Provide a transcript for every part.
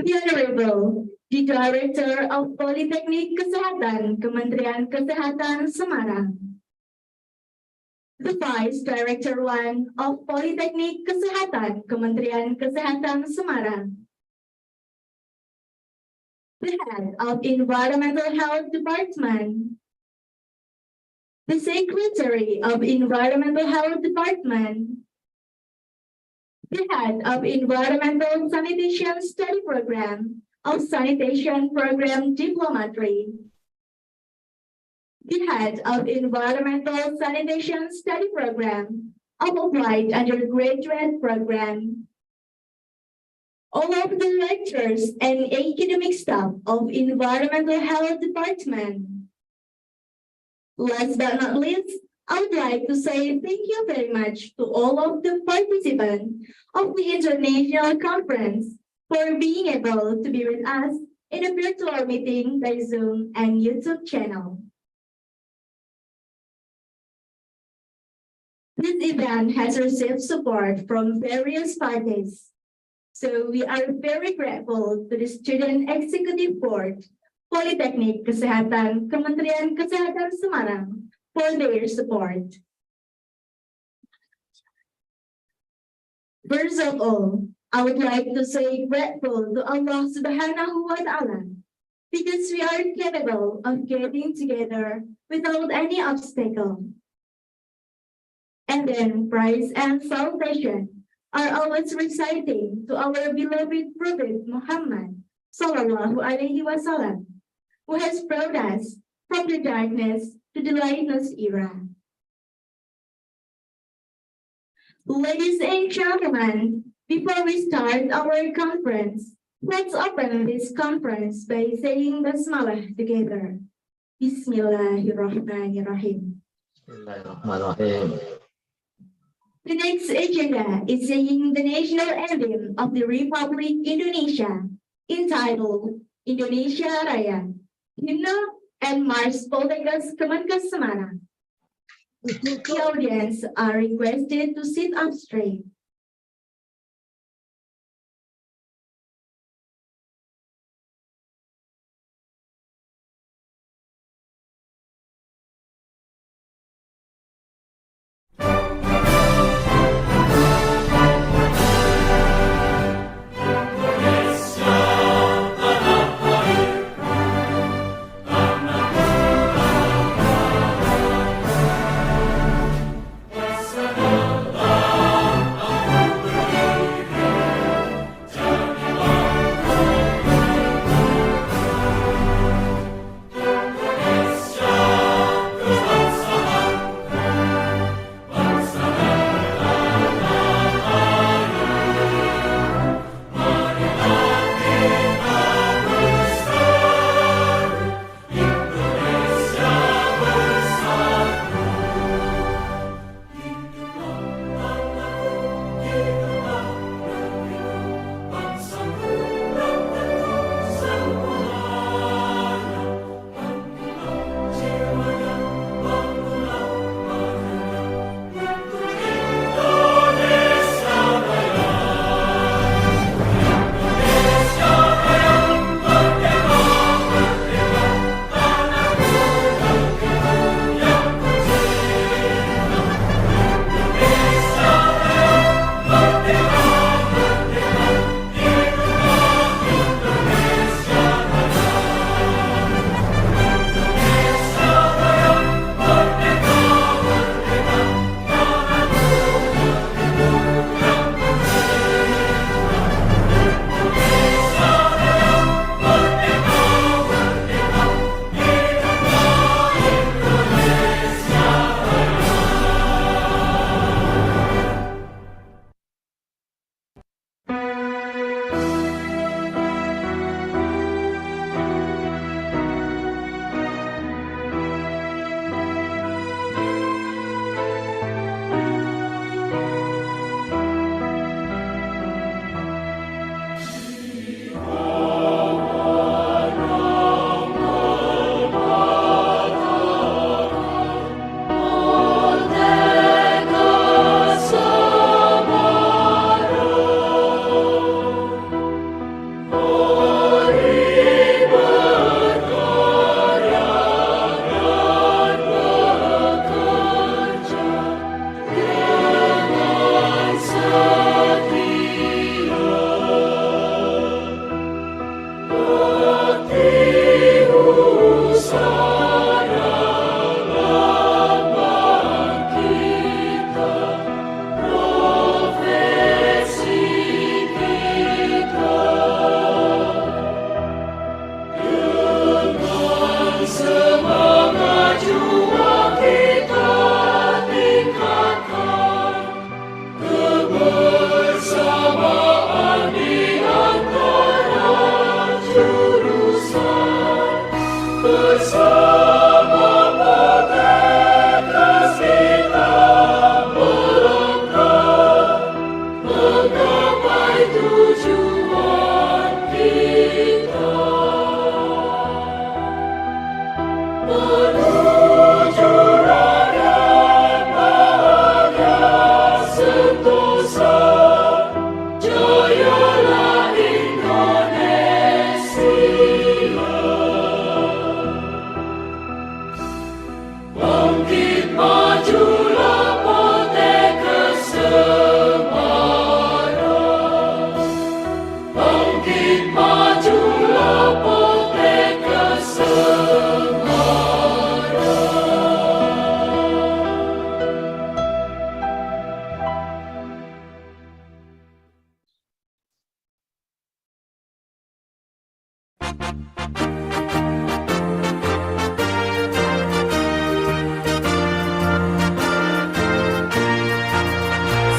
The Honorable, the Director of Politeknik Kesehatan, Kementerian Kesehatan Semarang. The Vice Director 1 of Politeknik Kesehatan, Kementerian Kesehatan Semarang. The Head of Environmental Health Department. The Secretary of Environmental Health Department. The Head of Environmental Sanitation Study Program of Sanitation Program Diplomatry. The Head of Environmental Sanitation Study Program of Applied Undergraduate Program. All of the lecturers and academic staff of Environmental Health Department. Last but not least, I would like to say thank you very much to all of the participants of the international conference for being able to be with us in a virtual meeting by Zoom and YouTube channel. This event has received support from various parties, so we are very grateful to the Student Executive Board, Politeknik Kesehatan, Kementerian Kesehatan Semarang, for their support. First of all, I would like to say grateful to Allah Subhanahu wa Ta'ala because we are capable of getting together without any obstacle. And then praise and salutation are always reciting to our beloved Prophet Muhammad Sallallahu Alaihi Wasallam, who has brought us from the darkness to the lightness era. Ladies and gentlemen, before we start our conference, let's open this conference by saying Basmalah together. Bismillahirrahmanirrahim. Bismillahirrahmanirrahim. The next agenda is saying the national anthem of the Republic Indonesia, entitled Indonesia Raya, Hymn and Mars Poltekkes Kemenkes Semarang. The audience are requested to sit up straight.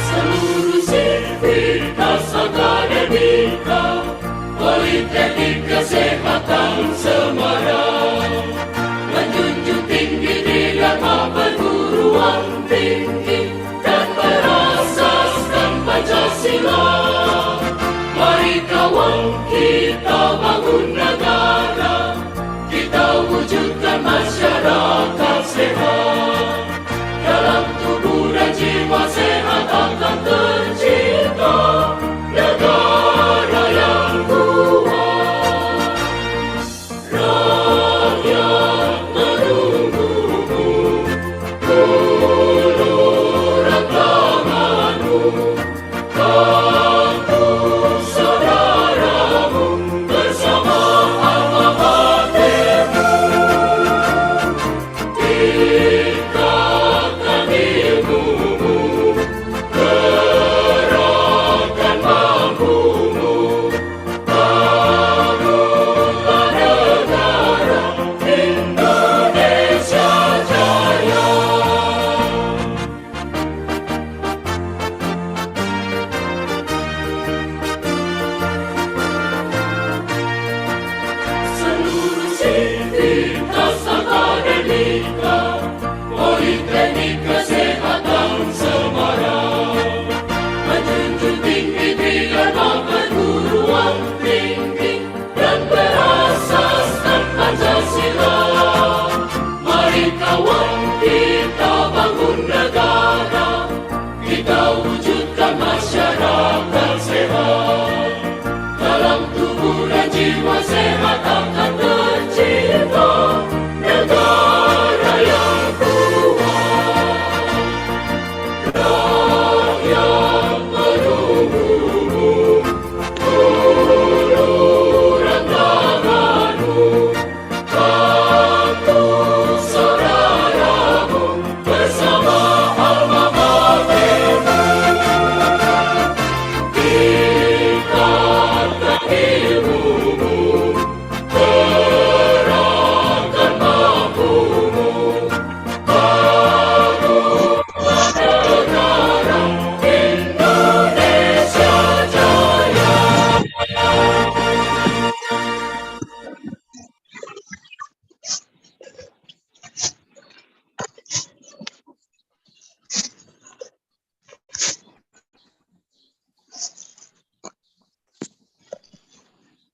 Seluruh sivitas akademika, Politeknik Kesehatan Semarang, menjunjung tinggi di dharma perguruan tinggi dan berasaskan Pancasila. Mari kawan kita bangun negara, kita wujudkan masyarakat sehat. Dalam tubuh dan jiwa sehat akan tercipta negara yang kuat. Rakyat menunggumu, ulurkan tanganmu, bantu saudaramu bersama alma matermu. Tingkatkan ilmumu, gerakkan mampumu, bangunlah negara Indonesia Jaya. Seluruh sivitas akademika, Politeknik Kesehatan Semarang, menjunjung tinggi di dharma perguruan tinggi dan berasaskan Pancasila. Mari kawan kita bangun negara, kita wujudkan masyarakat sehat. Dalam tubuh dan jiwa sehat akan tercipta negara yang kuat. Rakyat menunggumu, ulurkan tanganmu, bantu saudaramu bersama alma matermu. Tingkatkan ilmumu, gerakkan mampumu, bangunlah negara Indonesia Jaya.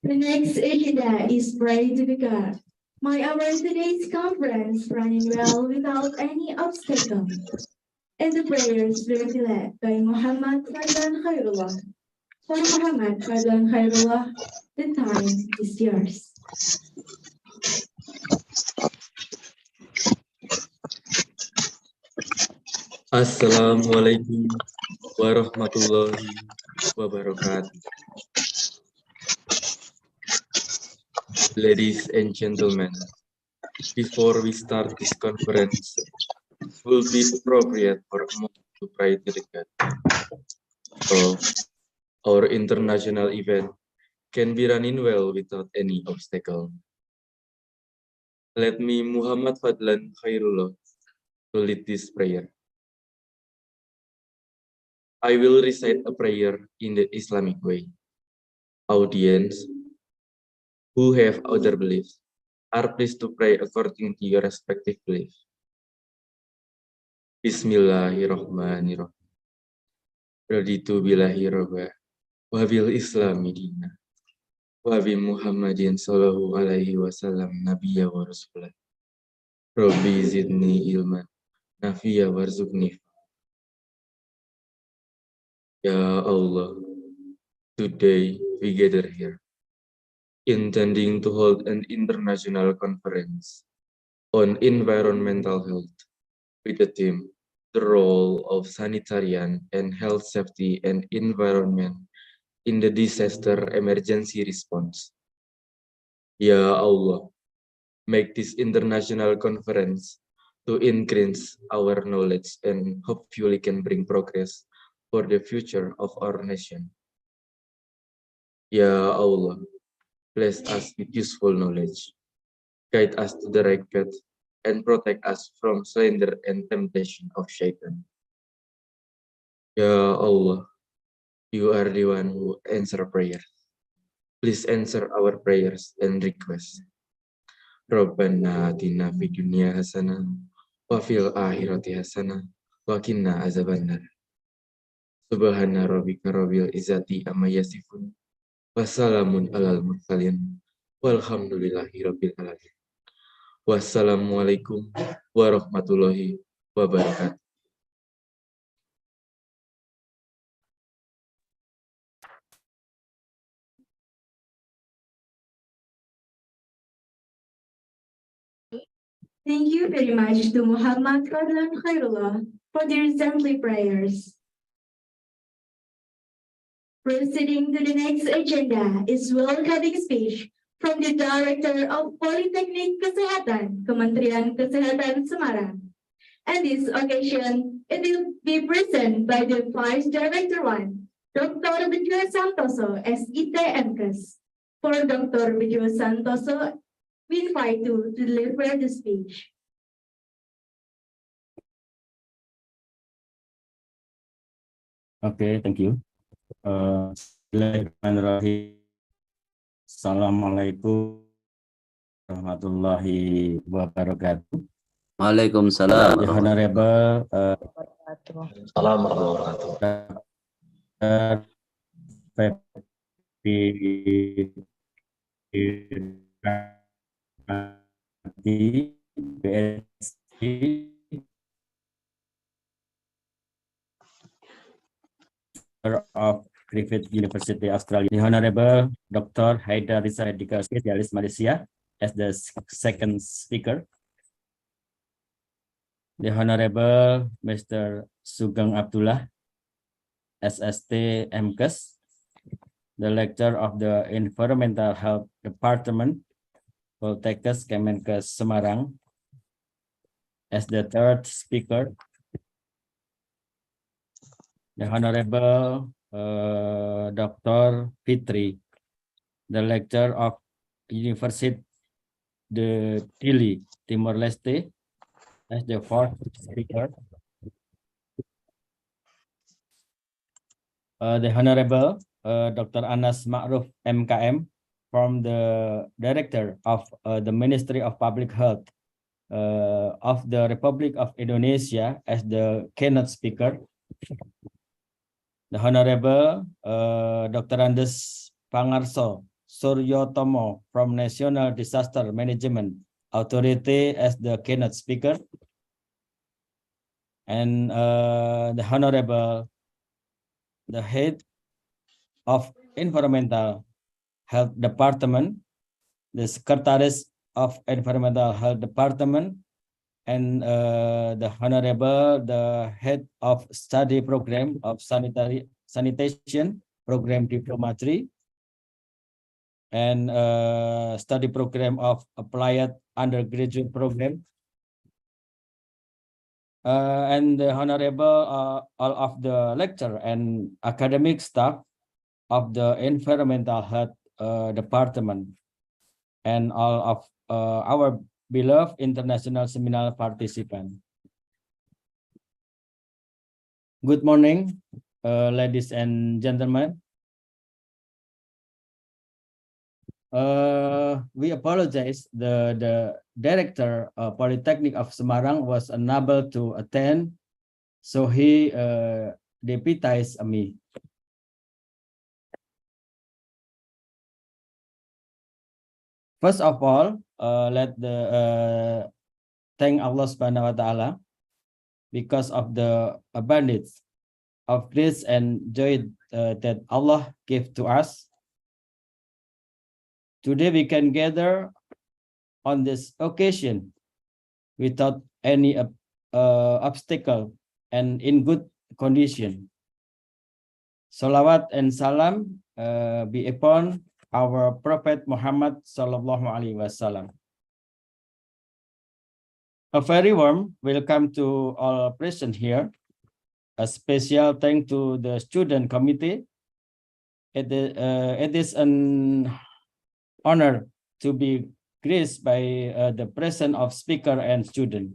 The next agenda is Pray to God. May our today's conference running well without any obstacle. And the prayers will be led by Muhammad Fadlan Khairullah. For Muhammad Fadlan Khairullah, the time is yours. Assalamualaikum warahmatullahi wabarakatuh. Ladies and gentlemen, before we start this conference, it will be appropriate for a moment to pray to the God. So, our international event can be running well without any obstacle. Let me, Muhammad Fadlan Khairullah, to lead this prayer. I will recite a prayer in the Islamic way. Audience who have other beliefs are pleased to pray according to your respective belief. Bismillahirrahmanirrahim. Raditu billahi robba, wa bil islami dina, wa bi Muhammadin sallallahu alaihi wasallam nabiyya wa rasulah. Rabbi zidni ilman, nafiya warzuqni. Ya Allah, today we gather here, intending to hold an international conference on environmental health with the theme, the role of sanitarian and health safety and environment in the disaster emergency response. Ya Allah, make this international conference to increase our knowledge and hopefully can bring progress for the future of our nation. Ya Allah, bless us with useful knowledge, guide us to the right path, and protect us from slander and temptation of Shaitan. Ya Allah, you are the one who answer prayer. Please answer our prayers and requests. Rabbana atina fid dunya hasanah wa fil akhirati hasanah wa qina azabannar. Subhana rabbika rabbil izzati amma yasifun. Wassalamun alal mursalin. Walhamdulillahi rabbil alamin. Wassalamualaikum warahmatullahi wabarakatuh. Thank you very much to Muhammad Fadlan Khairullah for the exemplary prayers. Proceeding to the next agenda is welcoming speech from the Director of Polytechnic Kesehatan, Kementerian Kesehatan Semarang. And this occasion, it will be presented by the Vice Director 1, Dr. Bejo Santoso, SIT MKes. For Dr. Bejo Santoso, we invite you to deliver the speech. Okay, thank you. Bismillahirrahmanirrahim. Assalamualaikum warahmatullahi wabarakatuh. Waalaikumsalam. The Honorable Salam warahmatullahi wabarakatuh. BSc of Griffith University, Australia. The Honorable Dr. Haidar Rizal Medical Specialist, Malaysia, as the second speaker. The Honorable Mr. Sugeng Abdullah, SST MKes, the Lecturer of the Environmental Health Department, Poltekkes Kemenkes Semarang, as the third speaker. The Honorable Dr. Fitri, the Lecturer of University de Dili, Timor-Leste, as the fourth speaker. The Honorable Dr. Anas Ma'ruf MKM, from the Director of the Ministry of Public Health of the Republic of Indonesia, as the keynote speaker. The Honorable Dr. Andes Pangarso Suryotomo, from National Disaster Management Authority, as the keynote speaker. And the Honorable, the Head of Environmental Health Department, the Secretaries of Environmental Health Department, and the Honorable, the Head of Study Program of Sanitation Program Diploma 3, and Study Program of Applied Undergraduate Program, and the Honorable all of the lecturer and academic staff of the Environmental Health Department, and all of our beloved international seminar participants. Good morning, ladies and gentlemen. We apologize. The Director of Polytechnic of Semarang was unable to attend, so he deputized me. First of all, let the thank Allah Subhanahu wa Ta'ala because of the abundance of grace and joy that Allah gave to us. Today we can gather on this occasion without any obstacle and in good condition. Salawat and salam be upon our Prophet Muhammad Sallallahu Alaihi Wasallam. A very warm welcome to all present here. A special thank to the student committee. It is an honored to be graced by the presence of speaker and student.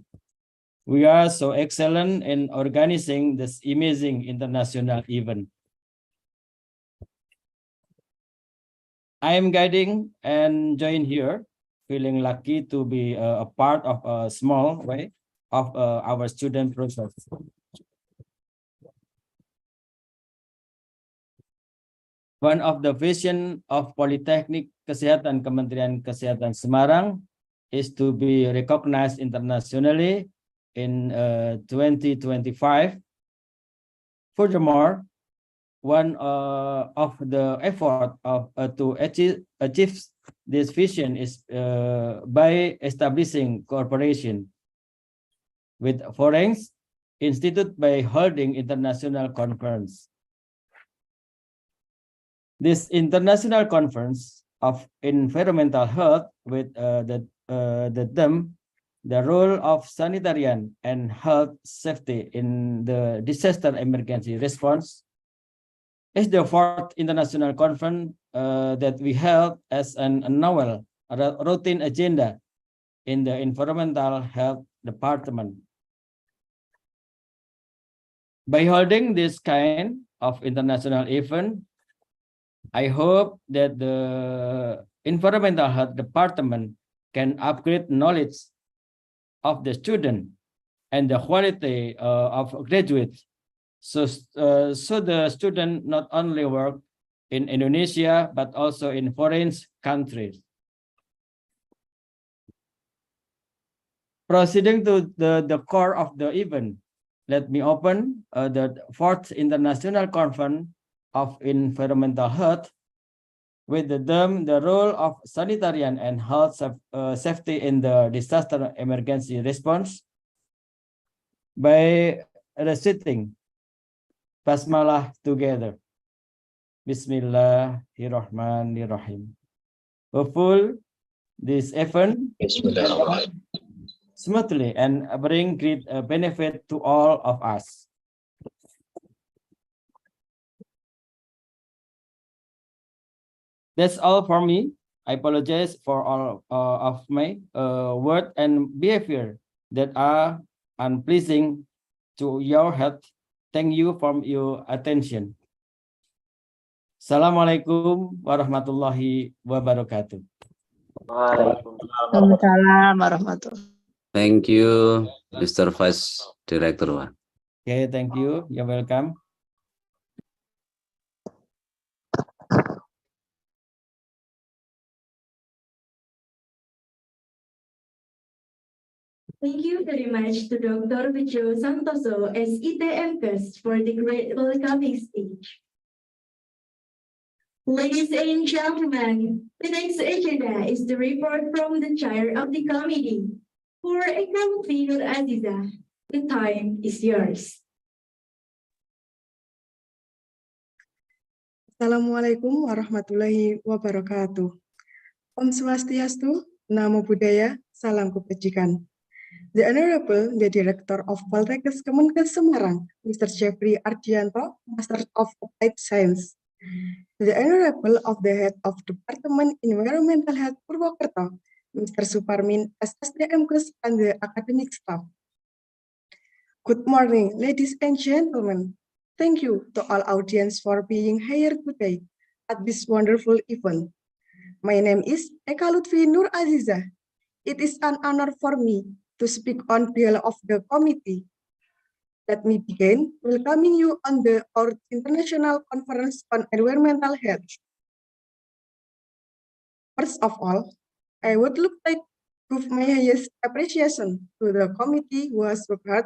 We are so excellent in organizing this amazing international event. I am guiding and join here, feeling lucky to be a part of a small way of our student process. One of the vision of Politeknik Kesehatan Kementerian Kesehatan Semarang is to be recognized internationally in 2025. Furthermore, one of the effort of to achieve this vision is by establishing cooperation with foreign institute by holding international conference. This international conference of environmental health with the theme, the role of sanitarian and health safety in the disaster emergency response, is the fourth international conference that we held as an annual routine agenda in the environmental health department. By holding this kind of international event, I hope that the environmental health department can upgrade knowledge of the student and the quality of graduates. So the student not only work in Indonesia, but also in foreign countries. Proceeding to the core of the event, let me open the fourth international conference of environmental health with the theme, the role of sanitarian and health safety in the disaster emergency response, by reciting Basmalah together. Bismillahirrahmanirrahim. Hopefully, this event smoothly and bring great benefit to all of us. That's all for me. I apologize for all of my word and behavior that are unpleasing to your health. Thank you for your attention. Assalamualaikum warahmatullahi wabarakatuh. Waalaikumsalam warahmatullahi. Thank you, Mr. Vice Director. Okay, thank you. You're welcome. Thank you very much to Dr. Wijo Santoso as ITMKes for the great welcoming speech. Ladies and gentlemen, the next agenda is the report from the chair of the committee. For Eka Nur Aziza, the time is yours. Assalamualaikum warahmatullahi wabarakatuh. Om Swastiastu, Namo Buddhaya, Salam Kebajikan. The Honorable the Director of Poltekkes Kemenkes Semarang, Mr. Jeffrey Ardianto, Master of Applied Science. The Honorable of the Head of Department Environmental Health Purwokerto, Mr. Suparmin SSDMKes and the academic staff. Good morning, ladies and gentlemen. Thank you to all audience for being here today at this wonderful event. My name is Eka Lutfi Nur Aziza. It is an honor for me to speak on behalf of the committee. Let me begin welcoming you on our International Conference on Environmental Health. First of all, I would like to give my highest appreciation to the committee who has worked hard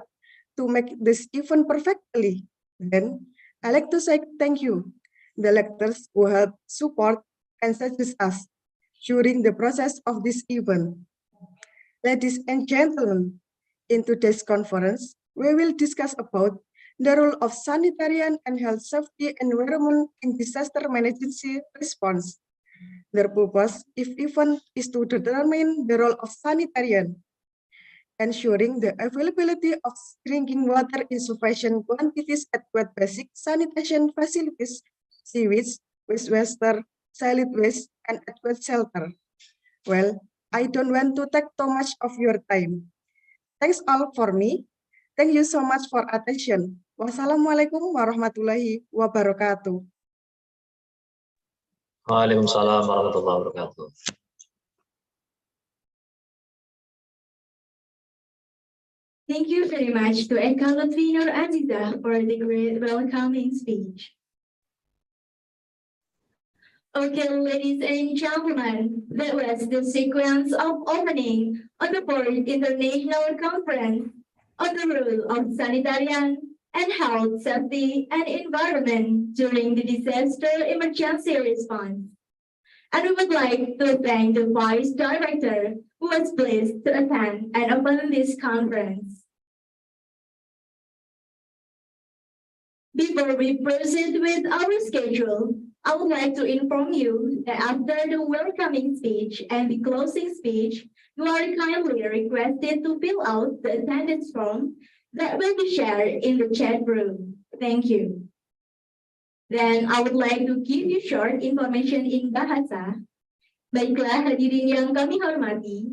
to make this event perfectly. Then, I'd like to say thank you, the lecturers who helped support and suggest us during the process of this event. Ladies and gentlemen, in today's conference, we will discuss about the role of sanitarian and health safety environment in disaster emergency response. Their purpose, if even, is to determine the role of sanitarian, ensuring the availability of drinking water in sufficient quantities at basic sanitation facilities, sewage, wastewater, solid waste, and adequate shelter. Well, I don't want to take too much of your time. Thanks all for me. Thank you so much for attention. Wassalamualaikum warahmatullahi wabarakatuh. Waalaikumsalam warahmatullahi wabarakatuh. Thank you very much to Eka Lutfi Nur Aziza for the great welcoming speech. Okay, ladies and gentlemen, that was the sequence of opening of the fourth international conference on the role of sanitarian and health, safety, and environment during the disaster emergency response. And we would like to thank the Vice Director who was pleased to attend and open this conference. Before we proceed with our schedule, I would like to inform you that after the welcoming speech and the closing speech, you are kindly requested to fill out the attendance form that will be shared in the chat room. Thank you. Then I would like to give you short information in Bahasa. Baiklah hadirin yang kami hormati,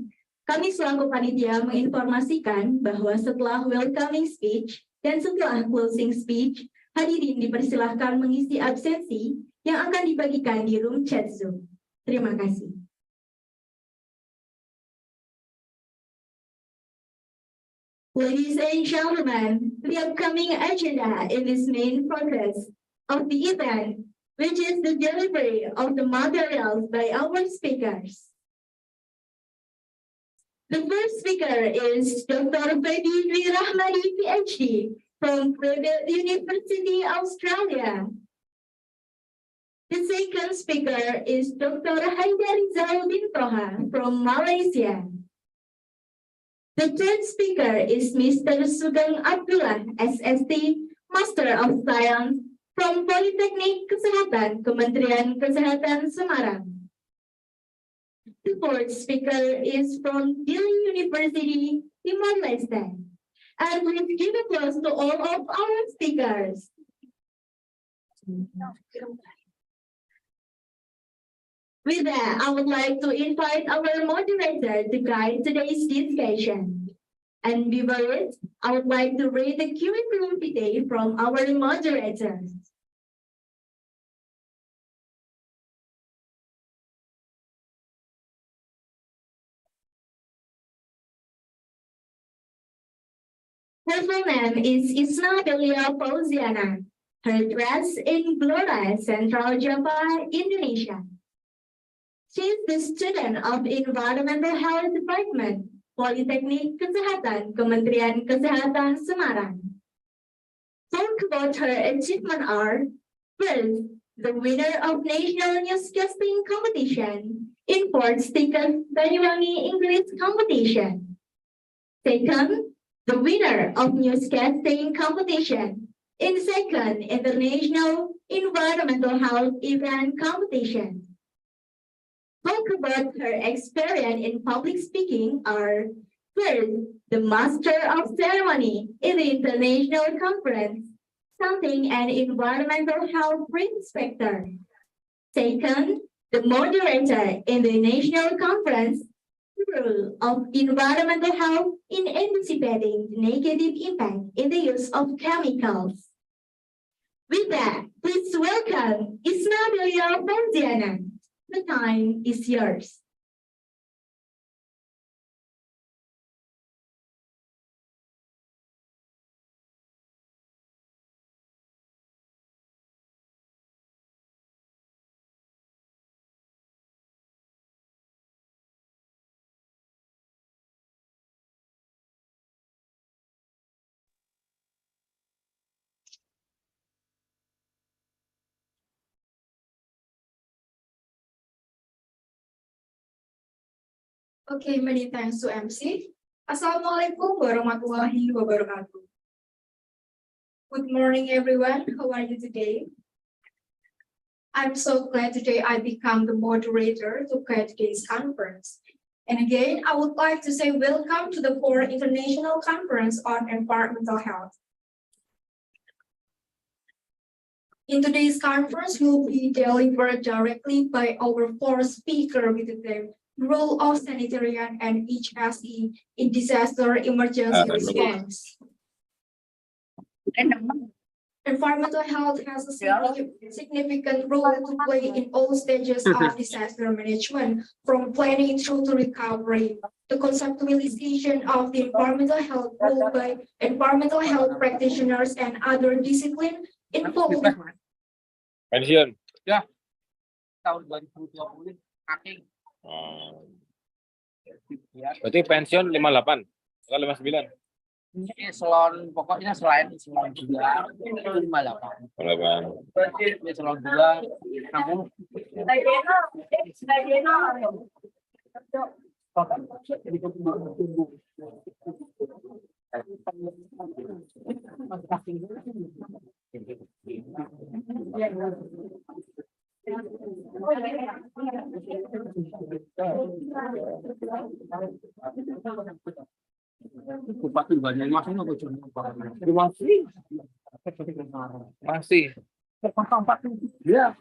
kami selaku panitia menginformasikan bahwa setelah welcoming speech dan setelah closing speech, hadirin dipersilahkan mengisi absensi yang akan dibagikan di room chat Zoom. Terima kasih. Ladies and gentlemen, the upcoming agenda in this main focus of the event, which is the delivery of the materials by our speakers. The first speaker is Dr. Feby Dwi Rahmadi, PhD, from Purdue University, Australia. The second speaker is Dr. Haidar Rizal Toha from Malaysia. The third speaker is Mr. Sugeng Abdullah, SST, Master of Science, from Politeknik Kesehatan, Kementerian Kesehatan Semarang. The fourth speaker is from Dili University, Timor Leste. And please give applause to all of our speakers. With that, I would like to invite our moderator to guide today's discussion. And before it, I would like to read the curriculum vitae from our moderator. Her full name is Isna Delia Fauziana. Her dress in Blora, Central Java, Indonesia. She is the student of Environmental Health Department, Politeknik Kesehatan, Kementerian Kesehatan Semarang. Talk about her achievement are: first, the winner of National Newscasting Competition in Port Stickers Banyuwangi English Competition. Second, the winner of Newscasting Competition in second International Environmental Health Event Competition. Talk about her experience in public speaking are: first, the Master of Ceremony in the International Conference, Something and Environmental Health Inspector. Second, the moderator in the National Conference, Role of Environmental Health in Anticipating the Negative Impact in the Use of Chemicals. With that, please welcome Isna Delia Fauziana. The time is yours. Okay, many thanks to MC. Assalamualaikum warahmatullahi wabarakatuh. Good morning, everyone. How are you today? I'm so glad today I become the moderator to today's conference. And again, I would like to say welcome to the 4th International Conference on Environmental Health. In today's conference will be delivered directly by our fourth speaker with the role of sanitarian and HSE in disaster emergency response. Environmental health has a significant role to play in all stages of disaster management, from planning through to recovery. The conceptualization of the environmental health role by environmental health practitioners and other disciplines involved Pensiun. Tahun 2020 akhir. Berarti pensiun 58 atau 59? Ini salon pokoknya selain salon 2 58. 58. Ini salon 2 60. Bupati Banyumas ini apa cuma Masih. Ya.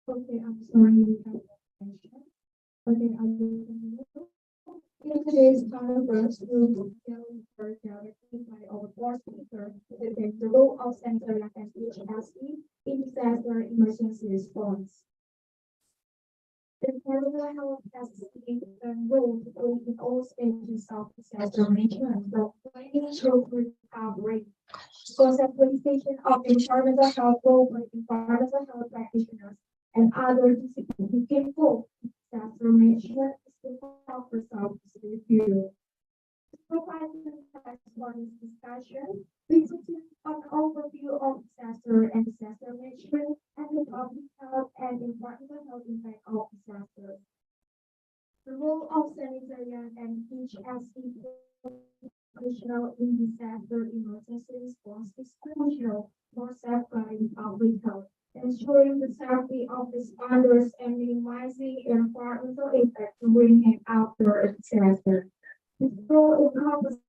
Okay, I'm sorry. We have a question. Okay, I will continue. In today's conference, we will be delivered directly by our fourth speaker, the role of sanitarian and HSE in disaster emergency response. Environmental health has a significant role to play in all stages of disaster management, from planning through recovery. Conceptualization of environmental health role by environmental health practitioners and other disciplines involved in disaster management is to help resolve review. To provide context for this discussion, we took an overview of disaster and disaster management and the public health and environmental health impact of disasters. The role of sanitarian and HSE professional in disaster emergency response is crucial for safeguarding public health, ensuring the safety of responders and minimizing environmental impact during and after a disaster. This role encompasses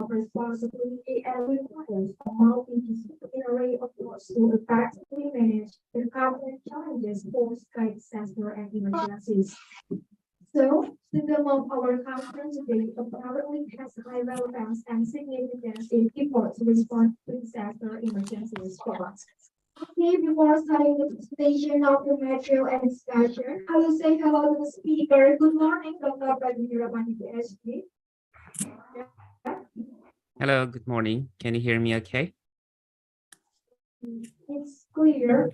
of responsibility and requires a multidisciplinary approach to effectively manage the common challenges posed by disaster and emergencies. So, the theme of our conference today apparently has high relevance and significance in efforts to respond to disaster emergency response. Okay, before starting the presentation of the material and discussion, I will say hello to the speaker. Good morning, Dr. Pradipti Ramani, PhD. Hello, good morning. Can you hear me okay? It's clear.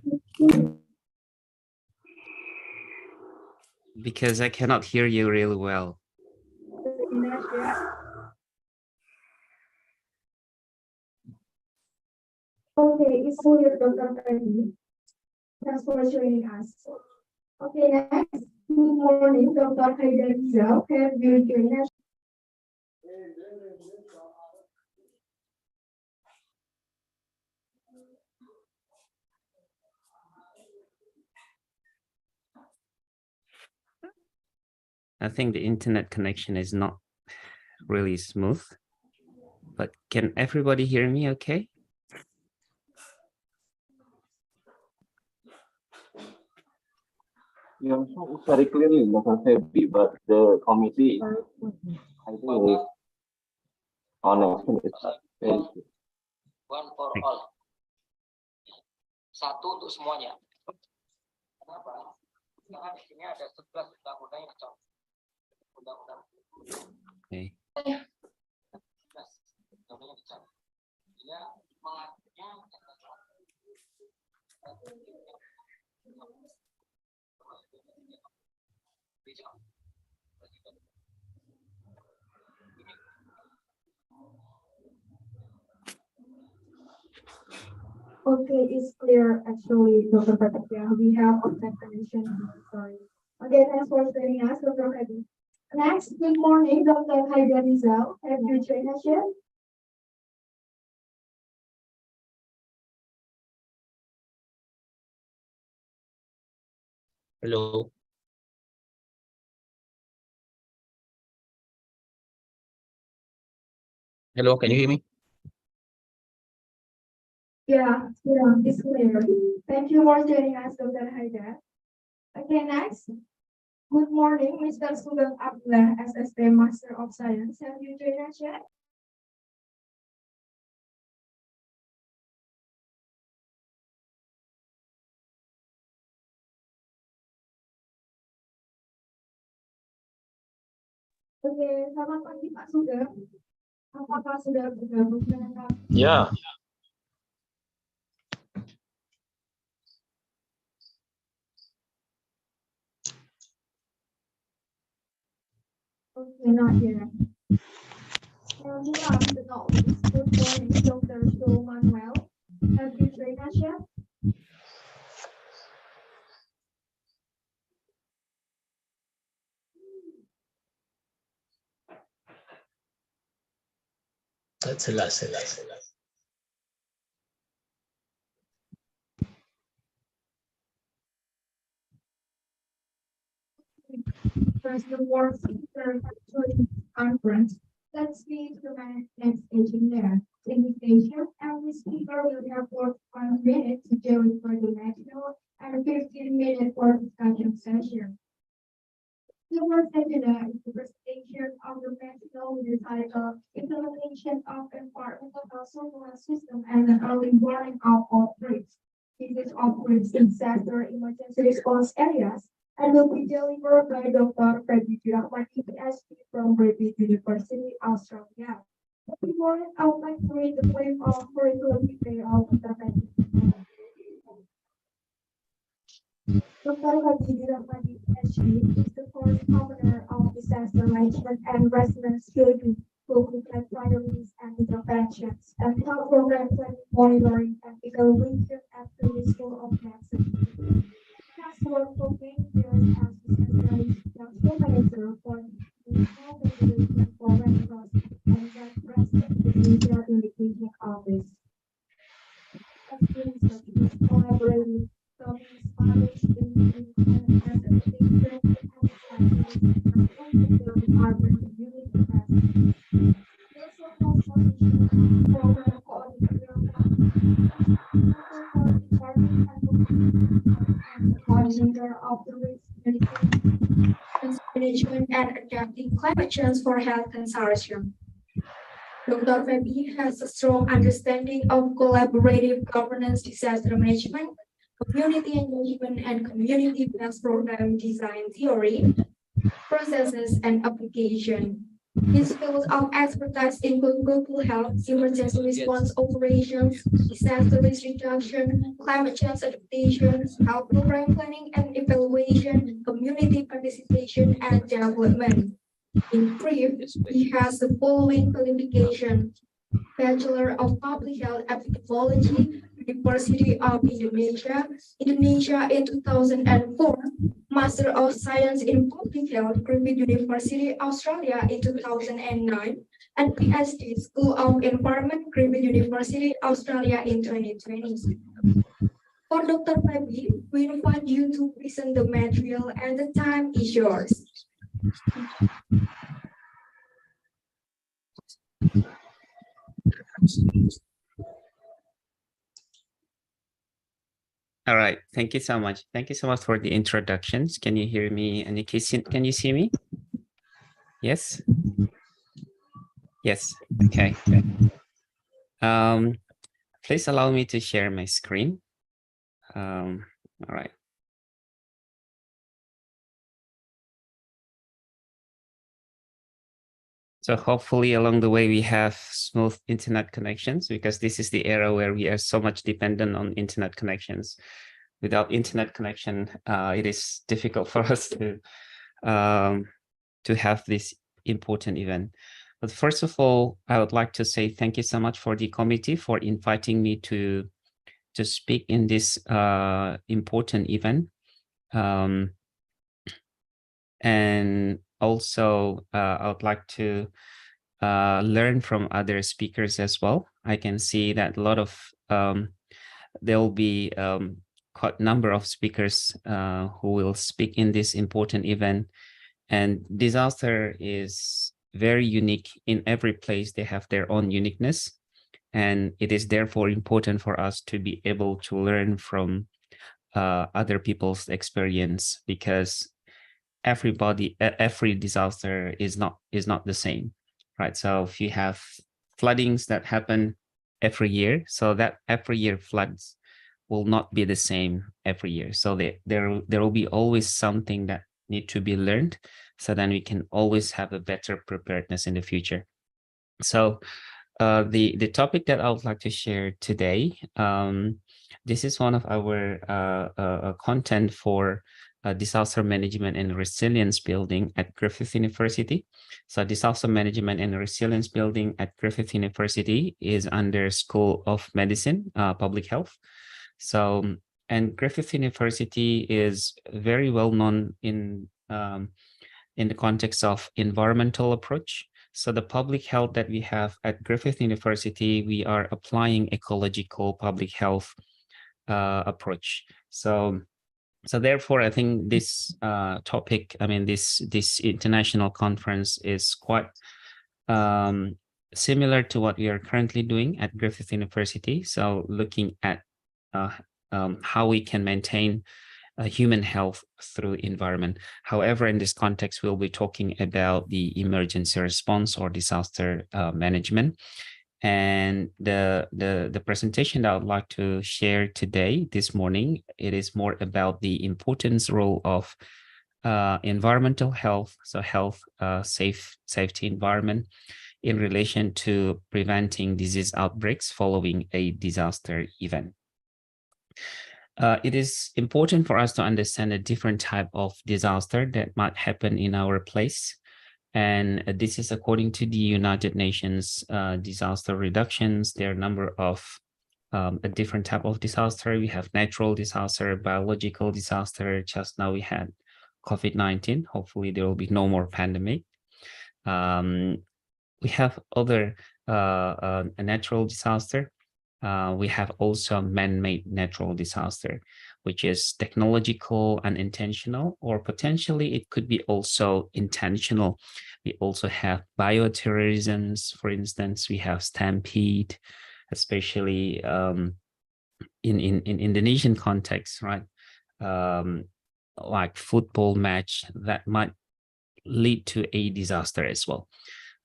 Because I cannot hear you really well. Okay, it's clear, Dr. Pradipti. Thanks for joining us. Okay, next. Good morning, Dr. Haidar Rizal. Have you joined us? I think the internet connection is not really smooth, but can everybody hear me okay? Your song is very clearly, Dr. Febi, but the committee, I think, is on a One for all. Satu untuk semuanya. Kenapa? Karena di sini ada 11 undang-undang yang cocok. Undang-undang. Okay. Okay, it's clear actually, Dr. Pradipti. We have a connection. Sorry. Okay, thanks for joining us, Dr. Pradipti. Next, good morning, Dr. Haidar Rizal. Have you joined us yet? Hello. Hello, can you hear me? Yeah, it's clear. Thank you for joining us, Dr. Haidar. Okay, next. Good morning, Mr. Sugeng Abdullah, SST Master of Science. Have you joined us yet? Oke, selamat pagi Pak Sugeng. Apakah sudah bergabung dengan kami? Ya. Okay, not yet. And last but not least, good morning, Dr. Joe Manuel. Have you joined us yet? Jelas. First, the world conference. Let's see the next agenda. Invitation. Every speaker will have 1 minute to join for the national and 15-minute for discussion session. The first agenda is the presentation of the national with the title Implementation of Environmental Health Surveillance System and the Early Warning of Outbreaks. This is outbreaks in disaster emergency response areas and will be delivered by Dr. Pradipti Ramani, PhD from Griffith University, Australia. Before that, I would like to read the claim of curriculum vitae of Dr. Pradipti. Dr. Pradipti Ramani, PhD, is the fourth Governor of Disaster Management and Resilience Building will provide priorities and interventions and help program planning, monitoring, and evaluation after the school of medicine. Has worked for many years as disaster manager for the health regulation for Red Cross and Red Crescent Indonesia Delegation Office. Experience such as collaborating governments, coordinator of the risk management and adapting climate change for health consortium. Dr. Febi has a strong understanding of collaborative governance, disaster management, community engagement, and community-based program design theory, processes, and application. His fields of expertise include global health, emergency response operations, disaster risk reduction, climate change adaptation, health program planning and evaluation, community participation, and development. In brief, he has the following qualification: Bachelor of Public Health Epidemiology, University of Indonesia, Indonesia in 2004, Master of Science in Public Health, Griffith University, Australia in 2009, and PhD, School of Environment, Griffith University, Australia in 2020. For Dr. Febi, we invite you to present the material and the time is yours. All right. Thank you so much. Thank you so much for the introductions. Can you hear me? And can you see me? Yes. Yes. Okay. Please allow me to share my screen. All right. So hopefully along the way, we have smooth internet connections, because this is the era where we are so much dependent on internet connections. Without internet connection, it is difficult for us to have this important event. But first of all, I would like to say thank you so much for the committee for inviting me to speak in this important event. And also, I would like to learn from other speakers as well. I can see that a lot of there will be quite a number of speakers who will speak in this important event. And disaster is very unique. In every place, they have their own uniqueness. And it is therefore important for us to be able to learn from other people's experience, because every disaster is not the same, right? So if you have floodings that happen every year, so that every year floods will not be the same every year. So there will be always something that need to be learned, so then we can always have a better preparedness in the future. So the topic that I would like to share today, this is one of our content for disaster management and resilience building at Griffith University. So disaster management and resilience building at Griffith University is under School of Medicine, Public Health. So, and Griffith University is very well known in the context of environmental approach. So the public health that we have at Griffith University, we are applying ecological public health approach. So therefore, I think this topic, I mean, this international conference is quite similar to what we are currently doing at Griffith University. So looking at how we can maintain human health through environment. However, in this context, we'll be talking about the emergency response or disaster management. And the presentation that I would like to share today, this morning, it is more about the importance role of environmental health, so health, safety environment in relation to preventing disease outbreaks following a disaster event. it is important for us to understand a different type of disaster that might happen in our place. And this is according to the United Nations disaster reductions. There are a number of a different type of disaster. We have natural disaster, biological disaster. Just now we had COVID-19. Hopefully there will be no more pandemic. We have other a natural disaster. We have also man-made natural disaster, which is technological and intentional, or potentially it could be also intentional. We also have bioterrorisms, for instance. We have stampede, especially in Indonesian context, right? Like football match that might lead to a disaster as well.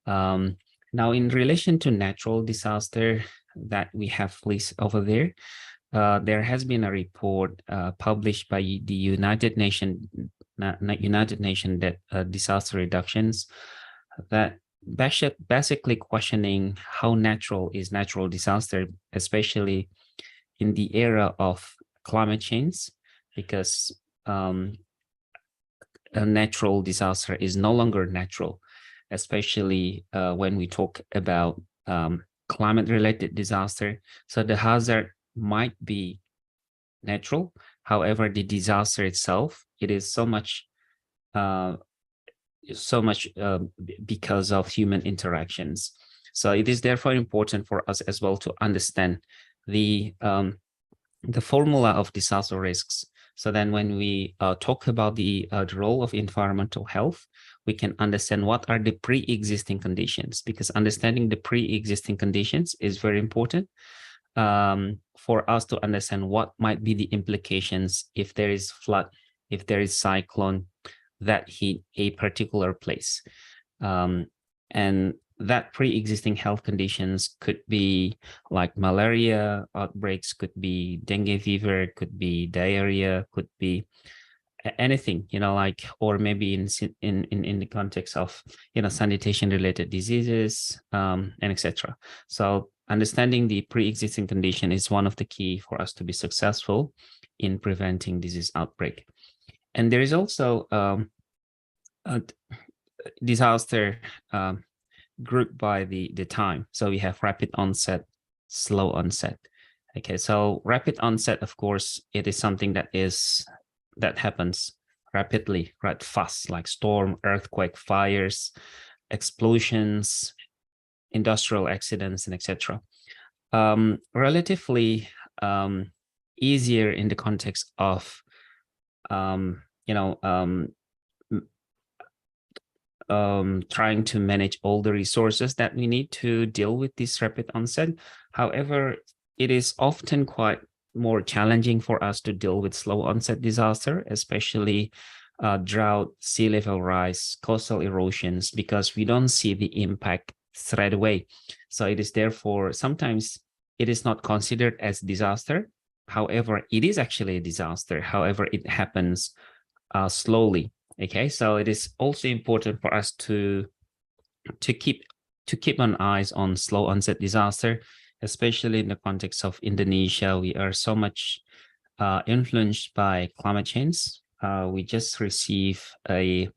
Now, in relation to natural disaster that we have listed over there, there has been a report published by the United Nations that disaster reductions that basically questioning how natural is natural disaster, especially in the era of climate change, because a natural disaster is no longer natural, especially when we talk about climate-related disaster. So the hazard might be natural, however, the disaster itself, it is so much because of human interactions. So it is therefore important for us as well to understand the formula of disaster risks. So then when we talk about the role of environmental health, we can understand what are the pre-existing conditions, because understanding the pre-existing conditions is very important for us to understand what might be the implications if there is flood, if there is cyclone that hit a particular place. And that pre-existing health conditions could be like malaria outbreaks, could be dengue fever, could be diarrhea, could be anything, like, or maybe in the context of, sanitation related diseases, and etc. So understanding the pre-existing condition is one of the key for us to be successful in preventing disease outbreak. And there is also a disaster grouped by the time. So we have rapid onset, slow onset. Okay, so rapid onset, of course, it is something that happens rapidly, right, fast, like storm, earthquake, fires, explosions, industrial accidents, and etc. Relatively easier in the context of trying to manage all the resources that we need to deal with this rapid onset. However, it is often quite more challenging for us to deal with slow onset disaster, especially drought, sea level rise, coastal erosions, because we don't see the impact straight away. So it is therefore, sometimes it is not considered as disaster. However, it is actually a disaster. However, it happens slowly. Okay, so it is also important for us to keep an eyes on slow onset disaster, especially in the context of Indonesia. We are so much influenced by climate change. We just received a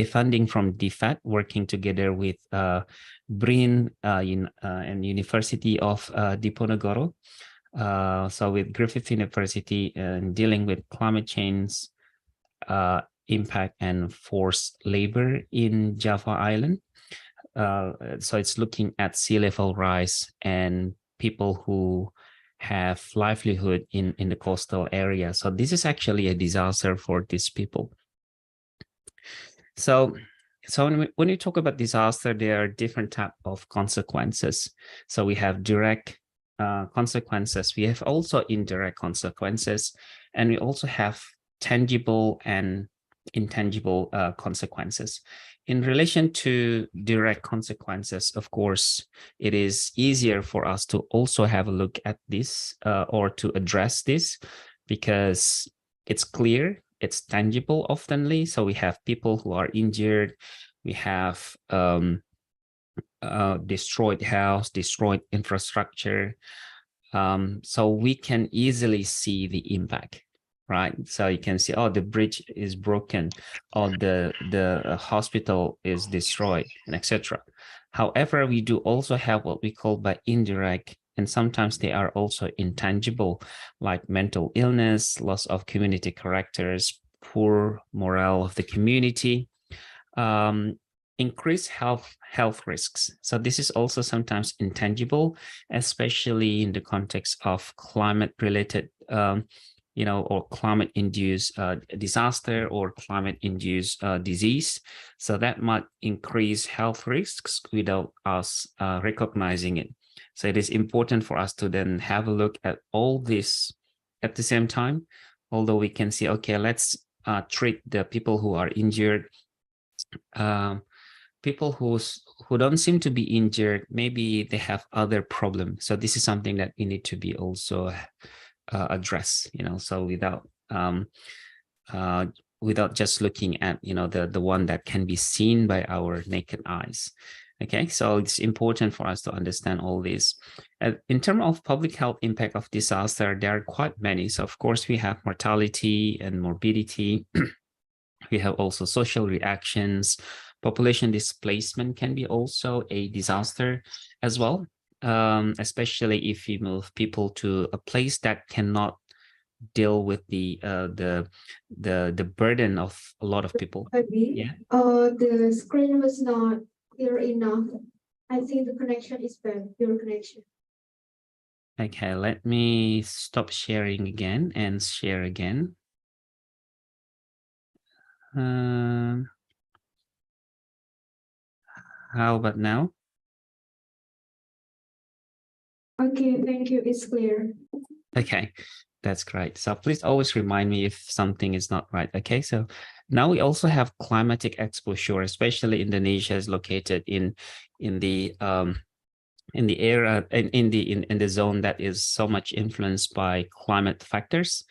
funding from DFAT, working together with BRIN and University of Diponegoro. So with Griffith University dealing with climate change, impact and forced labor in Java Island. So it's looking at sea level rise and people who have livelihood in the coastal area. So this is actually a disaster for these people. So when you talk about disaster, there are different types of consequences. So we have direct consequences. We have also indirect consequences, and we also have tangible and intangible consequences. In relation to direct consequences, of course, it is easier for us to also have a look at this or to address this, because it's clear, it's tangible oftenly. So we have people who are injured, we have destroyed house, destroyed infrastructure, So we can easily see the impact, right? So you can see, oh, the bridge is broken, or the hospital is destroyed, and etc. However, we do also have what we call by indirect, and sometimes they are also intangible, like mental illness, loss of community characters, poor morale of the community, increased health risks. So this is also sometimes intangible, especially in the context of climate-related, or climate-induced disaster or climate-induced disease. So that might increase health risks without us recognizing it. So it is important for us to then have a look at all this at the same time, although we can see, okay, let's treat the people who are injured. People who don't seem to be injured, maybe they have other problems. So this is something that we need to be also addressed, so without just looking at, the one that can be seen by our naked eyes. Okay, so it's important for us to understand all this. In terms of public health impact of disaster, there are quite many. So of course we have mortality and morbidity. We have also social reactions. Population displacement can be also a disaster as well, especially if you move people to a place that cannot deal with the burden of a lot of people. Yeah. The screen was not clear enough. I think the connection is bad. Your connection. Okay, let me stop sharing again and share again. How about now? Okay, thank you. It's clear. Okay, that's great. So please always remind me if something is not right. Okay, so now we also have climatic exposure, especially Indonesia is located in the area in the zone that is so much influenced by climate factors.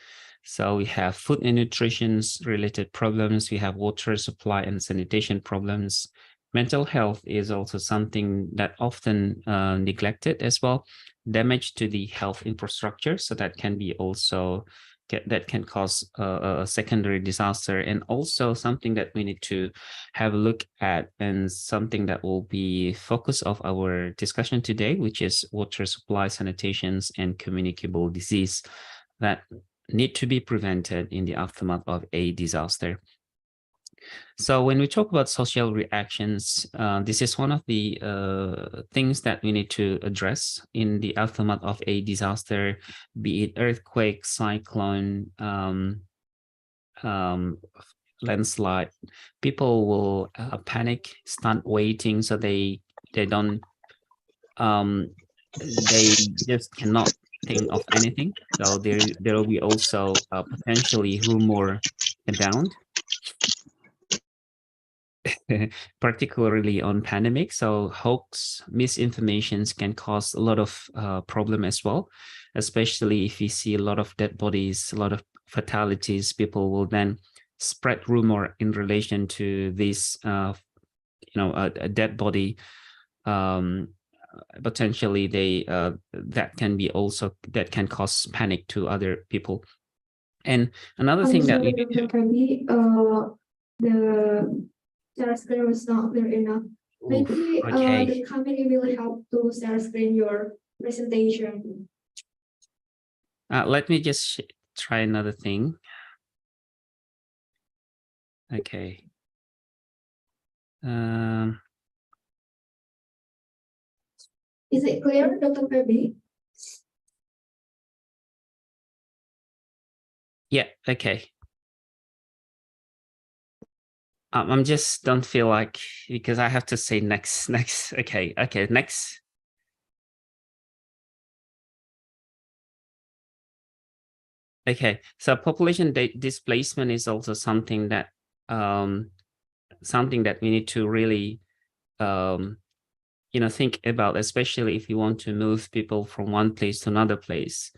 So we have food and nutrition related problems. We have water supply and sanitation problems. Mental health is also something that often neglected as well. Damage to the health infrastructure, so that can be also that can cause a secondary disaster, and also something that we need to have a look at, and something that will be focus of our discussion today, which is water supply, sanitations, and communicable disease that need to be prevented in the aftermath of a disaster. So when we talk about social reactions, this is one of the things that we need to address in the aftermath of a disaster, be it earthquake, cyclone, landslide. People will panic, start waiting, so they don't, they just cannot think of anything. So there will be also potentially rumor abound. Particularly on pandemic. So hoax, misinformations can cause a lot of problem as well, especially if you see a lot of dead bodies, a lot of fatalities. People will then spread rumor in relation to this, a dead body. Potentially that can cause panic to other people. And another thing that we need to share screen was not clear enough. Maybe okay. The committee will help to share screen your presentation. Let me just try another thing. Okay. Is it clear, Dr. Feby? Yeah, okay. I'm just don't feel like, because I have to say next. Okay, next. Okay, so population displacement is also something that we need to really think about, especially if you want to move people from one place to another place.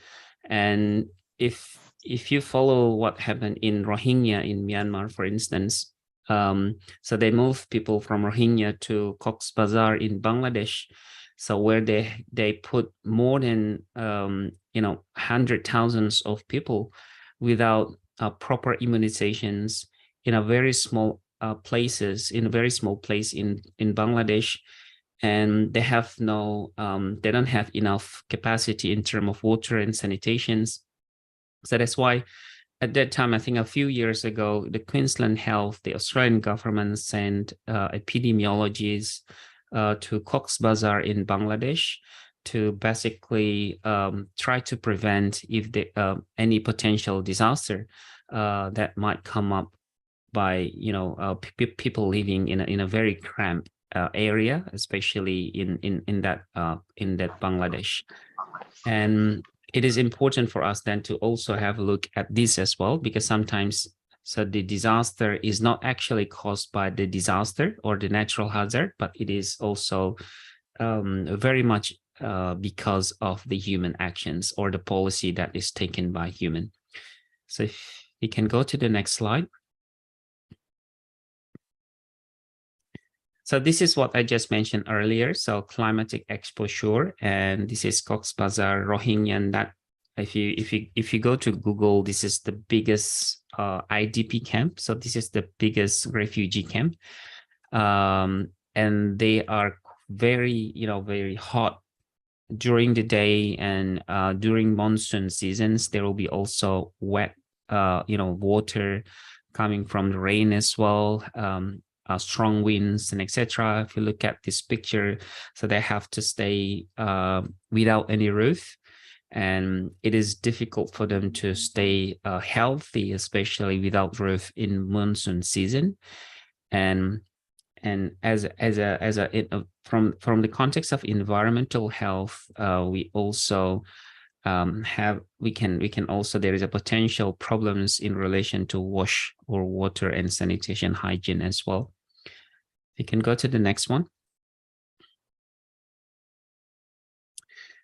And if you follow what happened in Rohingya in Myanmar, for instance, so they moved people from Rohingya to Cox's Bazar in Bangladesh. So where they put more than 100,000 of people without proper immunizations in a very small places, in a very small place in Bangladesh, and they have no they don't have enough capacity in terms of water and sanitations. So that's why at that time, I think a few years ago, the Queensland Health, the Australian government sent epidemiologists to Cox's Bazar in Bangladesh to basically try to prevent if any potential disaster that might come up by people living in a very cramped area, especially in that Bangladesh. And it is important for us then to also have a look at this as well, because sometimes the disaster is not actually caused by the disaster or the natural hazard, but it is also very much because of the human actions or the policy that is taken by human. So if you can go to the next slide. So this is what I just mentioned earlier. So climatic exposure, and this is Cox's Bazar, Rohingya. And that if you go to Google, this is the biggest IDP camp. So this is the biggest refugee camp, and they are very hot during the day, and during monsoon seasons there will be also wet water coming from the rain as well. Strong winds and etc. If you look at this picture, so they have to stay without any roof, and it is difficult for them to stay healthy, especially without roof in monsoon season. And as from the context of environmental health, we also we can also, there is a potential problems in relation to wash or water and sanitation hygiene as well. You can go to the next one.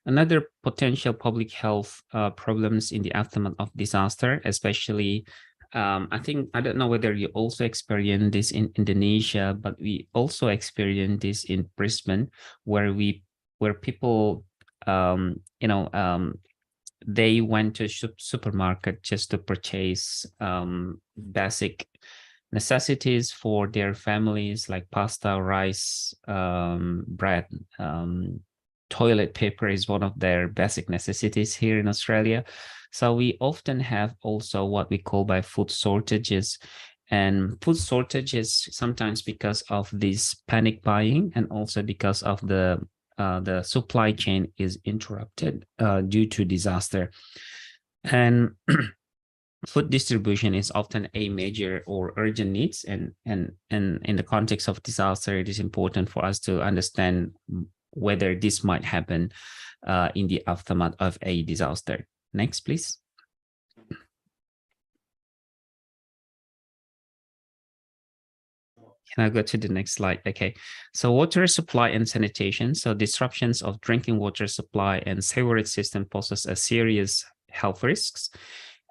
Another potential public health problems in the aftermath of disaster, especially I don't know whether you also experience this in Indonesia, but we also experience this in Brisbane, where people they went to supermarket just to purchase basic necessities for their families, like pasta, rice, bread. Toilet paper is one of their basic necessities here in Australia. So we often have also what we call by food shortages, and food shortages sometimes because of this panic buying, and also because of the supply chain is interrupted due to disaster. And food distribution is often a major or urgent needs, and in the context of disaster, it is important for us to understand whether this might happen in the aftermath of a disaster. Next, please. Can I go to the next slide? Okay, so water supply and sanitation. So disruptions of drinking water supply and sewerage system poses a serious health risks.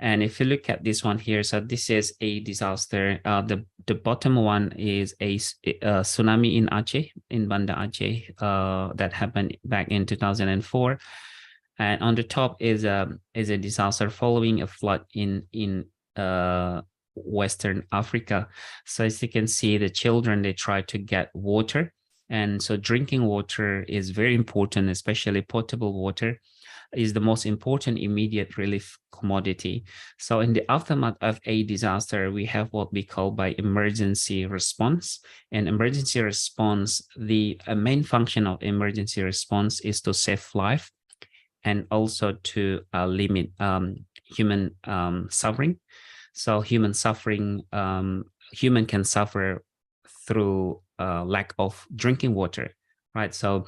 And if you look at this one here, so this is a disaster. The bottom one is a tsunami in Aceh, in Banda Aceh, that happened back in 2004. And on the top is a disaster following a flood in Western Africa. So as you can see, the children, they try to get water. And so drinking water is very important, especially potable water is the most important immediate relief commodity. So in the aftermath of a disaster, we have what we call by emergency response. And emergency response, the main function of emergency response is to save life and also to limit human suffering. So human suffering, human can suffer through lack of drinking water, right? So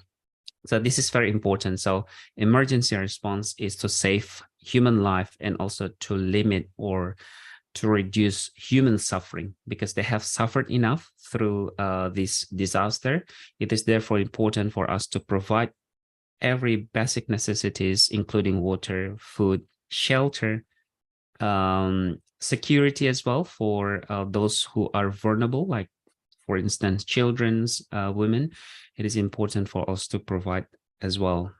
this is very important. So emergency response is to save human life and also to limit or to reduce human suffering, because they have suffered enough through this disaster. It is therefore important for us to provide every basic necessities, including water, food, shelter, security as well for those who are vulnerable, like for instance, children's, women. It is important for us to provide as well.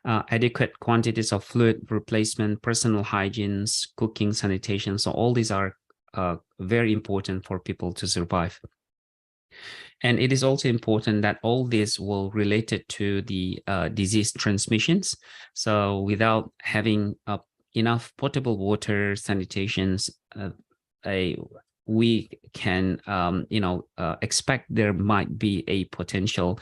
Adequate quantities of fluid replacement, personal hygiene, cooking, sanitation. So all these are very important for people to survive. And it is also important that all this will related to the disease transmissions. So without having enough potable water, sanitations, we can expect there might be a potential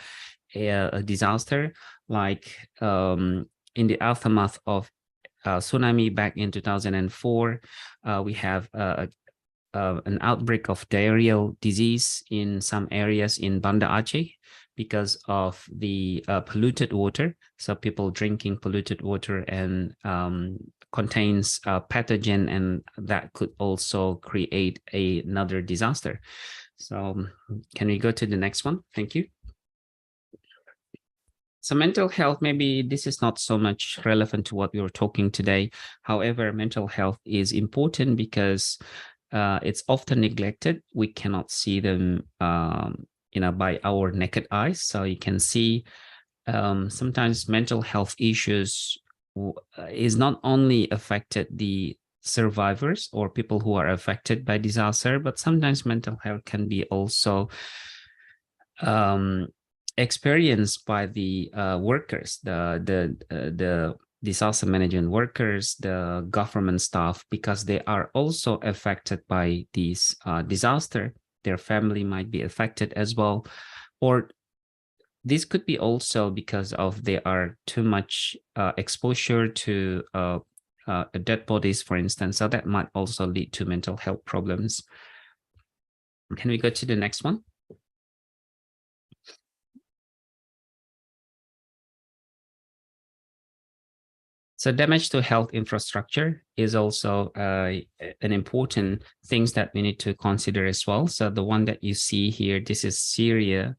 disaster, like in the aftermath of tsunami back in 2004. We have an outbreak of diarrheal disease in some areas in Banda Aceh because of the polluted water. So people drinking polluted water and contains pathogen, and that could also create another disaster. So can we go to the next one? Thank you. So mental health, maybe this is not so much relevant to what we were talking today. However, mental health is important because it's often neglected. We cannot see them, by our naked eyes. So you can see sometimes mental health issues is not only affected the survivors or people who are affected by disaster, but sometimes mental health can be also experienced by the workers, the disaster management workers, the government staff, because they are also affected by these disaster. Their family might be affected as well, or this could be also because of they are too much exposure to dead bodies, for instance. So that might also lead to mental health problems. Can we go to the next one? So damage to health infrastructure is also an important things that we need to consider as well. So the one that you see here, this is Syria.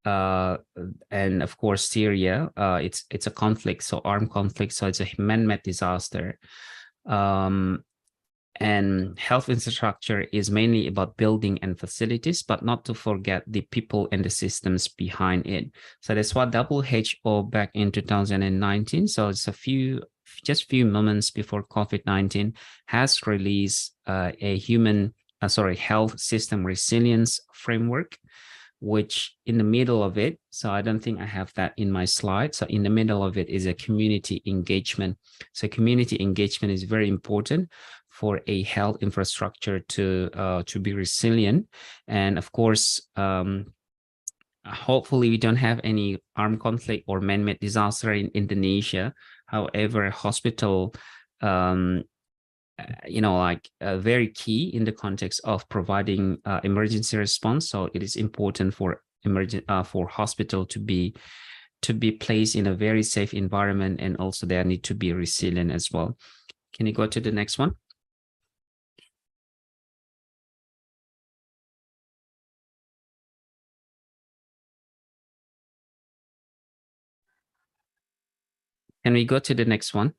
And of course, Syria, it's a conflict, so armed conflict. So it's a man-made disaster. And health infrastructure is mainly about building and facilities, but not to forget the people and the systems behind it. So that's what WHO back in 2019. So it's just few moments before COVID-19 has released a health system resilience framework, which in the middle of it, so I don't think I have that in my slide. So in the middle of it is a community engagement. So community engagement is very important for a health infrastructure to be resilient. And of course, hopefully we don't have any armed conflict or man-made disaster in Indonesia. However, hospital, very key in the context of providing emergency response. So it is important for hospital to be placed in a very safe environment, and also they need to be resilient as well. Can you go to the next one? Can we go to the next one?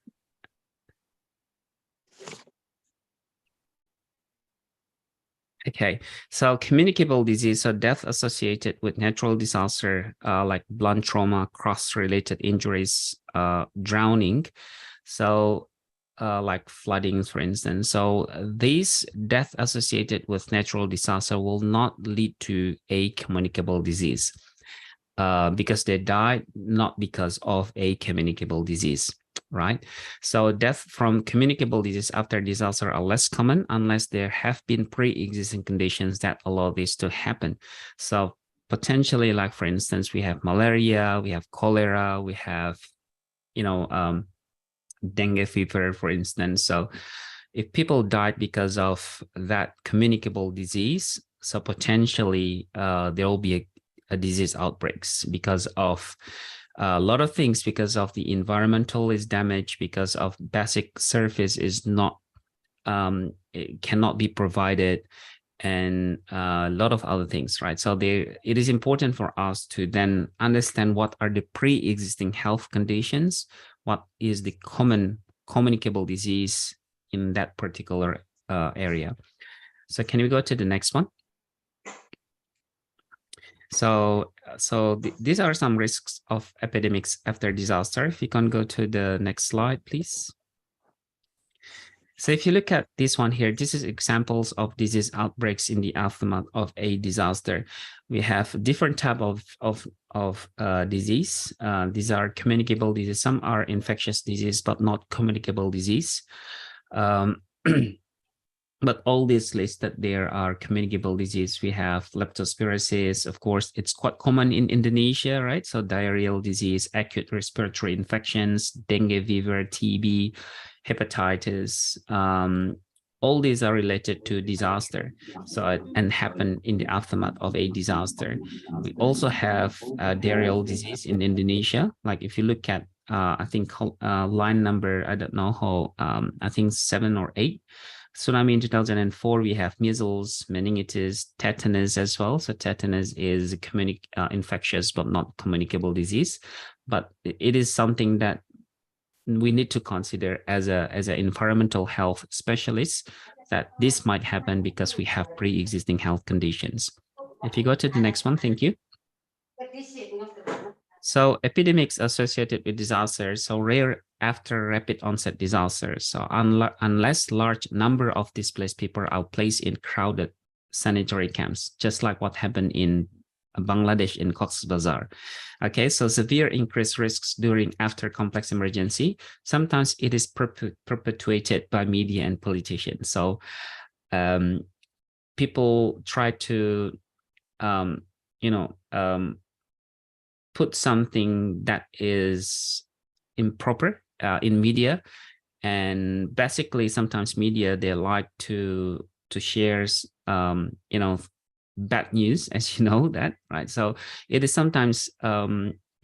Okay, so communicable disease, so death associated with natural disaster, like blunt trauma, cross-related injuries, drowning, so like flooding, for instance. So these death associated with natural disaster will not lead to a communicable disease because they died not because of a communicable disease. Right. So death from communicable disease after disaster are less common unless there have been pre-existing conditions that allow this to happen. So potentially, like for instance, we have malaria, we have cholera, we have, dengue fever, for instance. So if people died because of that communicable disease, so potentially there will be a disease outbreaks because of a lot of things, because of the environmental is damaged, because of basic service is not it cannot be provided, and a lot of other things, right? So it is important for us to then understand what are the pre-existing health conditions, what is the common communicable disease in that particular area. So can we go to the next one? So these are some risks of epidemics after disaster. If you can go to the next slide, please. So if you look at this one here, this is examples of disease outbreaks in the aftermath of a disaster. We have different type of disease. These are communicable disease. Some are infectious disease, but not communicable disease. But all these listed there are communicable disease. We have leptospirosis. Of course, it's quite common in Indonesia, right? So diarrheal disease, acute respiratory infections, dengue fever, TB, hepatitis. All these are related to disaster. So and happen in the aftermath of a disaster. We also have diarrheal disease in Indonesia. Like if you look at, I think line number, I don't know how, I think 7 or 8. Tsunami in 2004, we have measles, meningitis, tetanus as well. So tetanus is infectious but not communicable disease, but it is something that we need to consider as an environmental health specialist, that this might happen because we have pre-existing health conditions. If you go to the next one, thank you. So epidemics associated with disasters, so rare after rapid onset disasters. So unless large number of displaced people are placed in crowded sanitary camps, just like what happened in Bangladesh in Cox's Bazar. Okay, so severe increased risks during after complex emergency. Sometimes it is perpetuated by media and politicians. So people try to, put something that is improper in media, and basically sometimes media, they like to share bad news, as you know that, right? So it is sometimes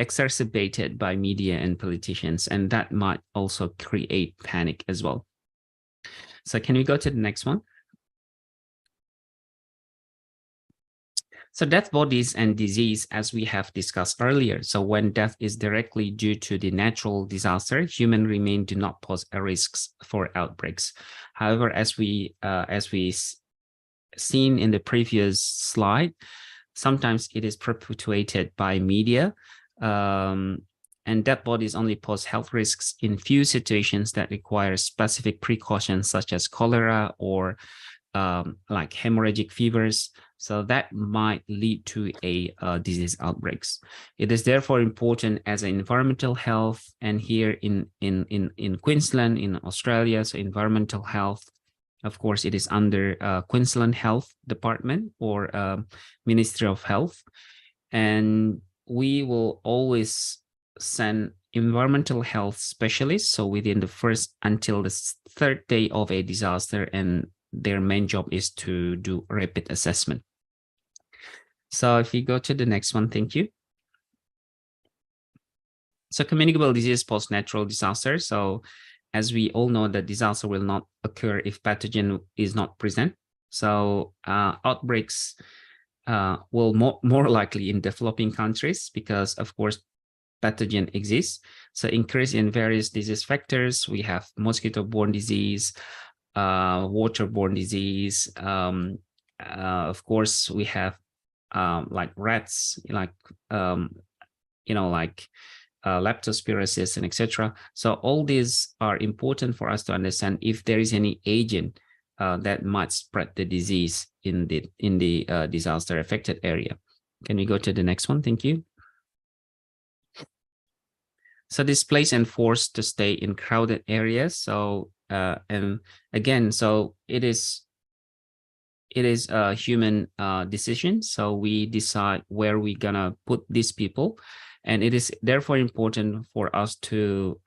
exacerbated by media and politicians, and that might also create panic as well. So can we go to the next one? So death bodies and disease, as we have discussed earlier. So when death is directly due to the natural disaster, human remains do not pose a risks for outbreaks. However, as we seen in the previous slide, sometimes it is perpetuated by media, and death bodies only pose health risks in few situations that require specific precautions, such as cholera or like hemorrhagic fevers. So that might lead to a disease outbreaks. It is therefore important as an environmental health, and here in Queensland, in Australia, so environmental health, of course, it is under Queensland Health Department or Ministry of Health, and we will always send environmental health specialists. So within the first until the third day of a disaster, and their main job is to do rapid assessment. So if you go to the next one, thank you. So communicable disease post-natural disaster. So as we all know, that disaster will not occur if pathogen is not present. So outbreaks will more likely in developing countries, because of course pathogen exists. So increase in various disease factors. We have mosquito-borne disease, waterborne disease. Of course, we have like rats, like leptospirosis and etc. So all these are important for us to understand if there is any agent that might spread the disease in the disaster affected area. Can we go to the next one? Thank you. So displaced and forced to stay in crowded areas. So and again, so it is a human decision. So we decide where we're gonna put these people, and it is therefore important for us to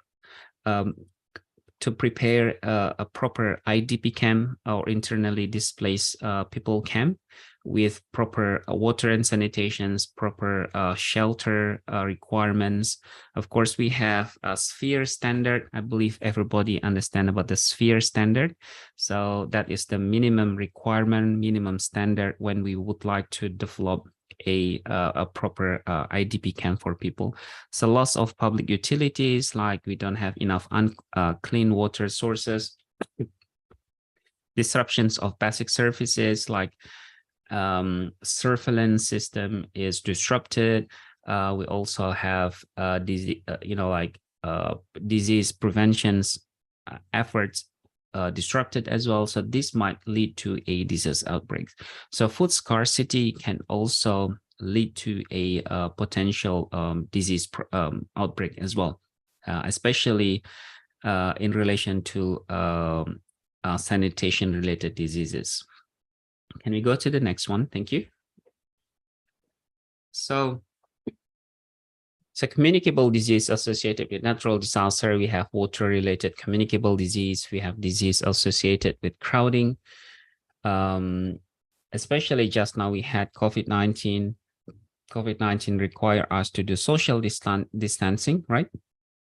prepare a proper IDP camp or internally displaced people camp with proper water and sanitations, proper shelter requirements. Of course, we have a sphere standard. I believe everybody understand about the sphere standard. So that is the minimum requirement, minimum standard when we would like to develop a proper IDP camp for people. So loss of public utilities, like we don't have enough clean water sources, disruptions of basic services like surveillance system is disrupted. We also have disease preventions efforts disrupted as well. So this might lead to a disease outbreak. So food scarcity can also lead to a potential disease outbreak as well, especially in relation to sanitation related diseases. Can we go to the next one? Thank you. So communicable disease associated with natural disaster, we have water-related communicable disease, we have disease associated with crowding. Especially just now we had COVID-19. COVID-19 require us to do social distancing, right?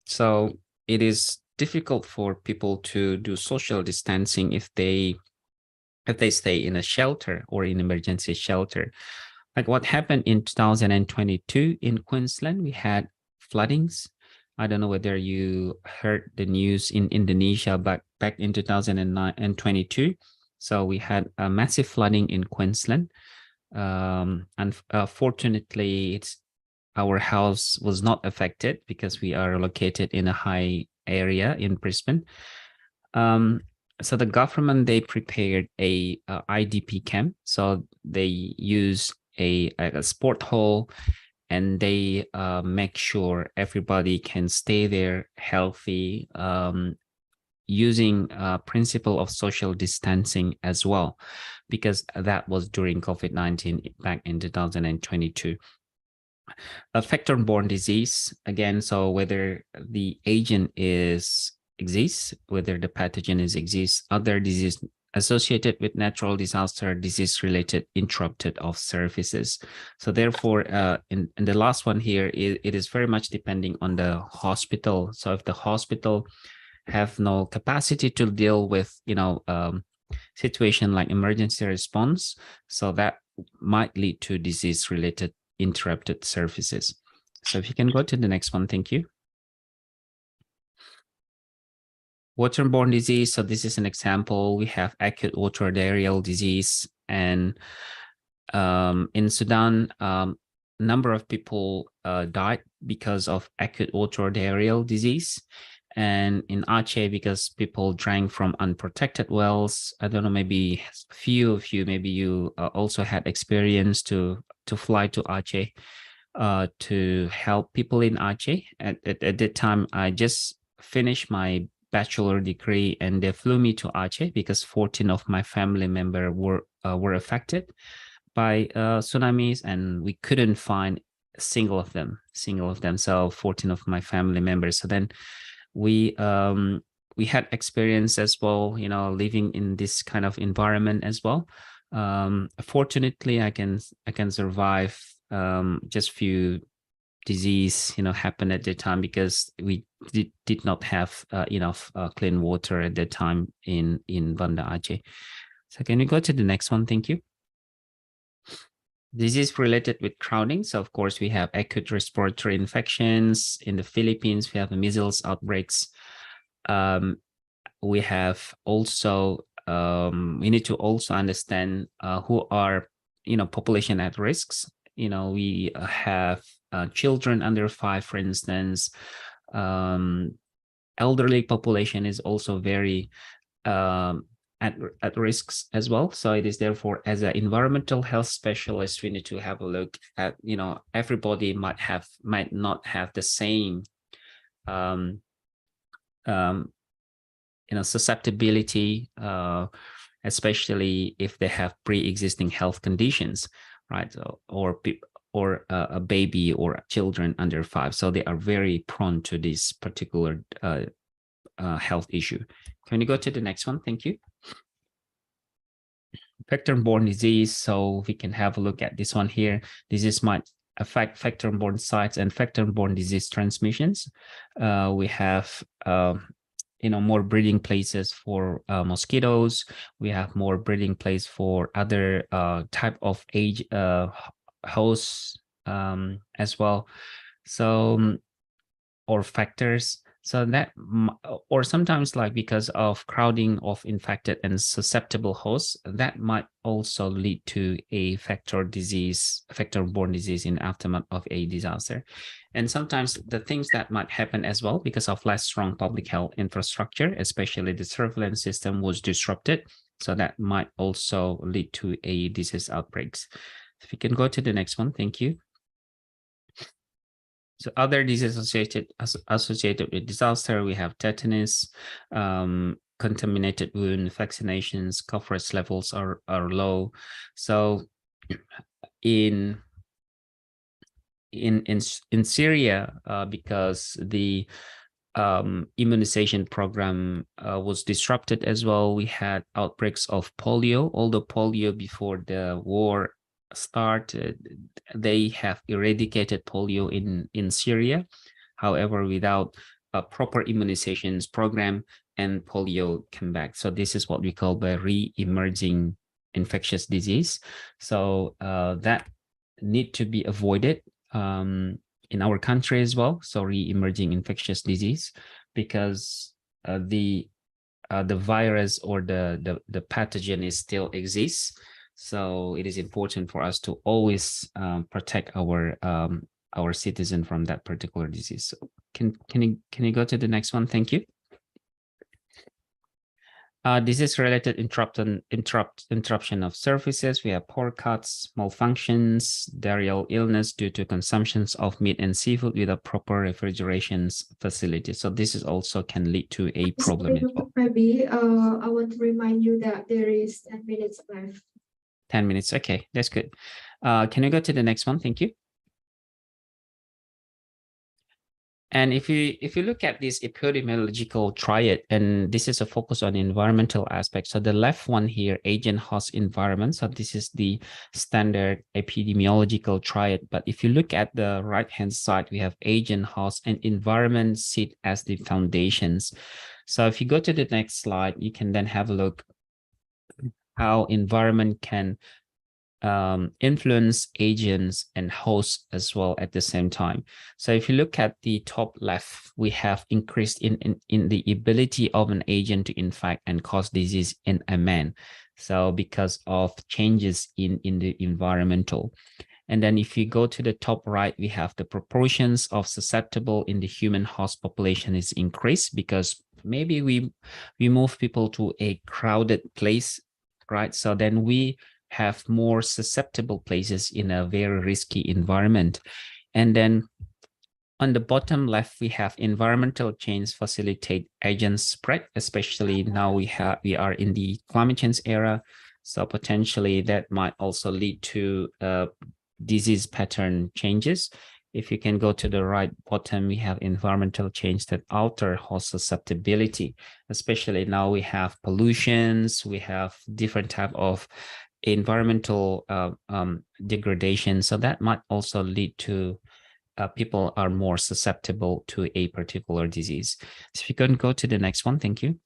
So it is difficult for people to do social distancing if they stay in a shelter or in emergency shelter. Like what happened in 2022 in Queensland, we had floodings. I don't know whether you heard the news in Indonesia back in 2022. So we had a massive flooding in Queensland. And fortunately, our house was not affected because we are located in a high area in Brisbane. So the government, they prepared a IDP camp. So they use a sport hall, and they make sure everybody can stay there healthy, using principle of social distancing as well, because that was during COVID-19 back in 2022. A vector-borne disease, again, so whether the agent exists, whether the pathogen exists, other disease associated with natural disaster, disease-related interrupted of services. So therefore, in the last one here, it is very much depending on the hospital. So if the hospital have no capacity to deal with, situation like emergency response, so that might lead to disease-related interrupted services. So if you can go to the next one, thank you. Waterborne disease. So this is an example. We have acute water diarrheal disease, and in Sudan, number of people died because of acute water diarrheal disease, and in Aceh because people drank from unprotected wells. I don't know, maybe a few of you, maybe you also had experience to fly to Aceh to help people in Aceh. At that time, I just finished my bachelor degree, and they flew me to Aceh because 14 of my family members were affected by tsunamis, and we couldn't find a single of them. So 14 of my family members. So then we had experience as well, living in this kind of environment as well. Fortunately, I can survive just few disease happened at the time because we did not have enough clean water at that time in Banda Aceh. So can we go to the next one? Thank you. Disease related with crowding. So of course we have acute respiratory infections. In the Philippines, we have the measles outbreaks. We have also we need to also understand who are population at risks. We have children under 5, for instance. Elderly population is also very at risks as well. So it is therefore, as an environmental health specialist, we need to have a look at, everybody might not have the same susceptibility, especially if they have pre-existing health conditions, right? Or a baby or children under 5. So they are very prone to this particular health issue. Can you go to the next one? Thank you. Vector-borne disease. So we can have a look at this one here. Disease might affect vector-borne sites and vector-borne disease transmissions. We have more breeding places for mosquitoes. We have more breeding place for other type of hosts as well. So or factors. So that, or sometimes like because of crowding of infected and susceptible hosts, that might also lead to a vector-borne disease in aftermath of a disaster. And sometimes the things that might happen as well because of less strong public health infrastructure, especially the surveillance system was disrupted. So that might also lead to a disease outbreaks. If you can go to the next one, thank you. So other diseases associated with disaster, we have tetanus, contaminated wound, vaccinations, coverage levels are low. So in Syria, because the immunization program was disrupted as well, we had outbreaks of polio. Although polio before the war started, they have eradicated polio in Syria. However, without a proper immunizations program, and polio came back. So this is what we call the re-emerging infectious disease. So that need to be avoided in our country as well. So re-emerging infectious disease, because the virus or the pathogen is still exists. So it is important for us to always protect our citizen from that particular disease. So can you go to the next one? Thank you. Disease-related interruption of services. We have power cuts, malfunctions, diarrheal illness due to consumptions of meat and seafood without proper refrigeration facilities. So this is also can lead to a problem as well. Maybe I want to remind you that there is 10 minutes left. 10 minutes. Okay, that's good. Can you go to the next one? Thank you. And if you look at this epidemiological triad, and this is a focus on environmental aspects. So the left one here, agent, host, environment. So this is the standard epidemiological triad. But if you look at the right-hand side, we have agent, host, and environment sit as the foundations. So if you go to the next slide, you can then have a look how environment can influence agents and hosts as well at the same time. So if you look at the top left, we have increased in the ability of an agent to infect and cause disease in a man. So because of changes in the environmental. And then if you go to the top right, we have the proportions of susceptible in the human host population is increased because maybe we move people to a crowded place, right? So then we have more susceptible places in a very risky environment. And then on the bottom left, we have environmental change facilitate agent spread, especially now we are in the climate change era. So potentially that might also lead to disease pattern changes. If you can go to the right bottom, we have environmental change that alter host susceptibility, especially now we have pollutions, we have different type of environmental degradation. So that might also lead to people are more susceptible to a particular disease. So if you can go to the next one, thank you.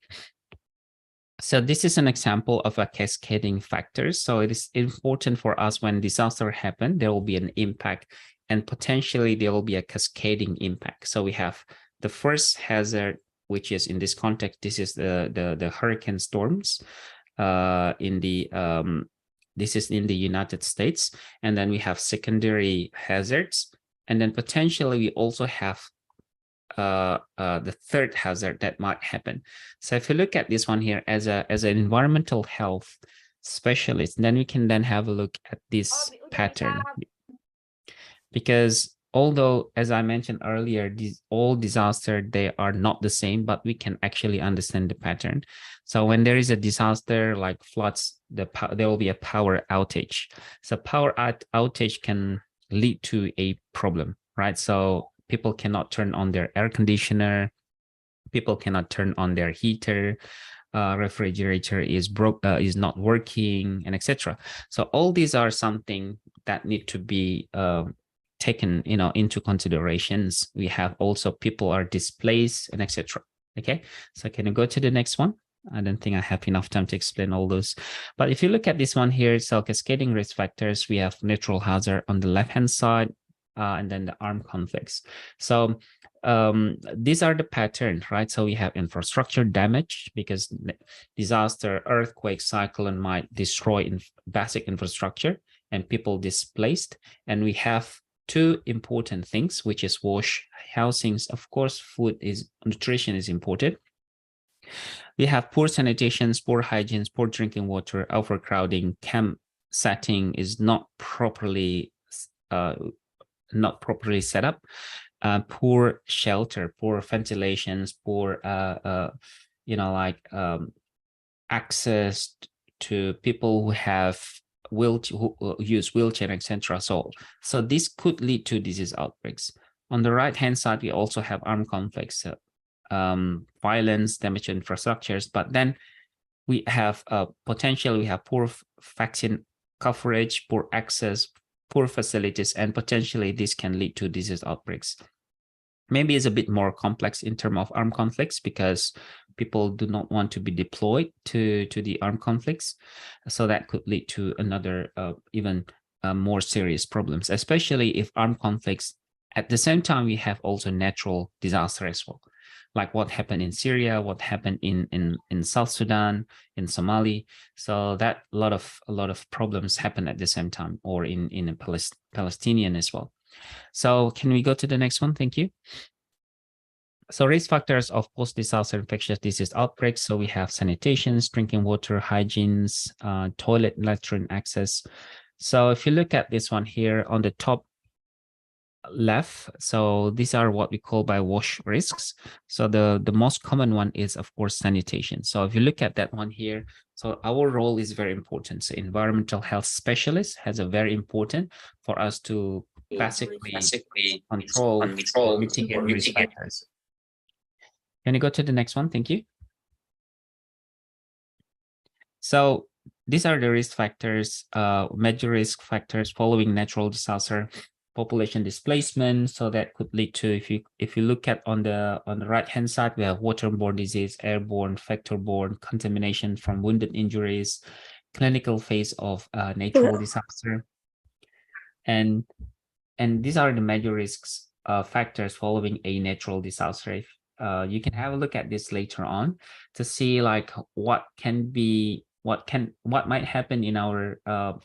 So this is an example of a cascading factor. So it is important for us when disaster happen, there will be an impact and potentially there will be a cascading impact. So we have the first hazard, which is in this context, this is the hurricane storms this is in the United States. And then we have secondary hazards. And then potentially we also have the third hazard that might happen. So if you look at this one here as an environmental health specialist, then we can then have a look at this pattern. Because although, as I mentioned earlier, all disasters, they are not the same, but we can actually understand the pattern. So when there is a disaster like floods, there will be a power outage. So power outage can lead to a problem, right? So people cannot turn on their air conditioner, people cannot turn on their heater, refrigerator is not working, and etc. So all these are something that need to be taken into considerations. We have also people are displaced and etc. Okay, so can you go to the next one? I don't think I have enough time to explain all those. But if you look at this one here, so cascading risk factors, we have natural hazard on the left-hand side, and then the armed conflicts. So these are the patterns, right? So we have infrastructure damage because disaster, earthquake, cyclone might destroy basic infrastructure and people displaced. And we have two important things, which is wash, housings. Of course, nutrition is important. We have poor sanitation, poor hygiene, poor drinking water, overcrowding, camp setting is not properly set up, poor shelter, poor ventilations, poor access to people who use wheelchair, etc. So this could lead to disease outbreaks. On the right hand side, we also have armed conflicts, violence, damaged infrastructures, but then we have potential. We have poor vaccine coverage, poor access, poor facilities, and potentially this can lead to disease outbreaks. Maybe it's a bit more complex in terms of armed conflicts because people do not want to be deployed to the armed conflicts. So that could lead to another even more serious problems, especially if armed conflicts. At the same time, we have also natural disaster as well, like what happened in Syria, what happened in South Sudan, in Somalia. So that a lot of problems happen at the same time, or in Palestinian as well. So can we go to the next one? Thank you. So risk factors of post-disaster infectious disease outbreaks. So we have sanitation, drinking water, hygiene, toilet, latrine access. So if you look at this one here on the top left, so these are what we call by wash risks. So the most common one is, of course, sanitation. So if you look at that one here, so our role is very important. So environmental health specialist has a very important for us to basically control mitigate risk factors. Can you go to the next one? Thank you. So these are the risk factors, major risk factors following natural disaster. Population displacement, so that could lead to, if you look at on the right hand side, we have waterborne disease, airborne, vector-borne, contamination from wounded injuries, clinical phase of natural disaster, and these are the major risks factors following a natural disaster. You can have a look at this later on to see like what might happen in our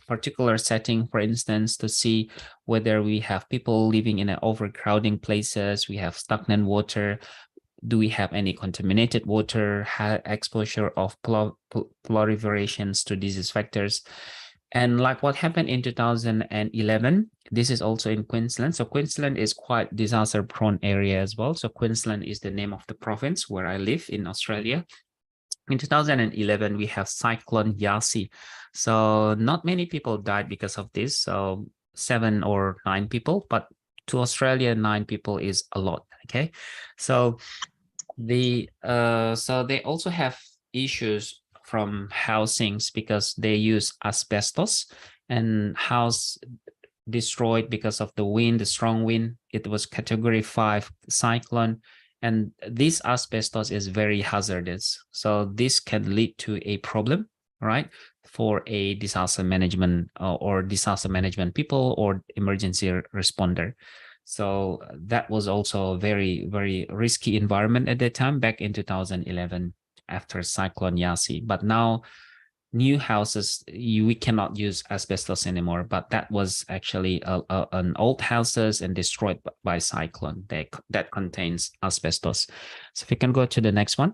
particular setting, for instance, to see whether we have people living in overcrowding places, we have stagnant water, do we have any contaminated water, high exposure of proliferations to disease factors. And like what happened in 2011, this is also in Queensland. So Queensland is quite disaster prone area as well. So Queensland is the name of the province where I live in Australia. In 2011, we have Cyclone Yasi. So not many people died because of this. So 7 or 9 people, but to Australia, 9 people is a lot. Okay. So they also have issues from housings because they use asbestos, and house destroyed because of the wind, the strong wind. It was category 5 cyclone. And this asbestos is very hazardous. So this can lead to a problem, right, for a disaster management or disaster management people or emergency responder. So that was also a very, very risky environment at that time back in 2011 after Cyclone Yasi. But now new houses, we cannot use asbestos anymore, but that was actually an old houses and destroyed by cyclone that contains asbestos. So if you can go to the next one.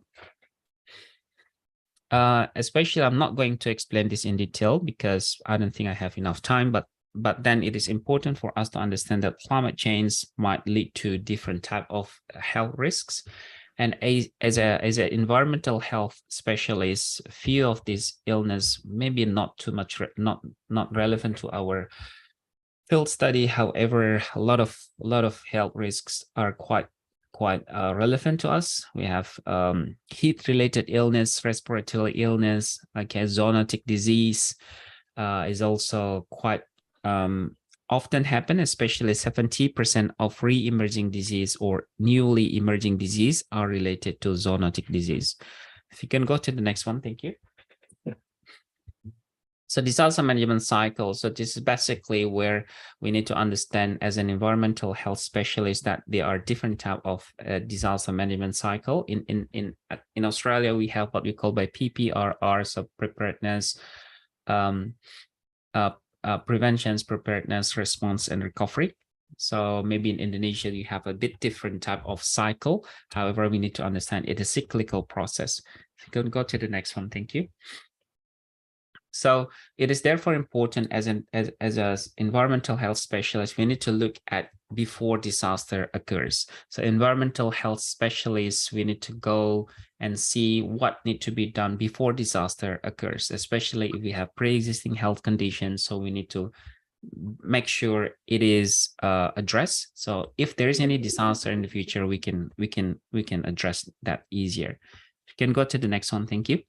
Especially, I'm not going to explain this in detail because I don't think I have enough time, but then it is important for us to understand that climate change might lead to different type of health risks. And as an environmental health specialist, few of these illness maybe not too much not relevant to our field study. However, a lot of health risks are quite relevant to us. We have heat-related illness, respiratory illness, like a zoonotic disease is also quite often happen, especially 70% of re-emerging disease or newly emerging disease are related to zoonotic disease. If you can go to the next one, thank you. So disaster management cycle. So this is basically where we need to understand as an environmental health specialist that there are different type of disaster management cycle. In Australia, we have what we call by PPRR, so preparedness, preventions, preparedness, response, and recovery. So maybe in Indonesia, you have a bit different type of cycle. However, we need to understand it's a cyclical process. If you can go to the next one, thank you. So it is therefore important as an environmental health specialist, we need to look at before disaster occurs. So environmental health specialists, we need to go and see what need to be done before disaster occurs, especially if we have pre-existing health conditions. So we need to make sure it is addressed. So if there is any disaster in the future, we can address that easier. You can go to the next one, thank you.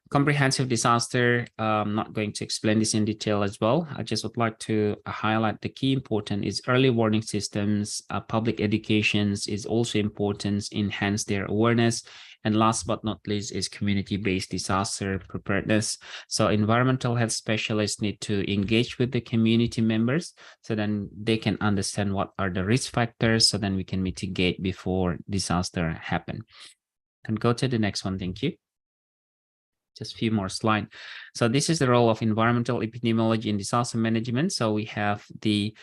Comprehensive disaster, I'm not going to explain this in detail as well. I just would like to highlight the key important is early warning systems, public educations is also important, enhance their awareness. And last but not least is community-based disaster preparedness. So environmental health specialists need to engage with the community members so then they can understand what are the risk factors so then we can mitigate before disaster happen. Can go to the next one, thank you. Just a few more slides. So this is the role of environmental epidemiology in disaster management. So we have the,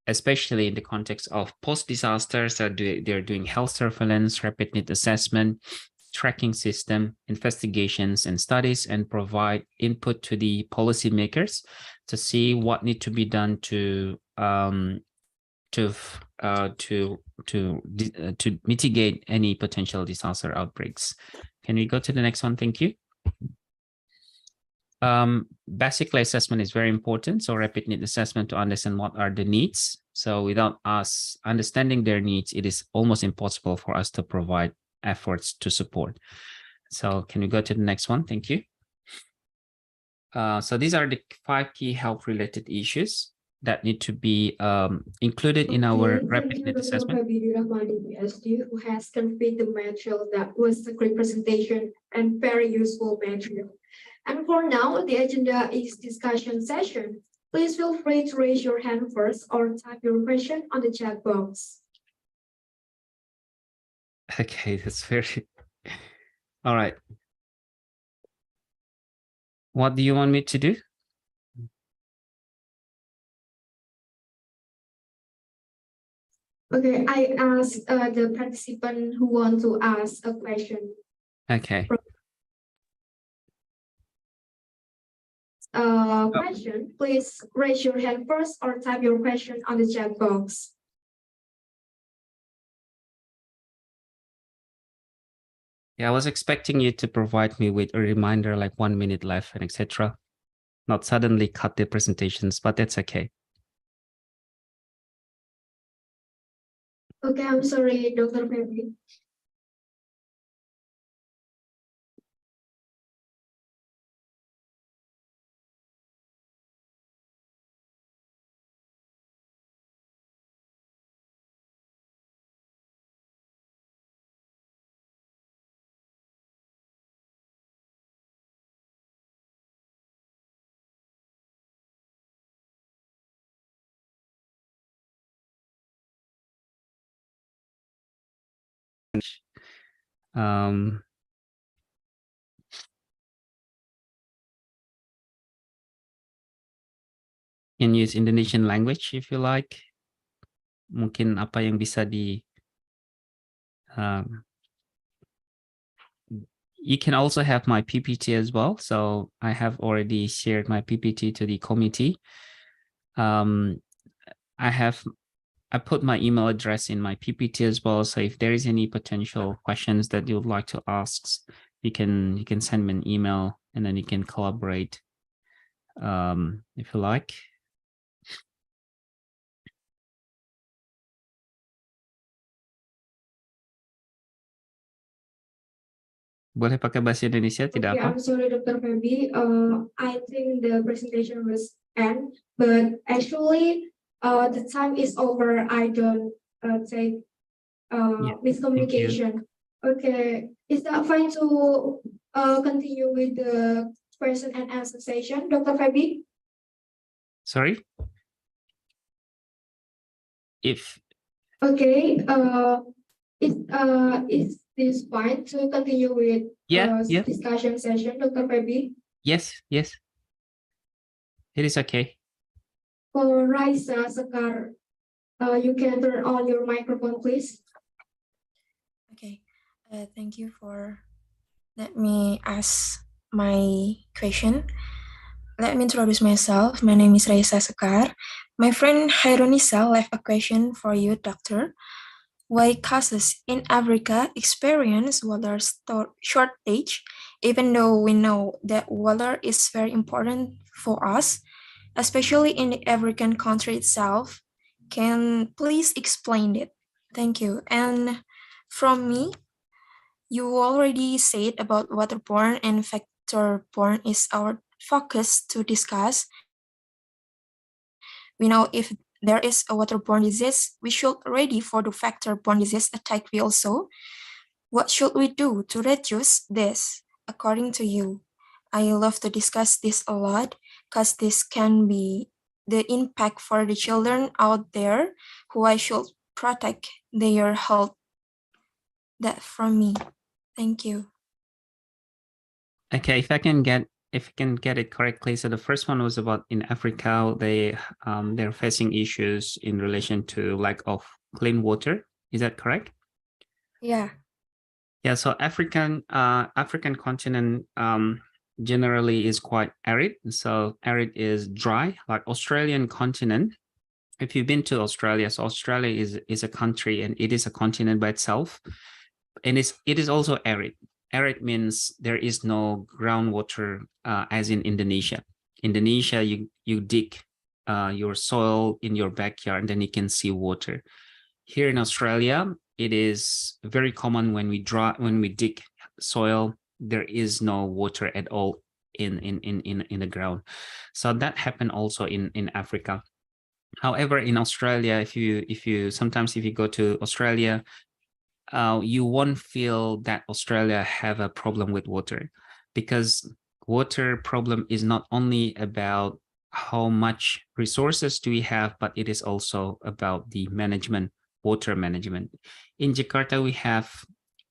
especially in the context of post-disaster, so they're doing health surveillance, rapid need assessment, tracking system, investigations and studies, and provide input to the policymakers to see what need to be done to mitigate any potential disaster outbreaks. Can we go to the next one? Thank you. Basically, assessment is very important. So rapid need assessment to understand what are the needs. So without us understanding their needs, it is almost impossible for us to provide efforts to support. So can we go to the next one? Thank you. So these are the 5 key health related issues that need to be included in our rapid need assessment. Who has conveyed the material that was a great presentation and very useful material. And for now, the agenda is discussion session. Please feel free to raise your hand first or type your question on the chat box. Okay, that's very, all right. What do you want me to do? Okay, I ask the participant who want to ask a question. Okay. Question, please raise your hand first or type your question on the chat box. Yeah, I was expecting you to provide me with a reminder like 1 minute left and etc. Not suddenly cut the presentations, but that's okay. Okay, I'm sorry, Dr. Feby. Can use Indonesian language if you like. Mungkin apa yang bisa di you can also have my PPT as well. So I have already shared my PPT to the committee. I put my email address in my PPT as well. So if there is any potential questions that you would like to ask, you can send me an email and then you can collaborate if you like. Boleh pakai bahasa Indonesia, tidak apa? I'm sorry, Dr. Feby. I think the presentation was end, but actually the time is over. I don't take miscommunication. Okay, is that fine to continue with the question and answer session. Dr. Feby? Sorry? If Okay, is this fine to continue with Yeah, yeah. discussion session, Dr. Feby? yes, yes. It is okay. For Raisa Sekar, you can turn on your microphone, please. Okay, thank you for let me ask my question. Let me introduce myself. My name is Raisa Sekar. My friend Hairunisa left a question for you, doctor. Why causes in Africa experience water shortage, even though we know that water is very important for us, especially in the African country itself? Can please explain it? Thank you. And from me, you already said about waterborne and vector-borne is our focus to discuss. We know if there is a waterborne disease, we should ready for the vector-borne disease attack we also. What should we do to reduce this, according to you? I love to discuss this a lot because this can be the impact for the children out there who I should protect their health. That from me. Thank you. Okay, if I can get it correctly, so the first one was about in Africa, they're facing issues in relation to lack of clean water. Is that correct? Yeah. Yeah, so African continent generally is quite arid. So arid is dry, like Australian continent. If you've been to Australia, so Australia is a country and it is a continent by itself. And it is also arid. Arid means there is no groundwater as in Indonesia. Indonesia, you dig your soil in your backyard and then you can see water. Here in Australia, it is very common when we dig soil, there is no water at all in the ground. So that happened also in Africa. However, in Australia, if you sometimes if you go to Australia, you won't feel that Australia have a problem with water, because water problem is not only about how much resources do we have, but it is also about the management, water management. In Jakarta, we have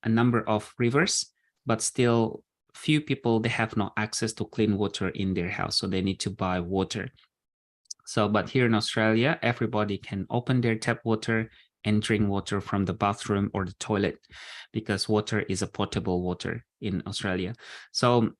a number of rivers, but still few people, they have no access to clean water in their house, so they need to buy water. So, but here in Australia, everybody can open their tap water and drink water from the bathroom or the toilet, because water is a potable water in Australia. So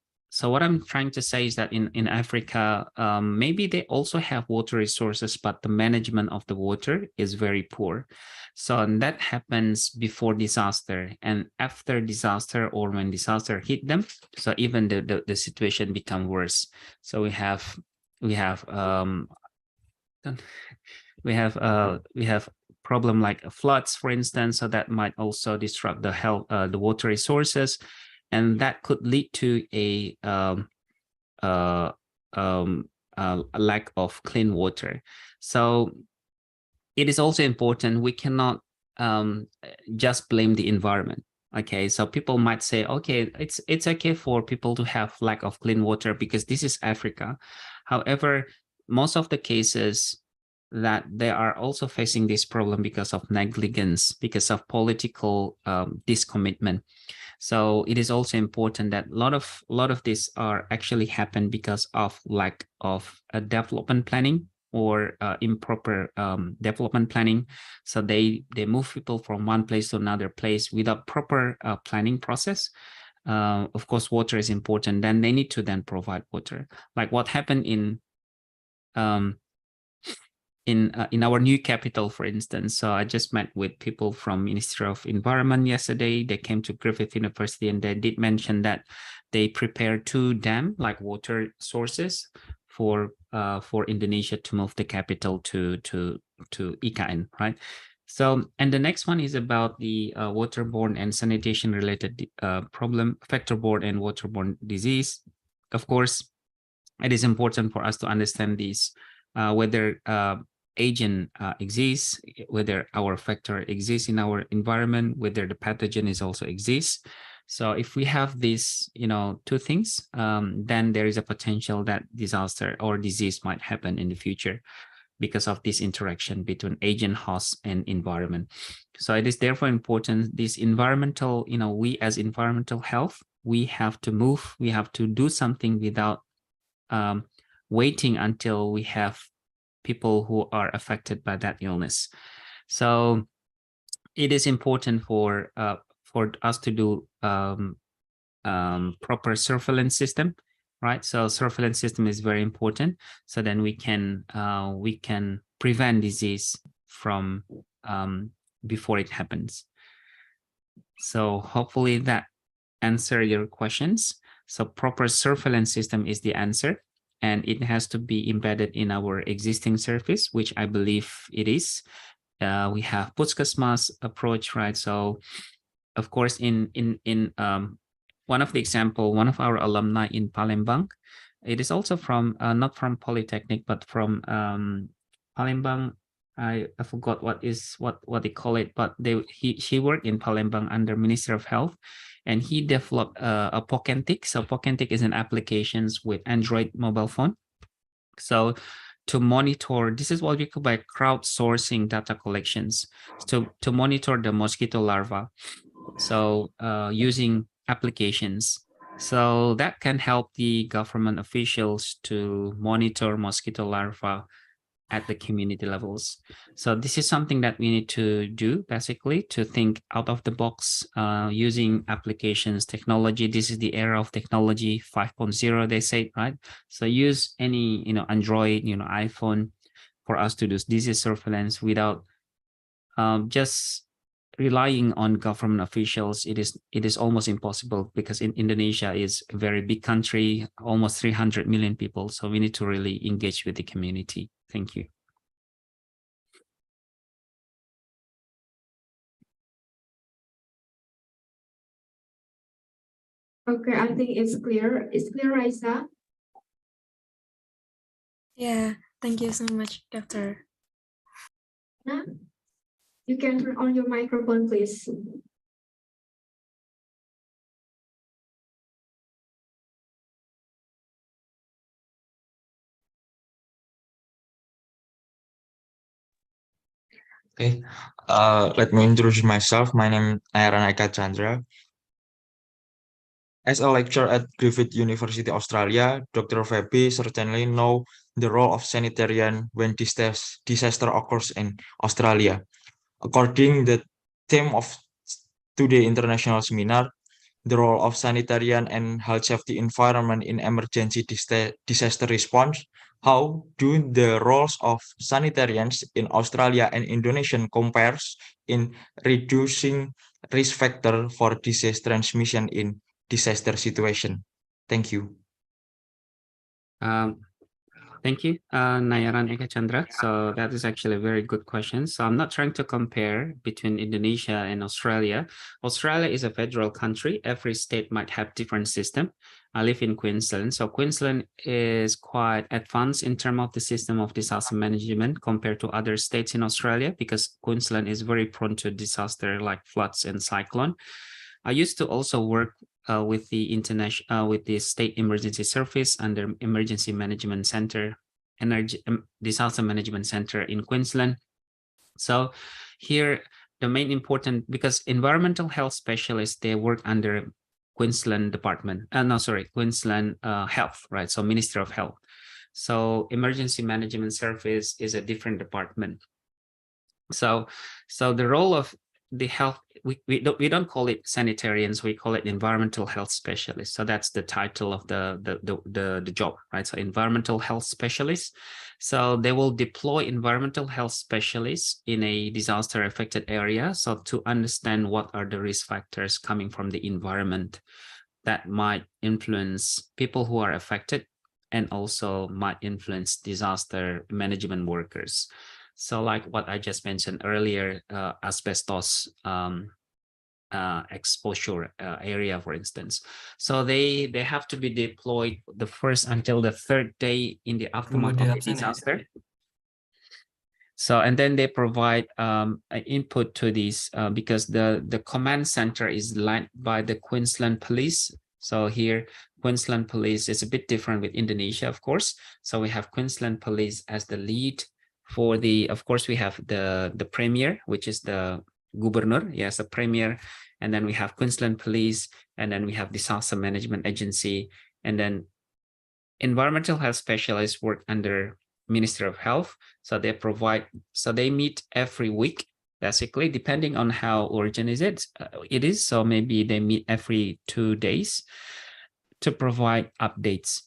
what I'm trying to say is that in Africa, maybe they also have water resources, but the management of the water is very poor. So and that happens before disaster and after disaster, or when disaster hit them. So even the situation become worse. So we have problem like floods, for instance, so that might also disrupt the water resources, and that could lead to a lack of clean water. So it is also important, we cannot just blame the environment. Okay, so people might say, okay, it's okay for people to have lack of clean water because this is Africa. However, most of the cases that they are also facing this problem because of negligence, because of political discommitment. So it is also important that a lot of this are actually happen because of lack of development planning or improper development planning. So they move people from one place to another place without proper planning process. Of course, water is important. Then they need to then provide water. Like what happened in our new capital, for instance. So I just met with people from Ministry of Environment yesterday. They came to Griffith University and they did mention that they prepared 2 dam like water sources for Indonesia to move the capital to IKN, right? So, and the next one is about the waterborne and sanitation related problem, vector-borne and waterborne disease. Of course, it is important for us to understand these, whether agent exists, whether our factor exists in our environment, whether the pathogen is also exists. So if we have these, two things, then there is a potential that disaster or disease might happen in the future because of this interaction between agent, host, and environment. So it is therefore important, this environmental, we as environmental health, we have to move, we have to do something without waiting until we have people who are affected by that illness. So it is important for us to do proper surveillance system, right? So surveillance system is very important. So then we can prevent disease from before it happens. So hopefully that answer your questions. So proper surveillance system is the answer, and it has to be embedded in our existing service, which I believe it is. We have Puskesmas approach, right? So of course, in one of the example, one of our alumni in Palembang, it is also from not from Polytechnic, but from Palembang. I forgot what they call it, but he worked in Palembang under Ministry of Health, and he developed a Pokentik. So Pokentik is an applications with Android mobile phone. So to monitor, this is what we call by crowdsourcing data collections, to monitor the mosquito larva. So using applications, so that can help the government officials to monitor mosquito larvae at the community levels. So this is something that we need to do, basically, to think out of the box using applications, technology. This is the era of technology 5.0, they say, right? So use any, Android, iPhone for us to do disease surveillance without just relying on government officials. It is almost impossible, because in Indonesia is a very big country, almost 300 million people. So we need to really engage with the community. Thank you. Okay, I think it's clear. It's clear, Raisa? Yeah, thank you so much, Doctor. Nah, you can turn on your microphone, please. Okay, let me introduce myself. My name is Nayaran Eka Chandra. As a lecturer at Griffith University, Australia, Dr. Febi certainly know the role of sanitarian when disaster occurs in Australia. According to the theme of today's international seminar, the role of sanitarian and health safety environment in emergency disaster response. How do the roles of sanitarians in Australia and Indonesia compares in reducing risk factor for disease transmission in disaster situation? Thank you. Thank you, Nayaran Eka Chandra. So that is actually a very good question. So I'm not trying to compare between Indonesia and Australia. Australia is a federal country. Every state might have different system. I live in Queensland. So Queensland is quite advanced in terms of the system of disaster management compared to other states in Australia, because Queensland is very prone to disaster like floods and cyclone. I used to also work with the State Emergency Service under Emergency Management Center, Disaster Management Center in Queensland. So here, the main important, because environmental health specialists, they work under Queensland Department, Queensland Health, right? So Ministry of Health. So Emergency Management Service is a different department. So the role of the health, we don't call it sanitarians, we call it environmental health specialists. So that's the title of the job, right? So environmental health specialists. So they will deploy environmental health specialists in a disaster affected area. So to understand what are the risk factors coming from the environment that might influence people who are affected, and also might influence disaster management workers. So like what I just mentioned earlier, asbestos exposure area, for instance. So they have to be deployed the first until the third day in the aftermath of the disaster. So, and then they provide an input to these because the command center is led by the Queensland Police. So here, Queensland Police is a bit different with Indonesia, of course. So we have Queensland Police as the lead for the, of course, we have the Premier, which is the Gubernur, yes, the Premier. And then we have Queensland Police, and then we have Disaster Management Agency, and then environmental health specialists work under Ministry of Health. So they provide, so they meet every week, basically, depending on how urgent it is. So maybe they meet every 2 days to provide updates.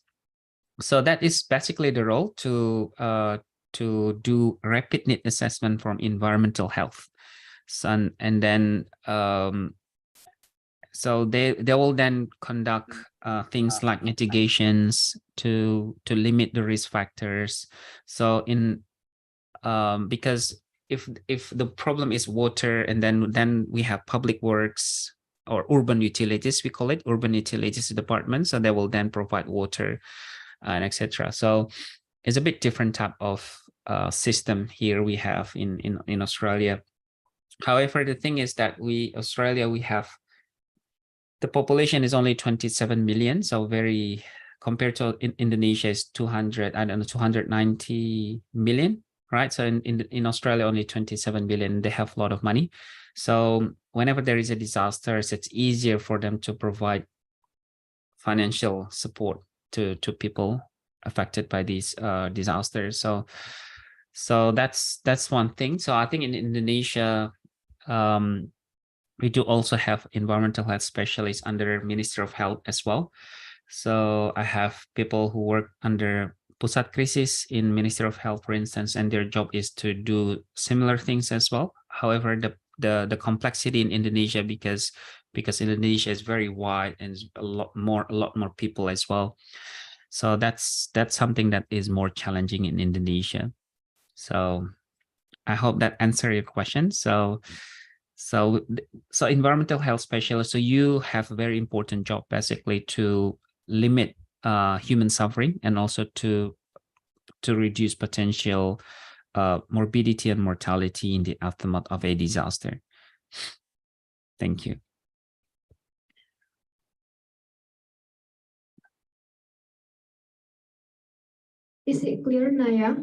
So that is basically the role to do rapid need assessment from environmental health. So, and then so they will then conduct things like mitigations to limit the risk factors. So in because if the problem is water, and then we have public works or urban utilities, we call it urban utilities department. So they will then provide water and etc. So it's a bit different type of system here we have in Australia. However, the thing is that Australia, we have the population is only 27 million. So very, compared to Indonesia is 290 million, right? So in Australia, only 27 million, they have a lot of money. So whenever there is a disaster, it's easier for them to provide financial support to people affected by these disasters. So that's one thing. So I think in Indonesia, we do also have environmental health specialists under Ministry of Health as well. So I have people who work under Pusat Krisis in Ministry of Health, for instance, and their job is to do similar things as well. However, the complexity in Indonesia, because Indonesia is very wide and a lot more people as well. So that's something that is more challenging in Indonesia. So I hope that answered your question. So environmental health specialist, so you have a very important job basically to limit human suffering and also to reduce potential morbidity and mortality in the aftermath of a disaster. Thank you. Is it clear, Naya?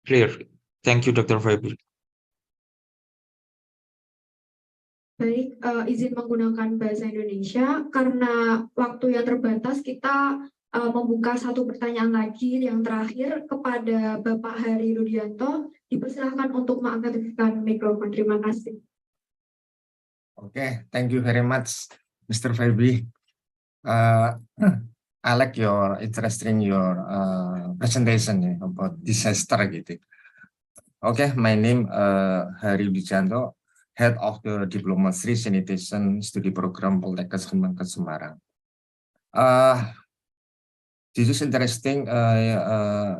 Clear. Thank you, Dr. Febri. Baik, izin menggunakan bahasa Indonesia karena waktu yang terbatas. Kita membuka satu pertanyaan lagi yang terakhir kepada Bapak Hari Rudianto. Dipersilahkan untuk mengaktifkan mikrofon. Terima kasih. Okay, thank you very much, Mr. Febri. I like your interesting presentation about disaster gitu. Okay, my name Hari Rudianto, Head of the Diploma 3 Sanitation Study Program Poltekkes Kemenkes Semarang. This is interesting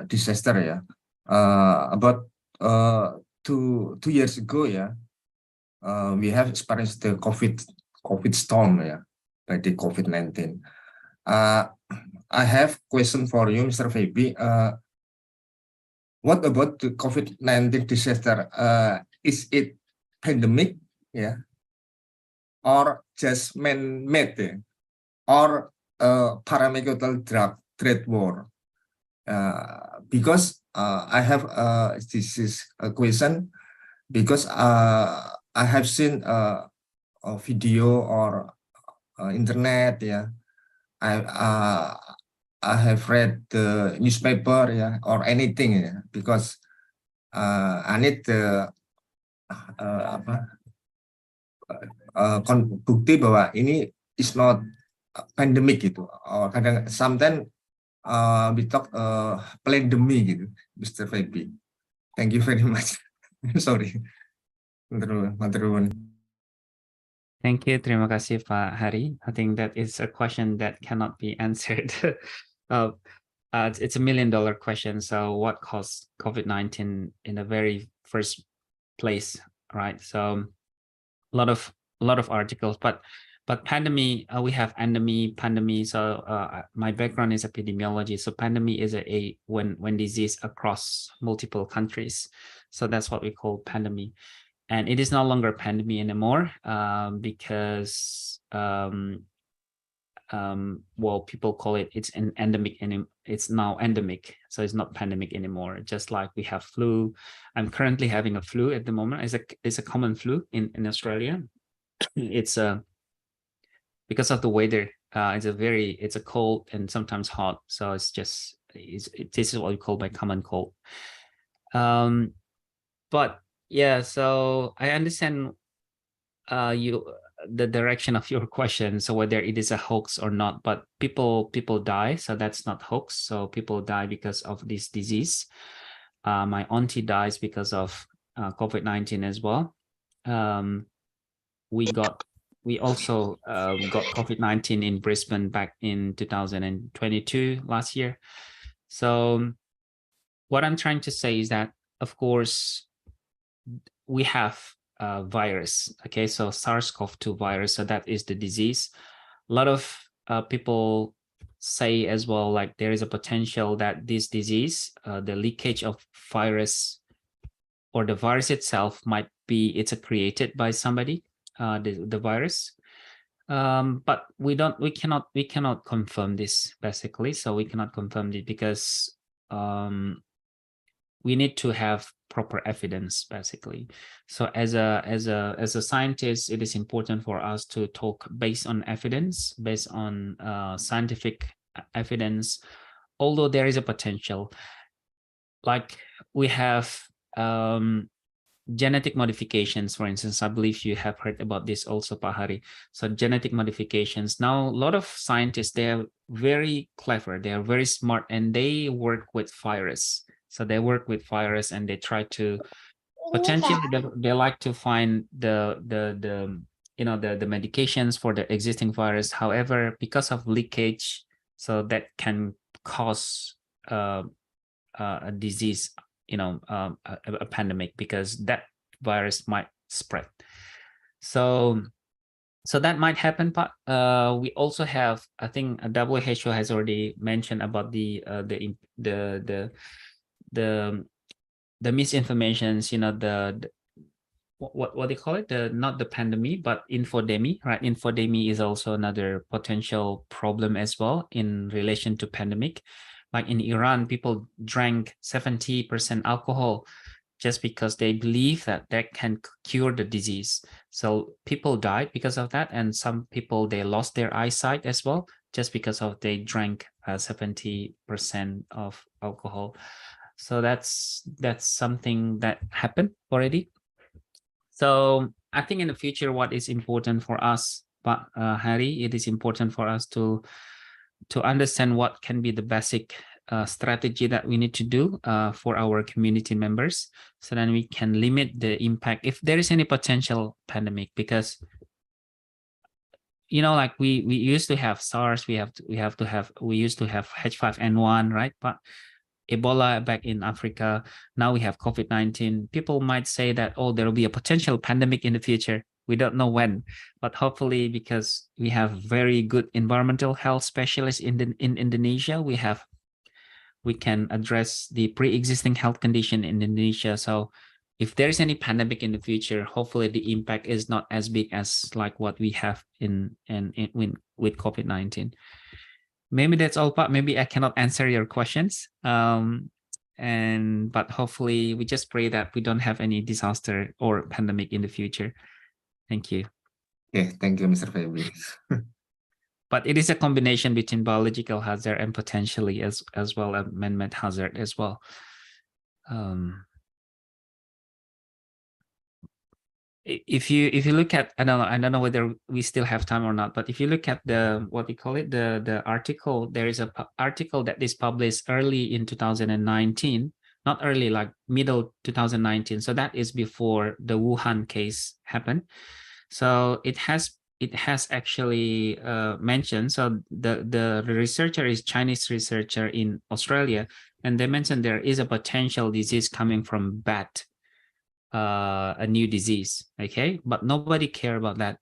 disaster about 2 years ago we have experienced the COVID storm by the COVID-19. I have question for you, Mr. Febri. What about the COVID-19 disaster? Is it pandemic, or just man-made, or paramedical trade war? Because I have this is a question because I have seen a video or internet, I have read the newspaper, or anything, because I need the bukti bahwa ini is not pandemic gitu. Kadang sometimes we talk pandemic gitu, Mr. Febri. Thank you very much. Sorry. Thank you. Terima kasih, Pak Hari. I think that is a question that cannot be answered. It's $1 million question. So what caused COVID-19 in the very first place, right? So a lot of articles, but But pandemic, we have endemic, pandemic. So my background is epidemiology. So pandemic is when disease across multiple countries. So that's what we call pandemic. And it is no longer pandemic anymore because well, people call it's an endemic, and it's now endemic. So it's not pandemic anymore. Just like we have flu. I'm currently having a flu at the moment. It's a common flu in Australia. It's because of the weather. It's a cold and sometimes hot. So it's just this is what we call by common cold. But yeah, so I understand the direction of your question, so whether it is a hoax or not, but people die, so that's not hoax. So people die because of this disease. My auntie dies because of COVID-19 as well. We also got COVID-19 in Brisbane back in 2022 last year. So what I'm trying to say is that, of course, we have virus. Okay, so SARS-CoV-2 virus, so that is the disease. A lot of people say as well, like there is a potential that this disease, the leakage of virus or the virus itself might be, it's created by somebody, the virus. But we cannot confirm this basically. So we cannot confirm it because we need to have proper evidence basically. So as a scientist, it is important for us to talk based on evidence, based on scientific evidence, although there is a potential. Like we have genetic modifications, for instance. I believe you have heard about this also, Pak Hari. So genetic modifications. Now, a lot of scientists, they are very clever, they are very smart, and they work with virus. So they work with virus and they try to potentially they like to find the medications for the existing virus. However, because of leakage, so that can cause a disease, a pandemic, because that virus might spread. So that might happen, but we also have, I think WHO has already mentioned about the misinformations, what they call it, not the pandemic, but infodemic, right? Infodemic is also another potential problem as well in relation to pandemic. Like in Iran, people drank 70% alcohol just because they believe that can cure the disease. So people died because of that, and some people, they lost their eyesight as well just because of they drank 70% of alcohol. So that's something that happened already. So I think in the future, what is important for us, but Hari, it is important for us to understand what can be the basic strategy that we need to do for our community members, so then we can limit the impact if there is any potential pandemic. Because like we used to have SARS, we used to have H5N1, right? But Ebola back in Africa, now we have COVID-19. People might say that, oh, there will be a potential pandemic in the future. We don't know when, but hopefully, because we have very good environmental health specialists in Indonesia, we can address the pre-existing health condition in Indonesia. So if there is any pandemic in the future, hopefully the impact is not as big as like what we have with COVID-19. Maybe that's all, but maybe I cannot answer your questions. But hopefully we just pray that we don't have any disaster or pandemic in the future. Thank you. Okay, thank you, Mr. Febri. But it is a combination between biological hazard and potentially as well as man-made hazard as well. If you look at, I don't know whether we still have time or not, but if you look at the article, there is a article that is published early in 2019, not early, like middle 2019. So that is before the Wuhan case happened. So it has actually mentioned, so the researcher is Chinese researcher in Australia, and they mentioned there is a potential disease coming from bat, a new disease, okay? But nobody care about that.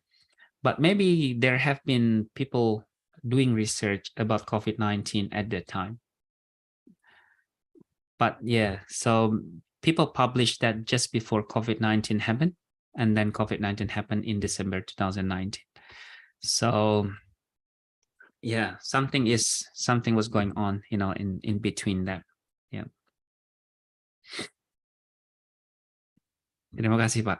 but maybe there have been people doing research about COVID-19 at that time. But yeah, so people published that just before COVID-19 happened, and then COVID-19 happened in December 2019. So yeah, something was going on, you know, in between that. Yeah. Terima kasih, Pak.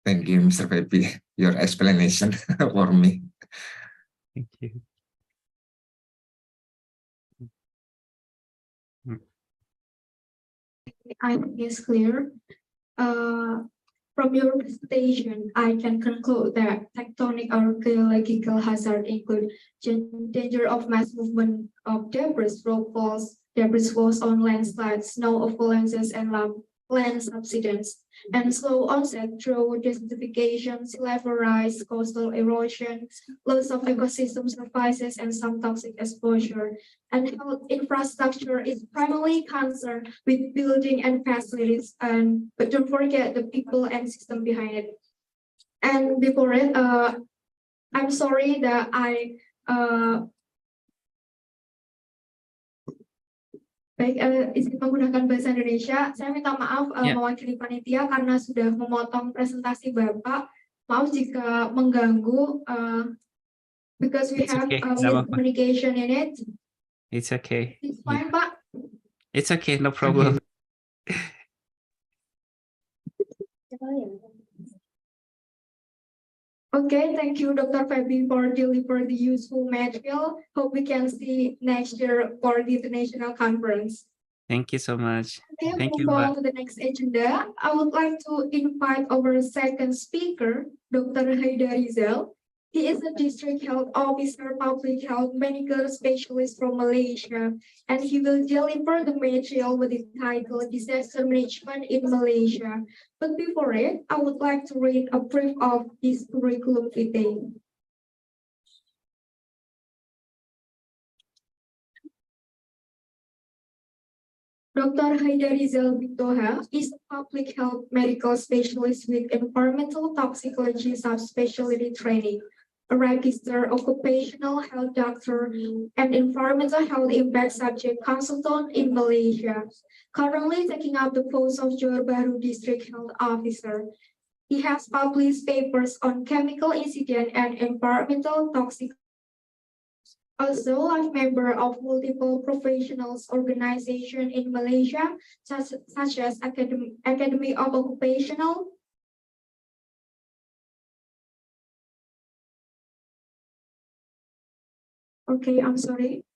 Thank you, Mr. Pepi, your explanation for me. Thank you. I think it's clear. From your presentation, I can conclude that tectonic or geological hazard include danger of mass movement of debris, rock falls, debris falls on landslides, snow avalanches, and land subsidence, and slow onset through desertification, sea level rise, coastal erosion, loss of ecosystem services, and some toxic exposure. And health infrastructure is primarily concerned with building and facilities, but don't forget the people and system behind it. And before it, I'm sorry that I baik, izin menggunakan bahasa Indonesia. Saya minta maaf mewakili panitia karena sudah memotong presentasi Bapak. Maaf jika mengganggu, because we have communication in it. It's okay. It's fine, Pak. It's okay, no problem. Okay, thank you, Dr. Febi, for delivering the useful material. Hope we can see next year for the international conference. Thank you so much. Okay, Thank you, move on Pak. to the next agenda. I would like to invite our second speaker, Dr. Haidar Rizal. He is a district health officer, public health medical specialist from Malaysia, and he will deliver the material with the title Disaster Management in Malaysia. But before it, I would like to read a brief of his curriculum vitae. Dr. Haidar Rizal Bitoha is a public health medical specialist with environmental toxicology subspecialty training, a registered occupational health doctor, and environmental health impact subject consultant in Malaysia, currently taking up the post of Johor Bahru District Health Officer. He has published papers on chemical incident and environmental toxicology. Also, a member of multiple professionals organizations in Malaysia, such as Academy of Occupational. Okay, I'm sorry.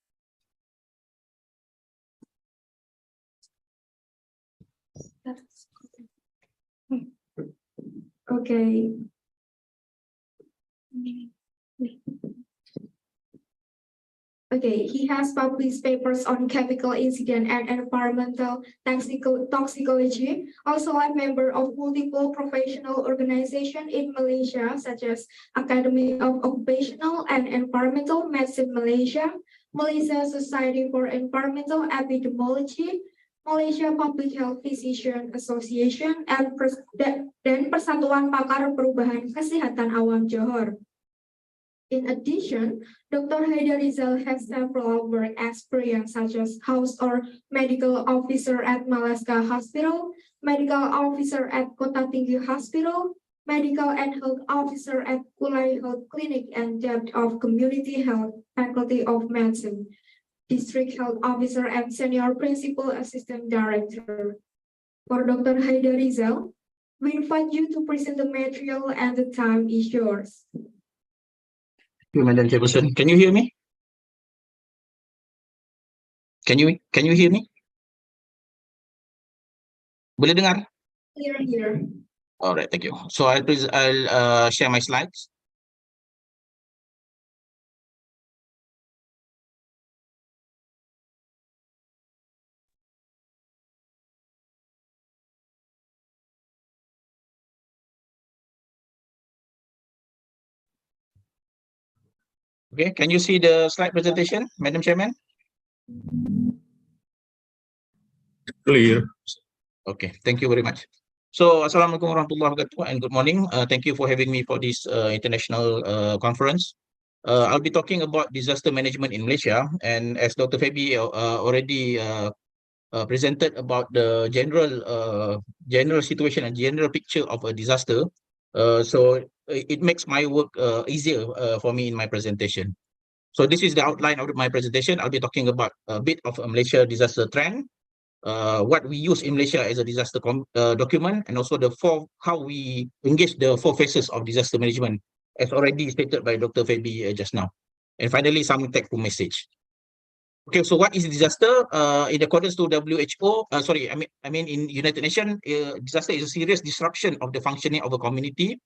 Okay. Okay, he has published papers on chemical incident and environmental toxicology. Also, a member of multiple professional organizations in Malaysia, such as Academy of Occupational and Environmental Medicine Malaysia, Malaysia Society for Environmental Epidemiology, Malaysia Public Health Physician Association, and Persatuan Pakar Perubahan Kesehatan Awam Johor. In addition, Dr. Haidar Rizal has several work experience such as house or medical officer at Malaska Hospital, medical officer at Kota Tinggi Hospital, medical and health officer at Kulai Health Clinic, and Deputy of Community Health, Faculty of Medicine, District Health Officer and Senior Principal Assistant Director. For Dr. Haidar Rizal, we invite you to present the material and the time is yours. Madam Chairperson, can you hear me? Can you hear me? Boleh dengar? Clear here. All right, thank you. So I'll share my slides. Okay, can you see the slide presentation, Madam Chairman? Clear. Okay, thank you very much. So, Assalamualaikum warahmatullahi wabarakatuh and good morning. Thank you for having me for this international conference. I'll be talking about disaster management in Malaysia, and as Dr. Febi already presented about the general situation and general picture of a disaster, so it makes my work easier for me in my presentation. So this is the outline of my presentation. I'll be talking about a bit of a Malaysia disaster trend, what we use in Malaysia as a disaster document, and also how we engage the 4 phases of disaster management, as already stated by Dr. Febi just now. And finally, some take-home message. Okay, so what is disaster? In accordance to WHO, I mean in United Nations, disaster is a serious disruption of the functioning of a community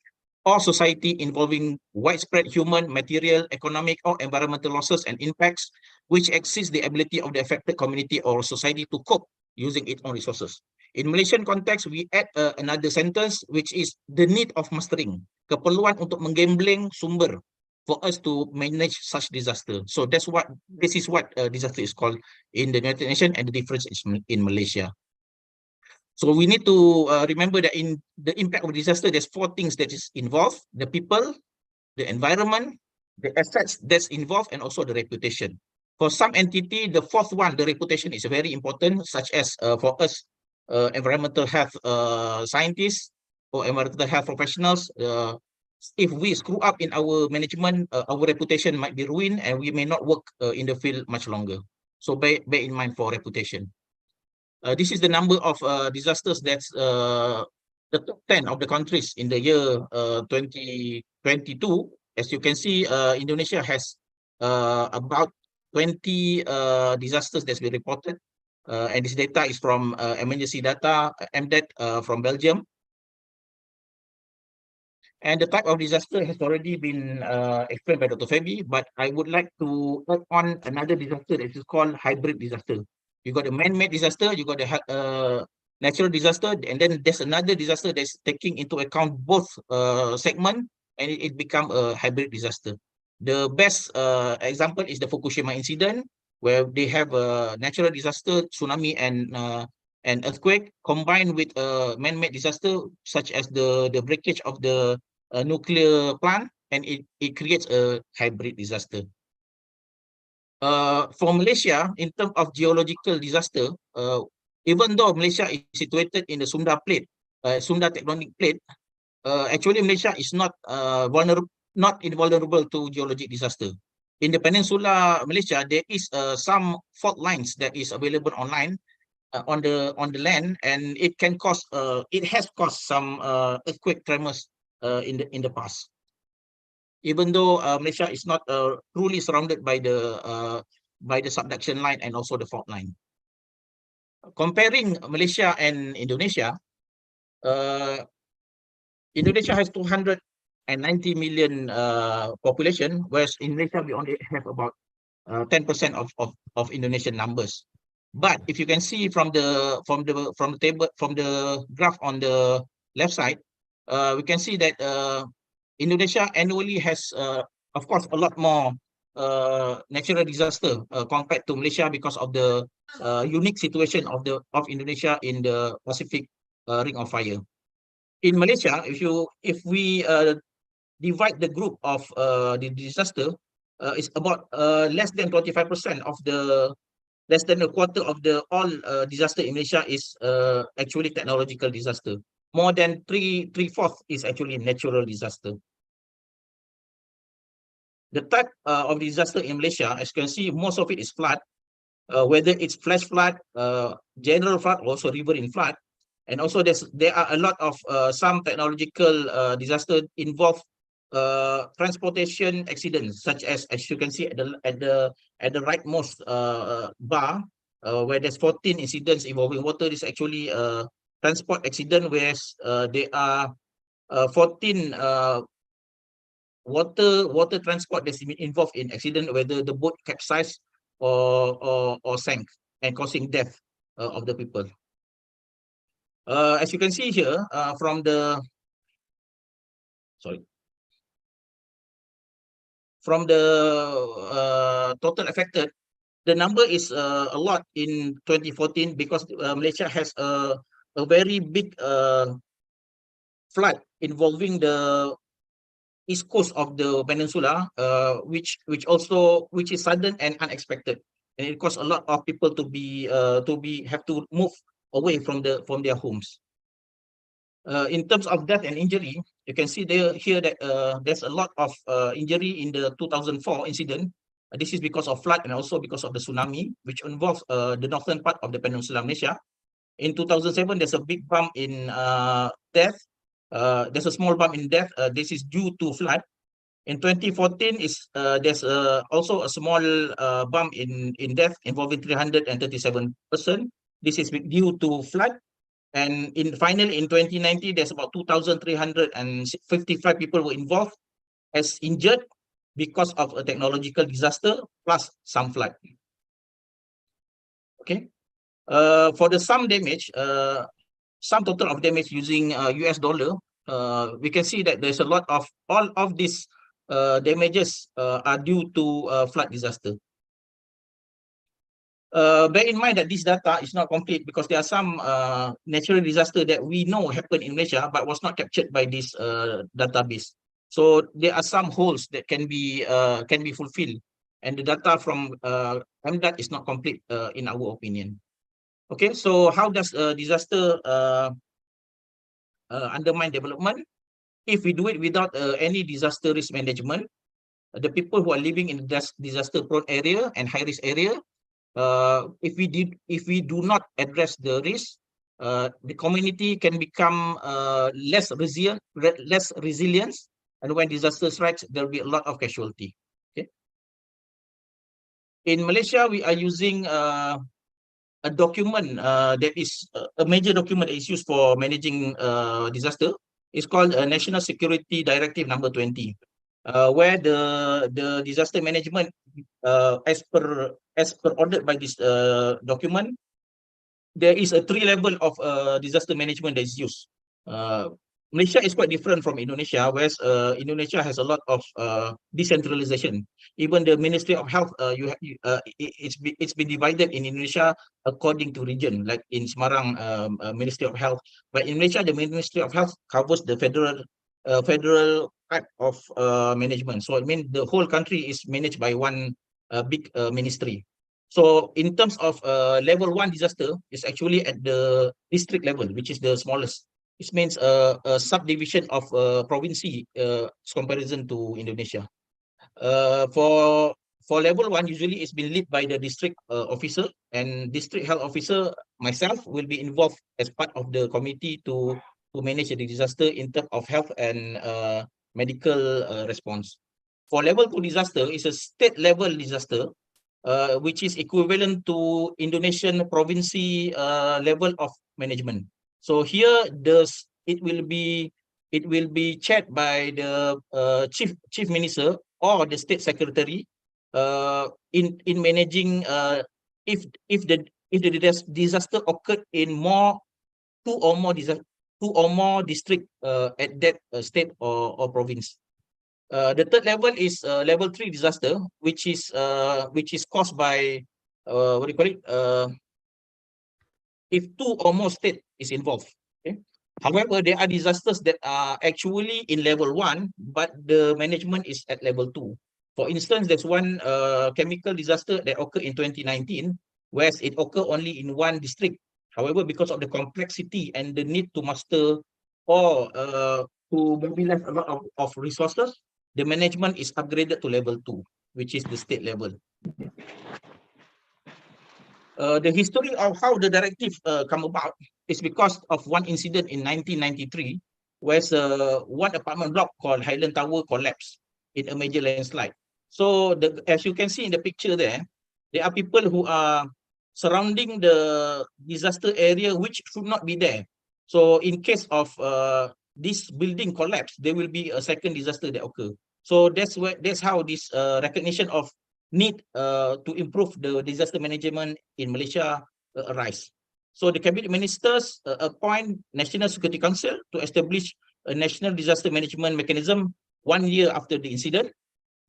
or society involving widespread human, material, economic, or environmental losses and impacts, which exceeds the ability of the affected community or society to cope using its own resources. In Malaysian context, we add another sentence, which is the need of mastering, keperluan untuk menggambling sumber for us to manage such disaster. So this is what disaster is called in the United Nations, and the difference is in Malaysia. So we need to remember that in the impact of disaster, there's 4 things that is involved: the people, the environment, the assets that's involved, and also the reputation. For some entity, the 4th one, the reputation, is very important, such as for us, environmental health scientists or environmental health professionals. If we screw up in our management, our reputation might be ruined, and we may not work in the field much longer. So bear in mind for reputation. This is the number of disasters that's the top 10 of the countries in the year 2022. As you can see, Indonesia has about 20 disasters that's been reported, and this data is from emergency data, MDAT, from Belgium. And the type of disaster has already been explained by Dr. Febi, but I would like to add on another disaster that is called hybrid disaster. You got a man-made disaster, you got a natural disaster, and then there's another disaster that's taking into account both segments, and it become a hybrid disaster. The best example is the Fukushima incident, where they have a natural disaster, tsunami, and earthquake, combined with a man-made disaster such as the breakage of the nuclear plant, and it creates a hybrid disaster. For Malaysia, in terms of geological disaster, even though Malaysia is situated in the Sunda plate, Sunda tectonic plate, actually Malaysia is not invulnerable to geologic disaster. In the Peninsula Malaysia, there is some fault lines that is available online on the land, and it can cause it has caused some earthquake tremors in the past. Even though Malaysia is not truly surrounded by the subduction line and also the fault line. Comparing Malaysia and Indonesia, Indonesia has 290 million population, whereas in Malaysia we only have about 10% of Indonesian numbers. But if you can see from the graph on the left side, we can see that Indonesia annually has, of course, a lot more natural disaster compared to Malaysia because of the unique situation of Indonesia in the Pacific Ring of Fire. In Malaysia, if we divide the group of the disaster, it's about less than 25% of less than a quarter of all disaster in Malaysia is actually technological disaster. More than three-fourths is actually natural disaster. The type of disaster in Malaysia, as you can see, most of it is flood, whether it's flash flood, general flood, also river in flood. And also there are a lot of some technological disaster involve transportation accidents, such as you can see at the rightmost bar, where there's 14 incidents involving water. This is actually a transport accident, whereas there are 14 water transport that's involved in accident, whether the boat capsized or sank and causing death of the people. As you can see here, from the total affected, the number is a lot in 2014 because Malaysia has a very big flood involving the east coast of the peninsula, which is sudden and unexpected, and it caused a lot of people to have to move away from their homes. In terms of death and injury, you can see here that there's a lot of injury in the 2004 incident. This is because of flood and also because of the tsunami, which involves the northern part of the Peninsula Malaysia. In 2007, there's a big bump in death. There's a small bump in death. This is due to flood. In 2014, there's also a small bump in death involving 337 persons. This is due to flood. And finally, in 2019, there's about 2,355 people were involved as injured because of a technological disaster plus some flood. Okay. For the sum damage, sum total of damage using US dollar, we can see that there's a lot of all of these damages are due to flood disaster. Bear in mind that this data is not complete because there are some natural disaster that we know happened in Malaysia but was not captured by this database. So there are some holes that can be fulfilled, and the data from MDAT is not complete in our opinion. Okay, so how does disaster undermine development? If we do it without any disaster risk management, the people who are living in disaster-prone area and high-risk area, if we do not address the risk, the community can become less resilient, and when disaster strikes, there will be a lot of casualty. Okay. In Malaysia, we are using a document that is a major document that is used for managing disaster. It's called National Security Directive number 20, where the disaster management, as per ordered by this document, there is a 3 level of disaster management that is used. Malaysia is quite different from Indonesia, whereas Indonesia has a lot of decentralization. Even the Ministry of Health, it's been divided in Indonesia according to region, like in Semarang, Ministry of Health. But in Malaysia, the Ministry of Health covers the federal type of management. So I mean the whole country is managed by one big ministry. So in terms of level 1 disaster, it's actually at the district level, which is the smallest. It means a subdivision of province comparison to Indonesia. For level 1, usually it's been led by the district officer, and district health officer, myself, will be involved as part of the committee to manage the disaster in terms of health and medical response. For level 2 disaster, it's a state level disaster, which is equivalent to Indonesian province level of management. So here, it will be chaired by the chief minister or the state secretary in managing if the disaster occurred in two or more district at that state or province. The third level is level 3 disaster, which is caused by what do you call it? If 2 or more state is involved. Okay. However, there are disasters that are actually in level 1, but the management is at level 2. For instance, there's one chemical disaster that occurred in 2019, whereas it occurred only in one district. However, because of the complexity and the need to master or to mobilize a lot of resources, the management is upgraded to level 2, which is the state level. The history of how the directive come about is because of one incident in 1993, where one apartment block called Highland Tower collapsed in a major landslide. So as you can see in the picture there are people who are surrounding the disaster area which should not be there. So in case of this building collapse, there will be a second disaster that occur. So that's how this recognition of need to improve the disaster management in Malaysia arise. So the cabinet ministers appoint National Security Council to establish a national disaster management mechanism 1 year after the incident.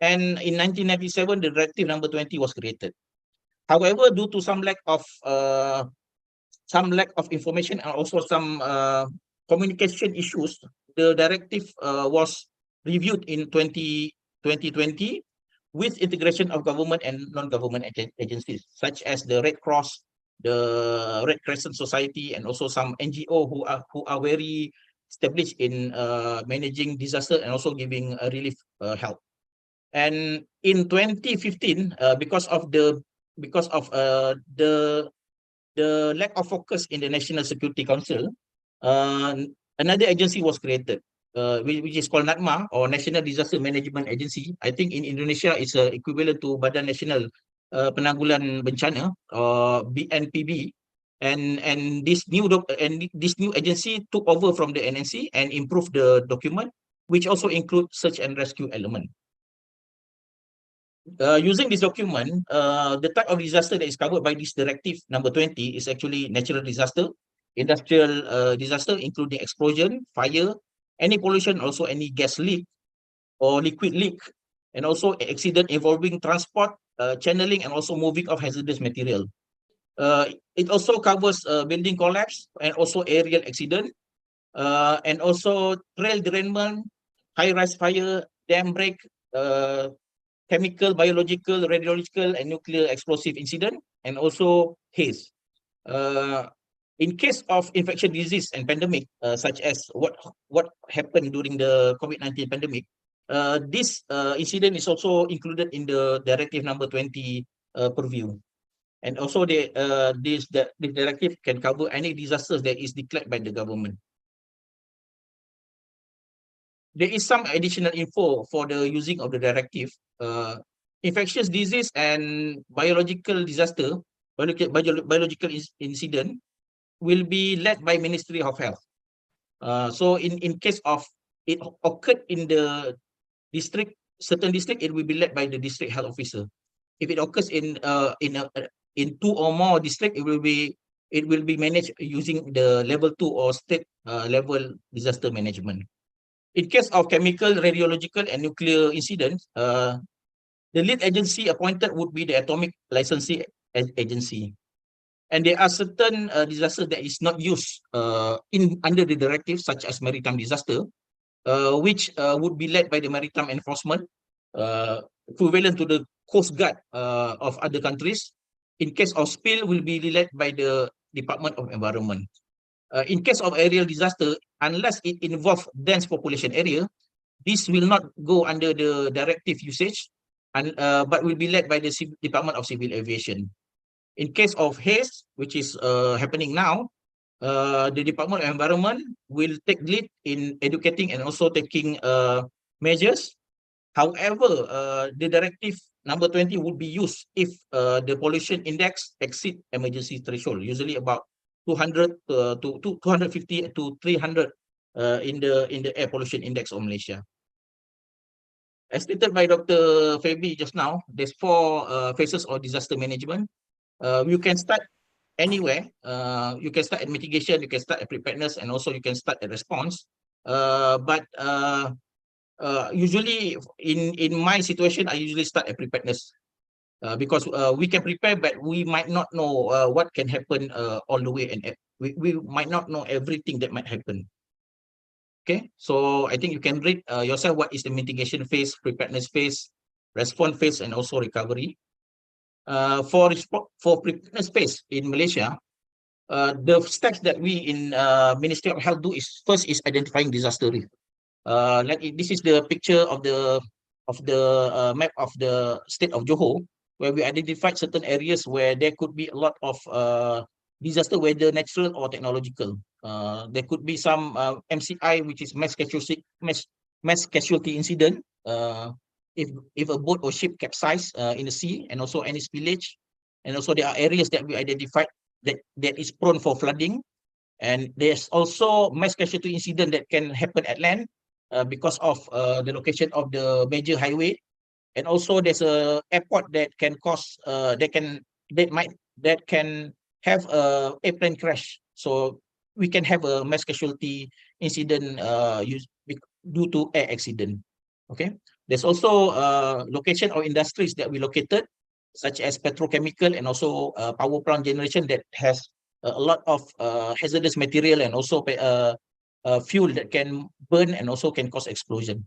And in 1997, the directive number 20 was created. However, due to some lack of information and also some communication issues the directive was reviewed in 2020 with integration of government and non-government agencies, such as the Red Cross, the Red Crescent Society, and also some NGO who are very established in managing disaster and also giving relief help. And in 2015, because of the lack of focus in the National Security Council, another agency was created, which is called NADMA, or National Disaster Management Agency. I think in Indonesia it's equivalent to Badan Nasional Penanggulan Bencana, or BNPB. And this new agency took over from the NNC and improved the document, which also include search and rescue element. Using this document, the type of disaster that is covered by this directive number 20 is actually natural disaster, industrial disaster, including explosion, fire, any pollution, also any gas leak or liquid leak, and also accident involving transport, channeling, and also moving of hazardous material. It also covers building collapse and also aerial accident, and also trail derailment, high-rise fire, dam break, chemical, biological, radiological, and nuclear explosive incident, and also haze. In case of infectious disease and pandemic, such as what happened during the COVID-19 pandemic, this incident is also included in the directive number 20 purview. And also this directive can cover any disasters that is declared by the government. There is some additional info for the using of the directive. Infectious disease and biological disaster, biological incident will be led by Ministry of Health. So in case of it occurred in the district, certain district, it will be led by the district health officer. If it occurs in 2 or more district, it will be managed using the level 2 or state level disaster management. In case of chemical, radiological, and nuclear incidents, the lead agency appointed would be the Atomic Licensing Agency. And there are certain disasters that is not used under the directive, such as maritime disaster, which would be led by the maritime enforcement, equivalent to the Coast Guard of other countries. In case of spill, will be led by the Department of Environment. In case of aerial disaster, unless it involves dense population area, this will not go under the directive usage, but will be led by the Department of Civil Aviation. In case of haze, which is happening now, the Department of Environment will take lead in educating and also taking measures. However, the directive number 20 would be used if the pollution index exceed emergency threshold, usually about 200 to 250 to 300 in the air pollution index of Malaysia. As stated by Dr. Fabi just now, there's 4 phases of disaster management. You can start anywhere. You can start at mitigation, you can start at preparedness, and also you can start at response. But usually in my situation, I usually start at preparedness. Because we can prepare, but we might not know what can happen all the way, and we might not know everything that might happen. Okay, so I think you can read yourself what is the mitigation phase, preparedness phase, response phase, and also recovery. For preparedness phase in Malaysia, the steps that we in Ministry of Health do is first is identifying disaster risk. This is the picture of the map of the state of Johor, where we identified certain areas where there could be a lot of disaster, whether natural or technological. There could be some MCI, which is mass casualty incident. If a boat or ship capsize in the sea, and also any spillage. And also there are areas that we identified that is prone for flooding. And there's also mass casualty incident that can happen at land because of the location of the major highway. And also there's a airport that can cause that can have a airplane crash. So we can have a mass casualty incident due to air accident. Okay. There's also location of industries that we located, such as petrochemical and also power plant generation that has a lot of hazardous material and also fuel that can burn and also can cause explosion.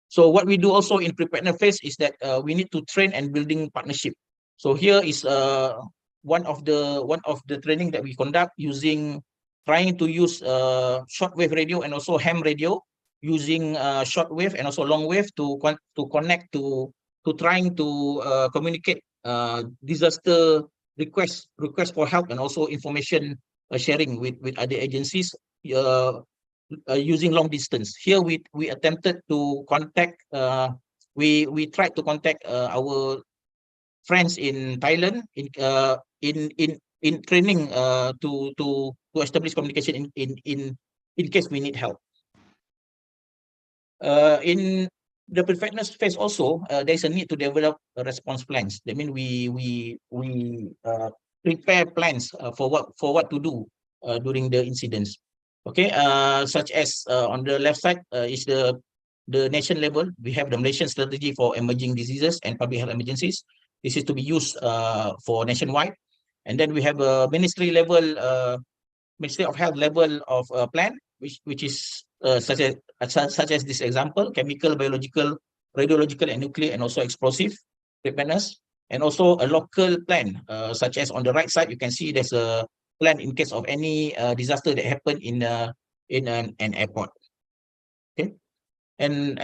So what we do also in preparedness phase is that we need to train and building partnership. So here is one of the training that we conduct using trying to use shortwave radio and also ham radio, using shortwave and also long wave to connect to trying to communicate disaster requests for help and also information sharing with other agencies using long distance. Here we attempted to contact we tried to contact our friends in Thailand in training to establish communication in case we need help. In the preparedness phase also, there's a need to develop response plans. That means we prepare plans for what to do during the incidents. Okay, such as on the left side is the nation level. We have the Malaysian strategy for emerging diseases and public health emergencies. This is to be used for nationwide. And then we have a ministry level, Ministry of Health level of plan, which is such as this example: chemical, biological, radiological, and nuclear, and also explosive preparedness. And also a local plan, such as on the right side, you can see there's a plan in case of any disaster that happened in an airport. Okay. And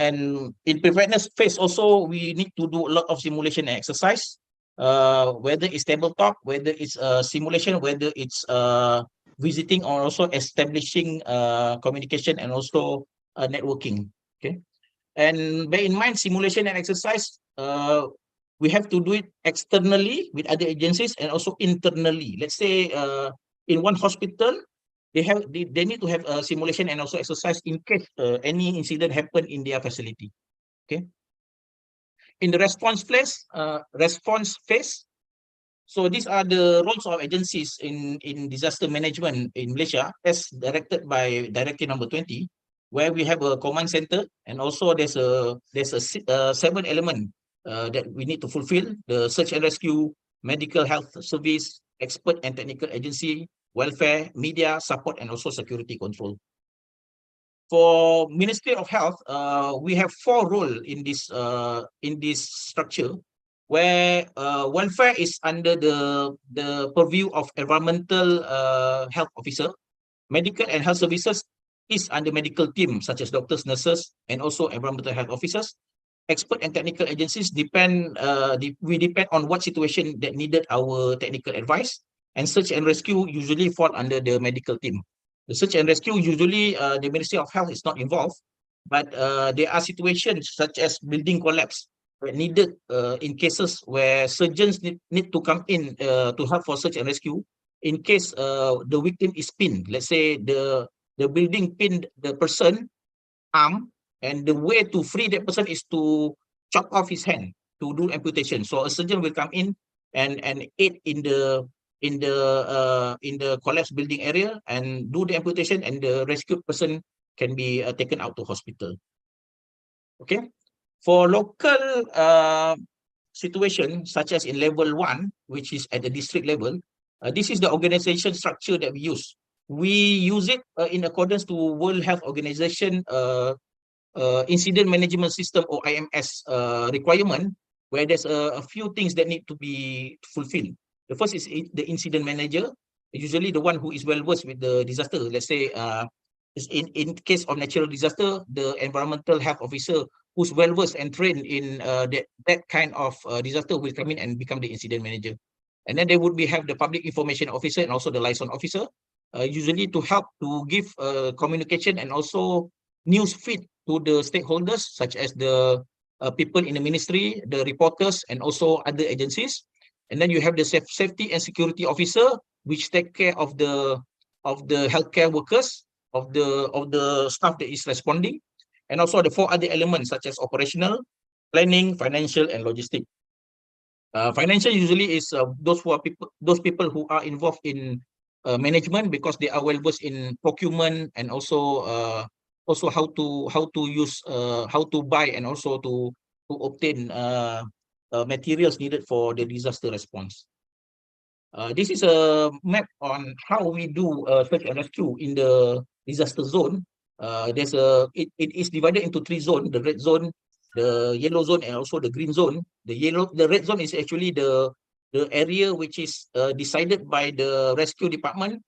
in preparedness phase also, we need to do a lot of simulation and exercise, whether it's tabletop, whether it's simulation, whether it's visiting, or also establishing communication and also networking. Okay, and bear in mind, simulation and exercise, we have to do it externally with other agencies and also internally. Let's say in one hospital, they need to have a simulation and also exercise in case any incident happen in their facility. Okay. In the response phase, so these are the roles of agencies in disaster management in Malaysia, as directed by Directive number 20, where we have a command center, and also there's a 7 element that we need to fulfill: the search and rescue, medical health service, expert and technical agency, welfare, media support, and also security control. For Ministry of Health, we have 4 roles in this structure, where welfare is under the purview of environmental health officer. Medical and health services is under medical team, such as doctors, nurses, and also environmental health officers. Expert and technical agencies we depend on what situation that needed our technical advice. And search and rescue usually fall under the medical team. The search and rescue, usually the Ministry of Health is not involved, but there are situations such as building collapse that needed in cases where surgeons need to come in to help for search and rescue. In case the victim is pinned, let's say the building pinned the person arm, and the way to free that person is to chop off his hand to do amputation. So a surgeon will come in and aid in the collapsed building area and do the amputation, and the rescued person can be taken out to hospital. Okay, for local situation, such as in level 1, which is at the district level, this is the organization structure that we use. We use it in accordance to World Health Organization Incident Management System, or IMS requirement, where there's a few things that need to be fulfilled. The first is the incident manager, usually the one who is well versed with the disaster. Let's say in case of natural disaster, the environmental health officer who's well versed and trained in that kind of disaster will come in and become the incident manager. And then they would have the public information officer and also the liaison officer, usually to help to give communication and also news feed to the stakeholders, such as the people in the ministry, the reporters, and also other agencies. And then you have the safety and security officer, which take care of the healthcare workers, of the staff that is responding, and also the 4 other elements, such as operational, planning, financial, and logistic. Financial usually is those people who are involved in management, because they are well versed in procurement, and also how to use how to buy, and also to obtain materials needed for the disaster response. This is a map on how we do search and rescue in the disaster zone. it is divided into 3 zones: the red zone, the yellow zone, and also the green zone. The red zone is actually the area which is decided by the rescue department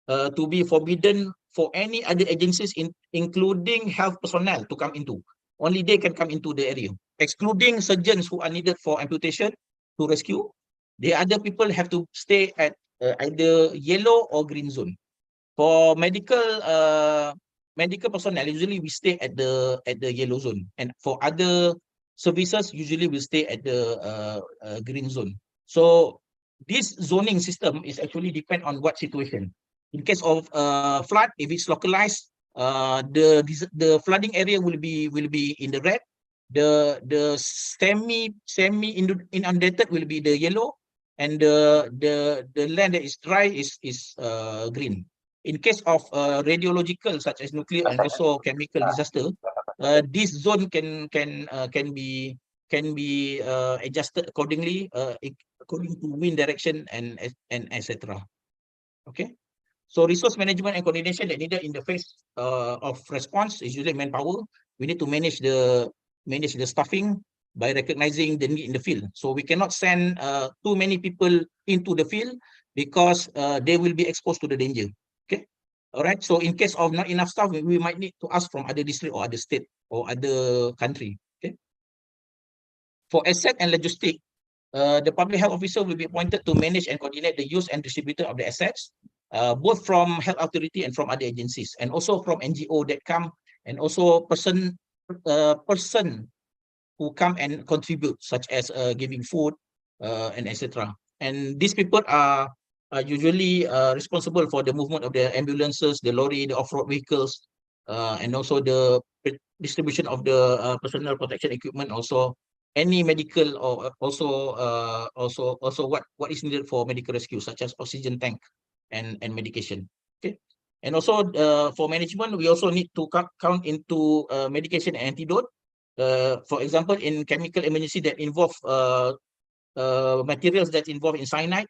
to be forbidden for any other agencies, including health personnel, to come into. Only they can come into the area, excluding surgeons who are needed for amputation to rescue. The other people have to stay at either yellow or green zone. For medical personnel, usually we stay at the yellow zone, and for other services, usually we stay at the green zone. So this zoning system is actually depend on what situation. In case of flood, if it's localized, the flooding area will be in the red. The semi inundated will be the yellow, and the land that is dry is green. In case of radiological, such as nuclear and also chemical disaster, this zone can be adjusted accordingly, according to wind direction and etc. Okay. So resource management and coordination that needed in the phase of response is usually manpower. We need to manage the staffing by recognizing the need in the field. So we cannot send too many people into the field because they will be exposed to the danger. Okay. All right. So in case of not enough staff, we might need to ask from other district or other state or other country. Okay. For asset and logistic, the public health officer will be appointed to manage and coordinate the use and distribution of the assets, both from health authority and from other agencies, and also from NGO that come, and also person who come and contribute, such as giving food and etc. And these people are usually responsible for the movement of the ambulances, the lorry, the off-road vehicles, and also the distribution of the personal protection equipment, also any medical, or also what is needed for medical rescue, such as oxygen tank and medication. Okay. And also for management, we also need to count into medication and antidote. For example, in chemical emergency that involve materials that involve in cyanide,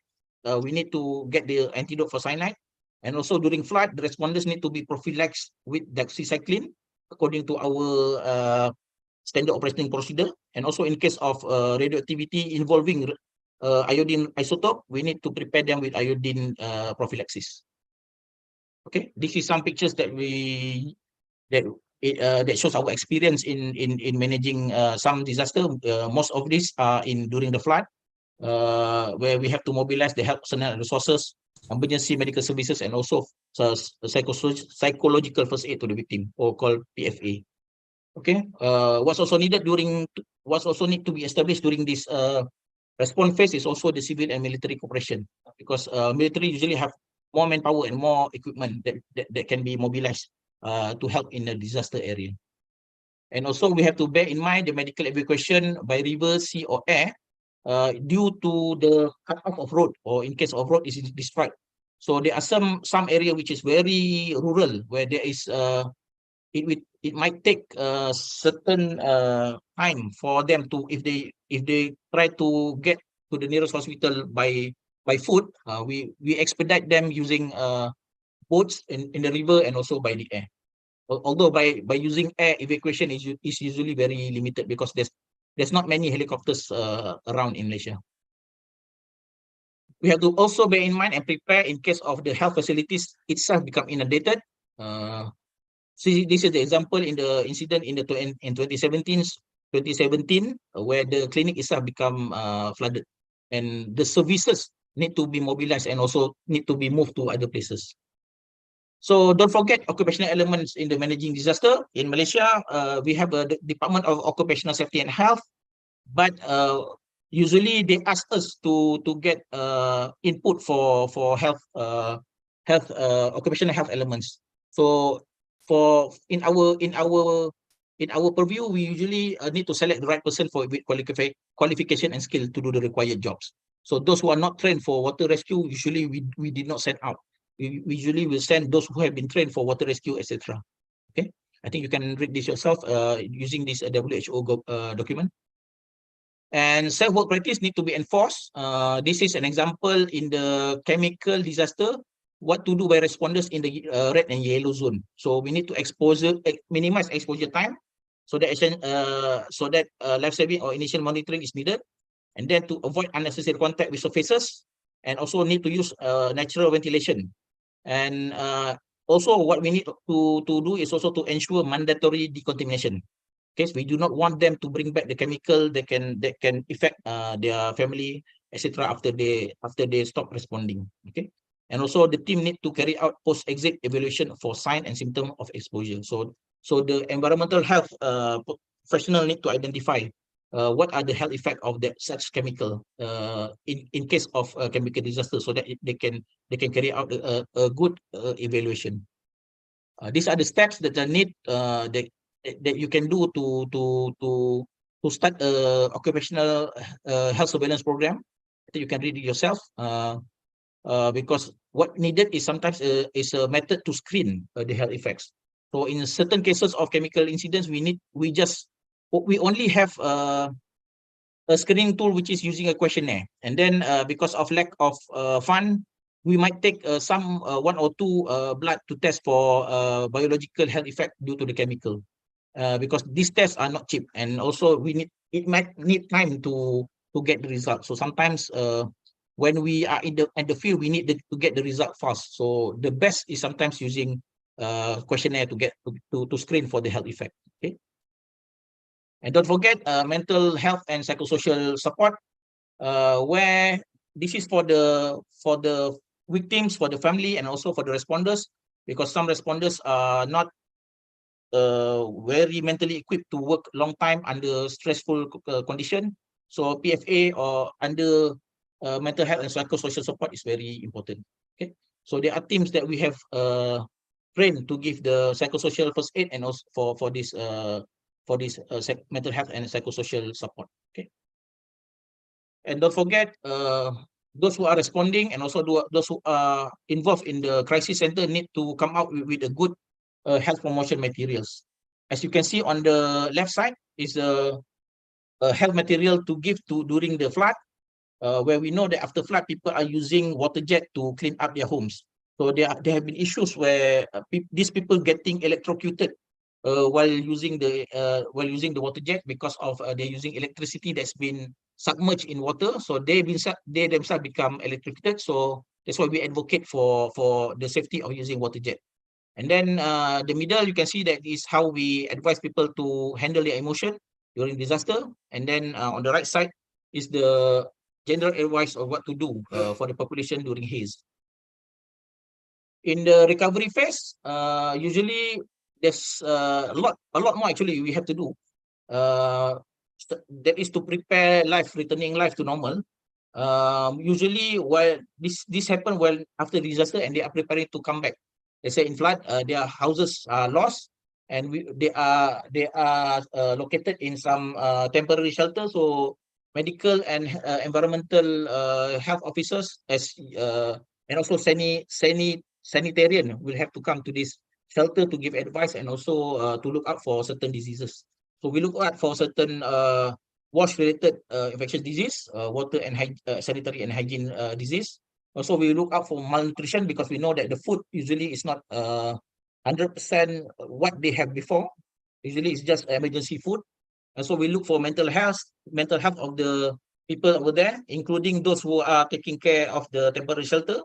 we need to get the antidote for cyanide. And also during flood, the responders need to be prophylaxed with doxycycline according to our standard operating procedure. And also in case of radioactivity involving iodine isotope, we need to prepare them with iodine prophylaxis. Okay, this is some pictures that that shows our experience in managing some disaster. Most of these are during the flood, where we have to mobilize the health personnel and resources, emergency medical services, and also psychological first aid to the victim, or called PFA. Okay, what's also need to be established during this response phase is also the civil and military cooperation, because military usually have more manpower and more equipment that can be mobilized to help in a disaster area. And also we have to bear in mind the medical evacuation by river, sea, or air due to the cut off of road, or in case of road is destroyed. So there are some area which is very rural, where there is it might take a certain time for them to, if they try to get to the nearest hospital by foot, we expedite them using boats in the river and also by the air. Although by using air, evacuation is usually very limited, because there's not many helicopters around in Malaysia. We have to also bear in mind and prepare in case of the health facilities itself become inundated. See, this is the example in the incident in 2017, where the clinic itself become flooded, and the services need to be mobilized and also need to be moved to other places. So don't forget occupational elements in the managing disaster. In Malaysia, we have a Department of Occupational Safety and Health, but usually they ask us to get input for health occupational health elements. So in our purview, we usually need to select the right person for qualification and skill to do the required jobs. So those who are not trained for water rescue, usually we did not send out. We usually will send those who have been trained for water rescue, etc. Okay, I think you can read this yourself using this WHO document. And safe work practice need to be enforced. This is an example in the chemical disaster. what to do by responders in the red and yellow zone. So we need to minimize exposure time, so that life saving or initial monitoring is needed, and then to avoid unnecessary contact with surfaces, and also need to use natural ventilation. And also what we need to do is also to ensure mandatory decontamination. Okay, so we do not want them to bring back the chemical that can affect their family, etc. after they stop responding. Okay, and also the team need to carry out post-exit evaluation for sign and symptom of exposure. So the environmental health professional need to identify what are the health effect of that such chemical in case of a chemical disaster, so that they can carry out a good evaluation. These are the steps that are need that you can do to start a occupational health surveillance program. That you can read it yourself, because what needed is sometimes is a method to screen the health effects. So in certain cases of chemical incidents, we only have a screening tool which is using a questionnaire, and then because of lack of fund, we might take some 1 or 2 blood to test for biological health effect due to the chemical, because these tests are not cheap, and also it might need time to get the result. So sometimes when we are in the field, we need to get the result fast. So the best is sometimes using questionnaire to get to screen for the health effect. Okay, and don't forget mental health and psychosocial support, where this is for the victims, for the family, and also for the responders, because some responders are not very mentally equipped to work long time under stressful condition. So PFA or under mental health and psychosocial support is very important. Okay, so there are teams that we have trained to give the psychosocial first aid, and also for this mental health and psychosocial support. Okay, and don't forget those who are responding, and also those who are involved in the crisis center, need to come out with a good health promotion materials. As you can see on the left side is a health material to give to during the flood, where we know that after flood, people are using water jet to clean up their homes. So there have been issues where these people getting electrocuted while using the water jet, because of they're using electricity that's been submerged in water. So they themselves become electrocuted. So that's why we advocate for the safety of using water jet. And then the middle, you can see that is how we advise people to handle their emotion during disaster. And then on the right side is the general advice of what to do for the population during haze. In the recovery phase, usually there's a lot more actually we have to do. That is to prepare returning life to normal. Usually while this happen while after disaster, and they are preparing to come back. They say in flood, their houses are lost, and they are located in some temporary shelter. So medical and environmental health officers and also sanitarian will have to come to this shelter to give advice, and also to look out for certain diseases. So we look out for certain wash-related infectious disease, water and sanitary and hygiene disease. Also, we look out for malnutrition, because we know that the food usually is not 100% what they have before. Usually, it's just emergency food. And so we look for mental health of the people over there, including those who are taking care of the temporary shelter.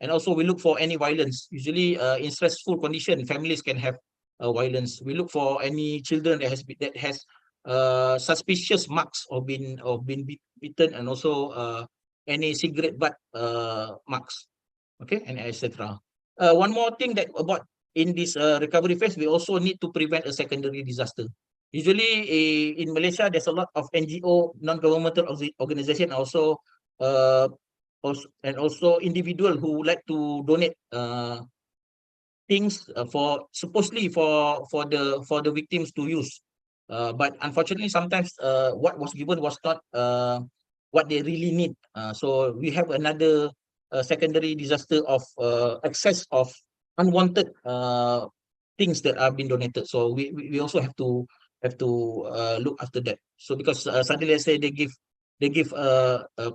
And also we look for any violence. Usually in stressful condition, families can have violence. We look for any children that has suspicious marks of being beaten, and also any cigarette butt marks, okay, and etc. One more thing that about in this recovery phase, we also need to prevent a secondary disaster. Usually in Malaysia, there's a lot of NGO, non-governmental organization, also individual who like to donate things supposedly for the victims to use. But unfortunately, sometimes what was given was not what they really need. So we have another secondary disaster of excess of unwanted things that are being donated. So we also have to look after that. So because suddenly, let's say they give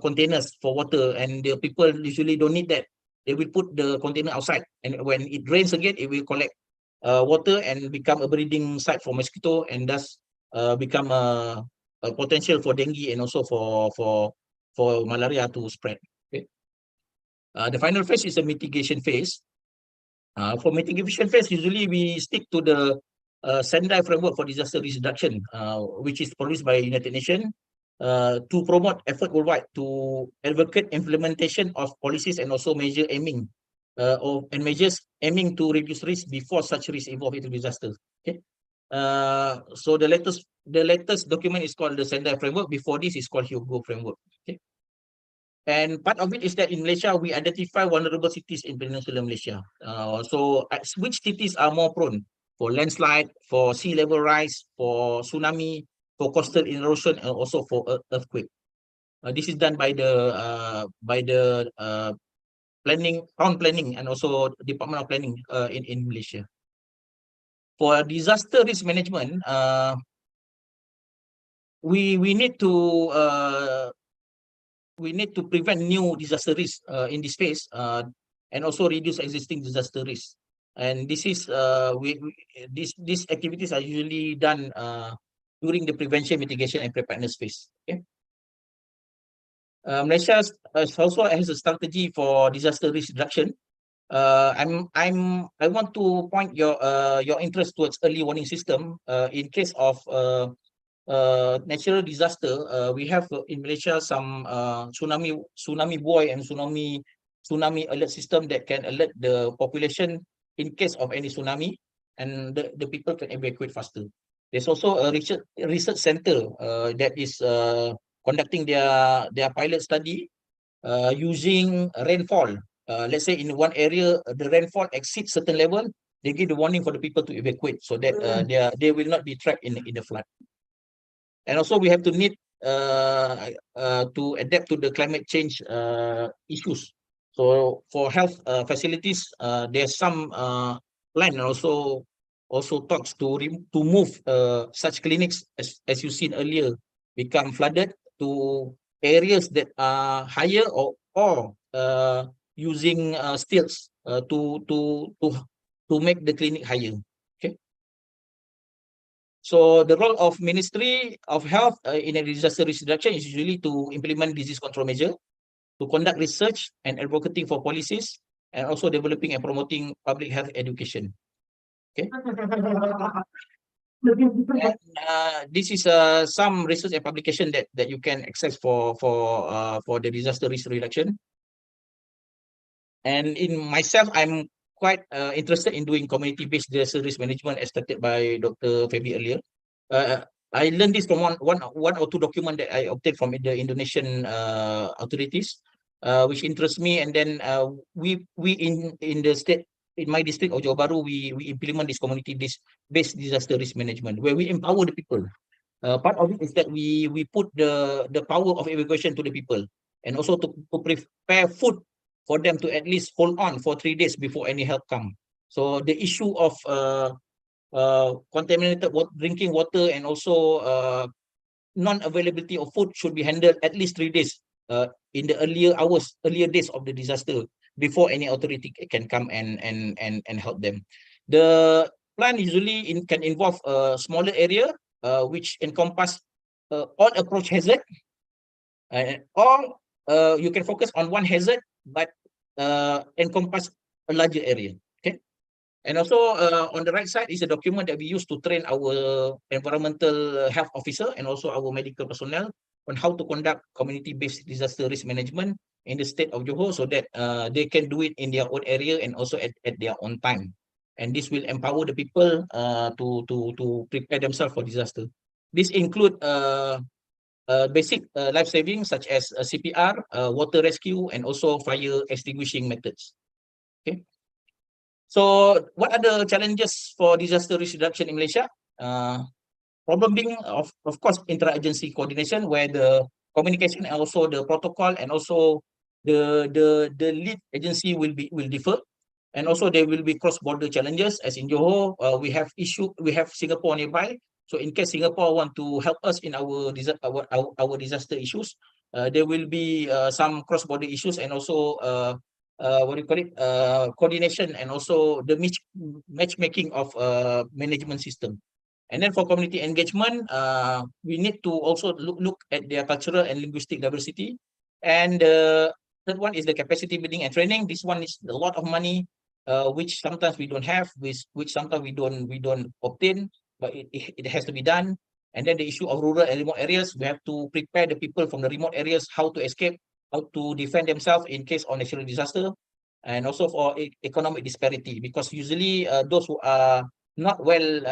containers for water, and the people usually don't need that. they will put the container outside, and when it rains again, it will collect water and become a breeding site for mosquito, and thus become a potential for dengue and also for malaria to spread. Okay. The final phase is a mitigation phase. For mitigation phase, usually we stick to the Sendai framework for disaster risk reduction, which is produced by United Nations to promote effort worldwide to advocate implementation of policies and also measure aiming measures aiming to reduce risk before such risk evolve into disaster. Okay. So the latest document is called the Sendai framework. Before this is called Hyogo framework. Okay. And part of it is that in Malaysia, we identify vulnerable cities in Peninsular Malaysia. So which cities are more prone for landslide, for sea level rise, for tsunami, for coastal erosion, and also for earthquake. This is done by the town planning and also Department of Planning in Malaysia. For disaster risk management, we need to prevent new disaster risk in this phase and also reduce existing disaster risk. And this is these activities are usually done during the prevention, mitigation, and preparedness phase. Okay. Malaysia also has a strategy for disaster risk reduction. I want to point your interest towards early warning system in case of natural disaster. We have in Malaysia some tsunami buoy and tsunami alert system that can alert the population in case of any tsunami, and the people can evacuate faster. There's also a research center that is conducting their pilot study using rainfall. Let's say in one area the rainfall exceeds certain level, they give the warning for the people to evacuate so that they will not be trapped in the flood. And also we have to need to adapt to the climate change issues. So for health facilities, there's some plan and also talks to move such clinics as you seen earlier become flooded to areas that are higher or using stilts to make the clinic higher. Okay. So the role of Ministry of Health in a disaster risk reduction is usually to implement disease control measure, to conduct research and advocating for policies, and also developing and promoting public health education. Okay. And, this is some research and publication that you can access for the disaster risk reduction. And in myself, I'm quite interested in doing community-based disaster risk management as stated by Dr. Febi earlier. I learned this from one or two documents that I obtained from the Indonesian authorities, which interests me. And then we in the state, in my district of Johor Bahru, we implement this community-based disaster risk management where we empower the people. Part of it is that we put the power of evacuation to the people, and also to prepare food for them to at least hold on for 3 days before any help come. So the issue of contaminated drinking water and also non-availability of food should be handled at least 3 days in the earlier days of the disaster before any authority can come and help them. The plan usually can involve a smaller area which encompass all approach hazard, or you can focus on one hazard but encompass a larger area. Okay. And also on the right side is a document that we use to train our environmental health officer and also our medical personnel on how to conduct community-based disaster risk management in the state of Johor, so that they can do it in their own area and also at their own time. And this will empower the people to prepare themselves for disaster. This include basic life saving such as CPR, water rescue, and also fire extinguishing methods. Okay. So what are the challenges for disaster risk reduction in Malaysia? Problem being, of course, interagency coordination, where the communication and also the protocol and also the lead agency will differ. And also there will be cross-border challenges, as in Johor, we have Singapore nearby. So in case Singapore want to help us in our disaster issues, there will be some cross-border issues and also coordination and also the matchmaking of management system. And then for community engagement, we need to also look at their cultural and linguistic diversity. And the third one is the capacity building and training. This one is a lot of money, which sometimes we don't have, which sometimes we don't obtain, but it has to be done. And then the issue of rural and remote areas, we have to prepare the people from the remote areas how to escape, how to defend themselves in case of natural disaster, and also for economic disparity, because usually those who are not with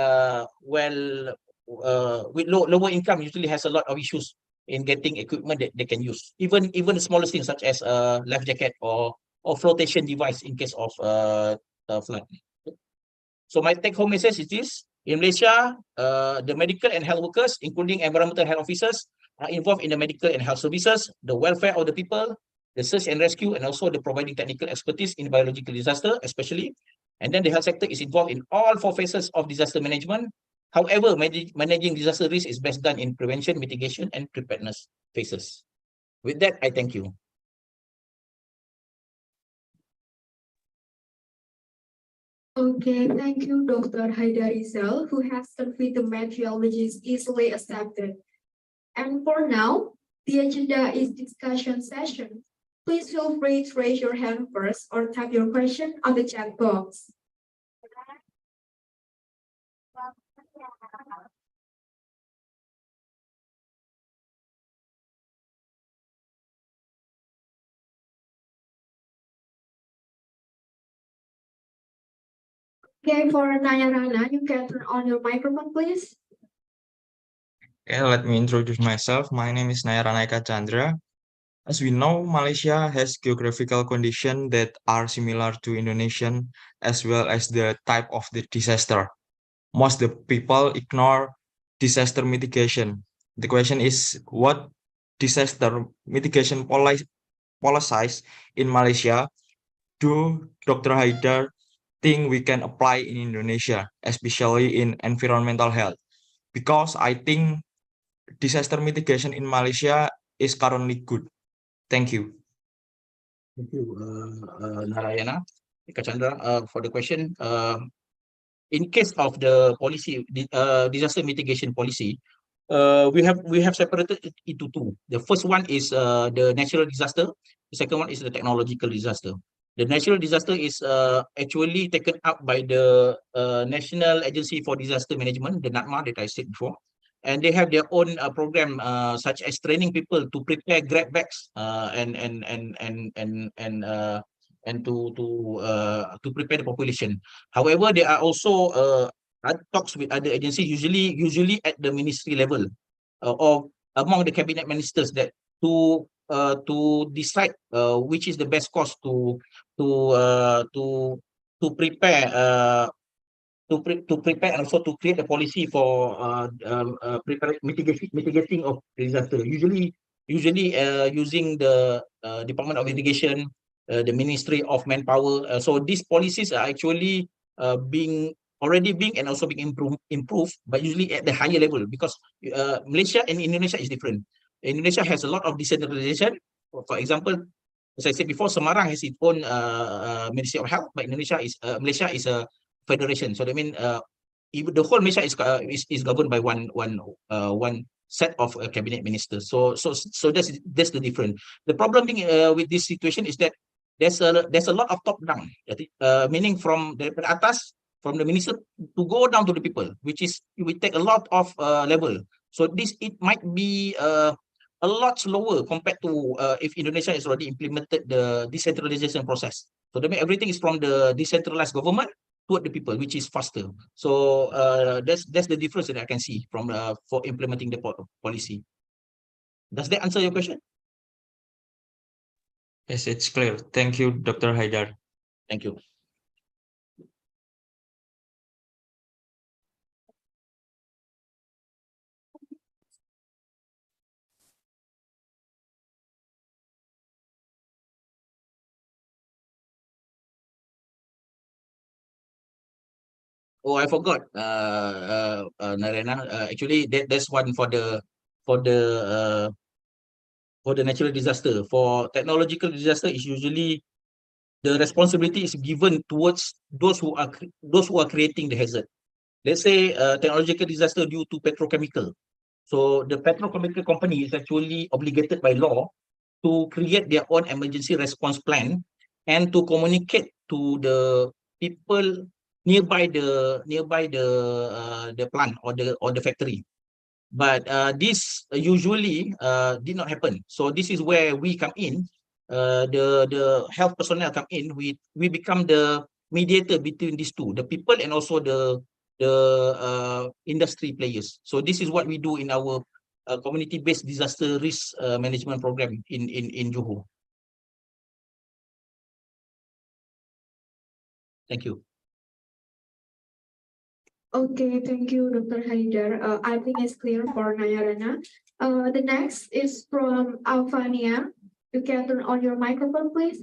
lower income usually has a lot of issues in getting equipment that they can use, even the smallest things such as life jacket or flotation device in case of flood. So my take home message is this: in Malaysia, the medical and health workers, including environmental health officers, are involved in the medical and health services, the welfare of the people, the search and rescue, and also the providing technical expertise in biological disaster, especially. And then the health sector is involved in all 4 phases of disaster management. However, managing disaster risk is best done in prevention, mitigation, and preparedness phases. With that, I thank you. Okay, thank you, Dr. Haidar Rizal, who has conveyed the methodologies easily accepted. And for now, the agenda is discussion session. Please feel free to raise your hand first or type your question on the chat box. Okay, for Naya Rana, you can turn on your microphone, please. Okay, let me introduce myself. My name is Nayarana Eka Chandra. As we know, Malaysia has geographical conditions that are similar to Indonesian, as well as the type of the disaster. Most the people ignore disaster mitigation. The question is, what disaster mitigation policies in Malaysia do Dr. Haidar think we can apply in Indonesia, especially in environmental health? Because I think disaster mitigation in Malaysia is currently good. Thank you. Thank you, Narayana Eka Chandra, for the question. In case of the policy, disaster mitigation policy, we have separated it into 2. The first one is the natural disaster. The second one is the technological disaster. The natural disaster is actually taken up by the National Agency for Disaster Management, the NADMA that I said before, and they have their own program, such as training people to prepare grab bags and to prepare the population. However, there are also talks with other agencies, usually at the ministry level, or among the cabinet ministers, that to decide which is the best course to prepare and also to create a policy for mitigating of disaster. Usually using the Department of Irrigation, the Ministry of Manpower. So these policies are actually already being and also being improved, but usually at the higher level, because Malaysia and Indonesia is different. Indonesia has a lot of decentralization. For example, as I said before, Semarang has its own Ministry of Health, but Malaysia is a federation. So I mean, even the whole Malaysia is governed by one set of cabinet ministers. So that's the difference. The problem being with this situation is that there's a lot of top down, meaning from the atas, from the minister to go down to the people, which will take a lot of level. So it might be a lot slower compared to if Indonesia has already implemented the decentralization process. So that means everything is from the decentralized government toward the people, which is faster. So that's the difference that I can see from for implementing the policy. Does that answer your question? Yes, it's clear. Thank you, Dr. Haidar. Thank you. Oh, I forgot, Narayana. Actually, that's one for the natural disaster. For technological disaster, is usually the responsibility is given towards those who are creating the hazard. Let's say technological disaster due to petrochemical. So the petrochemical company is actually obligated by law to create their own emergency response plan and to communicate to the people nearby the plant or the factory. But this usually did not happen. So this is where we come in. The health personnel come in. We become the mediator between these two, the people and also the industry players. So this is what we do in our community-based disaster risk management program in Johor. Thank you. Okay, thank you, Dr. Haidar. I think it's clear for Nayarana. The next is from Alvania. You can turn on your microphone, please.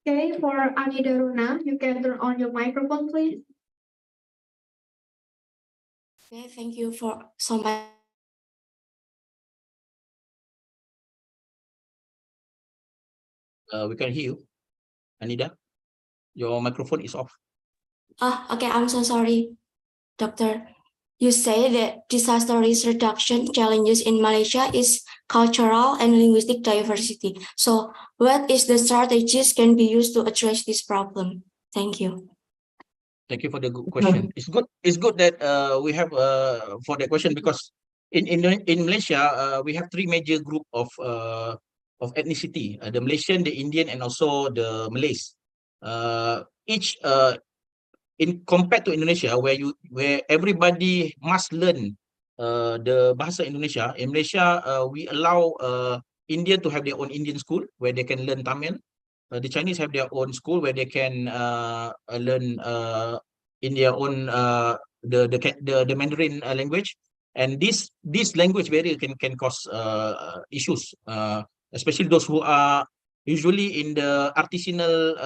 Okay, for Anida Runa, you can turn on your microphone, please. Okay, thank you for so much. We can hear you, Anida. Your microphone is off. Okay, I'm so sorry, Doctor. You say that disaster risk reduction challenges in Malaysia is cultural and linguistic diversity. So what is the strategies can be used to address this problem? Thank you. Thank you for the good question. It's good that we have for that question, because in Malaysia we have three major group of ethnicity: the Malaysian, the Indian, and also the Malays. Each in compared to Indonesia, where everybody must learn the Bahasa Indonesia. In Malaysia, we allow Indian to have their own Indian school where they can learn Tamil. The Chinese have their own school where they can learn in their own the Mandarin language. And this language barrier can cause issues, especially those who are usually in the artisanal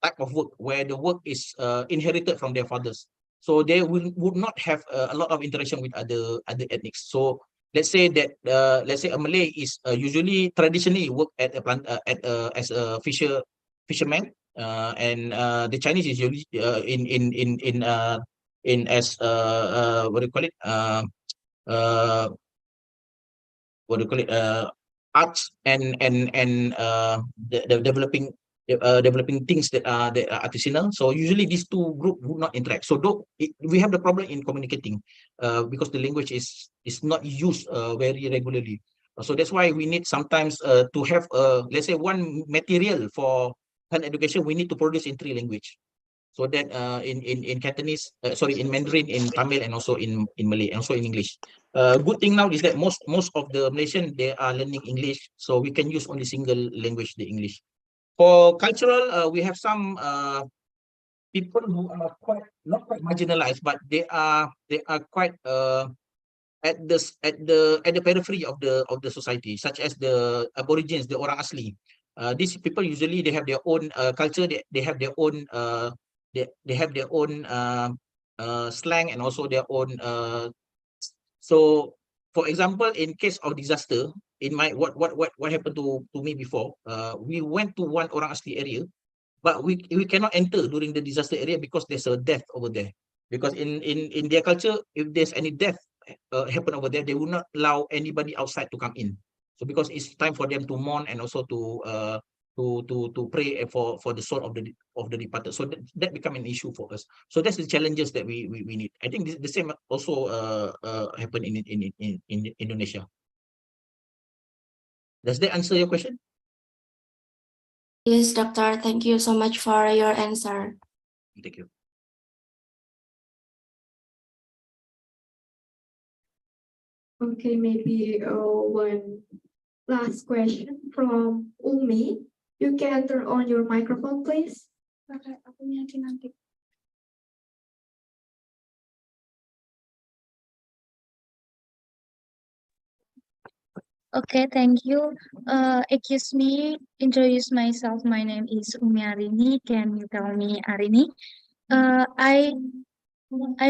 type of work, where the work is inherited from their fathers. So they would not have a lot of interaction with other ethnics. So let's say that let's say a Malay is usually traditionally work at a plant as a fisherman, and the Chinese is usually in as what do you call it what do you call it arts and the developing things that are artisanal. So usually these two groups would not interact. So we have the problem in communicating because the language is not used very regularly. So that's why we need sometimes to have let's say one material for health education. We need to produce in 3 languages. So that in Cantonese, sorry, in Mandarin, in Tamil, and also in Malay, and also in English. Good thing now is that most of the Malaysian, they are learning English, so we can use only single language, the English. For cultural, we have some people who are not quite marginalized, but they are quite at the periphery of the society, such as the Aborigines, the Orang Asli. These people usually they have their own culture. They have their own they have their own slang and also their own. So, for example, in case of disaster, in my what happened to me before, we went to one Orang Asli area, but we cannot enter during the disaster area because there's a death over there. Because in their culture, if there's any death happen over there, they will not allow anybody outside to come in. So because it's time for them to mourn and also to pray for the soul of the departed. So that become an issue for us. So that's the challenges that we need. I think the same also happen in Indonesia. Does that answer your question? Yes, doctor. Thank you so much for your answer. Thank you. Okay, maybe one last question from Umi. You can turn on your microphone, please. Okay, thank you. Excuse me, introduce myself. My name is Umi Arini. Can you tell me Arini? I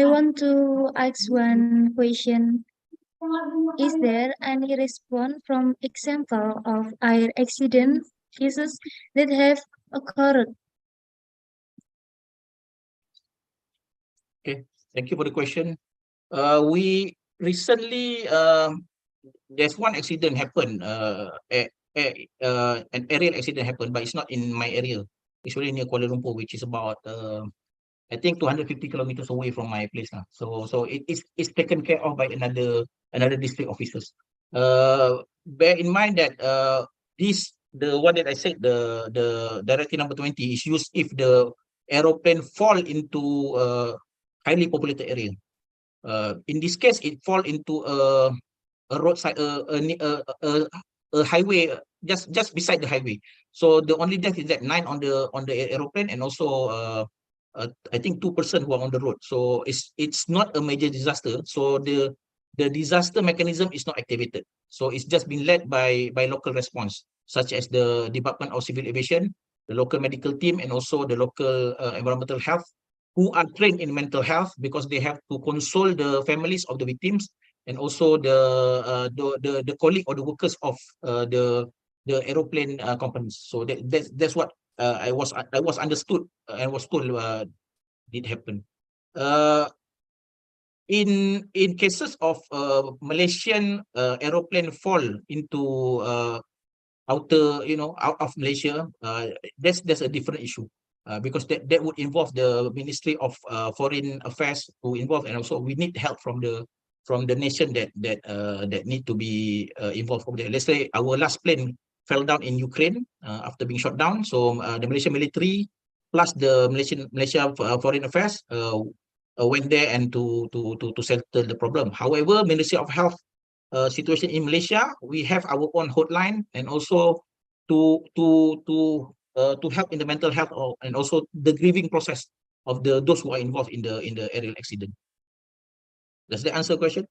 want to ask one question. Is there any response from example of air accident cases that have occurred? Okay, thank you for the question. We recently there's one accident happened. An aerial accident happened, but it's not in my area. It's really near Kuala Lumpur, which is about I think 250 kilometers away from my place now. So it's taken care of by another district officers. Bear in mind that the one that I said, the directive number 20 is used if the aeroplane fall into highly populated area. In this case, it fall into a roadside, a highway, just beside the highway. So the only death is that 9 on the aeroplane, and also I think 2 persons who are on the road. So it's not a major disaster. So the disaster mechanism is not activated. So it's just been led by local response, such as the Department of Civil Aviation, the local medical team, and also the local environmental health, who are trained in mental health because they have to console the families of the victims, and also the colleague or the workers of the aeroplane companies. So that's what I was understood and was told did happen. In cases of Malaysian aeroplane fall into outer, out of Malaysia, that's a different issue. Because that would involve the Ministry of Foreign Affairs to involve, and also we need help from the nation that need to be involved over there. Let's say our last plane fell down in Ukraine after being shot down. So the Malaysian military plus the Malaysia Foreign Affairs went there and to settle the problem. However, Ministry of Health situation in Malaysia, we have our own hotline, and also to help in the mental health and also the grieving process of those who are involved in the aerial accident. Does that answer the question?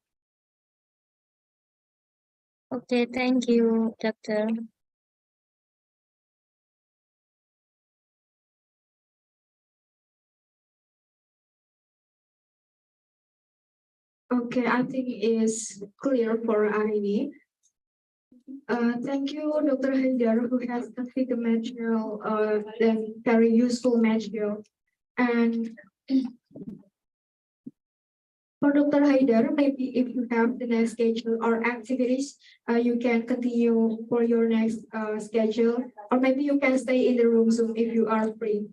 Okay, thank you, Doctor. Okay, I think it's clear for Arini. Thank you, Dr. Haidar, who has conveyed the material, the very useful material. And for Dr. Haidar, maybe if you have the next schedule or activities, you can continue for your next schedule, or maybe you can stay in the room Zoom if you are free.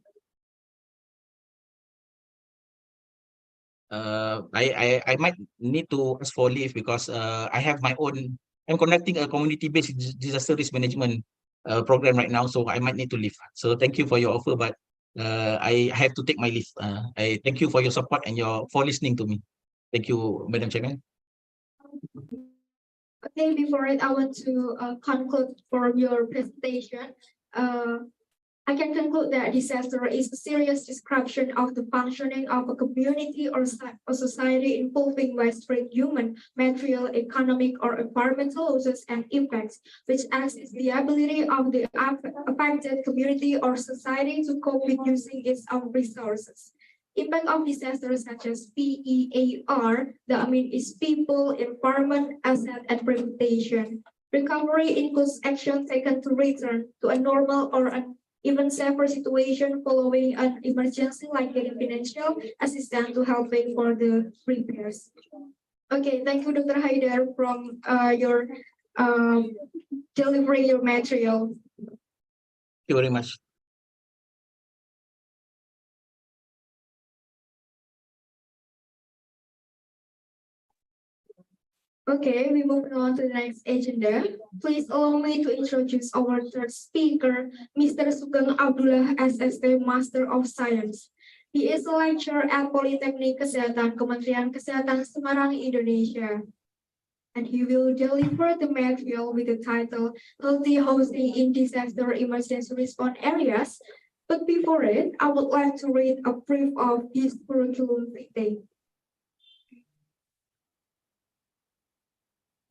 I might need to ask for leave because I have my own. I'm conducting a community-based disaster risk management program right now, so I might need to leave. So thank you for your offer, but I have to take my leave. I thank you for your support and for listening to me. Thank you, Madam Chairman. Okay, before it, I want to conclude for your presentation. I can conclude that disaster is a serious disruption of the functioning of a community or society involving widespread human, material, economic, or environmental losses and impacts, which asks the ability of the affected community or society to cope with using its own resources. Impact of disasters such as PEAR, the mean is people, environment, asset, and reputation. Recovery includes action taken to return to a normal or an even safer situation following an emergency, like getting financial assistance to helping for the repairs. Okay, thank you, Dr. Haidar, from your delivering your material. Thank you very much. Okay, we move on to the next agenda. Please allow me to introduce our third speaker, Mr. Sugeng Abdullah, SST Master of Science. He is a lecturer at Politeknik Kesehatan Kementerian Kesehatan Semarang, Indonesia. And he will deliver the material with the title Healthy Housing in Disaster Emergency Response Areas. But before it, I would like to read a brief of his curriculum vitae.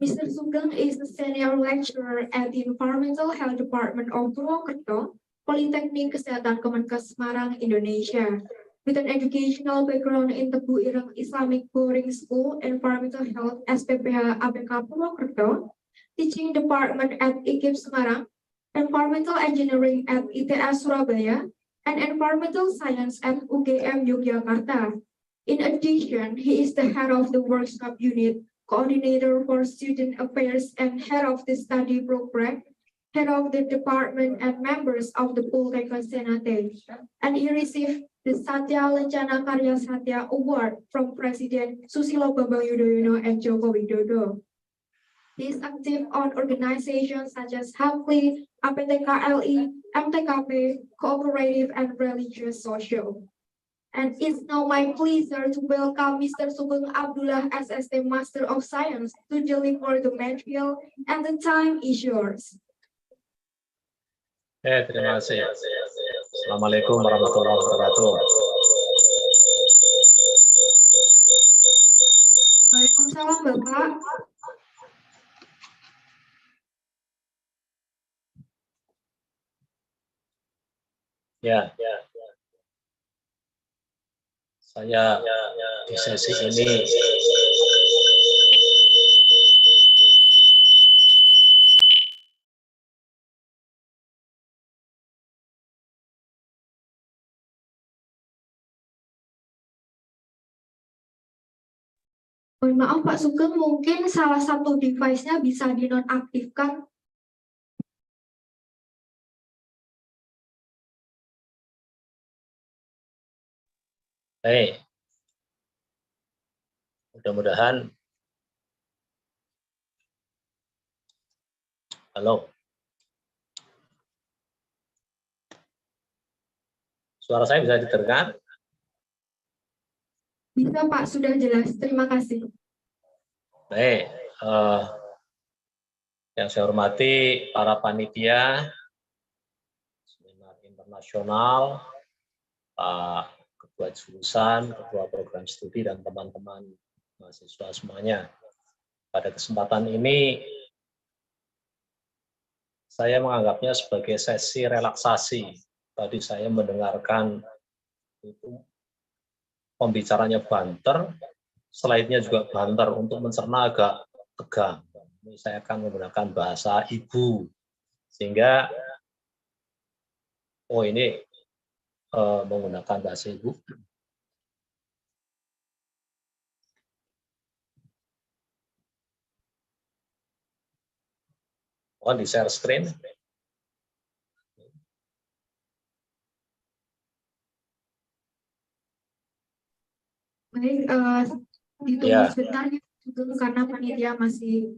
Mr. Sugeng is the senior lecturer at the Environmental Health Department of Purwokerto, Politeknik Kesehatan Kemenkes Semarang, Indonesia. With an educational background in Tebu Ireng Islamic Boarding School, Environmental Health SPPH ABK Purwokerto, Teaching Department at IKIP Semarang, Environmental Engineering at ITS Surabaya, and Environmental Science at UGM Yogyakarta. In addition, he is the head of the workshop unit, coordinator for student affairs, and head of the study program, head of the department, and members of the Poltekkes Senate. And he received the Satya Lencana Karya Satya Award from President Susilo Bambang Yudhoyono and Joko Widodo. He is active on organizations such as HAPLI, APTKLI, MTKP, Cooperative and Religious Social. And it's now my pleasure to welcome Mr. Sugeng Abdullah SST Master of Science to deliver the material, and the time is yours. Terima kasih. Assalamualaikum warahmatullahi wabarakatuh. Waalaikumsalam, Bapak. Ya. Saya di sesi ini Mohon maaf Pak Sugeng, mungkin salah satu device-nya bisa dinonaktifkan. Mudah-mudahan. Halo. Suara saya bisa didengar? Bisa Pak, sudah jelas. Terima kasih. Baik. Yang saya hormati para panitia seminar internasional, Pak Ketua Jurusan, Ketua Program Studi, dan teman-teman mahasiswa semuanya. Pada kesempatan ini, saya menganggapnya sebagai sesi relaksasi. Tadi saya mendengarkan itu pembicaranya banter, slide-nya juga banter, untuk mencerna agak tegang. Ini saya akan menggunakan bahasa ibu, sehingga ini menggunakan bahasa ibu. Mohon di share screen. Baik, ditunggu sebentar ya, karena panitia masih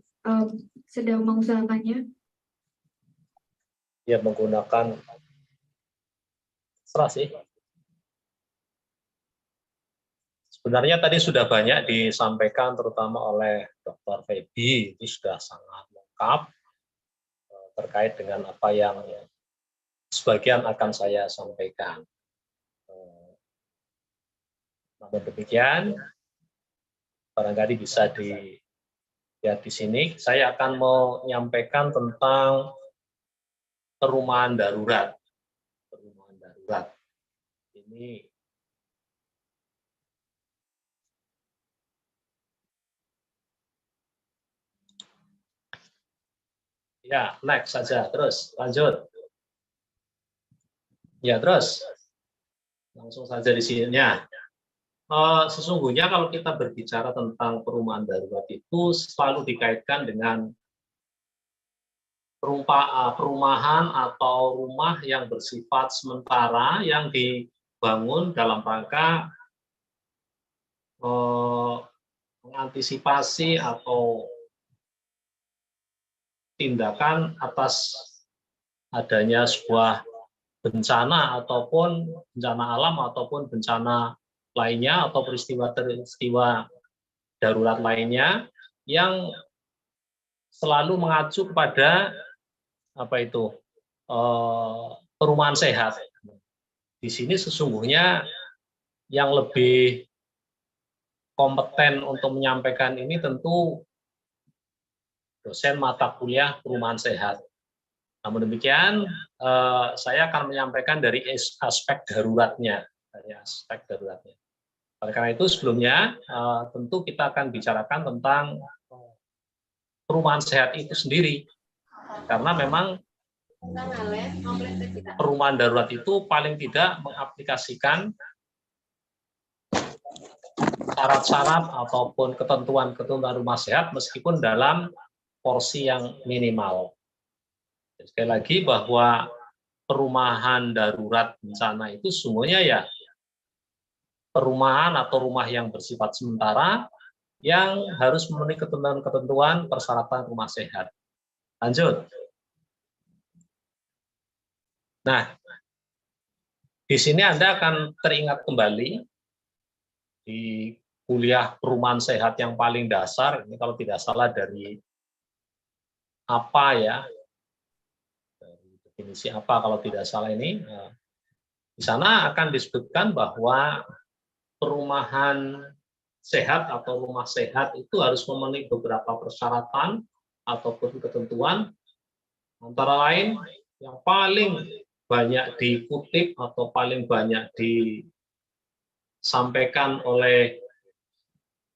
sedang mengusahakannya. Ya, menggunakan serah sih. Sebenarnya tadi sudah banyak disampaikan, terutama oleh Dr. Feby, itu sudah sangat lengkap terkait dengan apa yang sebagian akan saya sampaikan. Namun demikian, barangkali bisa dilihat di sini, saya akan menyampaikan tentang perumahan darurat. Perumahan darurat. Ini ya, next saja, terus lanjut. Ya, terus langsung saja di sini. Sesungguhnya kalau kita berbicara tentang perumahan darurat itu selalu dikaitkan dengan perumahan atau rumah yang bersifat sementara yang dibangun dalam rangka mengantisipasi atau tindakan atas adanya sebuah bencana ataupun bencana alam ataupun bencana lainnya atau peristiwa darurat lainnya yang selalu mengacu kepada perumahan sehat. Di sini sesungguhnya yang lebih kompeten untuk menyampaikan ini tentu dosen mata kuliah perumahan sehat. Namun demikian, saya akan menyampaikan dari aspek daruratnya. Oleh karena itu sebelumnya tentu kita akan bicarakan tentang perumahan sehat itu sendiri. Karena memang perumahan darurat itu paling tidak mengaplikasikan syarat-syarat ataupun ketentuan-ketentuan rumah sehat meskipun dalam porsi yang minimal. Sekali lagi bahwa perumahan darurat bencana itu semuanya ya perumahan atau rumah yang bersifat sementara yang harus memenuhi ketentuan-ketentuan persyaratan rumah sehat. Lanjut. Nah, di sini Anda akan teringat kembali di kuliah perumahan sehat yang paling dasar, ini kalau tidak salah dari apa ya, dari definisi apa kalau tidak salah ini, di sana akan disebutkan bahwa perumahan sehat atau rumah sehat itu harus memenuhi beberapa persyaratan ataupun ketentuan, antara lain yang paling banyak dikutip atau paling banyak disampaikan oleh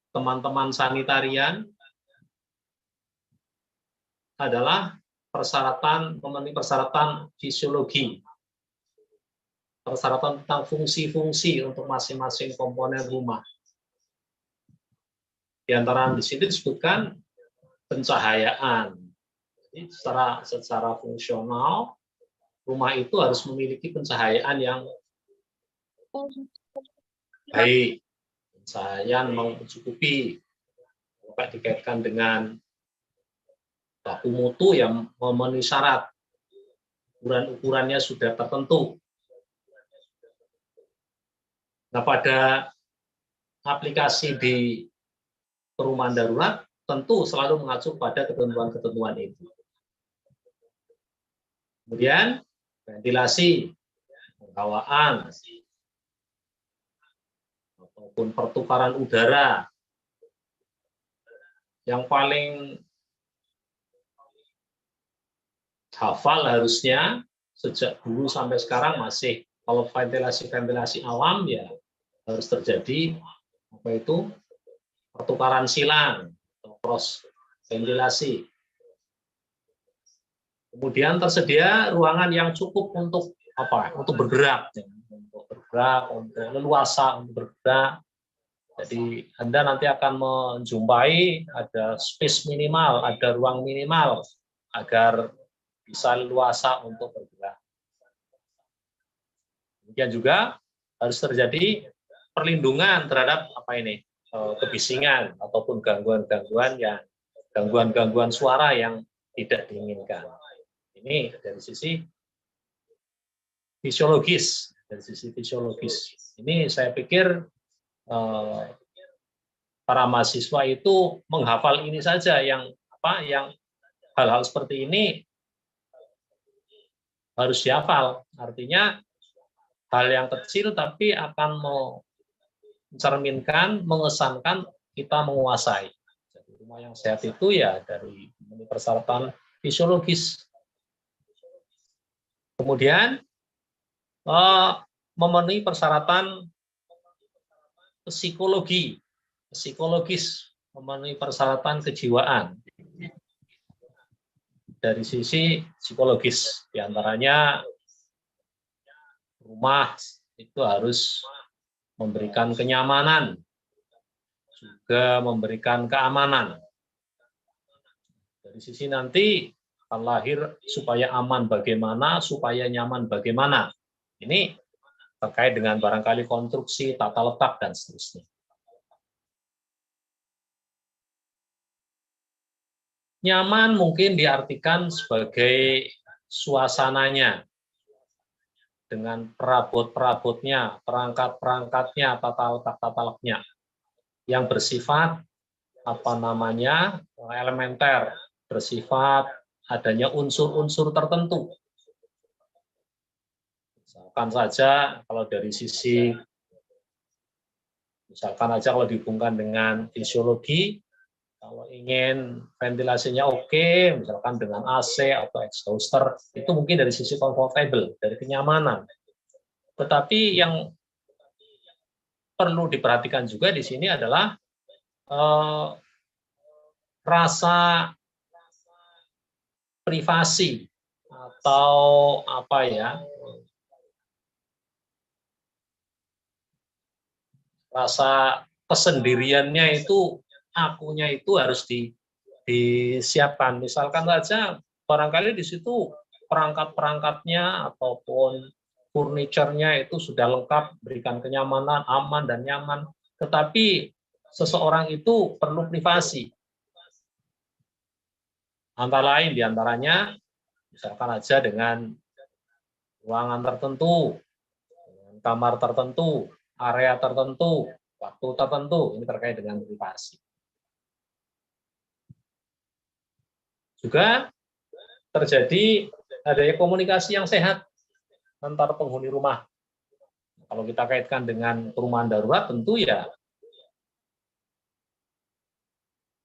teman-teman sanitarian adalah memenuhi persyaratan fisiologi, persyaratan tentang fungsi-fungsi untuk masing-masing komponen rumah. Di antara di sini disebutkan pencahayaan. Jadi secara fungsional rumah itu harus memiliki pencahayaan yang baik, pencahayaan mencukupi, dapat dikaitkan dengan baku mutu yang memenuhi syarat, ukuran-ukurannya sudah tertentu. Nah, pada aplikasi di perumahan darurat tentu selalu mengacu pada ketentuan-ketentuan itu. Kemudian ventilasi, penghawaan, ataupun pertukaran udara. Yang paling hafal harusnya sejak dulu sampai sekarang masih, kalau ventilasi alam ya harus terjadi apa itu pertukaran silang atau cross ventilasi. Kemudian tersedia ruangan yang cukup untuk apa? Untuk bergerak, untuk leluasa, untuk bergerak. Jadi Anda nanti akan menjumpai ada space minimal, ada ruang minimal agar bisa leluasa untuk bergerak. Demikian juga harus terjadi perlindungan terhadap apa ini? Kebisingan ataupun gangguan suara yang tidak diinginkan. Ini dari sisi fisiologis, Ini saya pikir para mahasiswa itu menghafal ini saja, yang hal-hal seperti ini harus dihafal. Artinya hal yang kecil tapi akan mencerminkan, mengesankan kita menguasai. Jadi rumah yang sehat itu ya dari persyaratan fisiologis. Kemudian memenuhi persyaratan psikologis, memenuhi persyaratan kejiwaan. Dari sisi psikologis, diantaranya rumah itu harus memberikan kenyamanan, juga memberikan keamanan. Dari sisi nanti akan lahir supaya aman bagaimana, supaya nyaman bagaimana. Ini terkait dengan barangkali konstruksi, tata letak, dan seterusnya. Nyaman mungkin diartikan sebagai suasananya, dengan perabot-perabotnya, perangkat-perangkatnya, tata letak-nya, yang bersifat elementer, bersifat adanya unsur-unsur tertentu. Misalkan saja kalau dari sisi, misalkan aja kalau dihubungkan dengan fisiologi, Kalau ingin ventilasinya oke, misalkan dengan AC atau exhauster, itu mungkin dari sisi comfortable, dari kenyamanan. Tetapi yang perlu diperhatikan juga di sini adalah rasa privasi atau apa ya, rasa kesendiriannya itu, akunya itu harus disiapkan. Misalkan saja barangkali di situ perangkat-perangkatnya ataupun furniturnya itu sudah lengkap, berikan kenyamanan, aman dan nyaman. Tetapi seseorang itu perlu privasi. Antara lain diantaranya, misalkan aja dengan ruangan tertentu, dengan kamar tertentu, area tertentu, waktu tertentu, ini terkait dengan privasi. Juga terjadi adanya komunikasi yang sehat antar penghuni rumah. Kalau kita kaitkan dengan perumahan darurat, tentu ya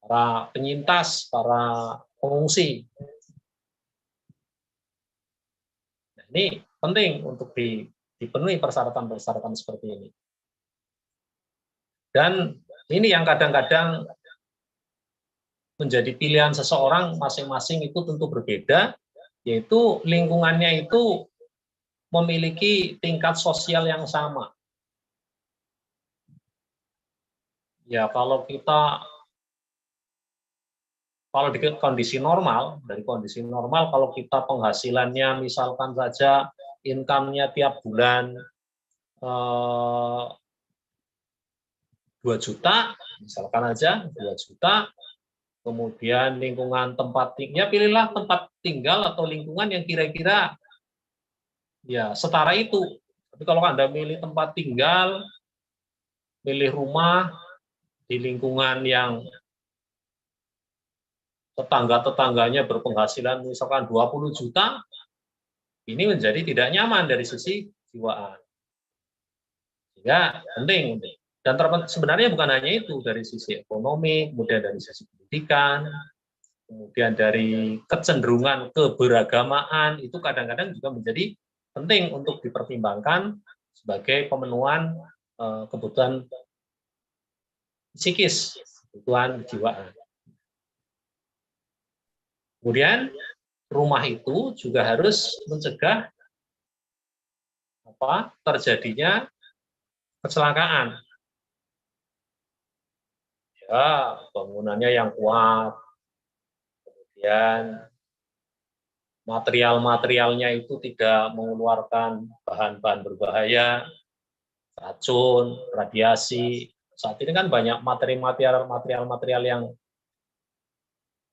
para penyintas, para pengungsi. Nah, ini penting untuk dipenuhi persyaratan-persyaratan seperti ini. Dan ini yang kadang-kadang menjadi pilihan seseorang masing-masing itu tentu berbeda, yaitu lingkungannya itu memiliki tingkat sosial yang sama. Ya, kalau di kondisi normal, dari kondisi normal, kalau kita penghasilannya misalkan saja income-nya tiap bulan 2 juta, misalkan aja 2 juta, kemudian lingkungan tempat tinggal, ya pilihlah tempat tinggal atau lingkungan yang kira-kira ya setara itu. Tapi kalau Anda milih tempat tinggal, milih rumah di lingkungan yang tetangga-tetangganya berpenghasilan misalkan 20 juta, ini menjadi tidak nyaman dari sisi jiwaan. Sehingga penting. Dan sebenarnya bukan hanya itu, dari sisi ekonomi, kemudian dari sisi pendidikan, kemudian dari kecenderungan keberagamaan, itu kadang-kadang juga menjadi penting untuk dipertimbangkan sebagai pemenuhan kebutuhan psikis, kebutuhan kejiwaan. Kemudian rumah itu juga harus mencegah terjadinya kecelakaan. Ya, bangunannya yang kuat, kemudian material-materialnya itu tidak mengeluarkan bahan-bahan berbahaya, racun, radiasi. Saat ini kan banyak material-material yang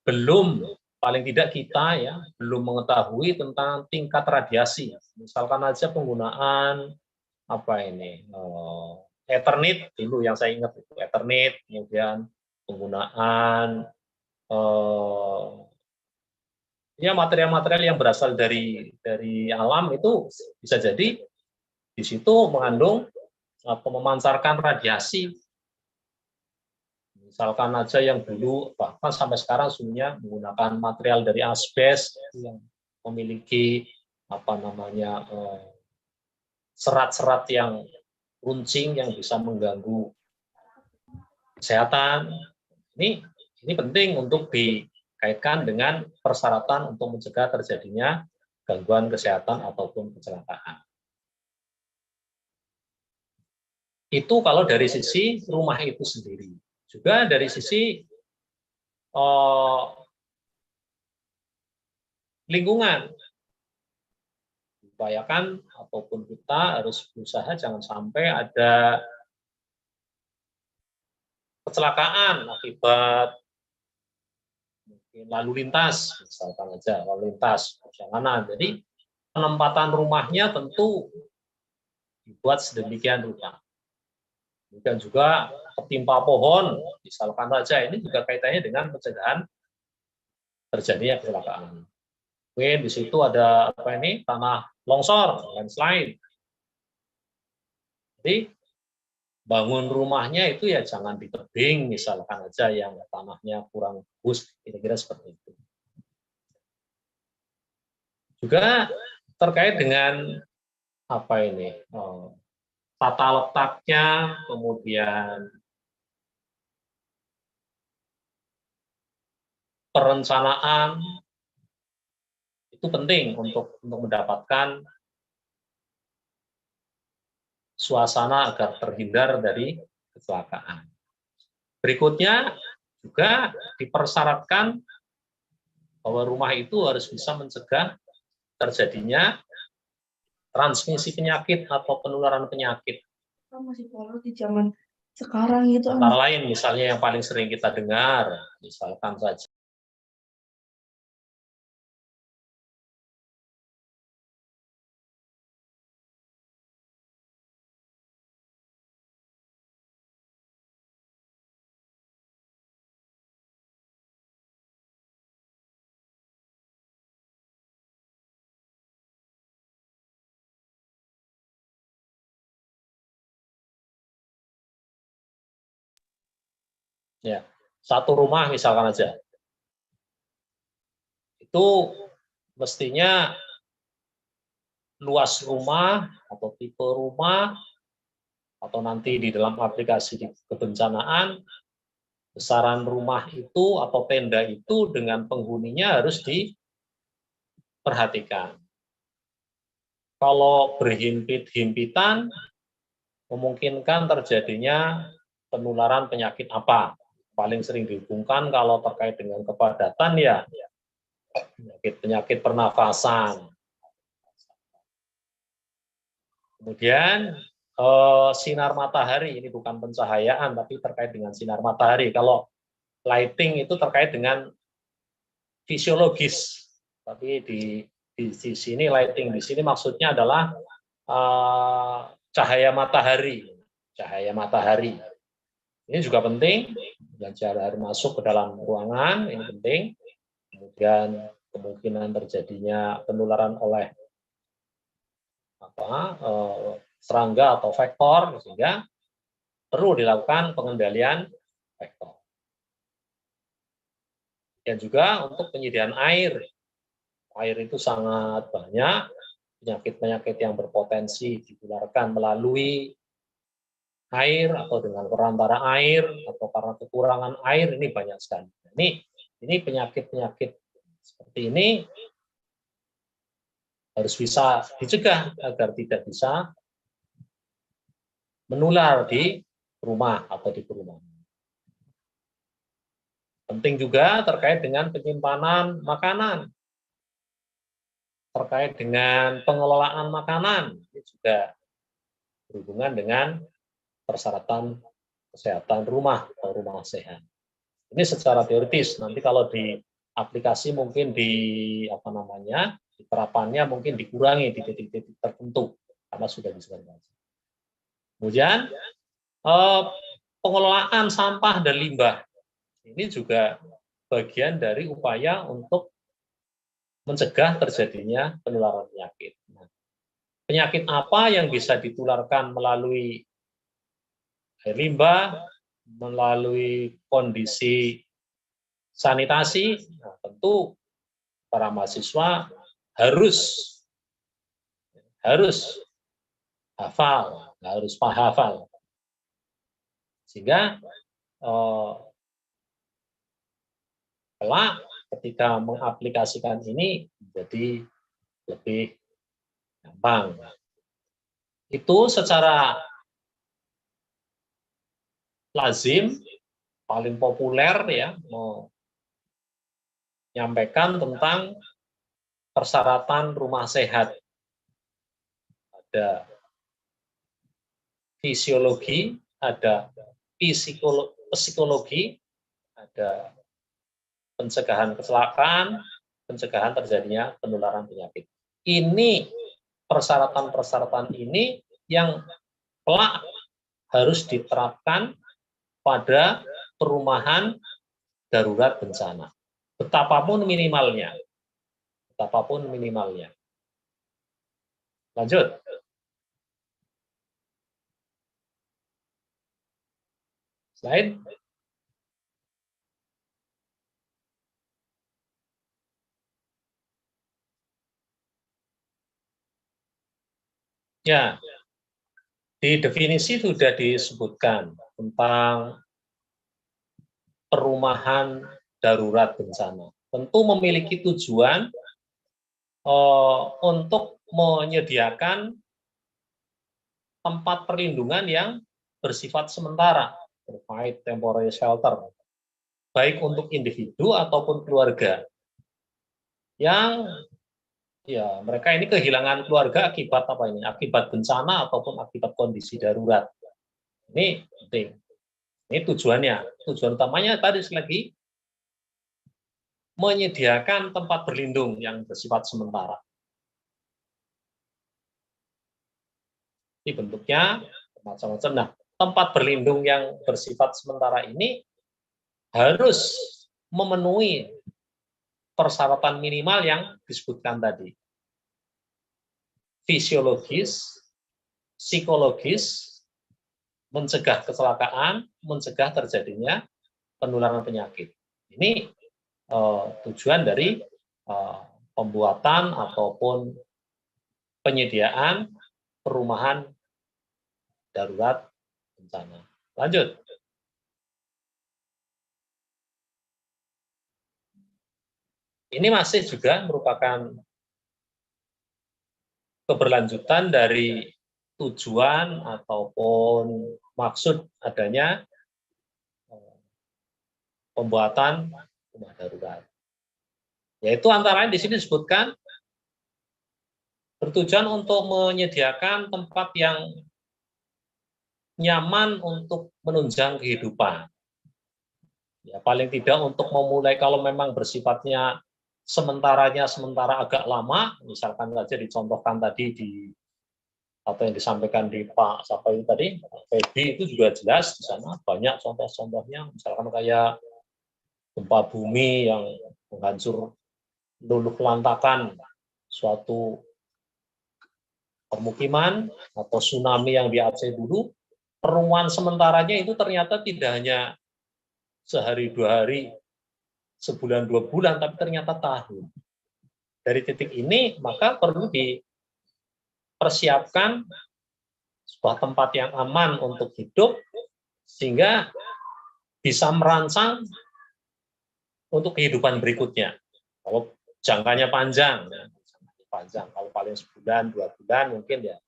belum, paling tidak kita ya, belum mengetahui tentang tingkat radiasi. Misalkan aja penggunaan Ethernet dulu yang saya ingat itu Ethernet, kemudian penggunaan ya material-material yang berasal dari alam itu bisa jadi di situ mengandung atau memancarkan radiasi. Misalkan aja yang dulu bahkan sampai sekarang sebenarnya menggunakan material dari asbes yang memiliki serat-serat yang runcing yang bisa mengganggu kesehatan. Ini penting untuk dikaitkan dengan persyaratan untuk mencegah terjadinya gangguan kesehatan ataupun kecelakaan. Itu kalau dari sisi rumah itu sendiri. Juga dari sisi lingkungan, upayakan ataupun kita harus berusaha jangan sampai ada kecelakaan akibat mungkin lalu lintas, misalkan aja lalu lintas perjalanan. Jadi penempatan rumahnya tentu dibuat sedemikian rupa. Dan juga ketimpa pohon, misalkan saja, ini juga kaitannya dengan pencegahan terjadinya kecelakaan. Mungkin di situ ada tanah longsor, landslide. Jadi bangun rumahnya itu ya jangan di tebing misalkan aja yang tanahnya kurang bagus, kira-kira seperti itu. Juga terkait dengan apa ini, tata letaknya, kemudian perencanaan itu penting untuk mendapatkan suasana agar terhindar dari kecelakaan. Berikutnya juga dipersyaratkan bahwa rumah itu harus bisa mencegah terjadinya transmisi penyakit atau penularan penyakit. Masih polos di zaman sekarang gitu. Antara lain misalnya yang paling sering kita dengar, misalkan saja ya, satu rumah misalkan aja, itu mestinya luas rumah atau tipe rumah atau nanti di dalam aplikasi di kebencanaan, besaran rumah itu atau tenda itu dengan penghuninya harus diperhatikan. Kalau berhimpit-himpitan, memungkinkan terjadinya penularan penyakit apa. Paling sering dihubungkan kalau terkait dengan kepadatan ya penyakit pernafasan. Kemudian sinar matahari, ini bukan pencahayaan tapi terkait dengan sinar matahari. Kalau lighting itu terkait dengan fisiologis, tapi di sini lighting di sini maksudnya adalah cahaya matahari. Cahaya matahari ini juga penting, dan cahaya masuk ke dalam ruangan ini penting. Kemudian kemungkinan terjadinya penularan oleh serangga atau vektor, sehingga perlu dilakukan pengendalian vektor. Dan juga untuk penyediaan air. Air itu sangat banyak, penyakit-penyakit yang berpotensi ditularkan melalui air atau dengan perantara air atau karena kekurangan air, ini banyak sekali. Ini penyakit-penyakit seperti ini harus bisa dicegah agar tidak bisa menular di rumah atau di perumahan. Penting juga terkait dengan penyimpanan makanan, terkait dengan pengelolaan makanan, ini juga berhubungan dengan persyaratan kesehatan rumah atau rumah sehat. Ini secara teoritis, nanti kalau di aplikasi mungkin terapannya mungkin dikurangi di titik-titik tertentu karena sudah disebutkan. Kemudian pengelolaan sampah dan limbah ini juga bagian dari upaya untuk mencegah terjadinya penularan penyakit. Penyakit apa yang bisa ditularkan melalui air limbah, melalui kondisi sanitasi? Tentu para mahasiswa harus hafal, harus hafal, sehingga kelak ketika mengaplikasikan ini menjadi lebih gampang. Itu secara lazim paling populer ya menyampaikan tentang persyaratan rumah sehat. Ada fisiologi, ada psikologi, ada pencegahan kecelakaan, pencegahan terjadinya penularan penyakit. Ini persyaratan-persyaratan ini yang kelak harus diterapkan pada perumahan darurat bencana. Betapapun minimalnya. Lanjut. Slide. Ya, di definisi sudah disebutkan tentang perumahan darurat bencana. Tentu memiliki tujuan untuk menyediakan tempat perlindungan yang bersifat sementara, provide temporary shelter, baik untuk individu ataupun keluarga yang ya mereka ini kehilangan keluarga akibat apa ini? Akibat bencana ataupun akibat kondisi darurat. Ini penting. Ini tujuannya. Tujuan utamanya tadi lagi menyediakan tempat berlindung yang bersifat sementara. Ini bentuknya macam-macam. Nah, tempat berlindung yang bersifat sementara ini harus memenuhi persyaratan minimal yang disebutkan tadi. Fisiologis, psikologis, mencegah kecelakaan, mencegah terjadinya penularan penyakit. Ini tujuan dari pembuatan ataupun penyediaan perumahan darurat bencana. Lanjut. Ini masih juga merupakan keberlanjutan dari tujuan ataupun maksud adanya pembuatan rumah darurat. Yaitu antara lain di sini disebutkan bertujuan untuk menyediakan tempat yang nyaman untuk menunjang kehidupan. Ya, paling tidak untuk memulai kalau memang bersifatnya sementara agak lama, misalkan saja dicontohkan tadi di atau yang disampaikan di Pak siapa itu tadi, Feby itu juga jelas di sana banyak contoh-contohnya, misalkan kayak gempa bumi yang menghancur luluh lantakan suatu permukiman atau tsunami yang di Aceh dulu, perumahan sementaranya itu ternyata tidak hanya sehari dua hari, sebulan dua bulan, tapi ternyata tahun. Dari titik ini maka perlu dipersiapkan sebuah tempat yang aman untuk hidup sehingga bisa merancang untuk kehidupan berikutnya. Kalau jangkanya panjang, kalau paling sebulan, 2 bulan mungkin ya.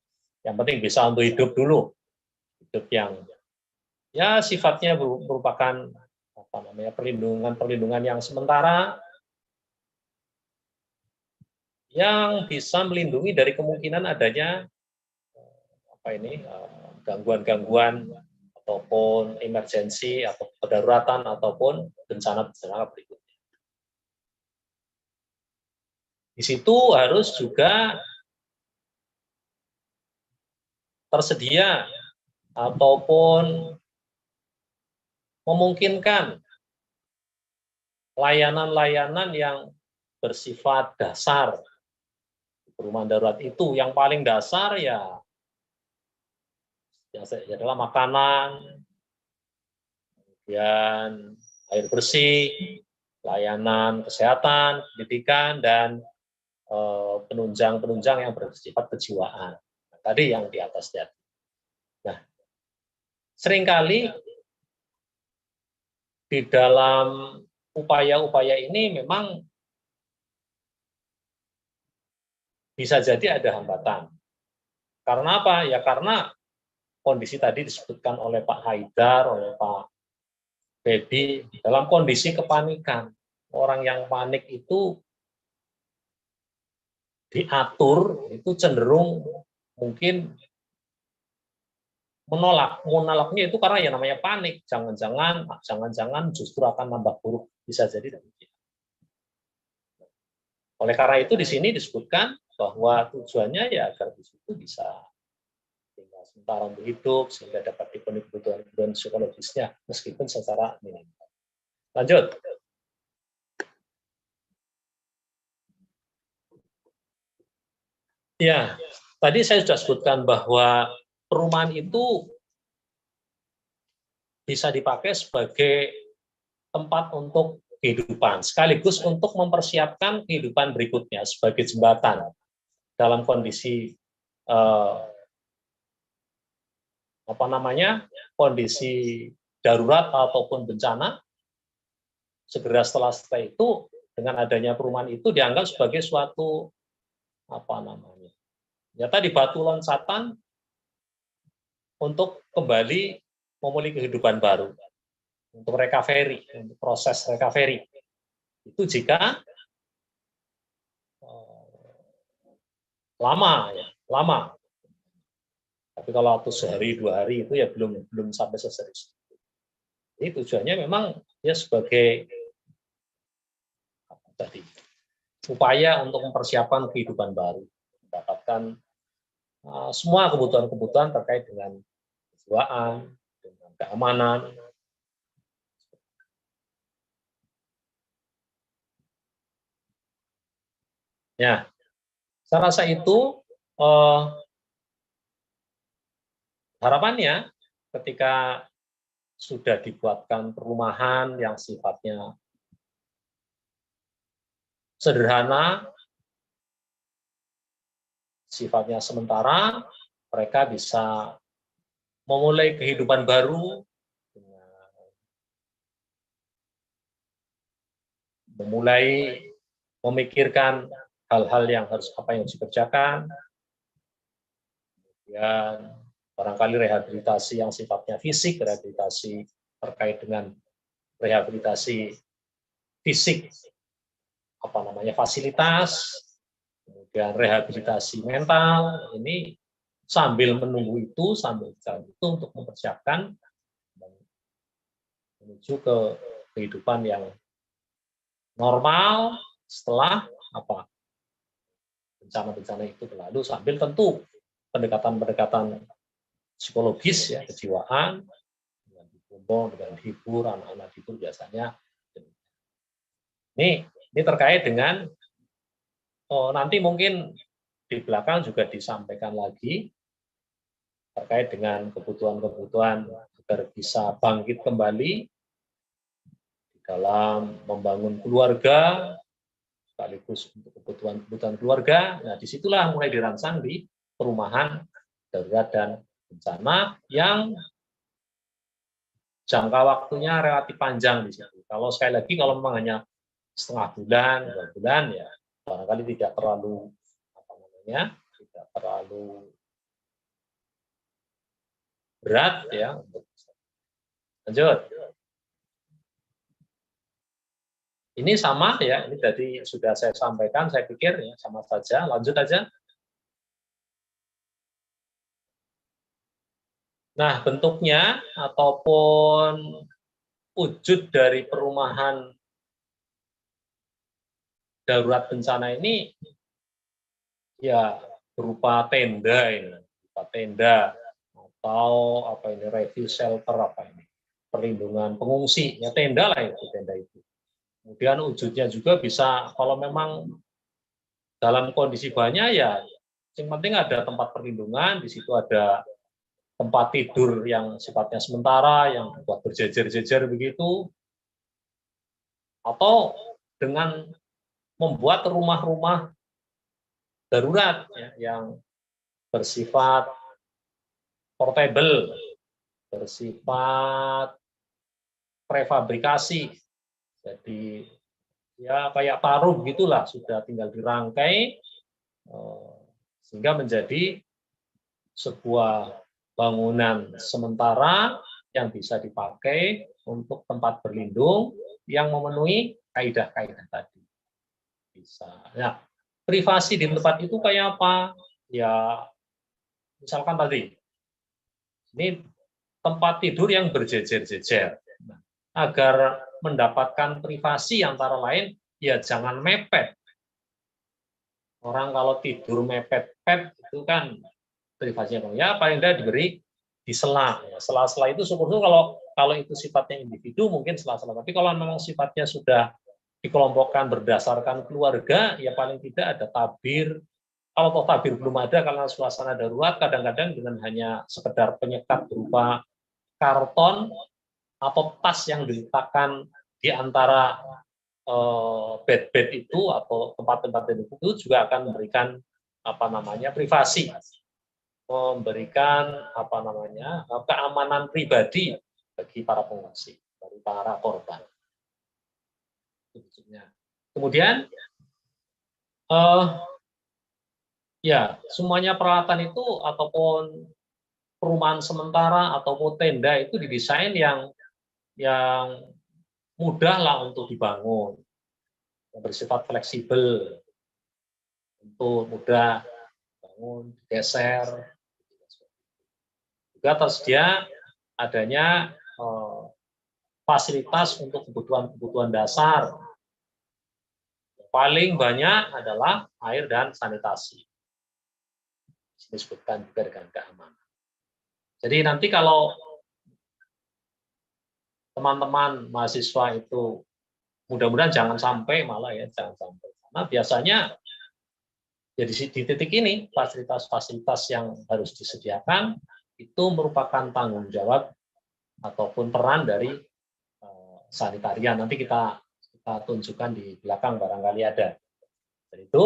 Yang penting bisa untuk hidup dulu, hidup yang ya sifatnya merupakan apa namanya perlindungan yang sementara yang bisa melindungi dari kemungkinan adanya gangguan-gangguan ataupun emergensi atau kedaruratan ataupun bencana-bencana berikutnya. Di situ harus juga tersedia ataupun memungkinkan layanan-layanan yang bersifat dasar. Perumahan darurat itu yang paling dasar ya adalah makanan, kemudian air bersih, layanan kesehatan, pendidikan, dan penunjang-penunjang yang bersifat kejiwaan. Nah, tadi yang di atas tadi. Nah, seringkali di dalam upaya-upaya ini memang bisa jadi ada hambatan. Karena apa? Ya karena kondisi tadi disebutkan oleh Pak Haidar, oleh Pak Feby, dalam kondisi kepanikan. Orang yang panik itu diatur, itu cenderung mungkin menolaknya itu karena ya namanya panik, jangan-jangan justru akan nambah buruk, bisa jadi demikian. Oleh karena itu di sini disebutkan bahwa tujuannya ya agar di situ bisa tinggal sementara untuk hidup sehingga dapat dipenuhi kebutuhan psikologisnya meskipun secara minimal. Lanjut. Ya, tadi saya sudah sebutkan bahwa perumahan itu bisa dipakai sebagai tempat untuk kehidupan, sekaligus untuk mempersiapkan kehidupan berikutnya sebagai jembatan dalam kondisi kondisi darurat ataupun bencana. Segera setelah itu, dengan adanya perumahan itu dianggap sebagai suatu tadi batu loncatan untuk kembali memulih kehidupan baru, untuk recovery, untuk proses recovery. Itu jika lama. Tapi kalau waktu sehari 2 hari itu ya belum sampai seserius. Jadi tujuannya memang ya sebagai upaya untuk mempersiapkan kehidupan baru, mendapatkan semua kebutuhan-kebutuhan terkait dengan kejiwaan, dengan keamanan. Ya, saya rasa itu harapannya ketika sudah dibuatkan perumahan yang sifatnya sederhana, sifatnya sementara, mereka bisa memulai kehidupan baru, memulai memikirkan hal-hal yang harus dikerjakan, kemudian barangkali rehabilitasi yang sifatnya fisik, rehabilitasi terkait dengan rehabilitasi fisik, fasilitas, kemudian rehabilitasi mental. Ini sambil menunggu itu, sambil jalan itu untuk mempersiapkan menuju ke kehidupan yang normal setelah bencana-bencana itu berlalu, sambil tentu pendekatan-pendekatan psikologis, ya, kejiwaan, dengan dikumpul, dengan hibur, anak-anak hibur biasanya. Ini terkait dengan nanti mungkin di belakang juga disampaikan lagi terkait dengan kebutuhan-kebutuhan agar bisa bangkit kembali di dalam membangun keluarga, sekaligus untuk kebutuhan-kebutuhan keluarga. Nah, disitulah mulai dirancang di perumahan darurat dan bencana yang jangka waktunya relatif panjang di situ. Kalau sekali lagi, kalau memang hanya setengah bulan, 2 bulan, ya barangkali tidak terlalu tidak terlalu berat, ya. Lanjut. Ini sama, ya, ini tadi sudah saya sampaikan, saya pikir ya sama saja. Lanjut aja. Nah, bentuknya ataupun wujud dari perumahan darurat bencana ini ya berupa tenda ini, berupa tenda atau refugee shelter, perlindungan pengungsi, ya tenda lah itu, tenda itu. Kemudian wujudnya juga bisa, kalau memang dalam kondisi banyak, ya yang penting ada tempat perlindungan, di situ ada tempat tidur yang sifatnya sementara, yang buat berjejer-jejer begitu, atau dengan membuat rumah-rumah darurat, ya, yang bersifat portable, bersifat prefabrikasi, jadi ya kayak taruh gitulah, sudah tinggal dirangkai sehingga menjadi sebuah bangunan sementara yang bisa dipakai untuk tempat berlindung yang memenuhi kaidah-kaidah tadi. Bisa. Nah, privasi di tempat itu kayak apa? Ya, misalkan tadi, ini tempat tidur yang berjejer-jejer. Nah, agar mendapatkan privasi antara lain, ya jangan mepet. Orang kalau tidur mepet-pet itu kan privasinya, ya paling tidak diberi di sela. Ya, sela-sela itu syukur-syukur kalau itu sifatnya individu mungkin sela-sela. Tapi kalau memang sifatnya sudah dikelompokkan berdasarkan keluarga, ya paling tidak ada tabir. Kalau toh tabir belum ada karena suasana darurat, kadang-kadang dengan hanya sekedar penyekat berupa karton atau tas yang diletakkan di antara bed-bed itu atau tempat-tempat itu juga akan memberikan privasi, memberikan keamanan pribadi bagi para pengungsi, bagi para korban. Kemudian ya semuanya peralatan itu ataupun perumahan sementara ataupun tenda itu didesain yang mudah lah untuk dibangun, yang bersifat fleksibel, untuk mudah bangun, geser. Juga tersedia adanya fasilitas untuk kebutuhan dasar. Paling banyak adalah air dan sanitasi. Disebutkan juga dengan keamanan. Jadi nanti kalau teman-teman mahasiswa itu mudah-mudahan jangan sampai jangan sampai. Karena biasanya jadi di titik ini fasilitas-fasilitas yang harus disediakan itu merupakan tanggung jawab ataupun peran dari sanitarian. Nanti kita tunjukkan di belakang barangkali ada. Jadi itu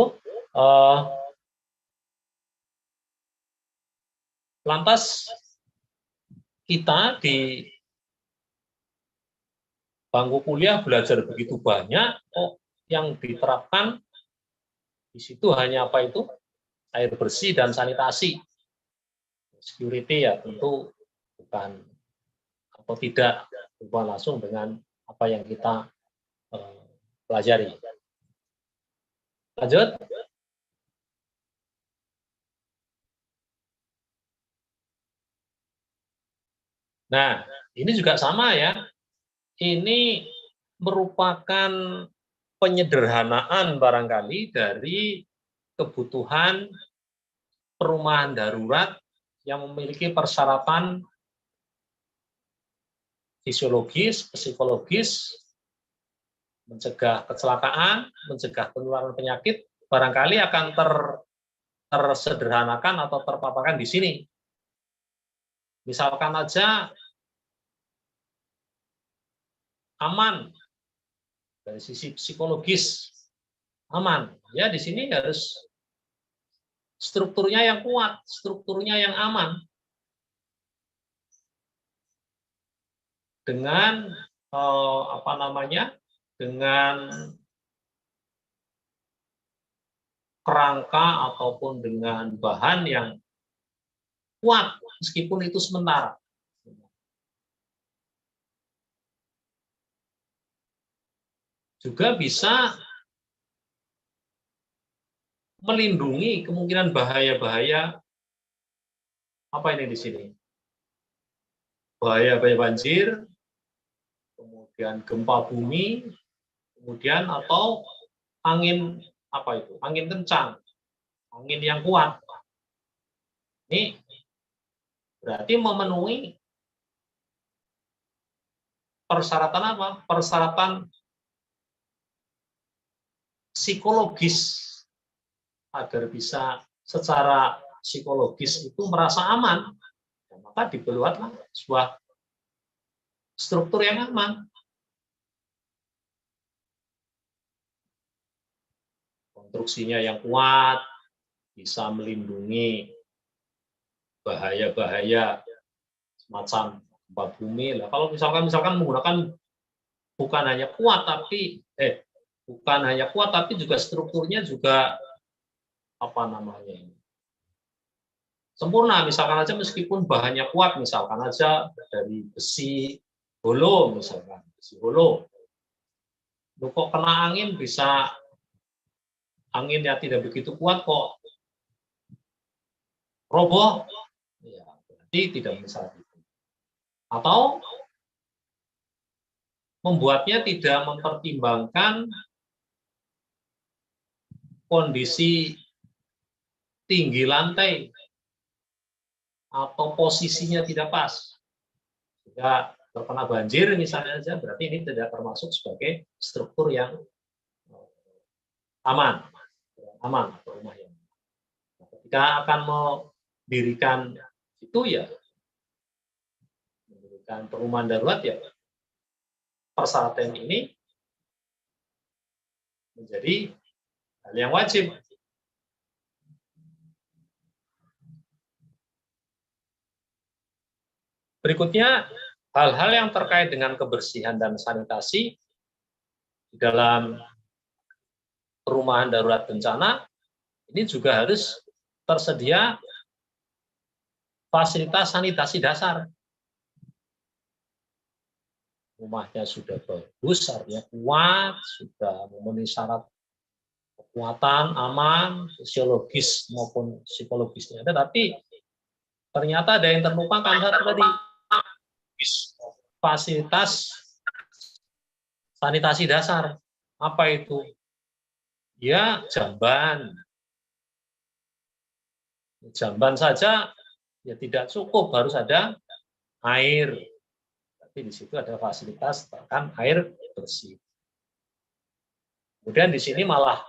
lantas kita di bangku kuliah belajar begitu banyak, yang diterapkan di situ hanya air bersih dan sanitasi. Security ya tentu bukan atau tidak berhubungan langsung dengan apa yang kita pelajari. Lanjut. Nah, ini juga sama ya. Ini merupakan penyederhanaan barangkali dari kebutuhan perumahan darurat yang memiliki persyaratan fisiologis, psikologis, mencegah kecelakaan, mencegah penularan penyakit, barangkali akan tersederhanakan atau terpaparkan di sini. Misalkan aja aman dari sisi psikologis, aman. Ya di sini harus strukturnya yang kuat, strukturnya yang aman. Dengan dengan kerangka ataupun dengan bahan yang kuat meskipun itu sementara. Juga bisa melindungi kemungkinan bahaya-bahaya apa ini di sini? Bahaya banjir, kemudian gempa bumi, kemudian atau angin angin kencang, angin yang kuat. Ini berarti memenuhi persyaratan apa? Persyaratan psikologis agar bisa secara psikologis itu merasa aman. Maka dibuatlah sebuah struktur yang aman. Konstruksinya yang kuat, bisa melindungi bahaya-bahaya semacam gempa bumi. Lah, kalau misalkan menggunakan bukan hanya kuat tapi juga strukturnya juga sempurna. Misalkan aja meskipun bahannya kuat, misalkan aja dari besi holo, misalkan besi holo, kok kena angin bisa anginnya tidak begitu kuat kok roboh, ya berarti tidak bisa itu. Atau membuatnya tidak mempertimbangkan kondisi tinggi lantai atau posisinya tidak pas, sehingga terkena banjir misalnya saja, berarti ini tidak termasuk sebagai struktur yang aman atau rumah yang aman. Ketika akan mendirikan itu ya, mendirikan perumahan darurat ya persyaratan ini menjadi hal yang wajib. Berikutnya, hal-hal yang terkait dengan kebersihan dan sanitasi di dalam perumahan darurat bencana, ini juga harus tersedia fasilitas sanitasi dasar. Rumahnya sudah bagus, artinya kuat, sudah memenuhi syarat kekuatan, aman, fisiologis maupun psikologisnya. Tetapi ternyata ada yang terlupakan satu tadi, fasilitas sanitasi dasar. Apa itu? Ya, jamban. Jamban saja ya tidak cukup, harus ada air. Tapi di situ ada fasilitas bahkan air bersih. Kemudian di sini malah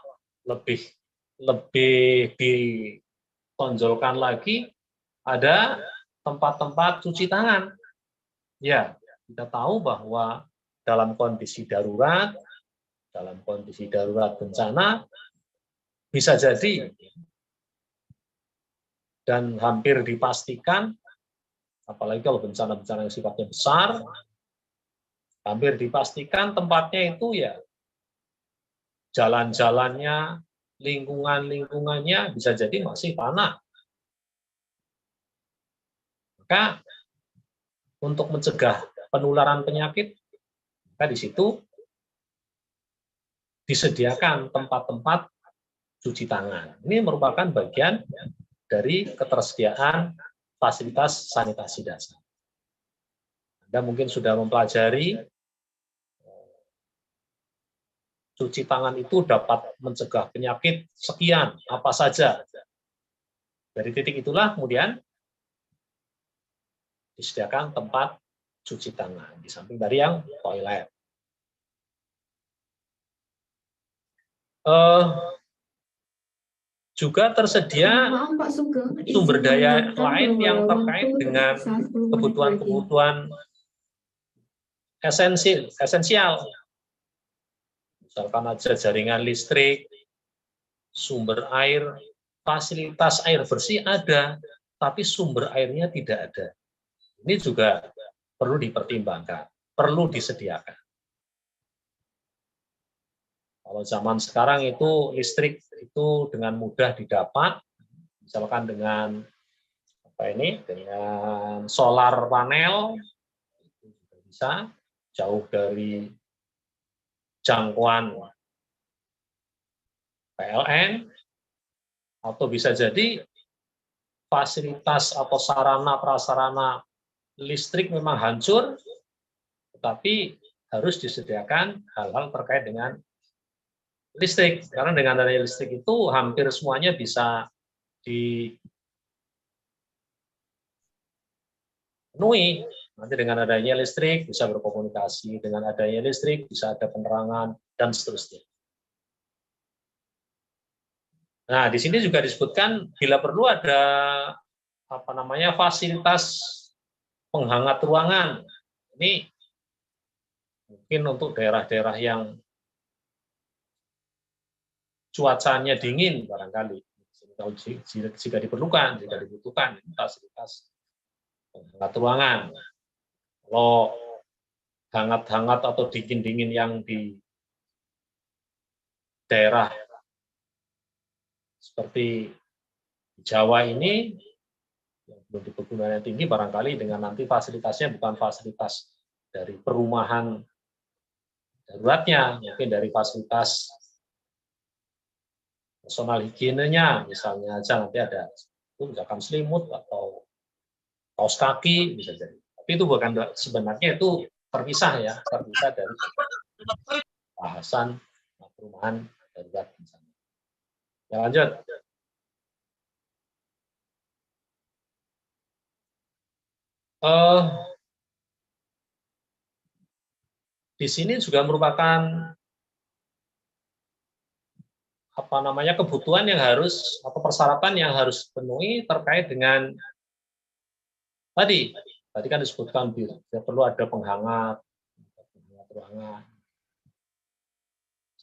lebih ditonjolkan lagi ada tempat-tempat cuci tangan. Ya, kita tahu bahwa dalam kondisi darurat bencana, bisa jadi dan hampir dipastikan, apalagi kalau bencana-bencana yang sifatnya besar, hampir dipastikan tempatnya itu ya jalan-jalannya, lingkungannya bisa jadi masih tanah. Maka untuk mencegah penularan penyakit, maka di situ disediakan tempat-tempat cuci tangan. Ini merupakan bagian dari ketersediaan fasilitas sanitasi dasar. Anda mungkin sudah mempelajari cuci tangan itu dapat mencegah penyakit sekian, apa saja. Dari titik itulah kemudian disediakan tempat cuci tangan, di samping dari yang toilet. Juga tersedia sumber daya lain yang terkait dengan kebutuhan-kebutuhan esensial. Misalkan aja jaringan listrik, sumber air, fasilitas air bersih ada, tapi sumber airnya tidak ada. Ini juga perlu dipertimbangkan, perlu disediakan. Kalau zaman sekarang itu listrik itu dengan mudah didapat, misalkan dengan dengan solar panel, itu juga bisa jauh dari jangkauan PLN, atau bisa jadi fasilitas atau sarana prasarana listrik memang hancur, tetapi harus disediakan hal-hal terkait dengan listrik. Karena dengan adanya listrik itu hampir semuanya bisa dipenuhi. Nanti dengan adanya listrik bisa berkomunikasi, dengan adanya listrik bisa ada penerangan, dan seterusnya. Nah, di sini juga disebutkan bila perlu ada fasilitas penghangat ruangan. Ini mungkin untuk daerah-daerah yang cuacanya dingin barangkali. Jika diperlukan, jika dibutuhkan fasilitas penghangat ruangan. Kalau hangat-hangat atau dingin-dingin yang di daerah seperti Jawa ini, yang belum di perkebunan yang tinggi, barangkali dengan nanti fasilitasnya bukan fasilitas dari perumahan daruratnya, mungkin dari fasilitas personal higienenya, misalnya aja nanti ada misalkan selimut atau kaos kaki, bisa jadi. Tapi itu bukan, sebenarnya itu terpisah ya, terpisah dari bahasan perumahan darurat misalnya. Ya, lanjut. Di sini juga merupakan kebutuhan yang harus atau persyaratan yang harus dipenuhi terkait dengan tadi kan disebutkan perlu ada penghangat ruangan.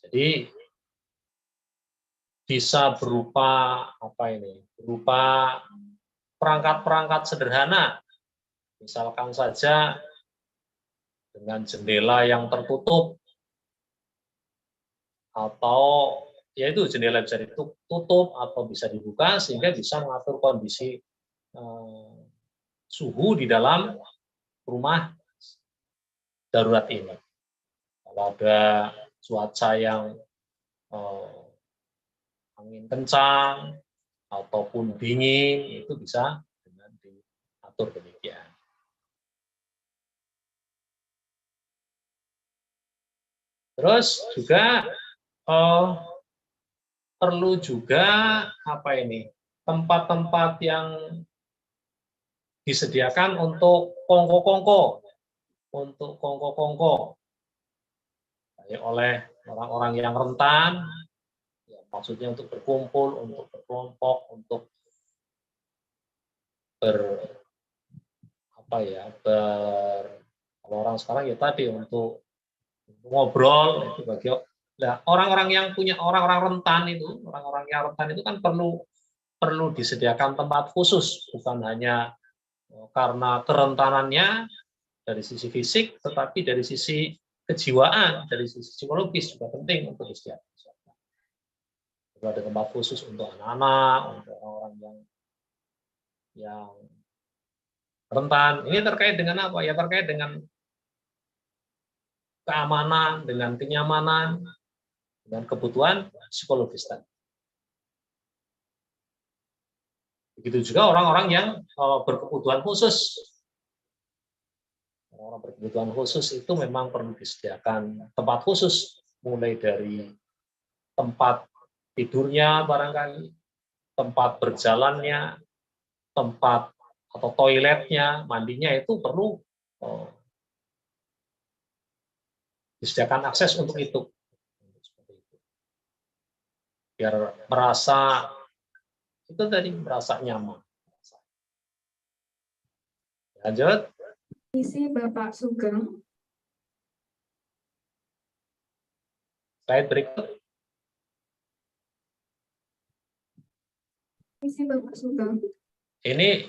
Jadi bisa berupa apa ini? Berupa perangkat-perangkat sederhana. Misalkan saja dengan jendela yang tertutup, atau yaitu jendela bisa ditutup atau bisa dibuka sehingga bisa mengatur kondisi suhu di dalam rumah darurat ini. Kalau ada cuaca yang angin kencang ataupun dingin, itu bisa dengan diatur demikian. Terus juga perlu juga apa ini, tempat-tempat yang disediakan untuk kongko-kongko, oleh orang-orang yang rentan, ya, maksudnya untuk berkumpul, untuk berkelompok, untuk kalau orang sekarang ya tadi untuk ngobrol itu bagi orang-orang yang punya orang-orang rentan itu kan perlu disediakan tempat khusus, bukan hanya karena kerentanannya dari sisi fisik, tetapi dari sisi kejiwaan, dari sisi psikologis juga penting untuk disediakan. Perlu ada tempat khusus untuk anak-anak, untuk orang-orang yang rentan. Ini terkait dengan apa? Ya terkait dengan keamanan, dengan kenyamanan, dengan kebutuhan psikologis tadi. Begitu juga orang-orang yang berkebutuhan khusus. Orang berkebutuhan khusus itu memang perlu disediakan tempat khusus, mulai dari tempat tidurnya barangkali, tempat berjalannya, tempat atau toiletnya, mandinya itu perlu disediakan akses untuk itu. Biar merasa nyaman. Lanjut. Isi Bapak Sugeng. Slide berikut. Isi Bapak Sugeng. Ini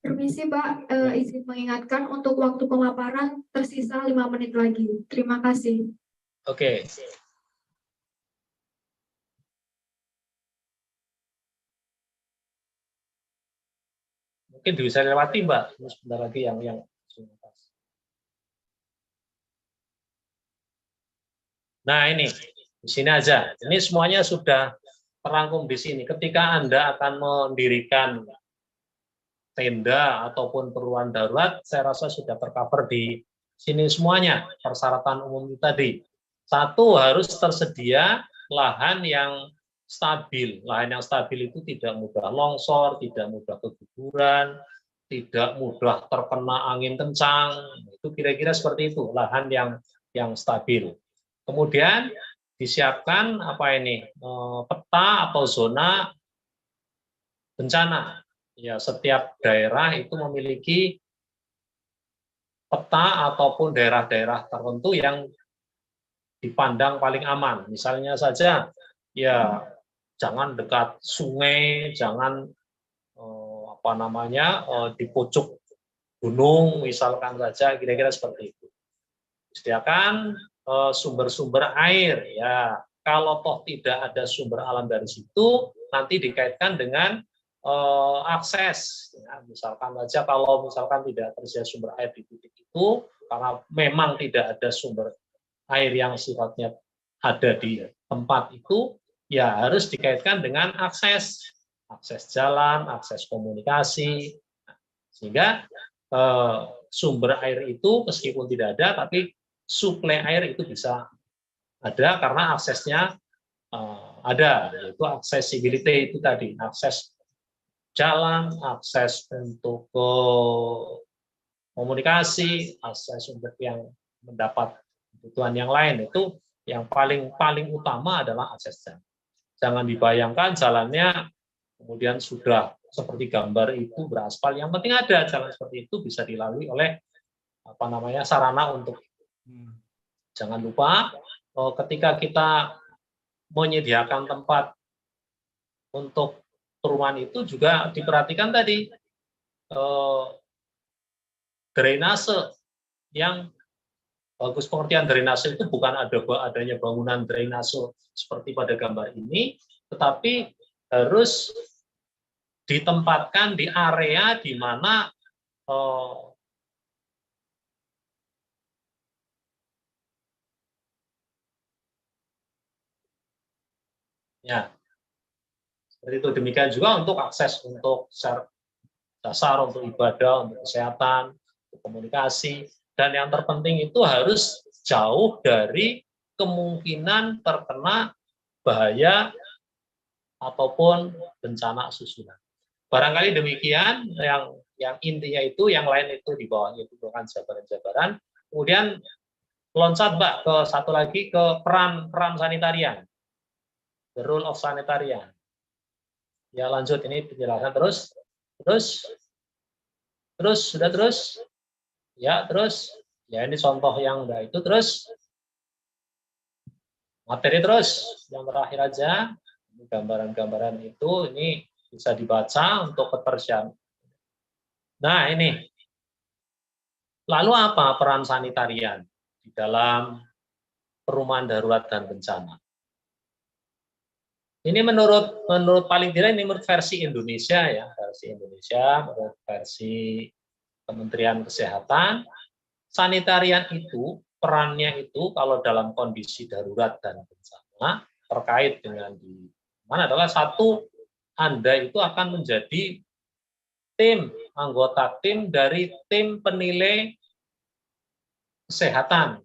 Permisi Pak, izin mengingatkan untuk waktu pemaparan tersisa 5 menit lagi. Terima kasih. Oke. Mungkin bisa dilewati Mbak, sebentar lagi yang Nah ini, di sini aja. Ini semuanya sudah terangkum di sini. Ketika Anda akan mendirikan tenda ataupun peruan darurat, saya rasa sudah tercover di sini semuanya, persyaratan umum tadi. Satu, harus tersedia lahan yang stabil. Lahan yang stabil itu tidak mudah longsor, tidak mudah keguguran, tidak mudah terkena angin kencang. Itu kira-kira seperti itu, lahan yang stabil. Kemudian disiapkan peta atau zona bencana. Ya, setiap daerah itu memiliki peta ataupun daerah-daerah tertentu yang dipandang paling aman. Misalnya saja, ya jangan dekat sungai, jangan di pucuk gunung, misalkan saja, kira-kira seperti itu. Sediakan sumber-sumber air, ya kalau toh tidak ada sumber alam dari situ, nanti dikaitkan dengan akses, ya, misalkan saja kalau tidak tersedia sumber air di titik itu, karena memang tidak ada sumber air yang sifatnya ada di tempat itu, ya harus dikaitkan dengan akses jalan, akses komunikasi, sehingga sumber air itu meskipun tidak ada, tapi suplai air itu bisa ada karena aksesnya ada, yaitu accessibility itu tadi, akses jalan, akses untuk komunikasi, akses untuk yang mendapat kebutuhan yang lain, itu yang paling utama adalah akses jalan. Jangan dibayangkan jalannya kemudian sudah seperti gambar itu beraspal. Yang penting ada jalan seperti itu bisa dilalui oleh sarana untuk. Jangan lupa ketika kita menyediakan tempat untuk perumahan itu juga diperhatikan tadi drainase yang bagus. Pengertian drainase itu bukan adanya bangunan drainase seperti pada gambar ini, tetapi harus ditempatkan di area di mana ya, seperti itu. Demikian juga untuk akses untuk dasar, untuk ibadah, untuk kesehatan, untuk komunikasi, dan yang terpenting itu harus jauh dari kemungkinan terkena bahaya ataupun bencana susulan. Barangkali demikian yang intinya itu, yang lain itu di bawahnya itu bukan jabaran-jabaran. Kemudian loncat Mbak ke satu lagi ke peran sanitarian. The role of sanitarian. Ya lanjut, ini penjelasan terus. Ya ini contoh yang enggak itu, terus materi terus yang terakhir aja, ini gambaran-gambaran itu ini bisa dibaca untuk ketersian. Nah ini, lalu apa peran sanitarian di dalam perumahan darurat dan bencana? Ini menurut paling tidak ini menurut versi Indonesia ya, menurut versi Kementerian Kesehatan, sanitarian itu perannya itu kalau dalam kondisi darurat dan bencana terkait dengan di mana adalah satu, Anda itu akan menjadi anggota tim dari tim penilai kesehatan.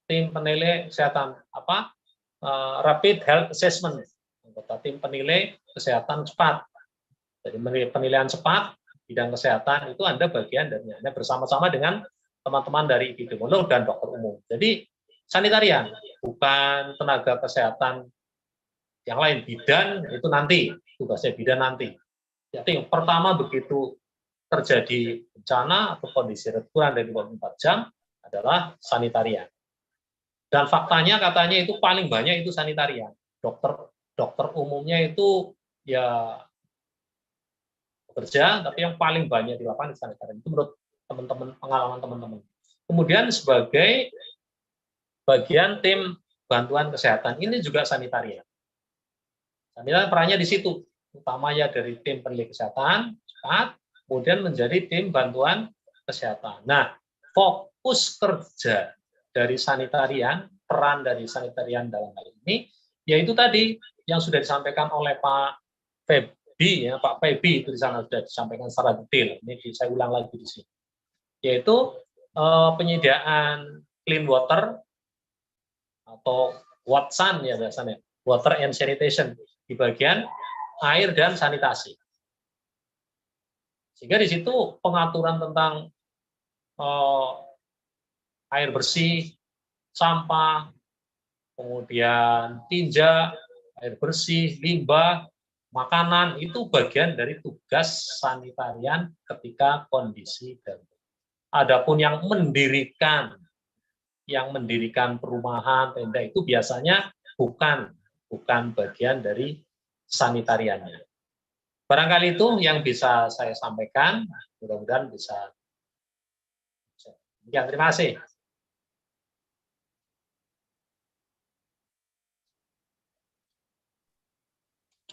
Tim penilai kesehatan Rapid Health Assessment. Anggota tim penilai kesehatan cepat. Jadi penilaian cepat bidang kesehatan itu Anda bagian dari Anda bersama-sama dengan teman-teman dari epidemiolog dan dokter umum. Jadi sanitarian, bukan tenaga kesehatan yang lain. Bidan itu nanti, tugasnya bidan nanti. Jadi yang pertama begitu terjadi bencana atau kondisi kurang dari 24 jam adalah sanitarian. Dan faktanya katanya itu paling banyak itu sanitarian. Dokter umumnya itu ya bekerja, tapi yang paling banyak di lapangan sanitarian. Itu menurut teman-teman, pengalaman teman-teman. Kemudian sebagai bagian tim bantuan kesehatan, ini juga sanitarian. Sanitarian perannya di situ, utamanya dari tim penilai kesehatan cepat, kemudian menjadi tim bantuan kesehatan. Nah, fokus kerja dari sanitarian, peran dari sanitarian dalam hal ini, yaitu tadi yang sudah disampaikan oleh Pak Feby, ya, Pak Feby itu di sana sudah disampaikan secara detail. Ini saya ulang lagi di sini, yaitu penyediaan clean water atau WATSAN ya biasanya, water and sanitation di bagian air dan sanitasi. Sehingga di situ pengaturan tentang air bersih, sampah, kemudian tinja, air bersih, limbah, makanan, itu bagian dari tugas sanitarian ketika kondisi darurat. Adapun yang mendirikan perumahan, tenda itu biasanya bukan bagian dari sanitariannya. Barangkali itu yang bisa saya sampaikan, mudah-mudahan bisa. Ya, terima kasih.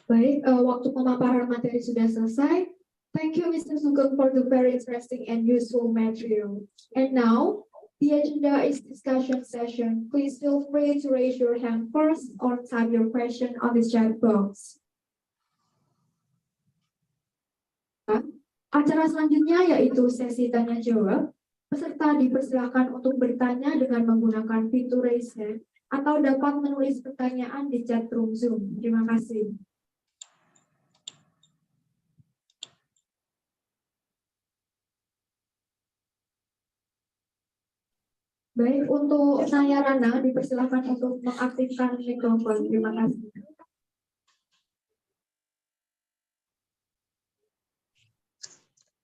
Baik, waktu pemaparan materi sudah selesai. Thank you, Mr. Sugeng, for the very interesting and useful material. And now, the agenda is discussion session. Please feel free to raise your hand first or type your question on the chat box. Acara selanjutnya yaitu sesi tanya jawab. Peserta dipersilakan untuk bertanya dengan menggunakan fitur raise hand atau dapat menulis pertanyaan di chat room Zoom. Terima kasih. Baik, untuk Naya Rana dipersilakan untuk mengaktifkan mikrofon. Terima kasih.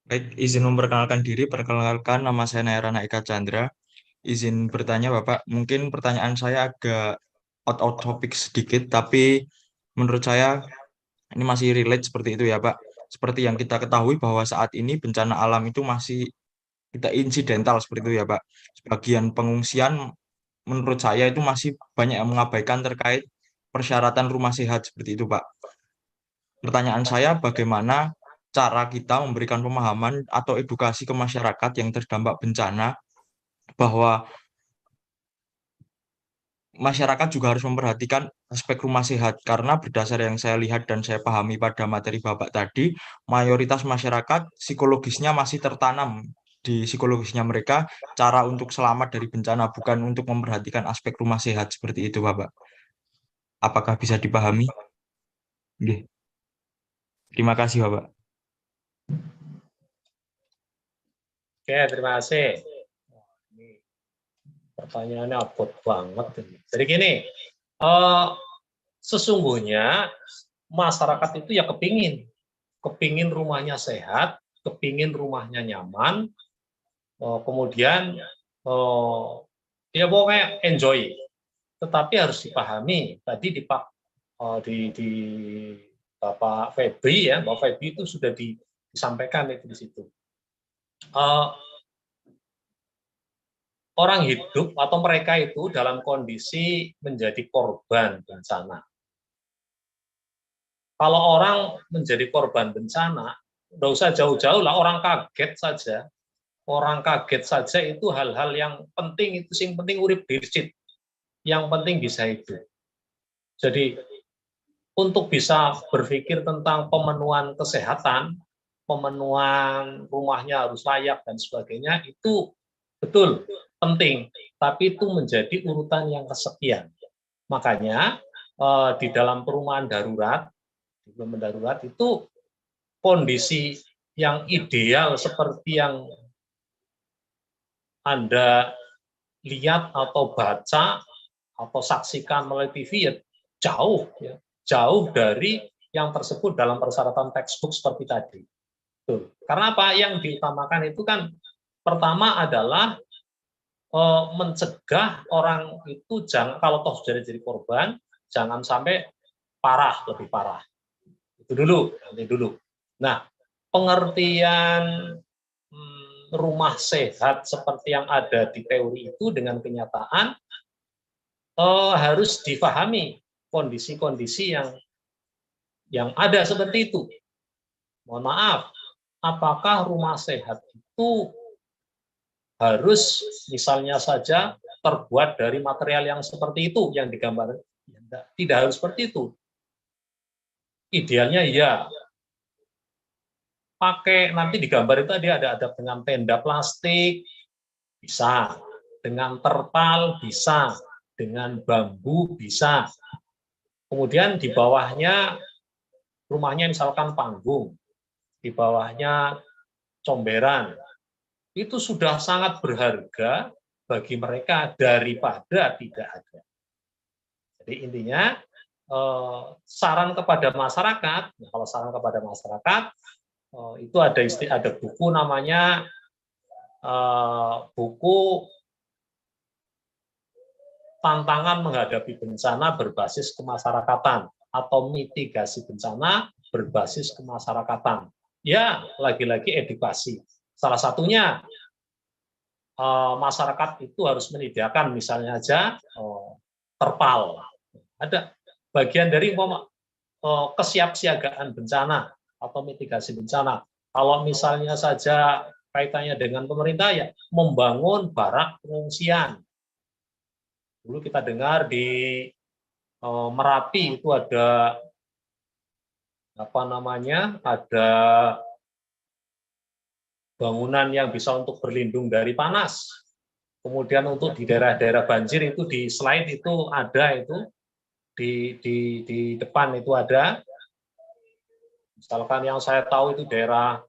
Baik, izin memperkenalkan diri. Perkenalkan, nama saya Nairana Eka Chandra. Izin bertanya, Bapak. Mungkin pertanyaan saya agak out of topic sedikit, tapi menurut saya ini masih relate seperti itu ya, Pak. Seperti yang kita ketahui bahwa saat ini bencana alam itu masih kita insidental seperti itu ya, Pak. Sebagian pengungsian menurut saya itu masih banyak yang mengabaikan terkait persyaratan rumah sehat seperti itu, Pak. Pertanyaan saya, bagaimana cara kita memberikan pemahaman atau edukasi ke masyarakat yang terdampak bencana bahwa masyarakat juga harus memperhatikan aspek rumah sehat karena berdasar yang saya lihat dan saya pahami pada materi Bapak tadi, mayoritas masyarakat psikologisnya masih tertanam di psikologisnya mereka cara untuk selamat dari bencana bukan untuk memperhatikan aspek rumah sehat seperti itu, Bapak. Apakah bisa dipahami? Nggih. Terima kasih, Bapak. Oke, terima kasih. Ini pertanyaannya abot banget. Jadi gini, sesungguhnya masyarakat itu ya kepingin rumahnya sehat, kepingin rumahnya nyaman, kemudian ya pokoknya enjoy. Tetapi harus dipahami tadi di Bapak Febri ya, Bapak Febri itu sudah disampaikan itu di situ. Orang hidup atau mereka itu dalam kondisi menjadi korban bencana. Kalau orang menjadi korban bencana, nggak usah jauh-jauh lah, orang kaget saja itu hal-hal yang penting, itu sing penting urip dircit, yang penting bisa hidup. Jadi untuk bisa berpikir tentang pemenuhan kesehatan, pemenuhan rumahnya harus layak dan sebagainya, itu betul penting, tapi itu menjadi urutan yang kesekian. Makanya di dalam perumahan darurat itu kondisi yang ideal seperti yang Anda lihat atau baca atau saksikan melalui TV ya jauh dari yang tersebut dalam persyaratan textbook seperti tadi. Tuh. Karena apa? Yang diutamakan itu kan pertama adalah mencegah orang itu jangan, kalau toh sudah jadi korban, jangan sampai lebih parah. Itu dulu, nanti dulu. Nah, pengertian rumah sehat seperti yang ada di teori itu dengan kenyataan harus difahami kondisi-kondisi yang ada seperti itu. Mohon maaf, apakah rumah sehat itu harus misalnya saja terbuat dari material yang seperti itu yang digambar? Tidak harus seperti itu. Idealnya ya pakai nanti di gambar itu ada dengan tenda plastik bisa, dengan terpal bisa, dengan bambu bisa. Kemudian di bawahnya rumahnya misalkan panggung, di bawahnya comberan. Itu sudah sangat berharga bagi mereka daripada tidak ada. Jadi intinya saran kepada masyarakat, kalau saran kepada masyarakat itu ada buku namanya buku Tantangan Menghadapi Bencana Berbasis Kemasyarakatan atau Mitigasi Bencana Berbasis Kemasyarakatan. Ya, lagi-lagi edukasi. Salah satunya masyarakat itu harus menyediakan misalnya aja terpal. Ada bagian dari kesiapsiagaan bencana atau mitigasi bencana. Kalau misalnya saja kaitannya dengan pemerintah ya membangun barak pengungsian. Dulu kita dengar di Merapi itu ada ada bangunan yang bisa untuk berlindung dari panas. Kemudian untuk di daerah-daerah banjir itu di slide itu ada itu di depan itu ada. Misalkan yang saya tahu itu daerah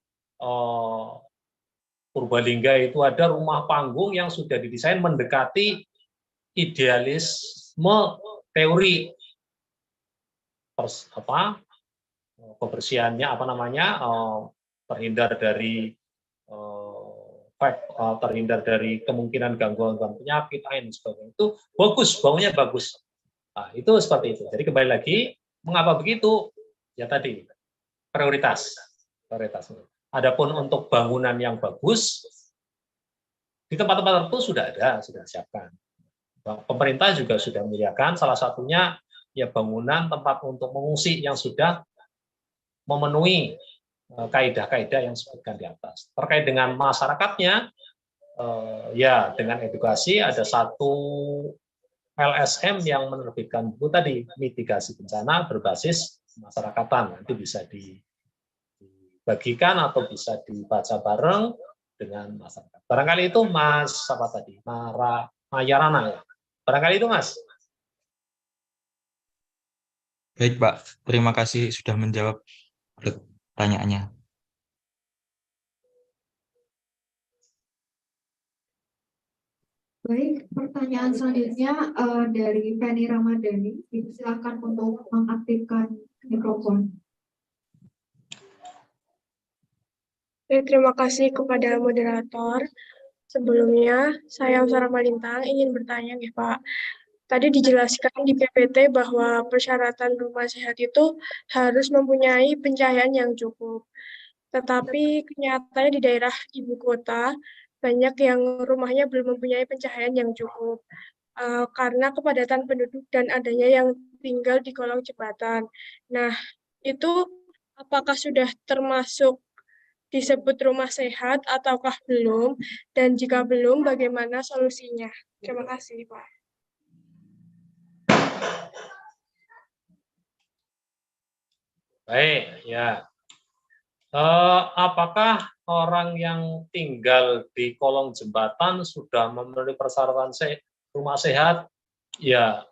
Purbalingga itu ada rumah panggung yang sudah didesain mendekati idealisme teori kebersihannya terhindar dari terhindar dari kemungkinan gangguan penyakit, dan sebagainya. Itu bagus, bangunnya bagus. Nah, itu seperti itu. Jadi kembali lagi, mengapa begitu? Ya tadi, prioritas. Adapun untuk bangunan yang bagus, di tempat-tempat tertentu sudah siapkan. Pemerintah juga sudah menyediakan, salah satunya ya bangunan tempat untuk mengungsi yang sudah memenuhi kaidah-kaidah yang disebutkan di atas. Terkait dengan masyarakatnya, ya dengan edukasi ada satu LSM yang menerbitkan buku tadi, mitigasi bencana berbasis masyarakatan. Nanti bisa dibagikan atau bisa dibaca bareng dengan masyarakat. Barangkali itu Mas apa tadi? Mayarana ya. Barangkali itu Mas. Baik Pak, terima kasih sudah menjawab pertanyaannya. Baik, pertanyaan selanjutnya dari Penny Ramadhani. Silakan untuk mengaktifkan mikrofon. Terima kasih kepada moderator. Sebelumnya, saya Usara Malintang ingin bertanya nih Pak. Tadi dijelaskan di PPT bahwa persyaratan rumah sehat itu harus mempunyai pencahayaan yang cukup. Tetapi kenyataannya di daerah ibu kota, banyak yang rumahnya belum mempunyai pencahayaan yang cukup. Karena kepadatan penduduk dan adanya yang tinggal di kolong jembatan. Nah, itu apakah sudah termasuk disebut rumah sehat ataukah belum? Dan jika belum, bagaimana solusinya? Terima kasih, Pak. Baik, ya. Apakah orang yang tinggal di kolong jembatan sudah memenuhi persyaratan rumah sehat? Ya,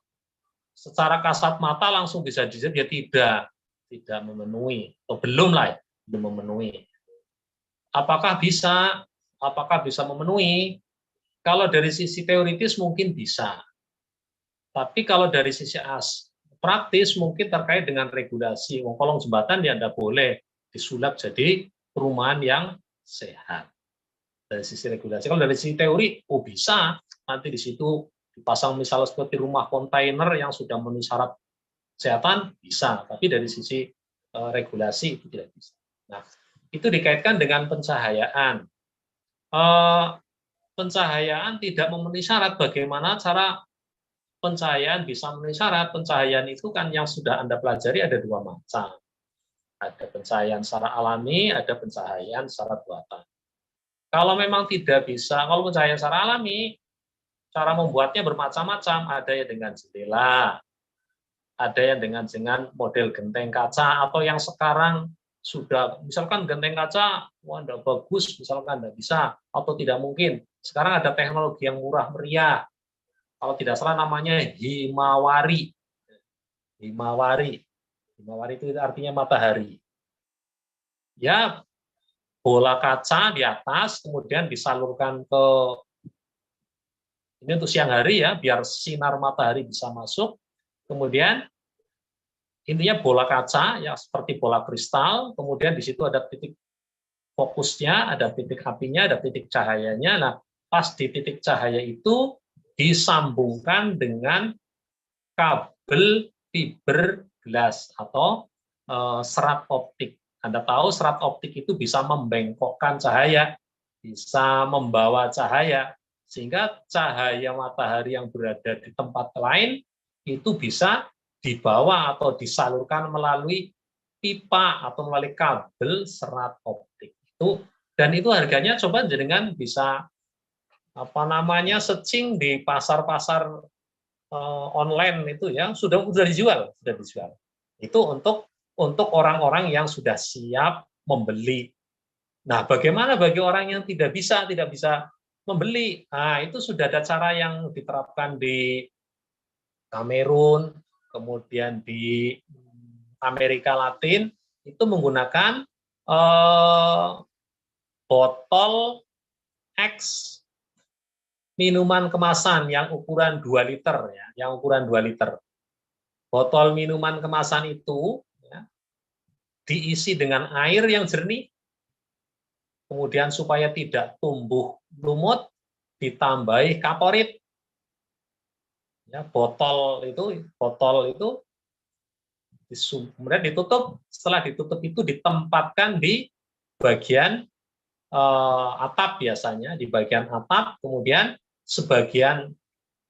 secara kasat mata langsung bisa dilihat ya tidak memenuhi, atau belum lah, belum memenuhi. Apakah bisa memenuhi? Kalau dari sisi teoritis mungkin bisa, tapi kalau dari sisi praktis mungkin terkait dengan regulasi. Kolong jembatan ya tidak boleh disulap jadi perumahan yang sehat. Dari sisi regulasi, kalau dari sisi teori, bisa. Nanti di situ dipasang misalnya seperti rumah kontainer yang sudah memenuhi syarat kesehatan, bisa. Tapi dari sisi regulasi itu tidak bisa. Nah, itu dikaitkan dengan pencahayaan. Pencahayaan tidak memenuhi syarat. Bagaimana cara pencahayaan bisa memenuhi syarat? Pencahayaan itu kan yang sudah Anda pelajari ada dua macam. Ada pencahayaan secara alami, ada pencahayaan secara buatan. Kalau memang tidak bisa, kalau pencahayaan secara alami, cara membuatnya bermacam-macam. Ada yang dengan jendela, ada yang dengan model genteng kaca, atau yang sekarang sudah, misalkan genteng kaca, wah tidak bagus, misalkan tidak bisa, atau tidak mungkin. Sekarang ada teknologi yang murah meriah. Kalau tidak salah namanya Himawari. Himawari itu artinya matahari. Ya, bola kaca di atas, kemudian disalurkan ke, ini untuk siang hari ya, biar sinar matahari bisa masuk. Kemudian intinya bola kaca ya seperti bola kristal, kemudian di situ ada titik fokusnya, ada titik apinya, ada titik cahayanya. Nah, pas di titik cahaya itu disambungkan dengan kabel fiber gelas atau serat optik. Anda tahu serat optik itu bisa membengkokkan cahaya, bisa membawa cahaya, sehingga cahaya matahari yang berada di tempat lain itu bisa dibawa atau disalurkan melalui pipa atau melalui kabel serat optik itu, dan itu harganya coba jenengan bisa searching di pasar-pasar online itu ya sudah dijual. Itu untuk orang-orang yang sudah siap membeli. Nah, bagaimana bagi orang yang tidak bisa membeli? Nah, itu sudah ada cara yang diterapkan di Kamerun, kemudian di Amerika Latin, itu menggunakan botol X minuman kemasan yang ukuran 2 liter ya, Botol minuman kemasan itu ya, diisi dengan air yang jernih, Kemudian supaya tidak tumbuh lumut, ditambahi kaporit. Ya, botol itu kemudian ditutup. Setelah ditutup itu ditempatkan di bagian atap biasanya, di bagian atap, kemudian sebagian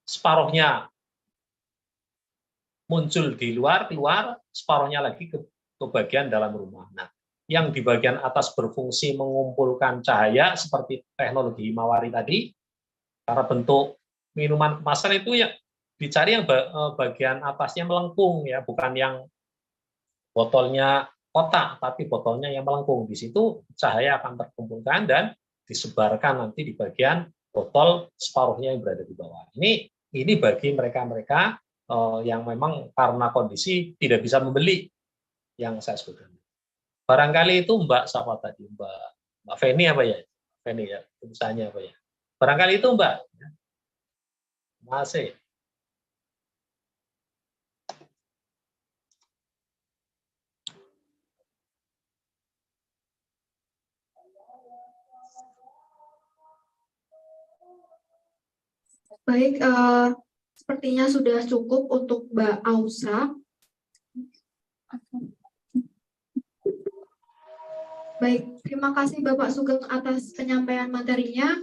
separuhnya muncul di luar, separuhnya lagi ke bagian dalam rumah. Nah, yang di bagian atas berfungsi mengumpulkan cahaya seperti teknologi Himawari tadi, karena bentuk minuman kemasan itu ya dicari yang bagian atasnya melengkung ya, bukan yang botolnya kotak, tapi botolnya yang melengkung. Di situ cahaya akan terkumpulkan dan disebarkan nanti di bagian botol separuhnya yang berada di bawah. Ini bagi mereka-mereka yang memang karena kondisi tidak bisa membeli yang saya sebutkan. Barangkali itu Mbak siapa tadi? Mbak Feni apa ya? Feni ya, tulisannya apa ya? Barangkali itu Mbak. Terima kasih. Baik, sepertinya sudah cukup untuk Mbak Ausa. Baik, terima kasih Bapak Sugeng atas penyampaian materinya.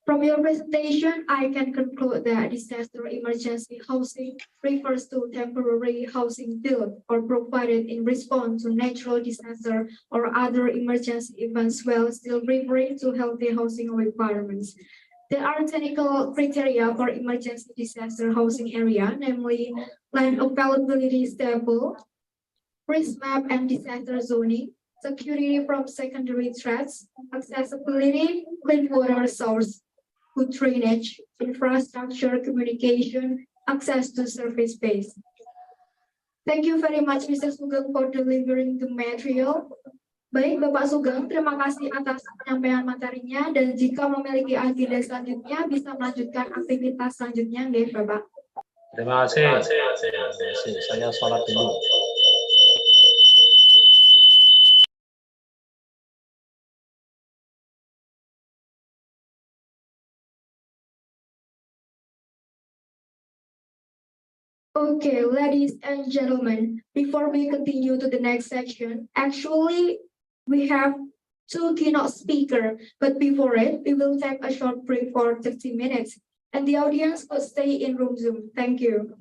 From your presentation, I can conclude that disaster emergency housing refers to temporary housing built or provided in response to natural disaster or other emergency events while still referring to healthy housing requirements. There are technical criteria for emergency disaster housing area, namely land availability stable, risk map and disaster zoning, security from secondary threats, accessibility, clean water source, good drainage, infrastructure, communication, access to surface space. Thank you very much, Mr. Sugeng, for delivering the material. Baik, Bapak Sugeng, terima kasih atas penyampaian materinya, dan jika memiliki agenda selanjutnya, bisa melanjutkan aktivitas selanjutnya, nggih, Bapak. Terima kasih. Saya sholat dulu. Okay, ladies and gentlemen, before we continue to the next section, actually, we have two keynote speakers, but before it, we will take a short break for 30 minutes, and the audience could stay in room Zoom. Thank you.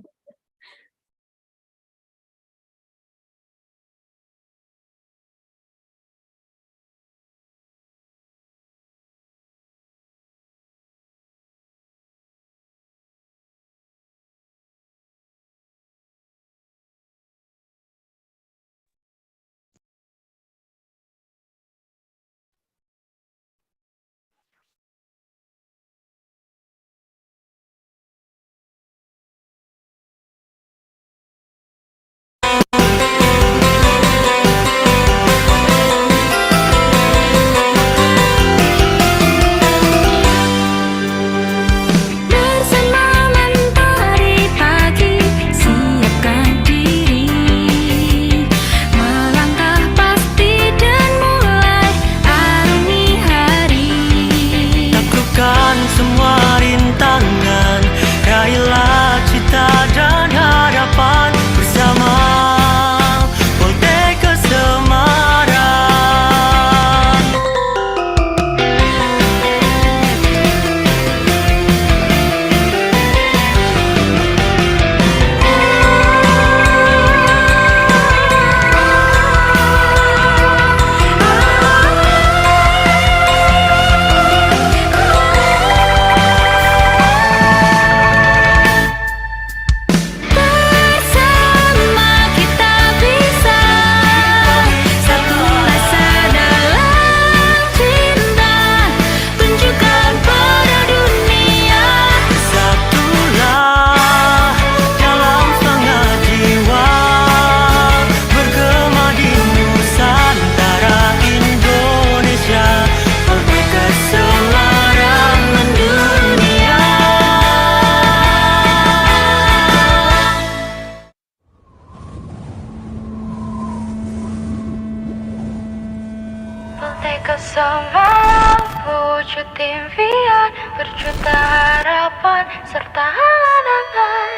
Semarang, wujud impian, berjuta harapan serta angan-angan.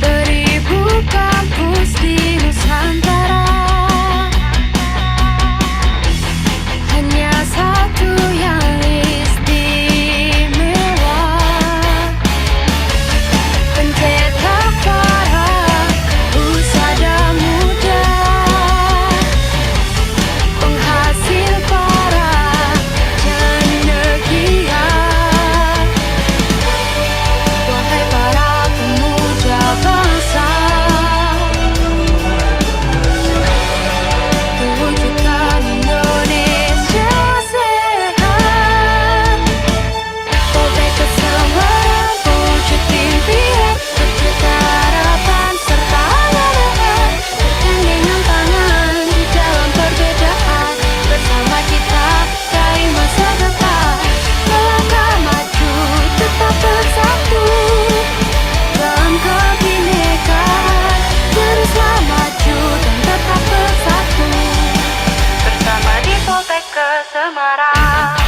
Beribu kampus di Nusantara, hanya satu yang istimewa, pencetak para usada muda, penghasil para cendekia. Wahai para pemuda bangsa, wujudkan Indonesia sehat. Poltek ke Semarang, wujud impian, berjuta harapan serta angan-angan. Bergandengan tangan di dalam perbedaan, bersama kita raih masa depan. Melangkah maju, tetap bersatu dalam kebinekaan. Teruslah maju dan tetap bersatu, bersama di Poltek ke Semarang.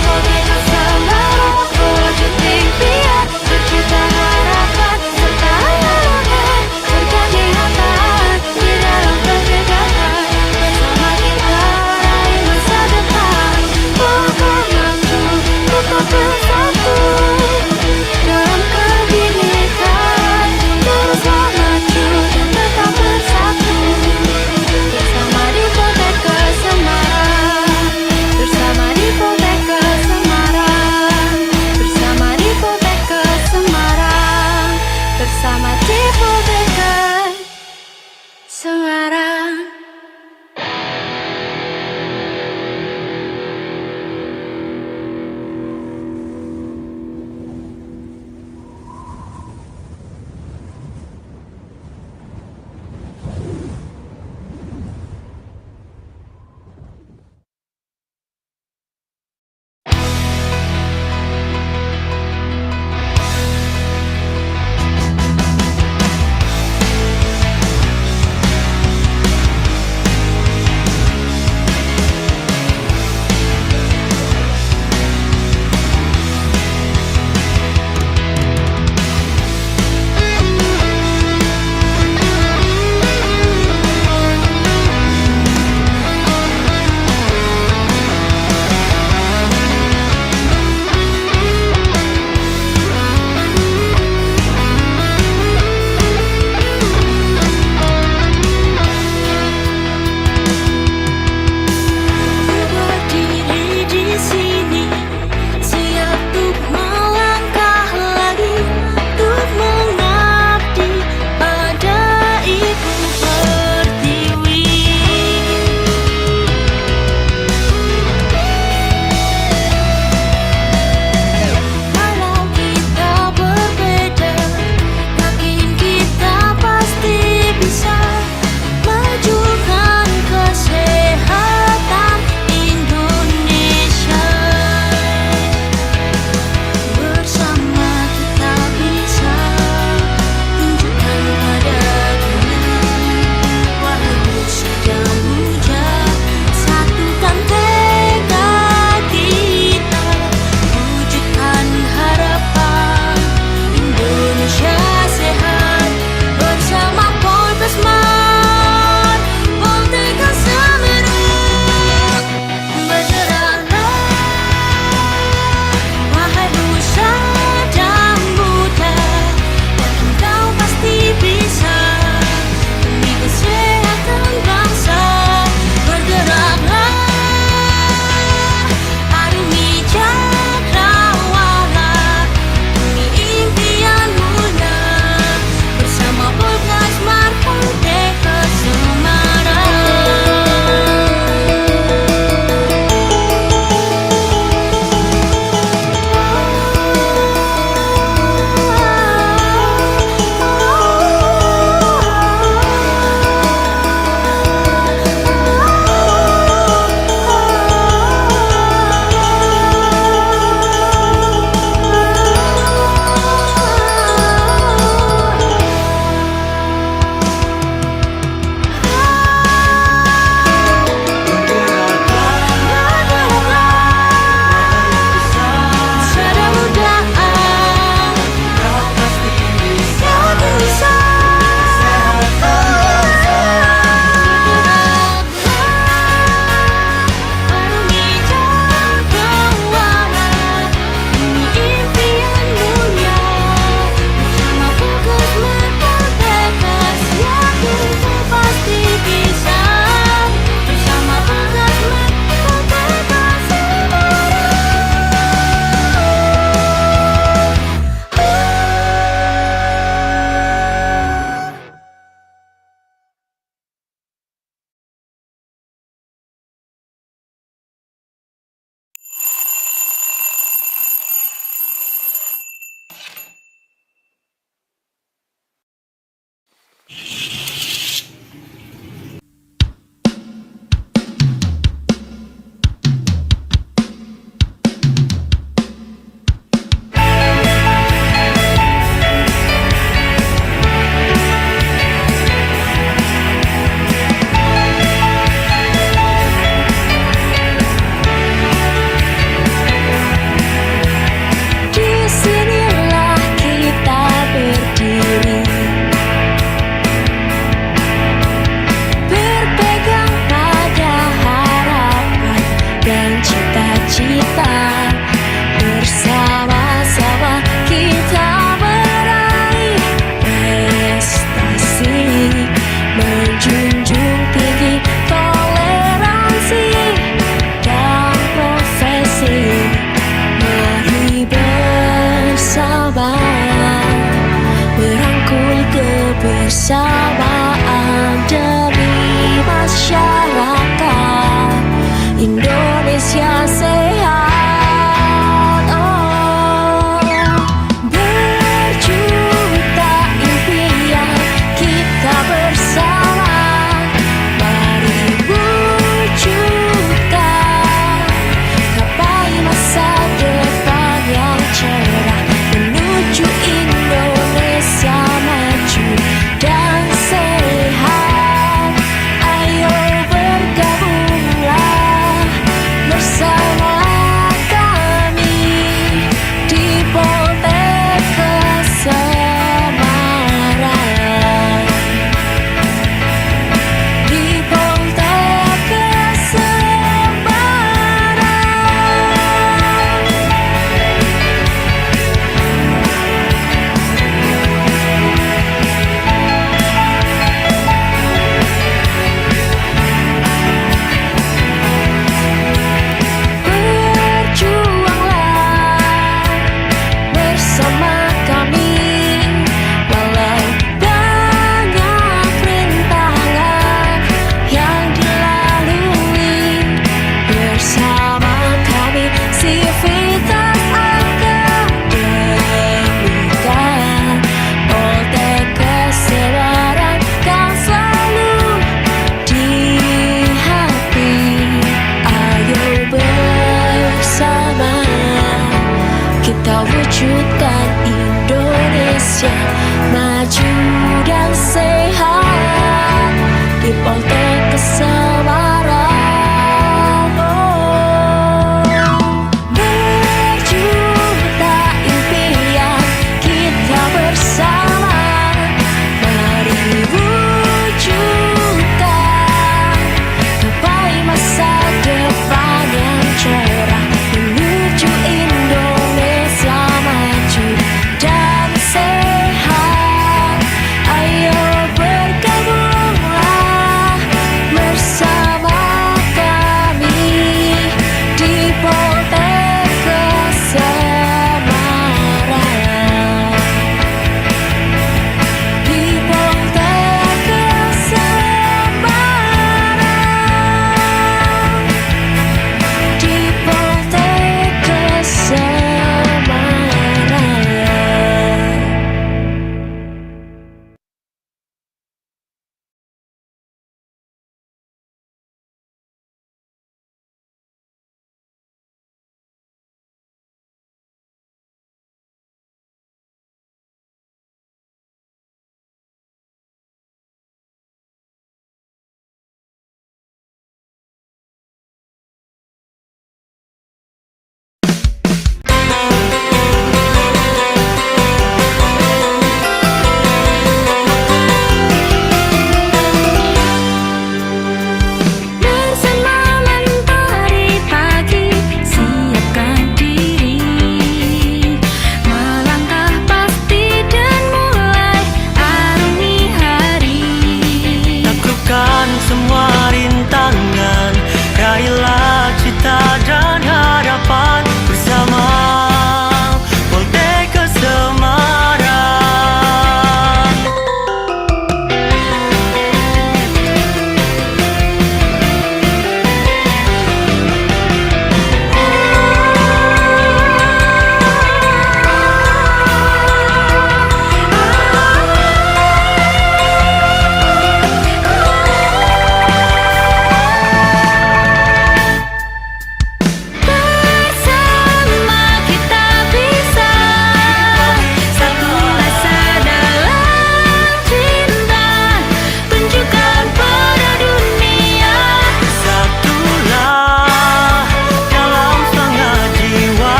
Poltek ke Semarang, wujud impian, berjuta harapan serta angan-angan. Bergandengan tangan di dalam perbedaan, bersama kita raih masa depan. Melangkah maju, tetap bersatu dalam kebinekaan. Teruslah maju dan tetap bersatu, bersama di Poltek ke Semarang. Bersama di Poltek ke Semarang. Bersama di Poltek ke Semarang. Bersama di Poltek ke Semarang.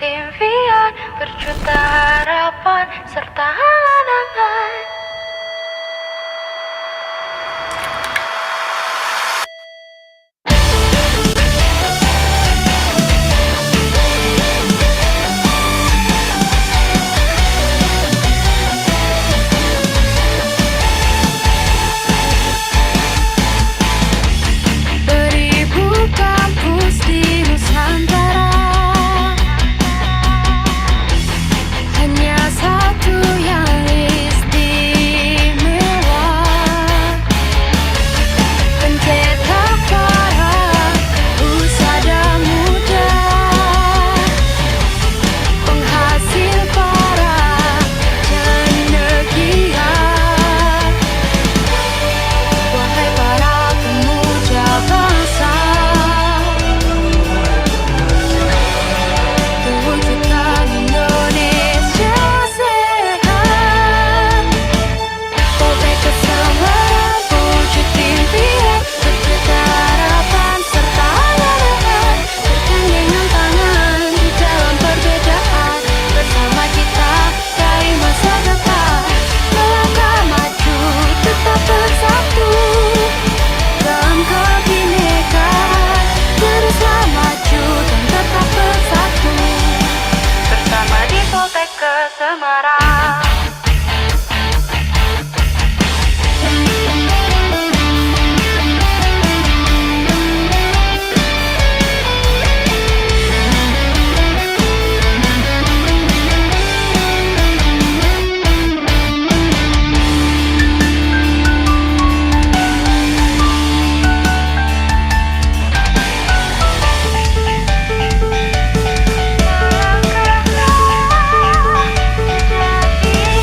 impian, berjuta harapan serta halangan. Beribu kampus di Nusantara, hanya satu yang istimewa, pencetak para usada muda, penghasil para cendekia. Wahai para pemuja bangsa, wujudkan Indonesia sehat. Poltek kesabaran, wujud impian, berjuta harapan serta halangan. Bergandengan tangan di dalam perbedaan, bersama kita raih masa depan. Melangkah maju, tetap bersatu dalam kebinekaan. Teruslah maju dan tetap bersatu bersama di Poltek ke Semarang. Melangkahlah menjadi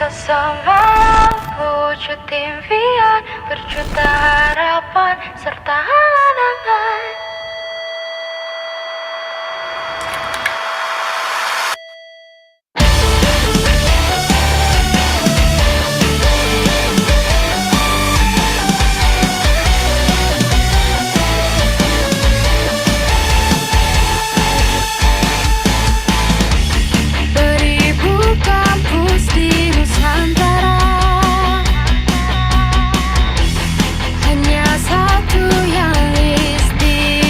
semalam wujud impian, berjuta harapan serta angan-angan. Beribu kampus di Nusantara, hanya satu yang istimewa.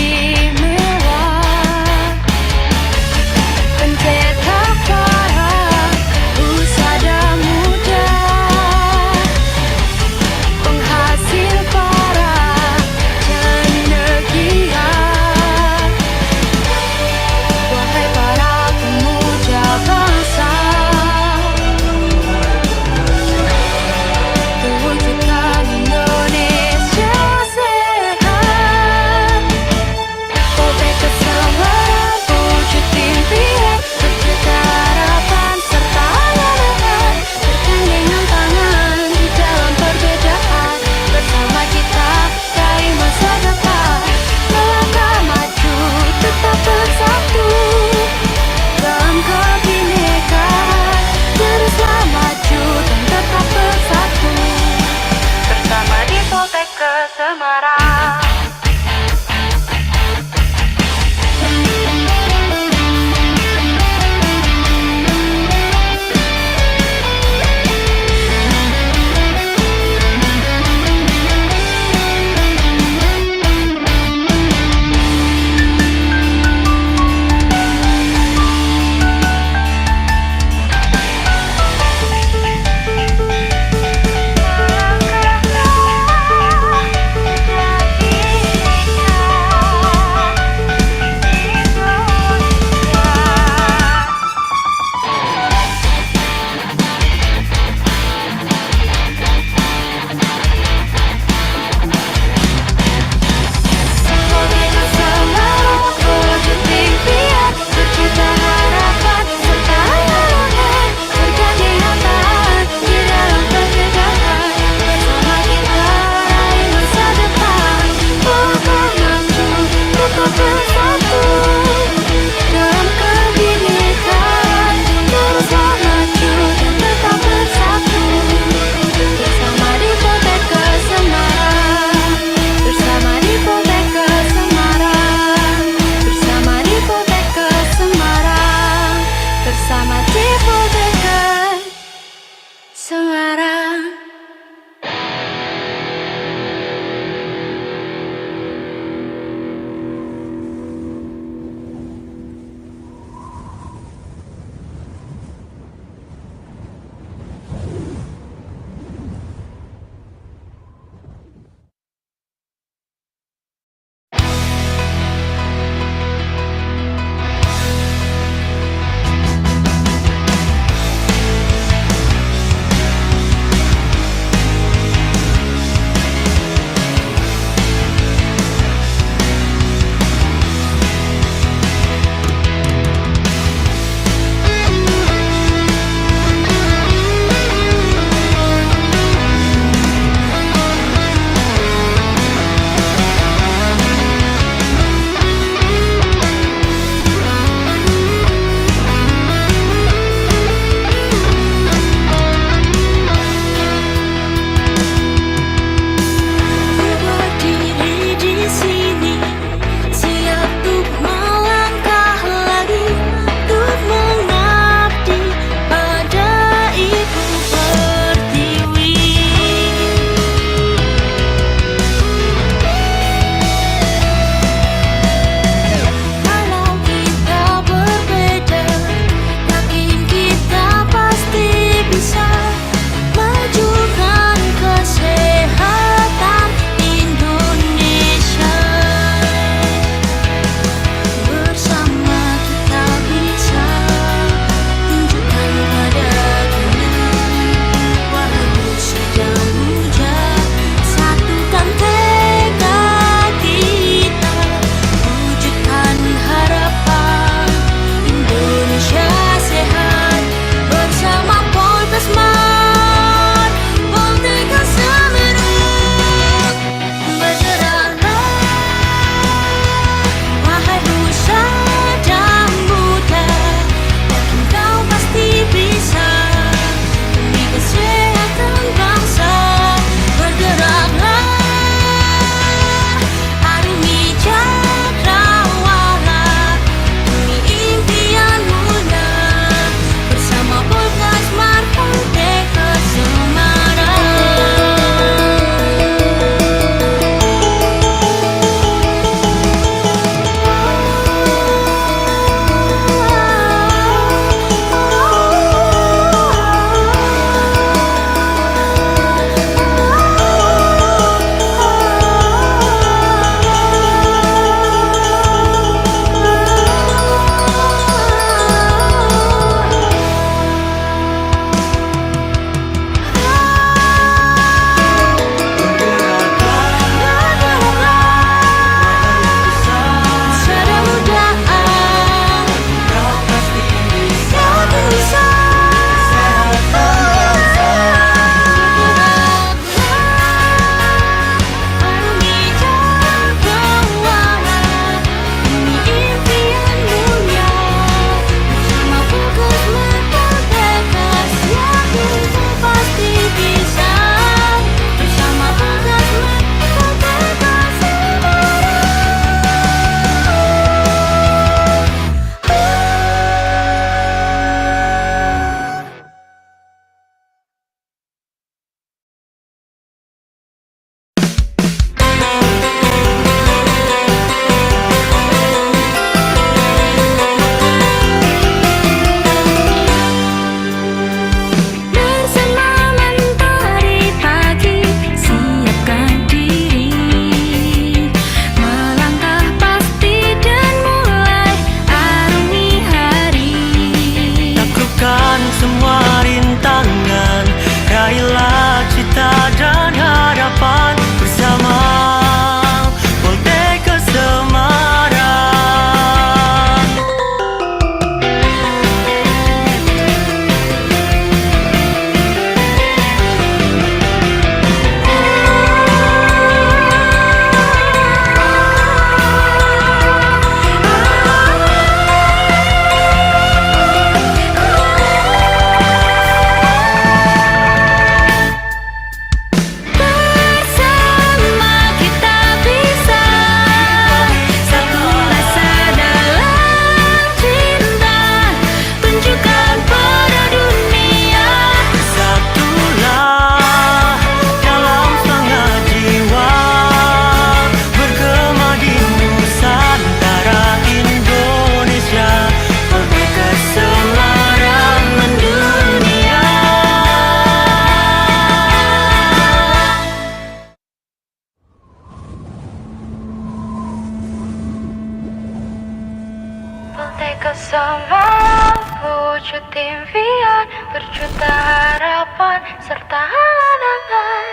semalam wujud impian, berjuta harapan serta angan-angan.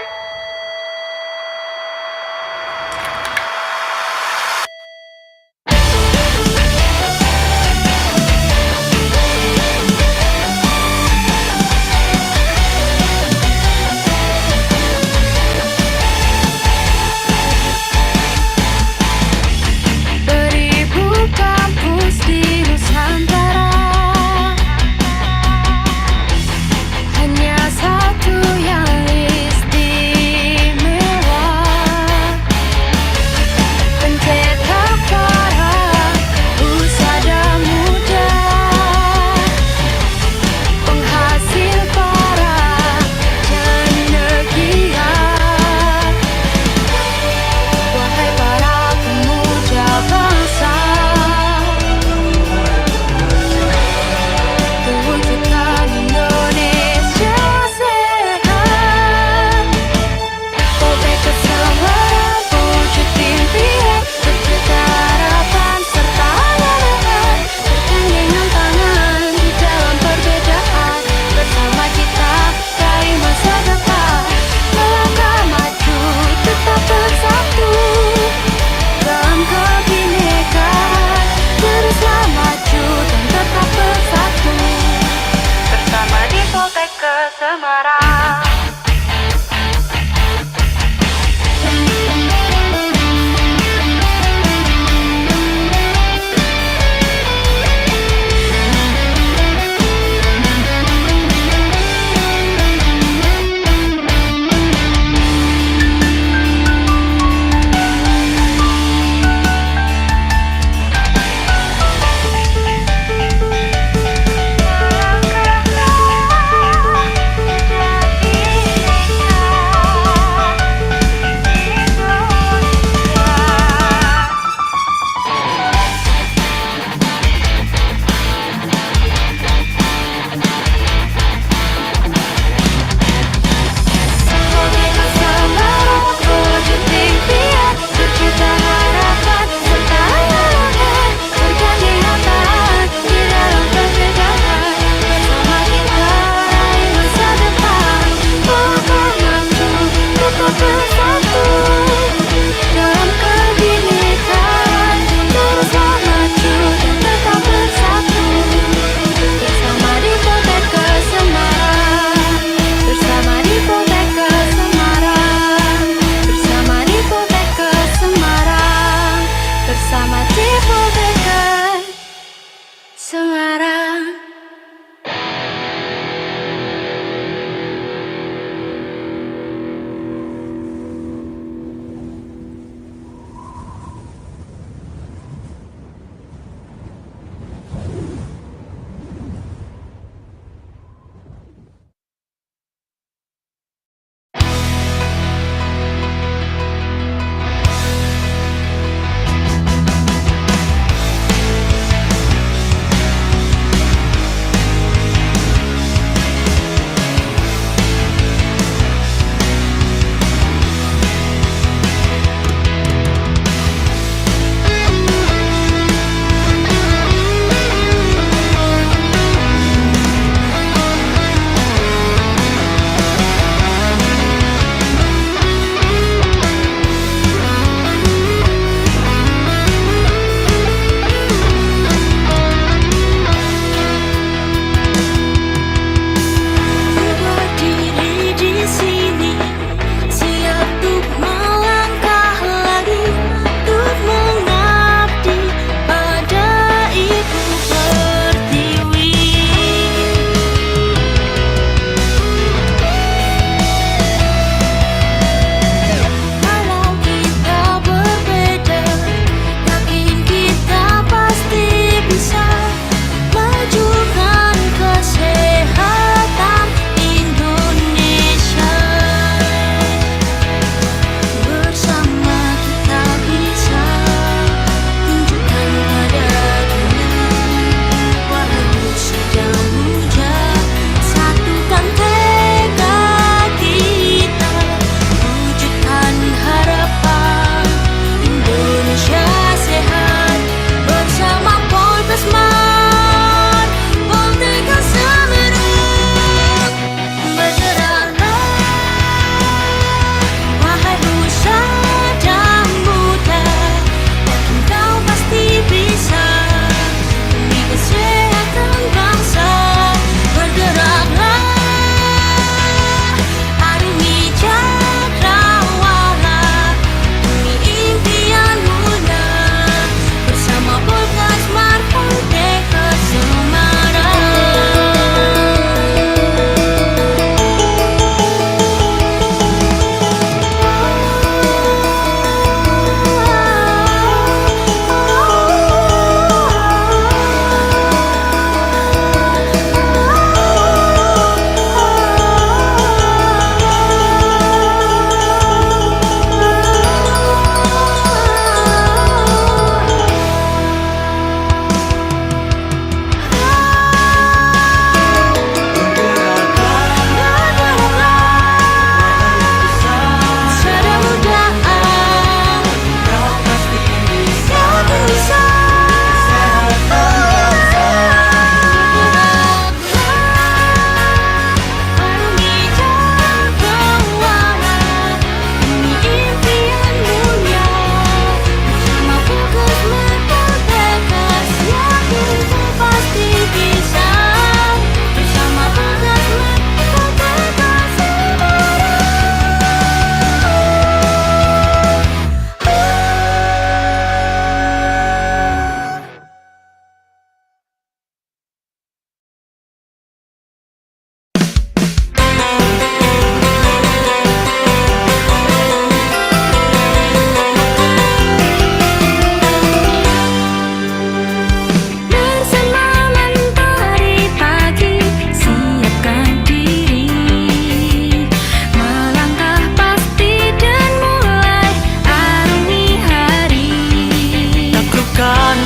Beribu kampus di Nusantara, hanya satu yang istimewa.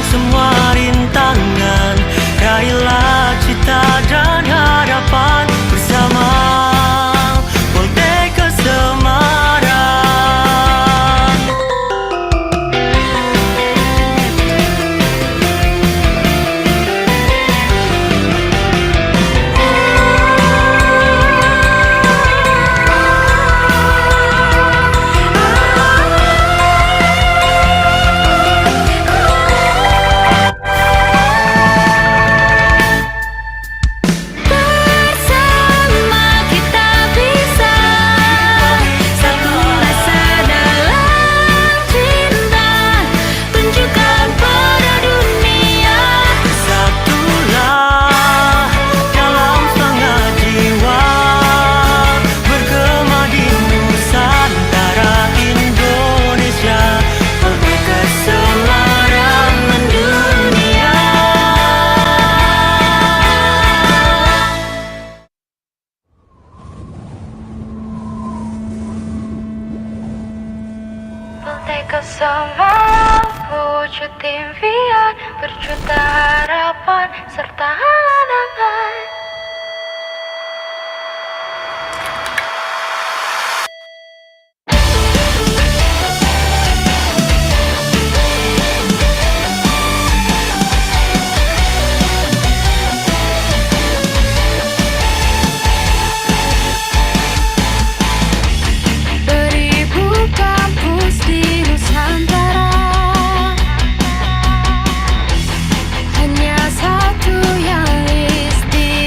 semua rintangan, raihlah cita dan harapan bersama Poltekkes Semarang. Bersama kita bisa, satu rasa dalam cinta, tunjukkan pada dunia. Satulah dalam semangat jiwa, bergema di Nusantara Indonesia, Poltekkes Semarang mendunia. Poltekkes Semarang, wujud impian, berjuta harapan serta angan. Beribu kampus di Nusantara, hanya satu yang istimewa.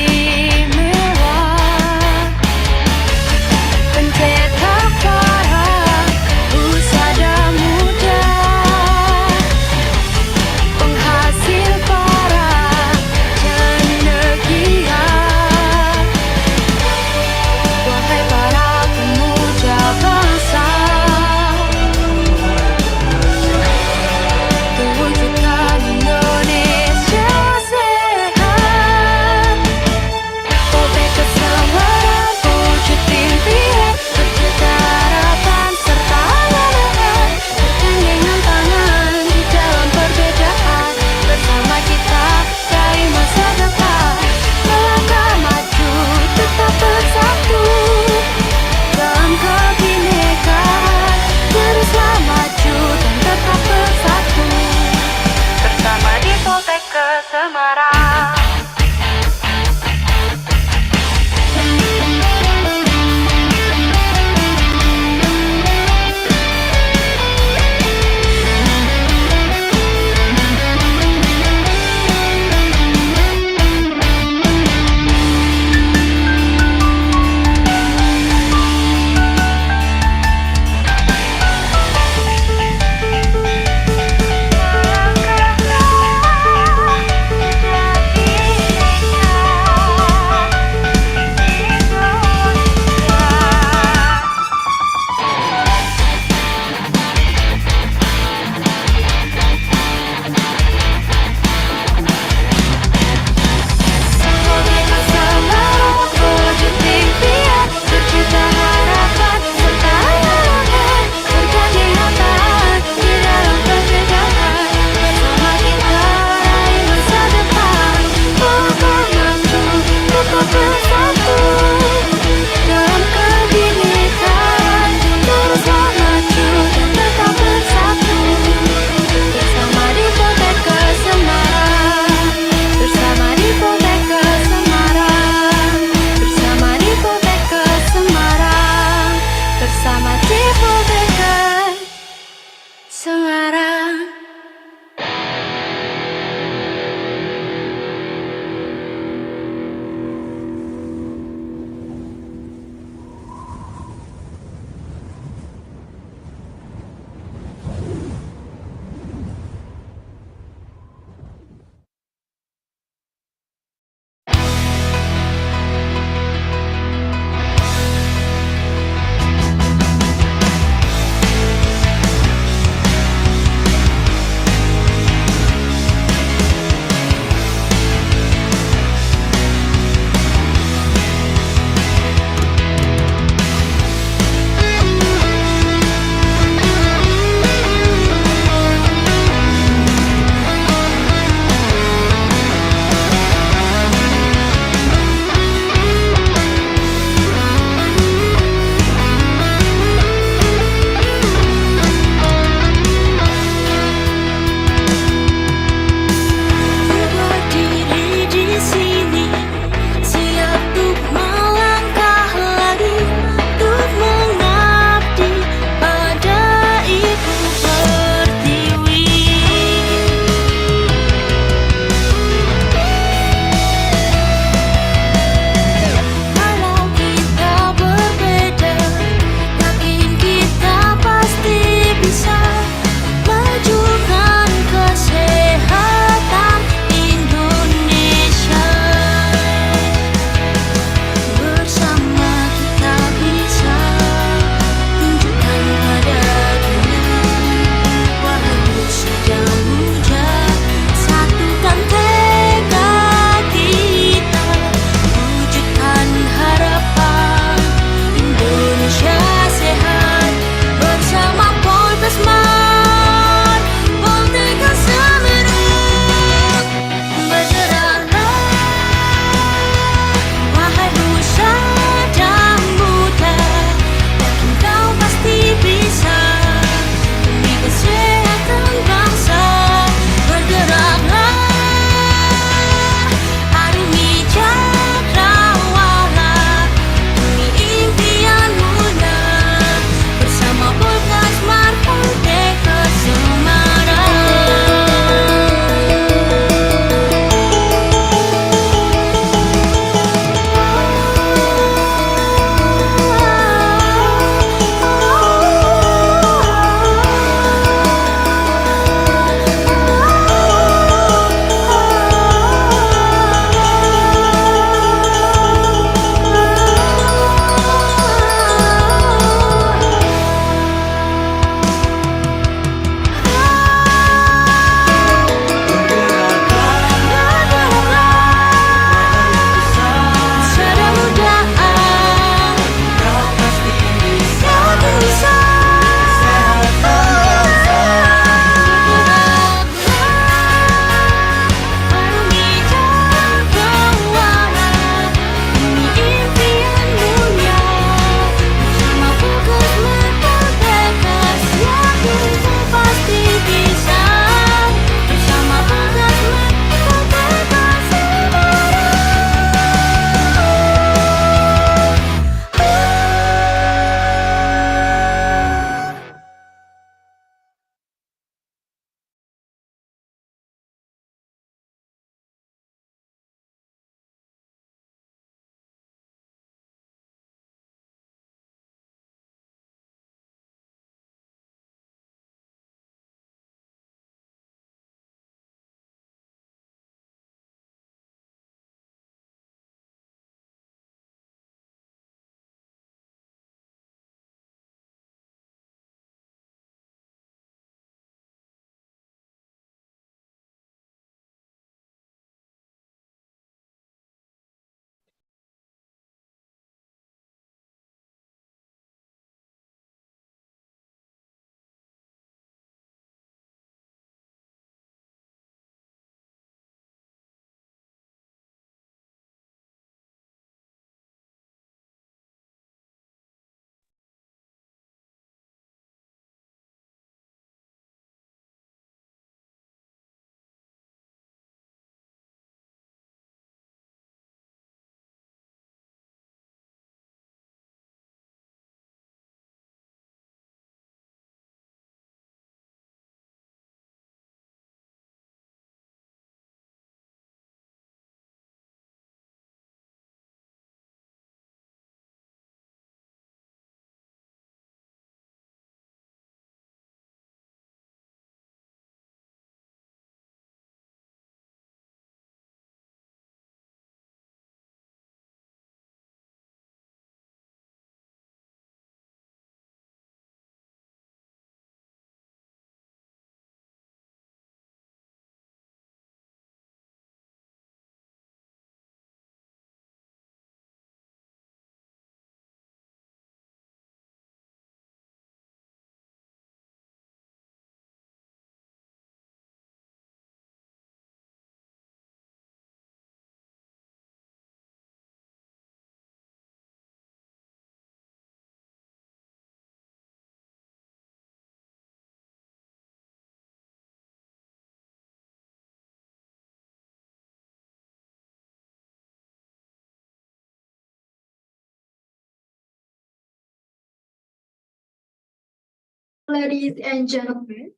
Ladies and gentlemen,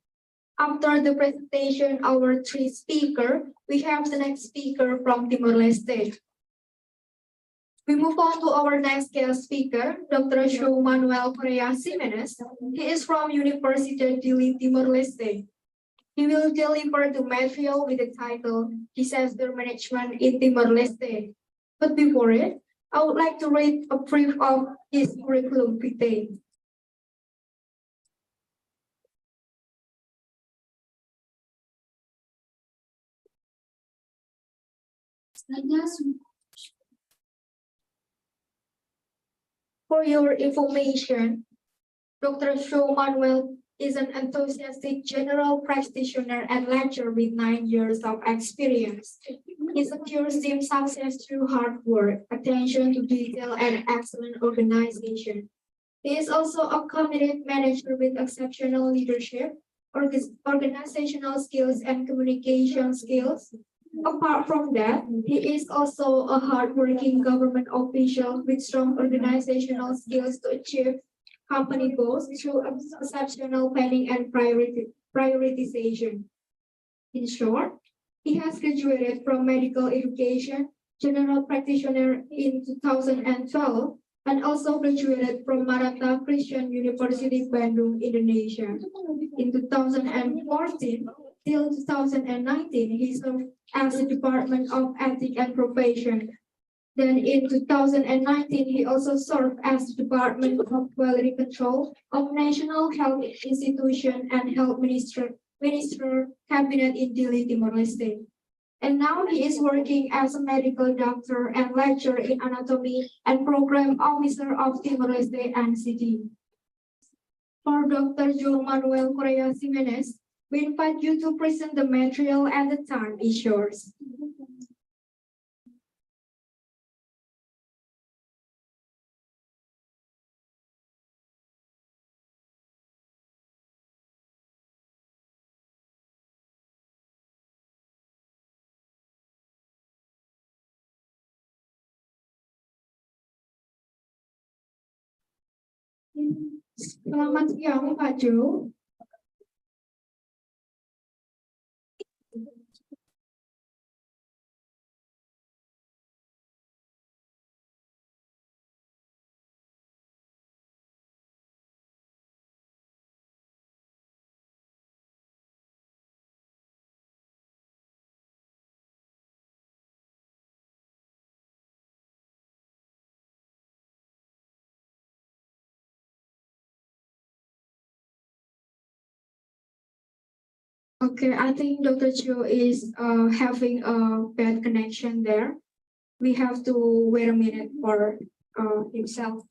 after the presentation of our three speakers, we have the next speaker from Timor-Leste. We move on to our next guest speaker, Dr. João Manuel Correa Ximenez. He is from Universidad Dili, Timor-Leste. He will deliver the material with the title Disaster Management in Timor-Leste. But before it, I would like to read a brief of his curriculum vitae. For your information, Dr. João Manuel is an enthusiastic general practitioner and lecturer with 9 years of experience. He secures team success through hard work, attention to detail, and excellent organization. He is also a committed manager with exceptional leadership, organizational skills, and communication skills. Apart from that, he is also a hardworking government official with strong organizational skills to achieve company goals through exceptional planning and prioritization. In short, he has graduated from medical education, general practitioner in 2012, and also graduated from Maratha Christian University, Bandung, Indonesia. In 2014 till 2019, he served as the Department of Ethics and Profession. Then in 2019, he also served as the Department of Quality Control of National Health Institution and Health Minister Cabinet in Dili, Timor-Leste. And now he is working as a medical doctor and lecturer in anatomy and program officer of Timor-Leste NCT. For Dr. João Manuel Correa Ximenez, we invite you to present the material and the time is yours. Selamat siang, Pak Jo. Okay, I think Dr. Joe is having a bad connection there. We have to wait a minute for himself.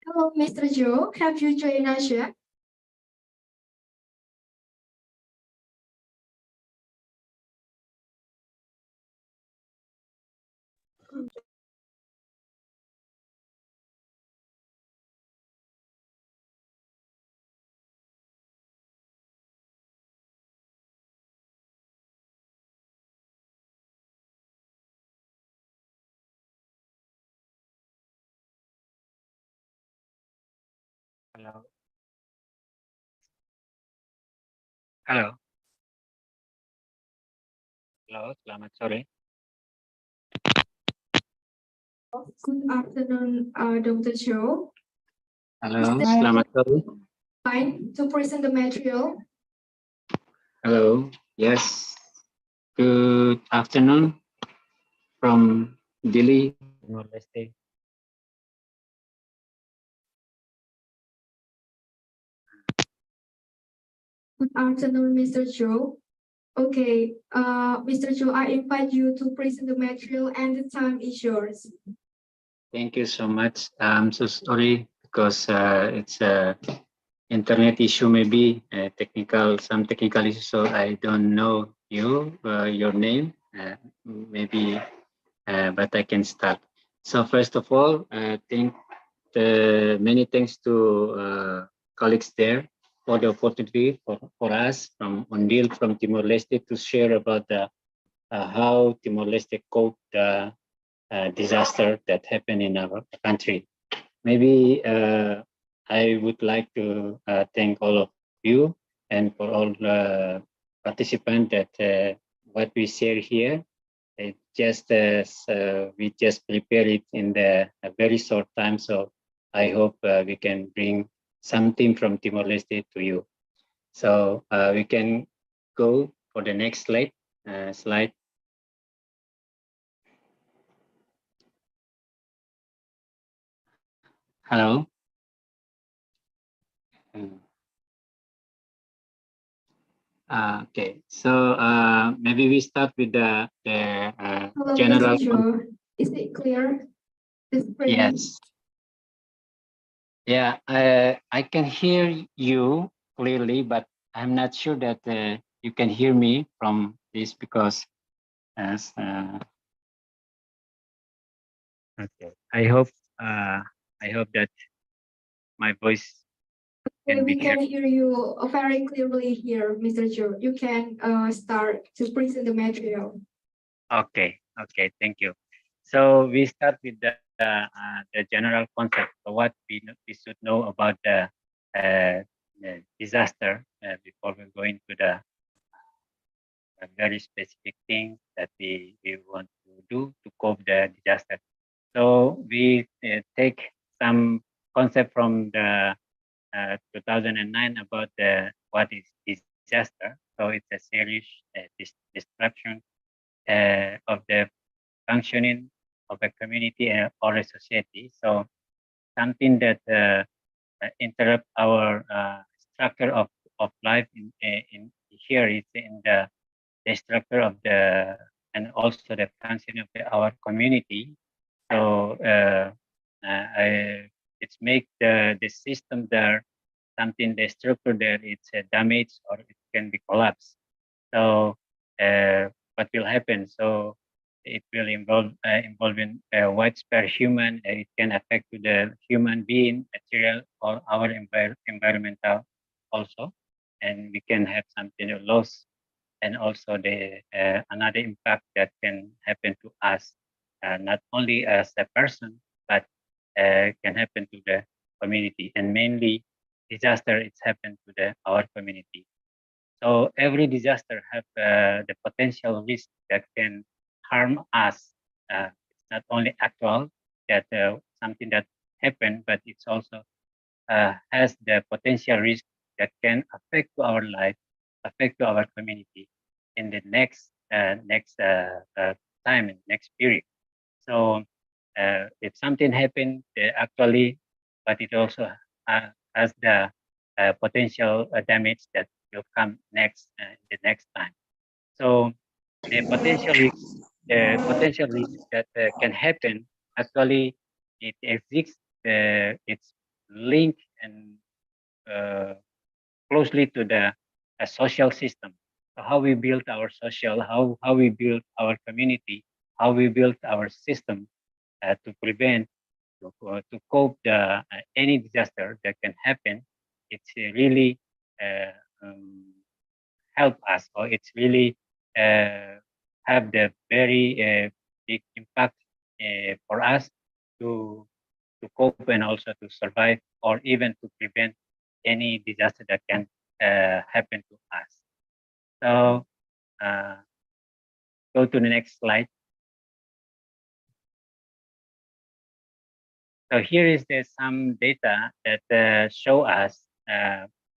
Hello, Mr. Joe. Have you joined us yet? Halo. Halo. Halo, selamat sore. Good afternoon, Dr. Joe. Halo, selamat sore. Fine to present the material. Hello. Yes. Good afternoon from Dili, Timor-Leste. Good afternoon, Mr. Joe. Okay, Mr. Joe, I invite you to present the material and the time is yours. Thank you so much. I'm so sorry because it's internet issue, maybe some technical issue. So I don't know your name, maybe, but I can start. So first of all, many thanks to colleagues there for the opportunity for us from Ondil from Timor-Leste to share about how Timor-Leste coped the disaster that happened in our country. Maybe I would like to thank all of you and for all the participants that what we share here. We just prepare it in a very short time. So I hope we can bring something from Timor-Leste to you. So we can go for the next slide. Hello. Okay, so maybe we start with the Hello, general. Mr. Joe. Is it clear? Yes. Yeah, I can hear you clearly, but I'm not sure that you can hear me from this because okay. I hope that my voice can be We can hear you very clearly here, Mr. Joe. You can start to present the material. Okay, thank you. So we start with the general concept of what we should know about the disaster before we go into the very specific things that we want to do to cope the disaster. So we take some concept from the 2009 about what is disaster. So it's a serious disruption of the functioning of a community or a society. So something that interrupt our structure of life in here is in the structure of the and also the function of our community. So it's make the system there something the structure there it's damaged or it can be collapsed. So what will happen? So it will involving widespread human. It can affect to the human being, material, or our environmental also, and we can have something loss, and also the another impact that can happen to us, not only as a person, but can happen to the community, and mainly disaster. It's happened to our community. So every disaster have the potential risk that can harm us. It's not only actual that something that happened, but it's also has the potential risk that can affect to our life, affect to our community in the next time and next period. So if something happened actually, but it also has the potential damage that will come next the next time. So the potential risk that can happen actually it exists. It's linked and closely to the social system. So how we build our social, how we build our community, how we build our system to prevent to cope the any disaster that can happen. It's really help us, or it's really have the very big impact for us to cope and also to survive, or even to prevent any disaster that can happen to us. So go to the next slide. So here is some data that show us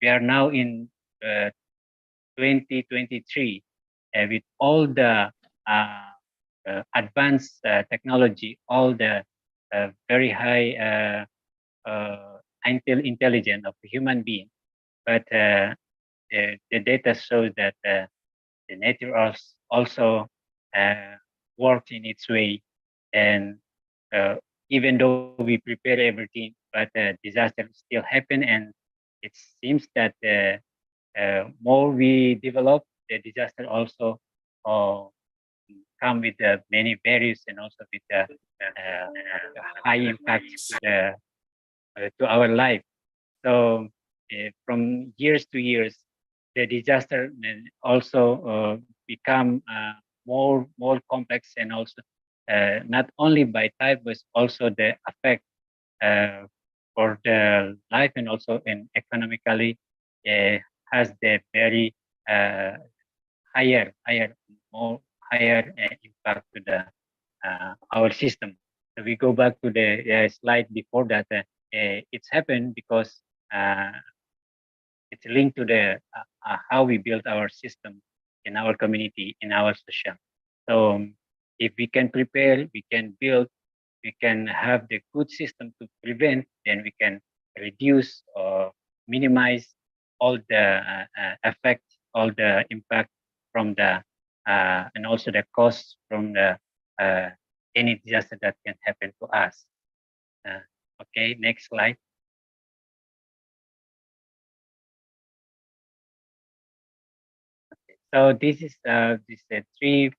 we are now in 2023 with all the advanced technology, all the very high intelligence of the human being, but the data shows that the nature also works in its way, and even though we prepare everything, but disaster still happen, and it seems that more we develop, the disaster also come with many barriers and also with high impact to our life. So from years to years, the disaster also become more complex, and also not only by type but also the effect for the life and also in economically has the very higher impact to the our system. So we go back to the slide before that. It's happened because it's linked to the how we build our system in our community, in our social. So if we can prepare, we can build, we can have the good system to prevent, then we can reduce or minimize all the effect, all the impact from the and also the costs from the any disaster that can happen to us. Okay, next slide. So this is three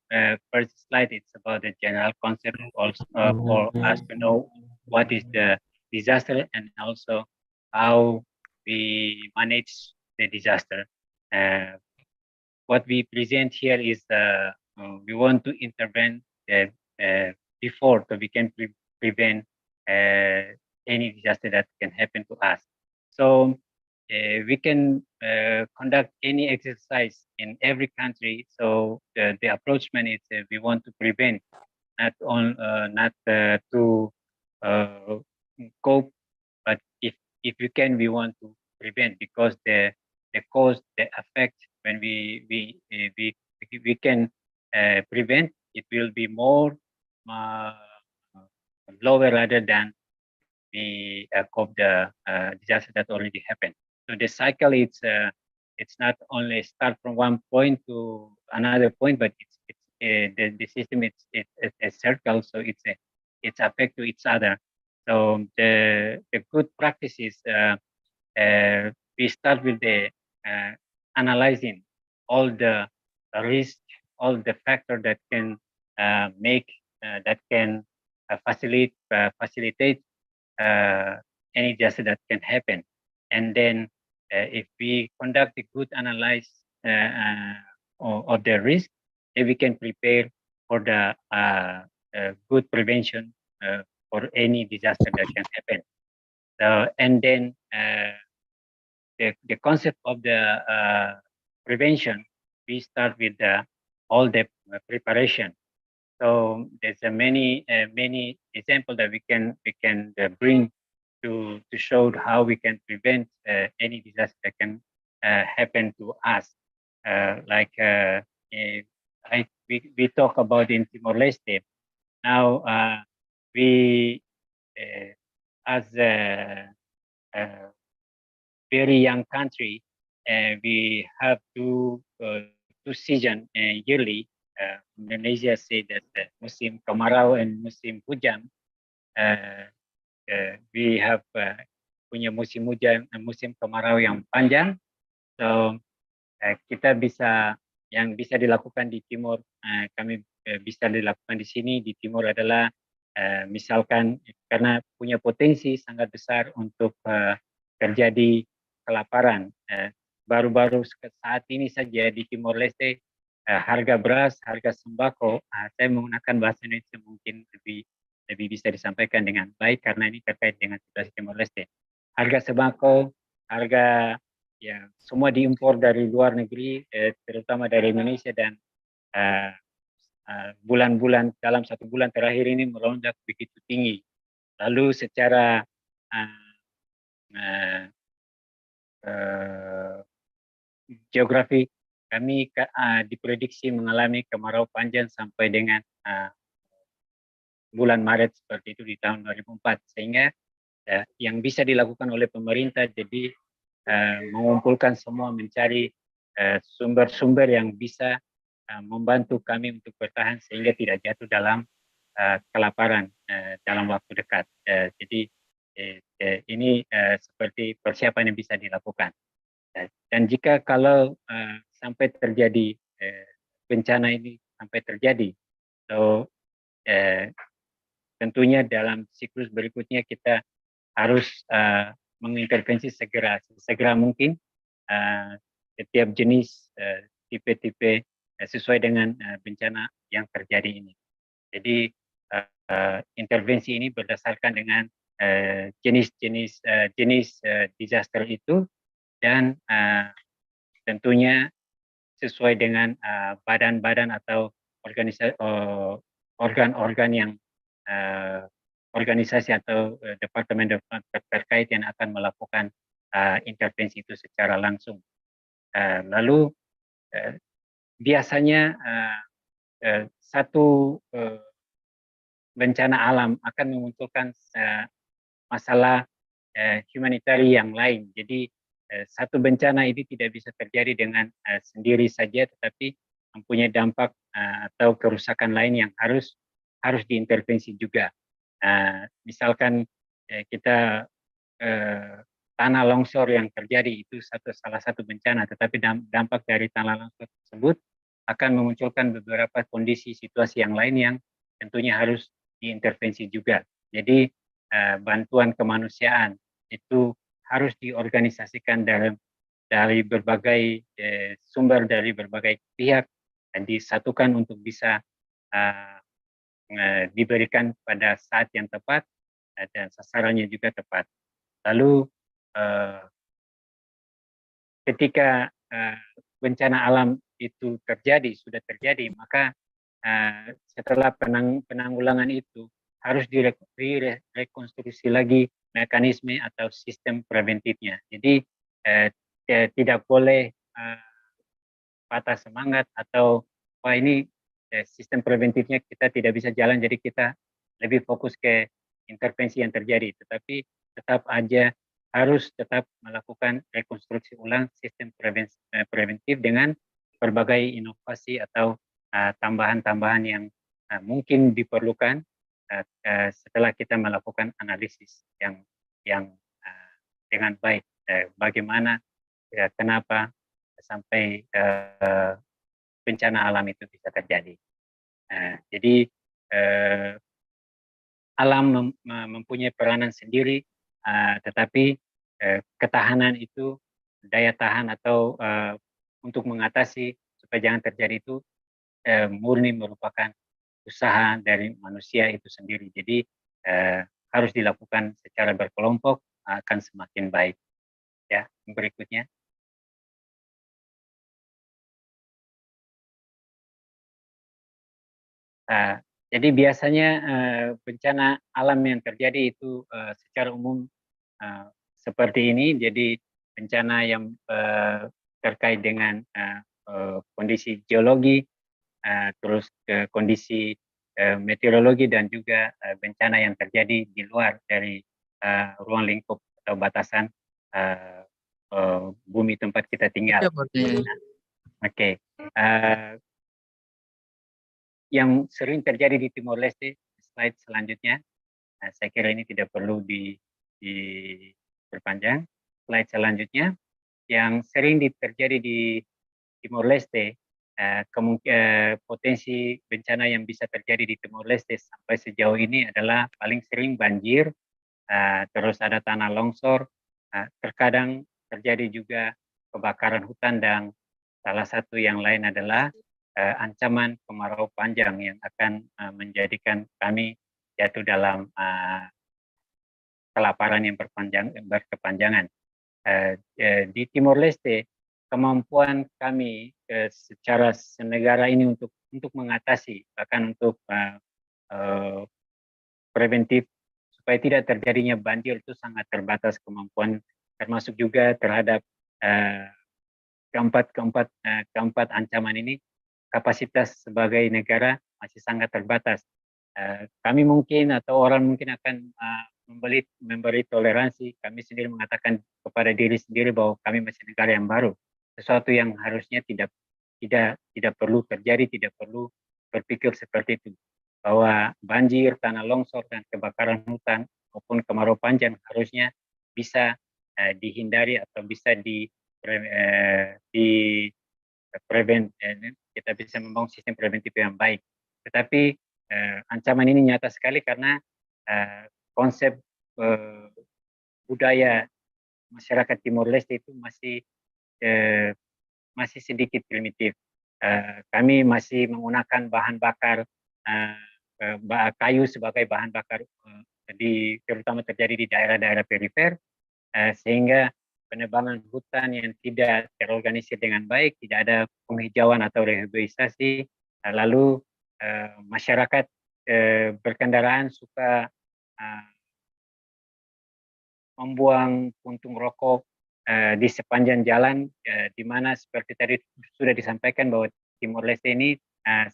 first slide. It's about the general concept also for us to know what is the disaster and also how we manage the disaster. What we present here is we want to intervene before, so we can prevent any disaster that can happen to us. So we can conduct any exercise in every country. So the approachment is we want to prevent, not to cope, but if we can, we want to prevent, because the cause, the effect, when we can prevent, it will be more lower rather than we cope the disaster that already happened. So the cycle, it's not only start from one point to another point, but the system it's a circle, so it's affect to each other. So the good practices, we start with the analyzing all the risk, all the factor that can make that can facilitate any disaster that can happen. And then if we conduct a good analysis of the risk, then we can prepare for the good prevention for any disaster that can happen. And then the concept of the prevention, we start with all the preparation. So there's many examples that we can bring to show how we can prevent any disaster that can happen to us. Like we talk about in Timor-Leste. Now we as a very young country, we have two seasons yearly. Indonesia say that musim kemarau and musim hujan. We have punya musim hujan, musim kemarau yang panjang. So kita yang bisa dilakukan di timur, kami bisa dilakukan di sini di timur adalah misalkan karena punya potensi sangat besar untuk terjadi kelaparan. Baru-baru saat ini saja di Timor-Leste harga beras, harga sembako, saya menggunakan bahasa Indonesia mungkin lebih bisa disampaikan dengan baik karena ini terkait dengan situasi Timor-Leste. Harga sembako, harga ya semua diimpor dari luar negeri, terutama dari Indonesia, dan bulan-bulan dalam 1 bulan terakhir ini melonjak begitu tinggi. Lalu secara geografi, kami diprediksi mengalami kemarau panjang sampai dengan bulan Maret seperti itu di tahun 2004, sehingga yang bisa dilakukan oleh pemerintah jadi mengumpulkan semua, mencari sumber-sumber yang bisa membantu kami untuk bertahan sehingga tidak jatuh dalam kelaparan dalam waktu dekat. Jadi Ini seperti persiapan yang bisa dilakukan. Dan jika kalau sampai terjadi bencana ini sampai terjadi, so tentunya dalam siklus berikutnya kita harus mengintervensi segera mungkin setiap jenis tipe-tipe sesuai dengan bencana yang terjadi ini. Jadi intervensi ini berdasarkan dengan jenis disaster itu dan tentunya sesuai dengan badan-badan atau organ-organ yang organisasi atau departemen terkait yang akan melakukan intervensi itu secara langsung. Lalu biasanya satu bencana alam akan memunculkan masalah humanitarian yang lain. Jadi satu bencana ini tidak bisa terjadi dengan sendiri saja, tetapi mempunyai dampak atau kerusakan lain yang harus diintervensi juga. Misalkan kita tanah longsor yang terjadi itu salah satu bencana, tetapi dampak dari tanah longsor tersebut akan memunculkan beberapa kondisi situasi yang lain yang tentunya harus diintervensi juga. Jadi bantuan kemanusiaan itu harus diorganisasikan dari berbagai sumber, dari berbagai pihak, dan disatukan untuk bisa diberikan pada saat yang tepat dan sasarannya juga tepat. Lalu ketika bencana alam itu sudah terjadi, maka setelah penanggulangan itu harus direkonstruksi lagi mekanisme atau sistem preventifnya. Jadi tidak boleh patah semangat atau wah ini sistem preventifnya kita tidak bisa jalan, jadi kita lebih fokus ke intervensi yang terjadi. Tetapi tetap aja harus tetap melakukan rekonstruksi ulang sistem preventif dengan berbagai inovasi atau tambahan-tambahan yang mungkin diperlukan setelah kita melakukan analisis yang dengan baik. Bagaimana, kenapa sampai bencana alam itu bisa terjadi. Jadi alam mempunyai peranan sendiri, tetapi ketahanan itu, daya tahan atau untuk mengatasi supaya jangan terjadi itu murni merupakan usaha dari manusia itu sendiri. Jadi harus dilakukan secara berkelompok, akan semakin baik. Ya, berikutnya. Jadi biasanya bencana alam yang terjadi itu secara umum seperti ini. Jadi bencana yang terkait dengan kondisi geologi, terus kondisi meteorologi, dan juga bencana yang terjadi di luar dari ruang lingkup atau batasan bumi tempat kita tinggal. Oke. Yang sering terjadi di Timor Leste, slide selanjutnya. Saya kira ini tidak perlu diperpanjang. Slide selanjutnya, yang sering terjadi di Timor Leste, potensi bencana yang bisa terjadi di Timor Leste sampai sejauh ini adalah paling sering banjir, terus ada tanah longsor, terkadang terjadi juga kebakaran hutan, dan salah satu yang lain adalah ancaman kemarau panjang yang akan menjadikan kami jatuh dalam kelaparan yang berkepanjangan. Di Timor Leste, kemampuan kami secara senegara ini untuk mengatasi, bahkan untuk preventif supaya tidak terjadinya banjir, itu sangat terbatas kemampuan, termasuk juga terhadap keempat ancaman ini. Kapasitas sebagai negara masih sangat terbatas. Kami mungkin atau orang mungkin akan memberi toleransi. Kami sendiri mengatakan kepada diri sendiri bahwa kami masih negara yang baru. Sesuatu yang harusnya tidak perlu terjadi, tidak perlu berpikir seperti itu. Bahwa banjir, tanah longsor, dan kebakaran hutan ataupun kemarau panjang harusnya bisa dihindari atau bisa kita bisa membangun sistem preventif yang baik. Tetapi ancaman ini nyata sekali karena konsep budaya masyarakat Timor Leste itu masih sedikit primitif. Kami masih menggunakan bahan bakar kayu sebagai bahan bakar terutama terjadi di daerah-daerah perifer, sehingga penebangan hutan yang tidak terorganisir dengan baik, tidak ada penghijauan atau rehabilitasi, lalu masyarakat berkendaraan suka membuang puntung rokok di sepanjang jalan, di mana seperti tadi sudah disampaikan bahwa Timor Leste ini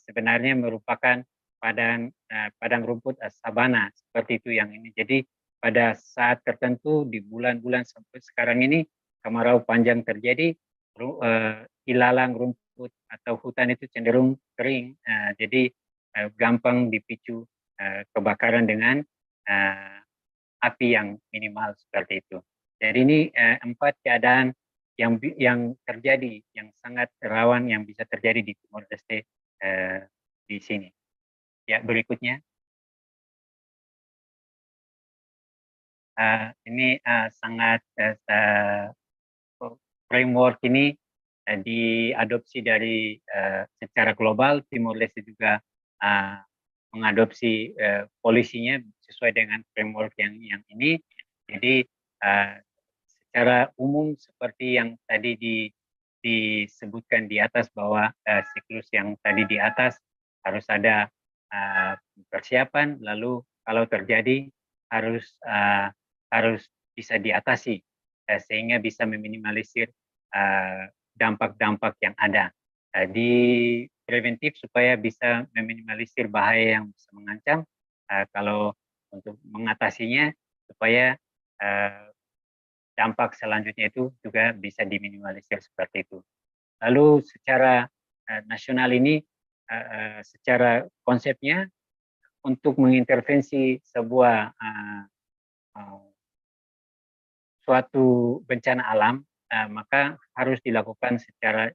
sebenarnya merupakan padang rumput sabana seperti itu yang ini. Jadi pada saat tertentu di bulan-bulan sampai sekarang ini kemarau panjang terjadi, ilalang rumput atau hutan itu cenderung kering, jadi gampang dipicu kebakaran dengan api yang minimal seperti itu. Jadi ini 4 keadaan yang terjadi, yang sangat rawan yang bisa terjadi di Timor Leste di sini. Ya, berikutnya. Ini sangat framework ini diadopsi dari secara global. Timor Leste juga mengadopsi polisinya sesuai dengan framework yang ini. Jadi secara umum seperti yang tadi disebutkan di atas bahwa siklus yang tadi di atas harus ada persiapan, lalu kalau terjadi harus bisa diatasi sehingga bisa meminimalisir dampak-dampak yang ada. Di preventif supaya bisa meminimalisir bahaya yang bisa mengancam, kalau untuk mengatasinya supaya dampak selanjutnya itu juga bisa diminimalisir seperti itu. Lalu secara nasional ini, secara konsepnya untuk mengintervensi sebuah suatu bencana alam, maka harus dilakukan secara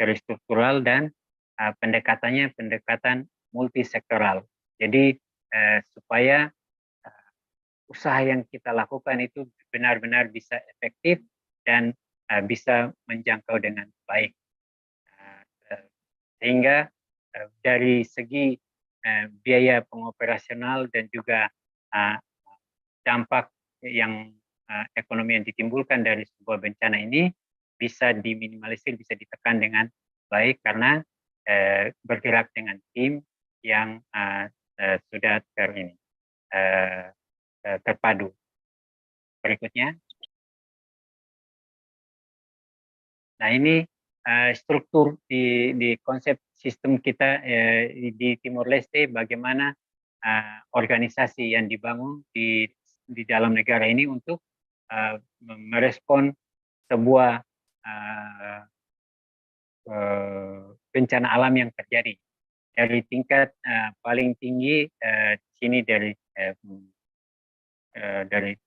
terstruktural dan pendekatannya pendekatan multisektoral. Jadi supaya usaha yang kita lakukan itu benar-benar bisa efektif dan bisa menjangkau dengan baik. Sehingga dari segi biaya pengoperasional dan juga dampak yang ekonomi yang ditimbulkan dari sebuah bencana ini bisa diminimalisir, bisa ditekan dengan baik karena bergerak dengan tim yang sudah terpadu. Berikutnya. Nah, ini struktur di konsep sistem kita di Timor Leste, bagaimana organisasi yang dibangun di dalam negara ini untuk merespon sebuah bencana alam yang terjadi. Dari tingkat paling tinggi sini dari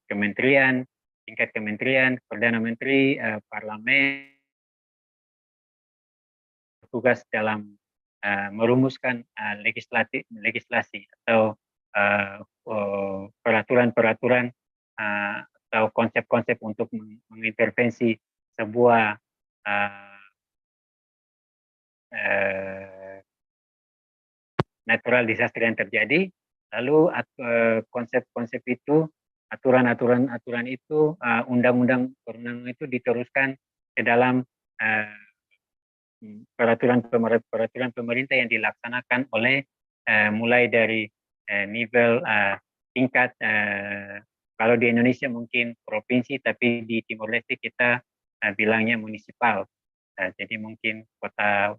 kementerian, tingkat kementerian, Perdana Menteri, Parlemen, tugas dalam merumuskan legislasi atau peraturan-peraturan atau konsep-konsep untuk mengintervensi sebuah natural disaster yang terjadi. Lalu konsep-konsep itu, aturan-aturan itu, undang-undang perundangan itu diteruskan ke dalam peraturan pemerintah yang dilaksanakan oleh mulai dari nivel tingkat, kalau di Indonesia mungkin provinsi, tapi di Timor Leste kita bilangnya munisipal. Jadi mungkin kota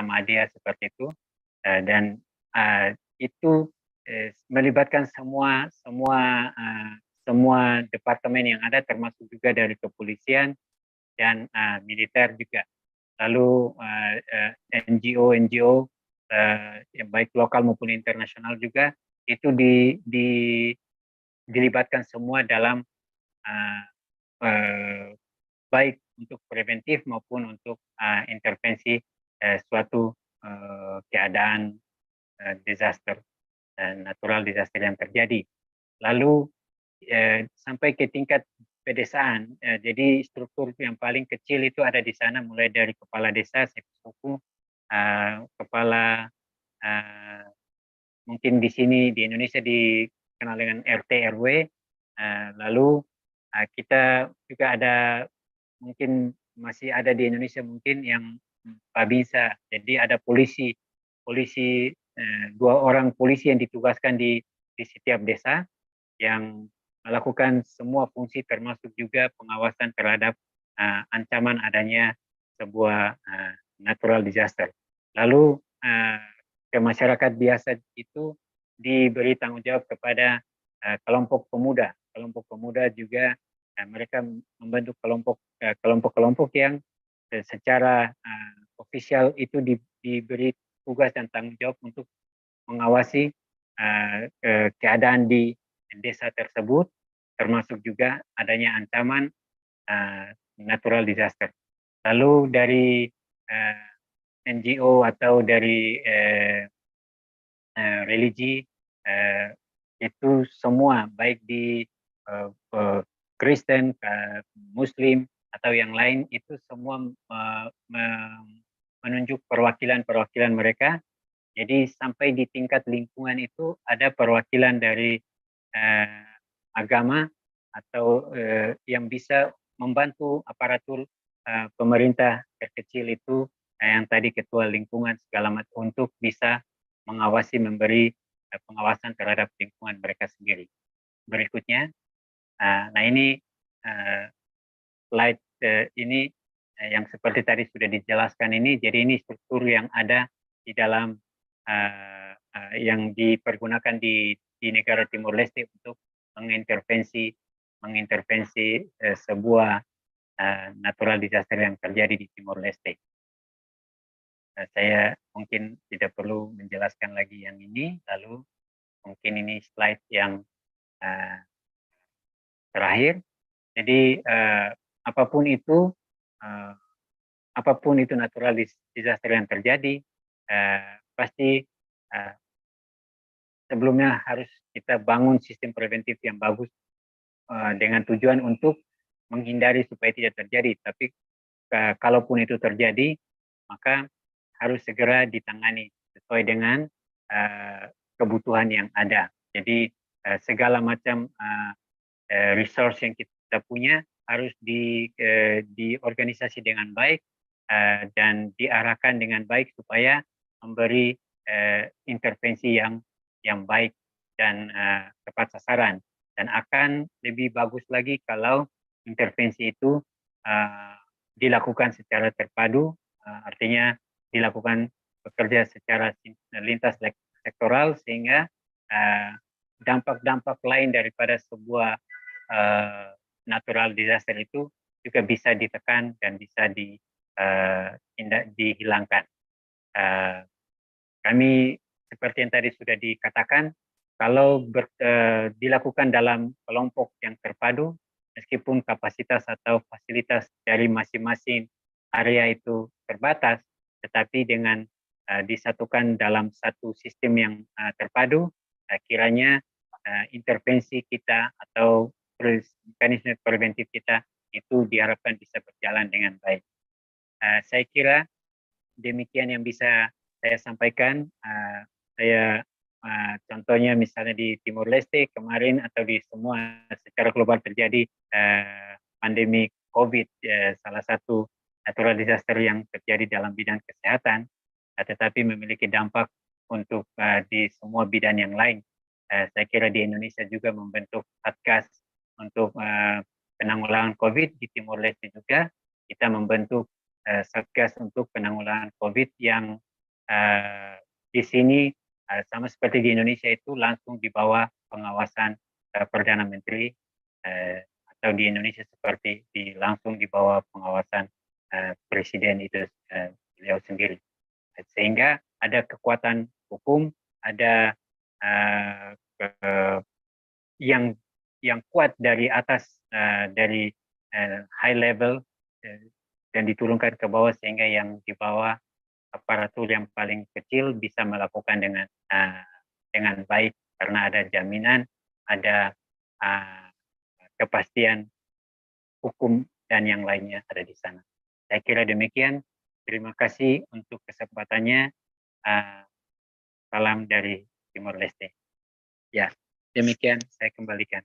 madya seperti itu, dan itu melibatkan semua departemen yang ada, termasuk juga dari kepolisian dan militer juga. Lalu NGO baik lokal maupun internasional juga itu dilibatkan semua dalam baik untuk preventif maupun untuk intervensi suatu keadaan disaster, natural disaster yang terjadi. Lalu sampai ke tingkat pedesaan, jadi struktur yang paling kecil itu ada di sana, mulai dari kepala desa, sepuh suku, kepala mungkin di sini di Indonesia dikenal dengan RT RW, lalu kita juga ada mungkin masih ada di Indonesia mungkin yang Babinsa, jadi ada polisi 2 orang polisi yang ditugaskan di setiap desa yang melakukan semua fungsi termasuk juga pengawasan terhadap ancaman adanya sebuah natural disaster. Lalu ke masyarakat biasa itu diberi tanggung jawab kepada kelompok pemuda. Kelompok pemuda juga mereka membentuk kelompok-kelompok yang secara ofisial itu diberi tugas dan tanggung jawab untuk mengawasi keadaan di desa tersebut, termasuk juga adanya ancaman natural disaster. Lalu dari NGO atau dari religi itu semua baik di Kristen, Muslim atau yang lain itu semua menunjuk perwakilan-perwakilan mereka. Jadi sampai di tingkat lingkungan itu ada perwakilan dari agama atau yang bisa membantu aparatur pemerintah terkecil itu yang tadi ketua lingkungan segala macam untuk bisa mengawasi, memberi pengawasan terhadap lingkungan mereka sendiri. Berikutnya, nah ini slide ini yang seperti tadi sudah dijelaskan ini, jadi ini struktur yang ada di dalam yang dipergunakan di negara Timor Leste untuk mengintervensi sebuah natural disaster yang terjadi di Timor Leste. Saya mungkin tidak perlu menjelaskan lagi yang ini, lalu mungkin ini slide yang terakhir. Jadi apapun itu natural disaster yang terjadi, pasti sebelumnya harus kita bangun sistem preventif yang bagus dengan tujuan untuk menghindari supaya tidak terjadi. Tapi kalaupun itu terjadi, maka harus segera ditangani sesuai dengan kebutuhan yang ada. Jadi segala macam resource yang kita punya harus diorganisasi dengan baik dan diarahkan dengan baik supaya memberi intervensi yang baik dan tepat sasaran. Dan akan lebih bagus lagi kalau intervensi itu dilakukan secara terpadu, artinya dilakukan bekerja secara lintas sektoral sehingga dampak-dampak lain daripada sebuah natural disaster itu juga bisa ditekan dan bisa dihilangkan. Kami seperti yang tadi sudah dikatakan, kalau dilakukan dalam kelompok yang terpadu, meskipun kapasitas atau fasilitas dari masing-masing area itu terbatas, tetapi dengan disatukan dalam satu sistem yang terpadu, kiranya intervensi kita atau mekanisme preventif kita itu diharapkan bisa berjalan dengan baik. Saya kira demikian yang bisa saya sampaikan. Saya contohnya misalnya di Timor Leste kemarin atau di semua secara global terjadi pandemi COVID, salah satu natural disaster yang terjadi dalam bidang kesehatan, tetapi memiliki dampak untuk di semua bidang yang lain. Saya kira di Indonesia juga membentuk Satgas untuk penanggulangan COVID, di Timor Leste juga kita membentuk Satgas untuk penanggulangan COVID yang di sini sama seperti di Indonesia itu langsung di bawah pengawasan Perdana Menteri, atau di Indonesia seperti langsung di bawah pengawasan Presiden itu beliau sendiri. Sehingga ada kekuatan hukum, ada yang yang kuat dari atas, dari high level dan diturunkan ke bawah sehingga yang di bawah aparatur yang paling kecil bisa melakukan dengan baik karena ada jaminan, ada kepastian hukum dan yang lainnya ada di sana. Saya kira demikian. Terima kasih untuk kesempatannya. Salam dari Timor Leste. Ya, demikian saya kembalikan.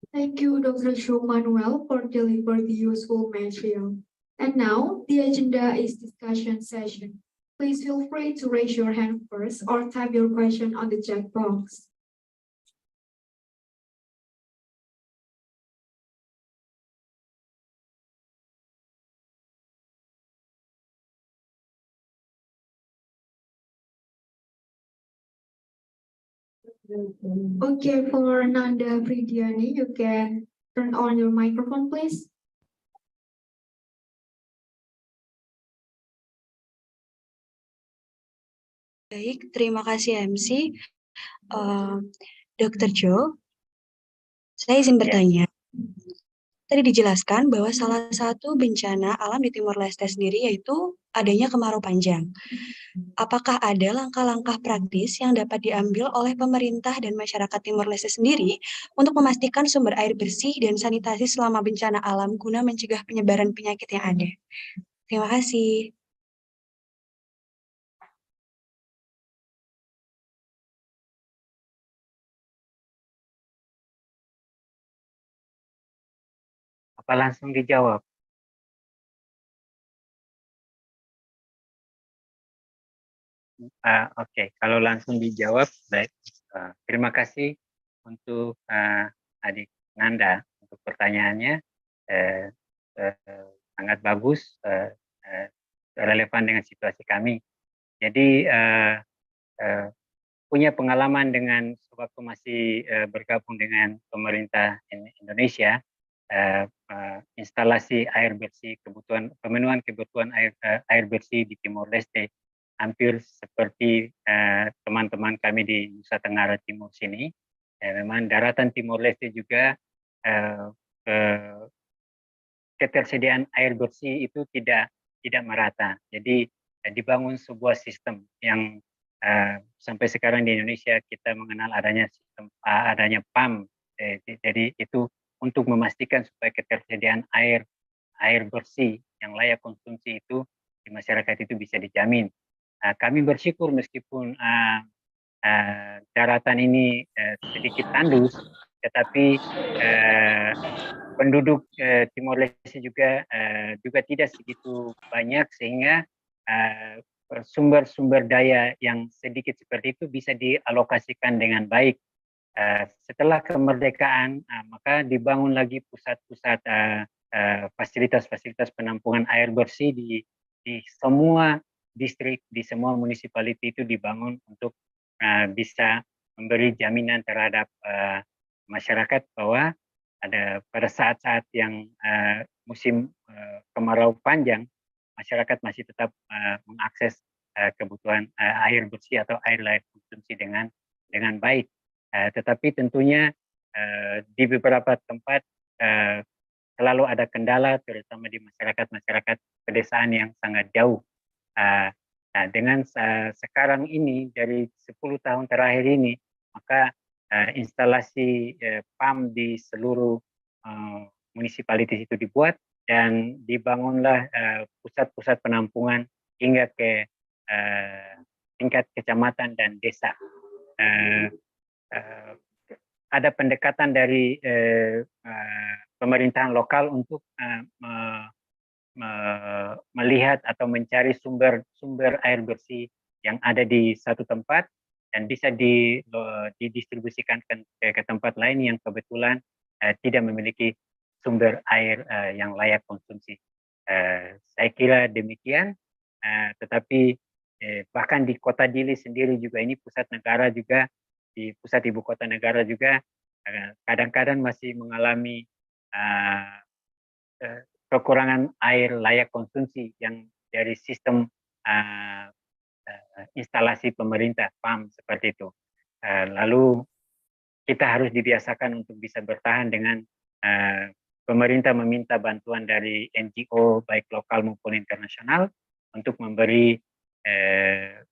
Thank you, Dr. Joe Manuel, for delivering the useful material. And now, the agenda is discussion session. Please feel free to raise your hand first or type your question on the chat box. Okay, for Nanda Fridiani, you can turn on your microphone, please. Baik, terima kasih MC. Dr. Joe, saya izin bertanya. Tadi dijelaskan bahwa salah satu bencana alam di Timor Leste sendiri yaitu adanya kemarau panjang. Apakah ada langkah-langkah praktis yang dapat diambil oleh pemerintah dan masyarakat Timor Leste sendiri untuk memastikan sumber air bersih dan sanitasi selama bencana alam guna mencegah penyebaran penyakit yang ada? Terima kasih. Apa langsung dijawab? Oke, kalau langsung dijawab, baik. Terima kasih untuk adik Nanda untuk pertanyaannya. Sangat bagus, relevan dengan situasi kami. Jadi punya pengalaman dengan waktu masih bergabung dengan pemerintah Indonesia, instalasi air bersih, pemenuhan kebutuhan air bersih di Timor Leste hampir seperti teman-teman kami di Nusa Tenggara Timur sini. Memang daratan Timor Leste juga ketersediaan air bersih itu tidak merata. Jadi dibangun sebuah sistem yang sampai sekarang di Indonesia kita mengenal adanya sistem adanya PAM. Jadi itu untuk memastikan supaya ketersediaan air bersih yang layak konsumsi itu di masyarakat itu bisa dijamin. Kami bersyukur meskipun daratan ini sedikit tandus, tetapi penduduk Timor Leste juga tidak segitu banyak sehingga sumber-sumber daya yang sedikit seperti itu bisa dialokasikan dengan baik. Setelah kemerdekaan, maka dibangun lagi pusat-pusat fasilitas-fasilitas penampungan air bersih di semua distrik, di semua municipality itu dibangun untuk bisa memberi jaminan terhadap masyarakat bahwa pada saat-saat yang musim kemarau panjang, masyarakat masih tetap mengakses kebutuhan air bersih atau air layak konsumsi dengan baik. Tetapi tentunya di beberapa tempat selalu ada kendala, terutama di masyarakat pedesaan yang sangat jauh. Dengan sekarang ini dari 10 tahun terakhir ini, maka instalasi PAM di seluruh municipalities itu dibuat dan dibangunlah pusat-pusat penampungan hingga ke tingkat kecamatan dan desa. Ada pendekatan dari pemerintahan lokal untuk melihat atau mencari sumber air bersih yang ada di satu tempat dan bisa didistribusikan ke tempat lain yang kebetulan tidak memiliki sumber air yang layak konsumsi. Saya kira demikian, tetapi bahkan di kota Dili sendiri juga ini pusat negara juga, di pusat ibu kota negara juga kadang-kadang masih mengalami kekurangan air layak konsumsi yang dari sistem instalasi pemerintah PAM seperti itu. Lalu kita harus dibiasakan untuk bisa bertahan dengan pemerintah meminta bantuan dari NGO baik lokal maupun internasional untuk memberi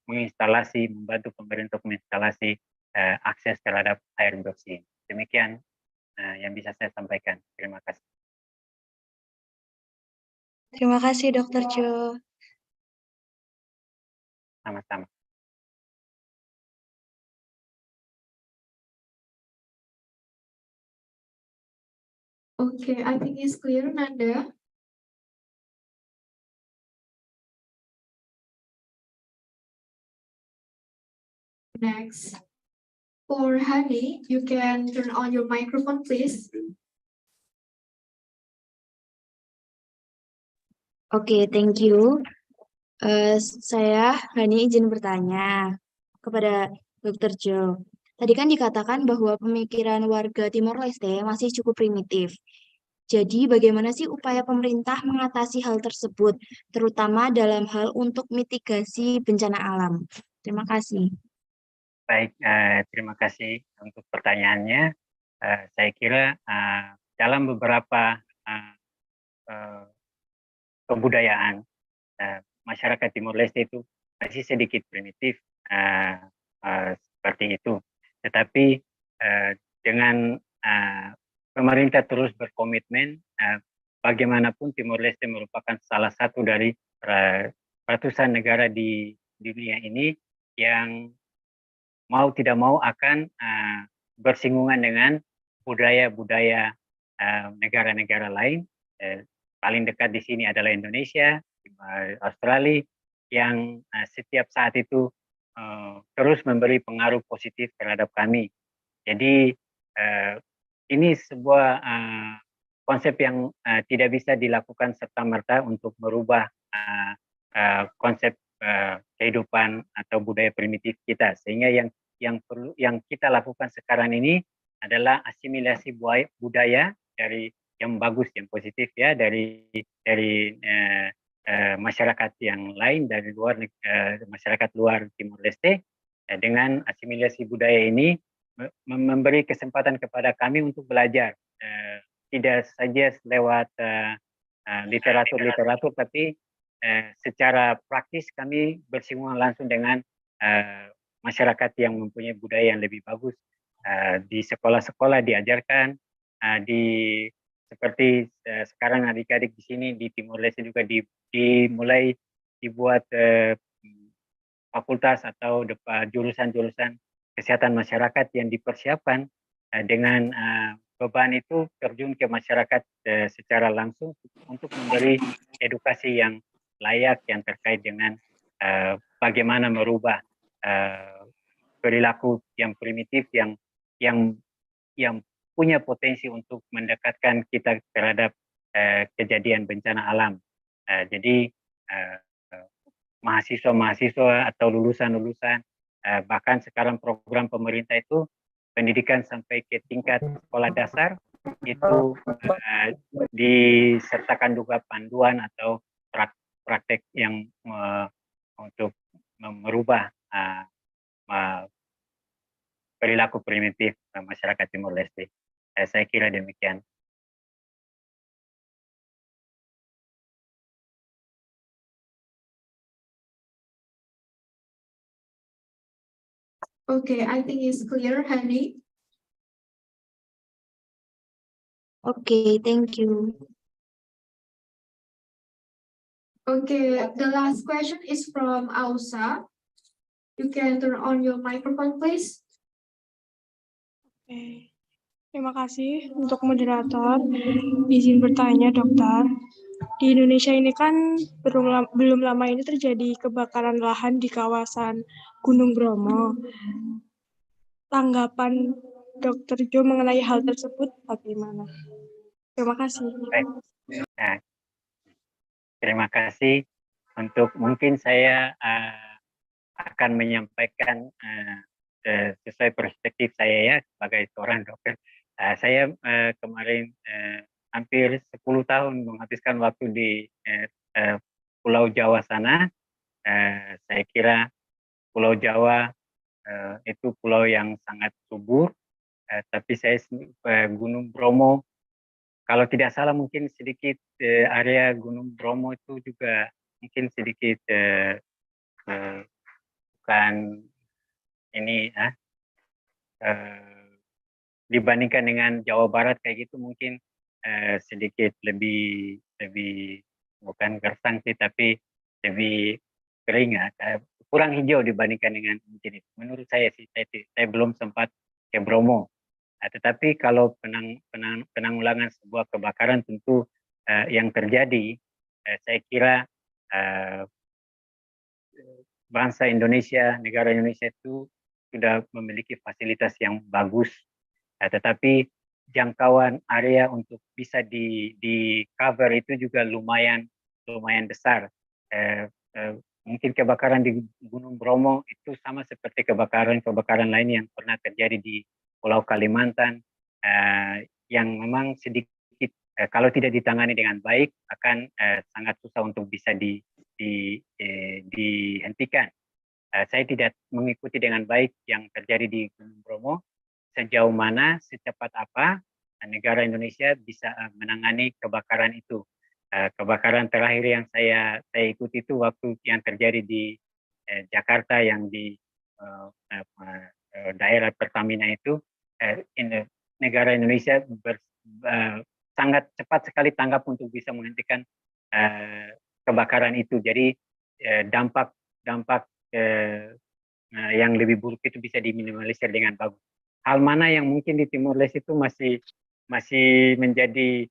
membantu pemerintah menginstalasi akses terhadap air bersih. Demikian yang bisa saya sampaikan. Terima kasih. Terima kasih, Dr. Jo. Sama-sama. Okay, I think it's clear, Nanda. Next, for Hani, you can turn on your microphone, please. Oke, thank you. Saya Hani izin bertanya kepada Dr. Jo. Tadi kan dikatakan bahwa pemikiran warga Timor Leste masih cukup primitif. Jadi bagaimana sih upaya pemerintah mengatasi hal tersebut, terutama dalam hal untuk mitigasi bencana alam? Terima kasih. Baik, terima kasih untuk pertanyaannya. Saya kira dalam beberapa kebudayaan masyarakat Timor Leste itu masih sedikit primitif seperti itu. Tetapi dengan pemerintah terus berkomitmen, bagaimanapun Timor Leste merupakan salah satu dari ratusan negara di dunia ini yang mau tidak mau akan bersinggungan dengan budaya-budaya negara-negara lain. Paling dekat di sini adalah Indonesia, Australia, yang setiap saat itu terus memberi pengaruh positif terhadap kami. Jadi ini sebuah konsep yang tidak bisa dilakukan serta-merta untuk merubah konsep kehidupan atau budaya primitif kita. Sehingga yang kita lakukan sekarang ini adalah asimilasi budaya dari yang bagus, yang positif ya, dari masyarakat yang lain, dari luar masyarakat luar Timor Leste, dengan asimilasi budaya ini memberi kesempatan kepada kami untuk belajar, tidak saja lewat literatur, tapi secara praktis kami bersinggungan langsung dengan masyarakat yang mempunyai budaya yang lebih bagus. Di sekolah-sekolah diajarkan, seperti sekarang adik-adik di sini di Timor Leste juga dimulai dibuat fakultas atau jurusan-jurusan kesehatan masyarakat yang dipersiapkan dengan beban itu terjun ke masyarakat secara langsung untuk memberi edukasi yang layak yang terkait dengan bagaimana merubah perilaku yang primitif yang punya potensi untuk mendekatkan kita terhadap kejadian bencana alam. Jadi mahasiswa-mahasiswa atau lulusan-lulusan, bahkan sekarang program pemerintah itu pendidikan sampai ke tingkat sekolah dasar itu disertakan juga panduan atau praktek yang untuk merubah perilaku primitif masyarakat Timor Leste. Saya kira demikian. Okay, I think it's clear, Hani. Okay, thank you. Okay, the last question is from Ausa. You can turn on your microphone, please. Oke. Terima kasih untuk moderator. Izin bertanya, dokter. Di Indonesia ini kan belum lama ini terjadi kebakaran lahan di kawasan Gunung Bromo. Tanggapan Dr. Jo mengenai hal tersebut bagaimana? Terima kasih. Baik. Nah, terima kasih. Untuk mungkin saya akan menyampaikan sesuai perspektif saya ya sebagai seorang dokter. Saya kemarin hampir 10 tahun menghabiskan waktu di Pulau Jawa sana. Saya kira Pulau Jawa itu pulau yang sangat subur. Tapi saya Gunung Bromo, kalau tidak salah mungkin sedikit area Gunung Bromo itu juga mungkin sedikit bukan ini dibandingkan dengan Jawa Barat kayak gitu mungkin sedikit lebih bukan gersang sih, tapi lebih kering ya, kurang hijau dibandingkan dengan mungkin itu. Menurut saya sih, saya belum sempat ke Bromo. Tetapi kalau penanggulangan sebuah kebakaran tentu yang terjadi, saya kira bangsa Indonesia, negara Indonesia itu sudah memiliki fasilitas yang bagus, tetapi jangkauan area untuk bisa di cover itu juga lumayan besar. Mungkin kebakaran di Gunung Bromo itu sama seperti kebakaran lain yang pernah terjadi di Pulau Kalimantan, yang memang sedikit kalau tidak ditangani dengan baik akan sangat susah untuk bisa dihentikan. Saya tidak mengikuti dengan baik yang terjadi di Gunung Bromo, sejauh mana, secepat apa negara Indonesia bisa menangani kebakaran itu. Kebakaran terakhir yang saya ikuti itu waktu yang terjadi di Jakarta, yang di daerah Pertamina itu, negara Indonesia sangat cepat sekali tanggap untuk bisa menghentikan kebakaran itu. Jadi dampak yang lebih buruk itu bisa diminimalisir dengan bagus. Hal mana yang mungkin di Timor Leste itu masih menjadi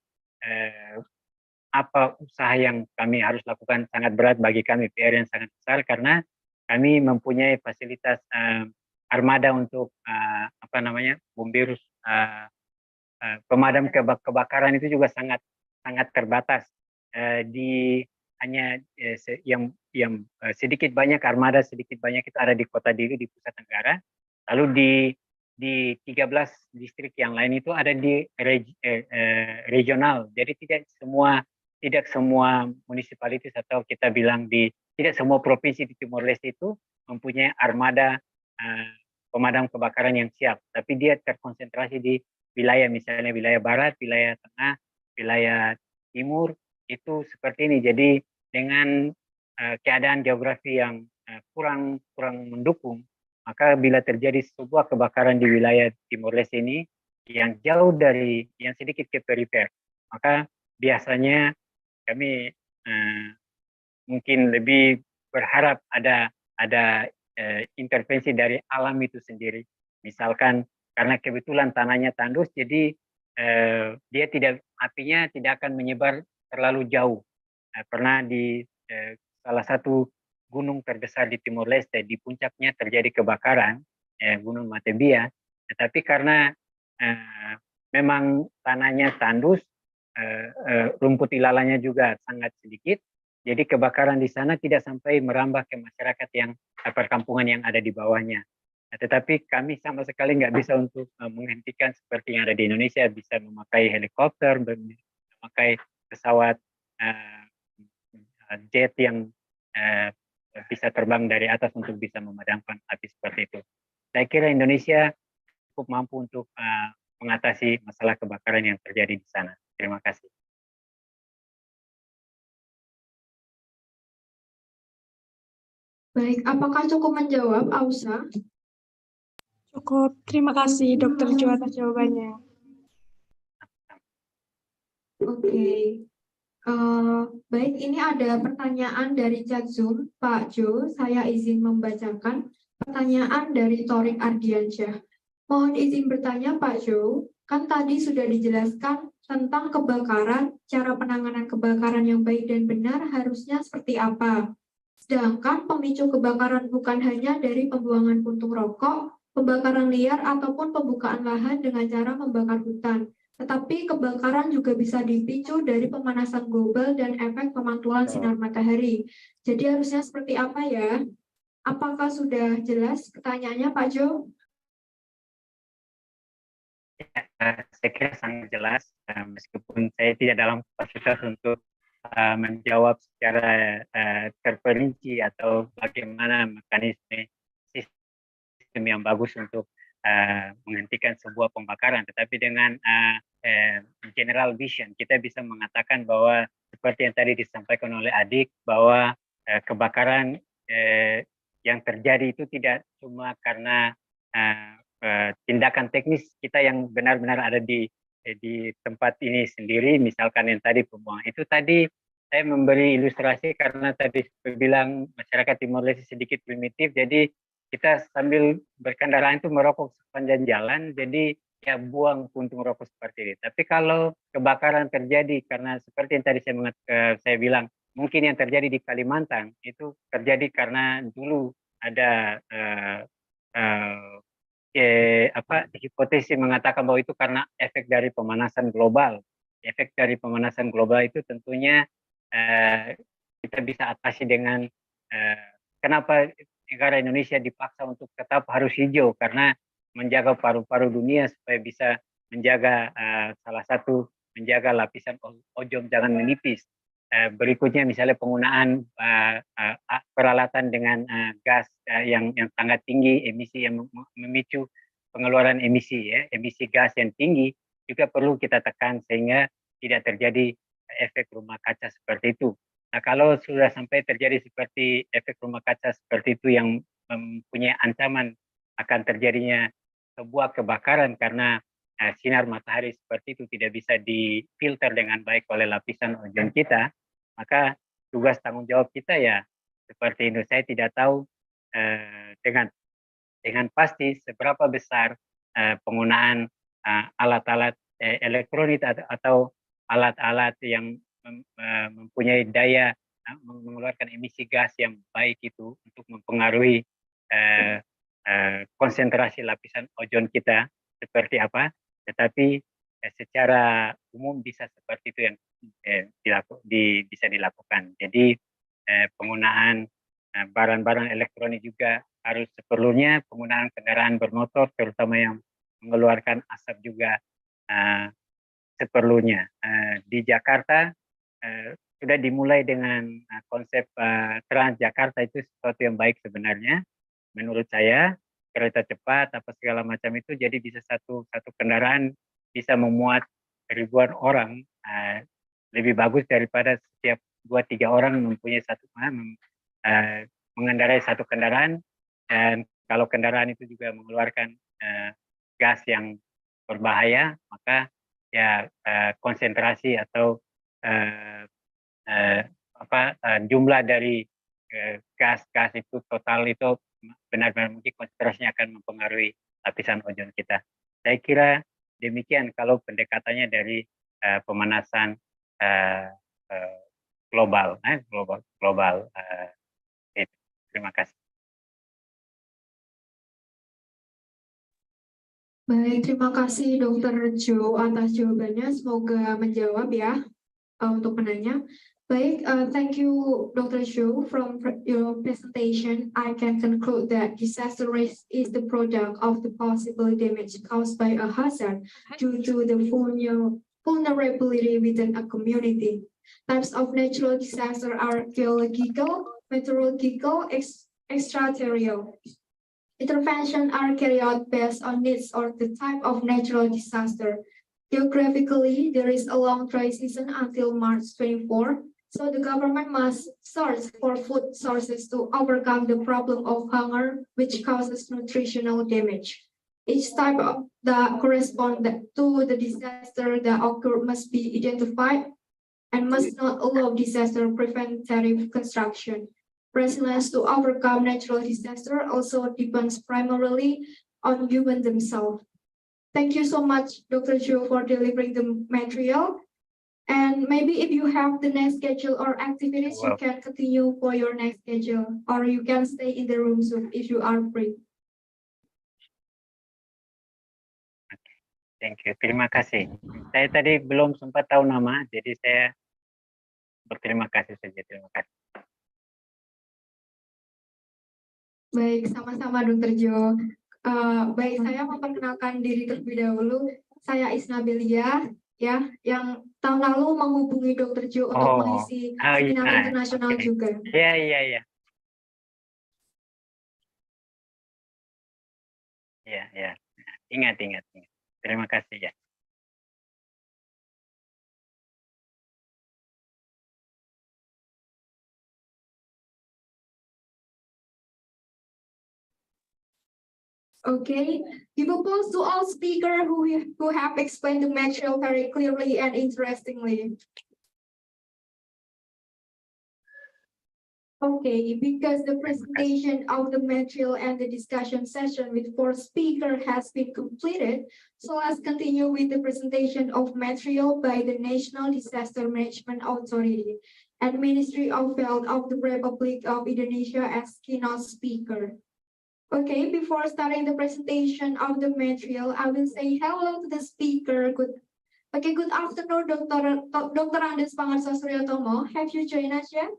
usaha yang kami harus lakukan sangat berat bagi kami, PR yang sangat besar, karena kami mempunyai fasilitas armada untuk bombirus, pemadam kebakaran itu juga sangat terbatas. Hanya yang sedikit banyak armada sedikit banyak itu ada di Kota Dili di pusat negara, lalu di 13 distrik yang lain itu ada di regional. Jadi tidak semua municipalities, atau kita bilang tidak semua provinsi di Timor Leste itu mempunyai armada pemadam kebakaran yang siap, tapi dia terkonsentrasi di wilayah, misalnya wilayah barat, wilayah tengah, wilayah timur, itu seperti ini. Jadi dengan keadaan geografi yang kurang mendukung, maka bila terjadi sebuah kebakaran di wilayah Timor Leste ini yang jauh dari, yang sedikit ke perifer, maka biasanya kami mungkin lebih berharap ada intervensi dari alam itu sendiri. Misalkan karena kebetulan tanahnya tandus, jadi apinya tidak akan menyebar terlalu jauh. Pernah di salah satu gunung terbesar di Timor Leste, di puncaknya terjadi kebakaran, Gunung Matebia, tetapi karena memang tanahnya tandus, rumput ilalanya juga sangat sedikit, jadi kebakaran di sana tidak sampai merambah ke masyarakat yang perkampungan yang ada di bawahnya. Tetapi kami sama sekali nggak bisa untuk menghentikan seperti yang ada di Indonesia, bisa memakai helikopter, memakai pesawat jet yang bisa terbang dari atas untuk bisa memadamkan api seperti itu. Saya kira Indonesia cukup mampu untuk mengatasi masalah kebakaran yang terjadi di sana. Terima kasih. Baik, apakah cukup menjawab, Ausa? Cukup. Terima kasih, Dokter Jo, atas jawabannya. Oke. Baik, ini ada pertanyaan dari chat Zoom, Pak Jo. Saya izin membacakan pertanyaan dari Torik Ardiansyah. Mohon izin bertanya, Pak Jo. Kan tadi sudah dijelaskan tentang kebakaran, cara penanganan kebakaran yang baik dan benar harusnya seperti apa. Sedangkan pemicu kebakaran bukan hanya dari pembuangan puntung rokok, pembakaran liar, ataupun pembukaan lahan dengan cara membakar hutan. Tetapi kebakaran juga bisa dipicu dari pemanasan global dan efek pemantulan sinar matahari. Jadi harusnya seperti apa ya? Apakah sudah jelas pertanyaannya, Pak Jo? Saya kira sangat jelas, meskipun saya tidak dalam kapasitas untuk menjawab secara terperinci atau bagaimana mekanisme sistem sistem yang bagus untuk menghentikan sebuah pembakaran, tetapi dengan general vision kita bisa mengatakan bahwa seperti yang tadi disampaikan oleh adik bahwa kebakaran yang terjadi itu tidak cuma karena tindakan teknis kita yang benar-benar ada di tempat ini sendiri, misalkan yang tadi pembuangan itu tadi saya memberi ilustrasi karena tadi saya bilang masyarakat Timor Leste sedikit primitif, jadi kita sambil berkendaraan itu merokok sepanjang jalan, jadi ya buang puntung rokok seperti ini. Tapi kalau kebakaran terjadi karena seperti yang tadi saya bilang, mungkin yang terjadi di Kalimantan itu terjadi karena dulu ada hipotesis mengatakan bahwa itu karena efek dari pemanasan global. Efek dari pemanasan global itu tentunya kita bisa atasi dengan kenapa negara Indonesia dipaksa untuk tetap harus hijau, karena menjaga paru-paru dunia supaya bisa menjaga salah satu menjaga lapisan ozon jangan menipis. Berikutnya misalnya penggunaan peralatan dengan gas yang sangat tinggi, emisi yang memicu pengeluaran emisi, emisi gas yang tinggi juga perlu kita tekan sehingga tidak terjadi efek rumah kaca seperti itu. Nah, kalau sudah sampai terjadi seperti efek rumah kaca seperti itu yang mempunyai ancaman akan terjadinya sebuah kebakaran karena sinar matahari seperti itu tidak bisa difilter dengan baik oleh lapisan ozon kita, maka tugas tanggung jawab kita ya seperti itu. Saya tidak tahu dengan pasti seberapa besar penggunaan alat-alat elektronik atau alat-alat yang mempunyai daya mengeluarkan emisi gas yang baik itu untuk mempengaruhi konsentrasi lapisan ozon kita seperti apa, tetapi secara umum bisa seperti itu yang bisa dilakukan. Jadi penggunaan barang-barang elektronik juga harus seperlunya, penggunaan kendaraan bermotor terutama yang mengeluarkan asap juga seperlunya. Di Jakarta sudah dimulai dengan konsep Transjakarta, itu sesuatu yang baik sebenarnya menurut saya. Kereta cepat apa segala macam itu jadi bisa satu kendaraan bisa memuat ribuan orang, lebih bagus daripada setiap 2-3 orang mempunyai mengendarai satu kendaraan, dan kalau kendaraan itu juga mengeluarkan gas yang berbahaya, maka ya konsentrasi atau jumlah dari gas itu total itu benar-benar mungkin konsentrasinya akan mempengaruhi lapisan ozon kita. Saya kira demikian kalau pendekatannya dari pemanasan global. Terima kasih. Baik, terima kasih Dr. Joe atas jawabannya. Semoga menjawab ya untuk penanya. Baik, thank you Dr. Joe. From your presentation, I can conclude that disaster risk is the product of the possible damage caused by a hazard due to the vulnerability within a community. Types of natural disaster are geological, meteorological, extraterritorial. Interventions are carried out based on needs or the type of natural disaster. Geographically, there is a long dry season until March 24, so the government must search for food sources to overcome the problem of hunger, which causes nutritional damage. Each type of that corresponds to the disaster that occurred must be identified and must not allow disaster preventive construction. Resilience to overcome natural disaster also depends primarily on human themselves. Thank you so much, Dr. Joe, for delivering the material. And maybe if you have the next schedule or activities, you can continue for your next schedule, or you can stay in the room soon if you are free. Thank you. Terima kasih. Saya tadi belum sempat tahu nama, jadi saya berterima kasih saja. Terima kasih. Baik, sama-sama Dr. Joe. Baik, saya memperkenalkan diri terlebih dahulu. Saya Isnabelia, ya, yang tahun lalu menghubungi Dr. Joe untuk mengisi seminar internasional juga. Iya. Ya. Ingat. Terima kasih ya. Okay, we propose to all speakers who have explained the material very clearly and interestingly. Okay, because the presentation of the material and the discussion session with 4 speakers has been completed, so let's continue with the presentation of material by the National Disaster Management Authority and Ministry of Health of the Republic of Indonesia as keynote speaker. Okay, before starting the presentation of the material, I will say hello to the speaker. Good afternoon, Dr. Andes Pangarso Suryotomo. Have you joined us yet?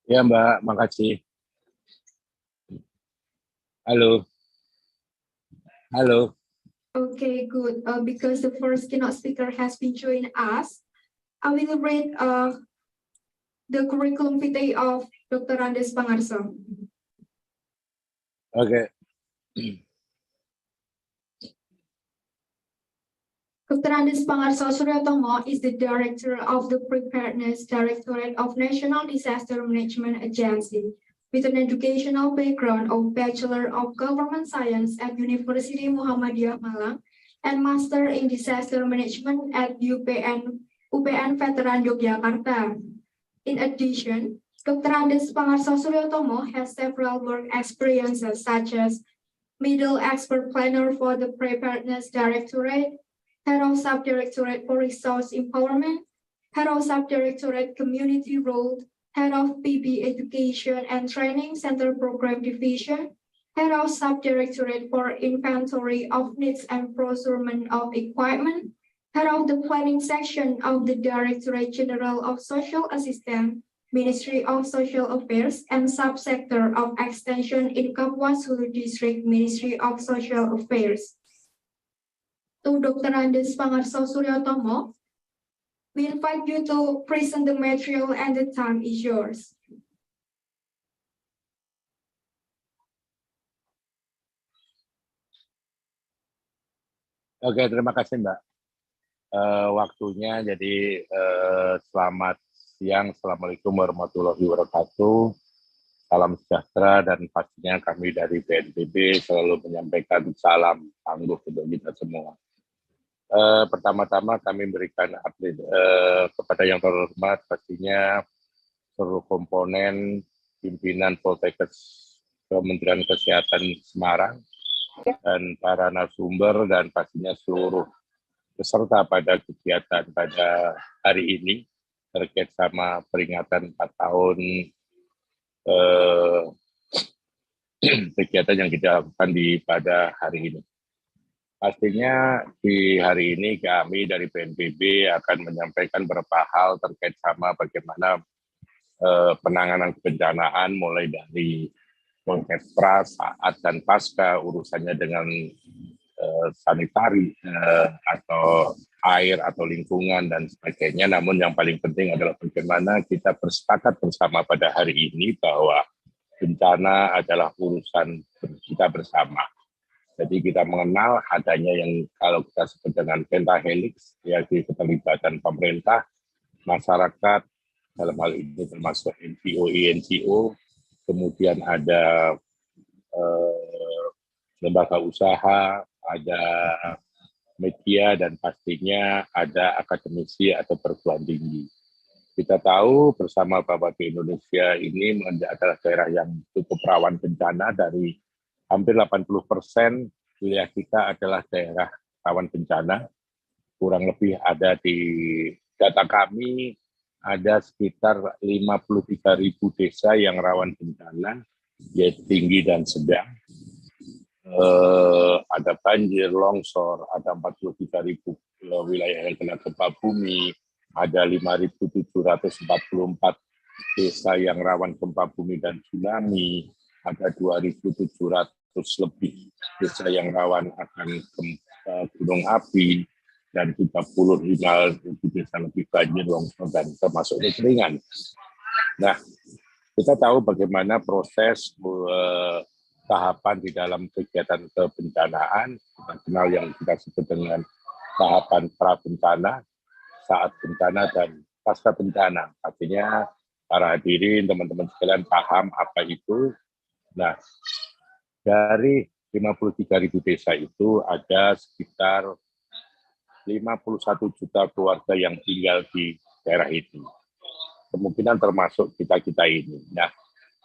Ya Mbak, makasih. Halo. Okay, good. Because the first keynote speaker has been joined us, I will read the curriculum vitae of Dr. Andes Pangarso. Oke. Dr. Andes Pangarso Suryotomo is the Director of the Preparedness Directorate of National Disaster Management Agency, with an educational background of Bachelor of Government Science at University Muhammadiyah Malang and Master in Disaster Management at UPN Veteran Yogyakarta. In addition, Dr. Andes Pangarso Suryotomo has several work experiences such as Middle Expert Planner for the Preparedness Directorate, Head of Subdirectorate for Resource Empowerment, Head of Subdirectorate Community Role, Head of PB Education and Training Center Program Division, Head of Subdirectorate for Inventory of Needs and Procurement of Equipment, Head of the Planning Section of the Directorate General of Social Assistance, Ministry of Social Affairs, and Subsector of Extension in Kapuas Hulu District, Ministry of Social Affairs. To Dr. Andes Pangarso Suryotomo, we invite you to present the material and the time is yours. Oke, terima kasih Mbak. Waktunya jadi selamat siang, Assalamualaikum warahmatullahi wabarakatuh. Salam sejahtera dan pastinya kami dari BNPB selalu menyampaikan salam tangguh untuk kita semua. Pertama-tama kami berikan update kepada yang terhormat pastinya seluruh komponen pimpinan Poltekkes Kementerian Kesehatan Semarang dan para narasumber dan pastinya seluruh peserta pada kegiatan pada hari ini terkait sama peringatan 4 tahun kegiatan yang kita lakukan pada hari ini. Pastinya di hari ini kami dari BNPB akan menyampaikan beberapa hal terkait sama bagaimana penanganan kebencanaan mulai dari pra, saat, dan pasca urusannya dengan sanitari atau air atau lingkungan dan sebagainya. Namun yang paling penting adalah bagaimana kita bersepakat bersama pada hari ini bahwa bencana adalah urusan kita bersama. Jadi kita mengenal adanya yang kalau kita sebut dengan pentahelix, yaitu keterlibatan pemerintah, masyarakat, dalam hal ini termasuk NGO, INGO, kemudian ada lembaga usaha, ada media, dan pastinya ada akademisi atau perguruan tinggi. Kita tahu bersama bahwa di Indonesia ini adalah daerah yang cukup rawan bencana. Dari hampir 80% wilayah kita adalah daerah rawan bencana. Kurang lebih ada di data kami ada sekitar 53.000 desa yang rawan bencana, yaitu tinggi dan sedang. Ada banjir, longsor, ada 43.000 wilayah yang kena gempa bumi, ada 5.744 desa yang rawan gempa bumi dan tsunami, ada 2.700 lebih desa yang rawan akan gunung api, dan 35.000 desa lebih banjir, longsor, dan termasuk kekeringan. Nah, kita tahu bagaimana proses tahapan di dalam kegiatan kebencanaan, kita kenal yang kita sebut dengan tahapan pra-bencana, saat bencana, dan pasca bencana. Artinya para hadirin, teman-teman sekalian paham apa itu. Nah, dari 53.000 desa itu ada sekitar 51 juta keluarga yang tinggal di daerah itu. Kemungkinan termasuk kita-kita ini. Nah,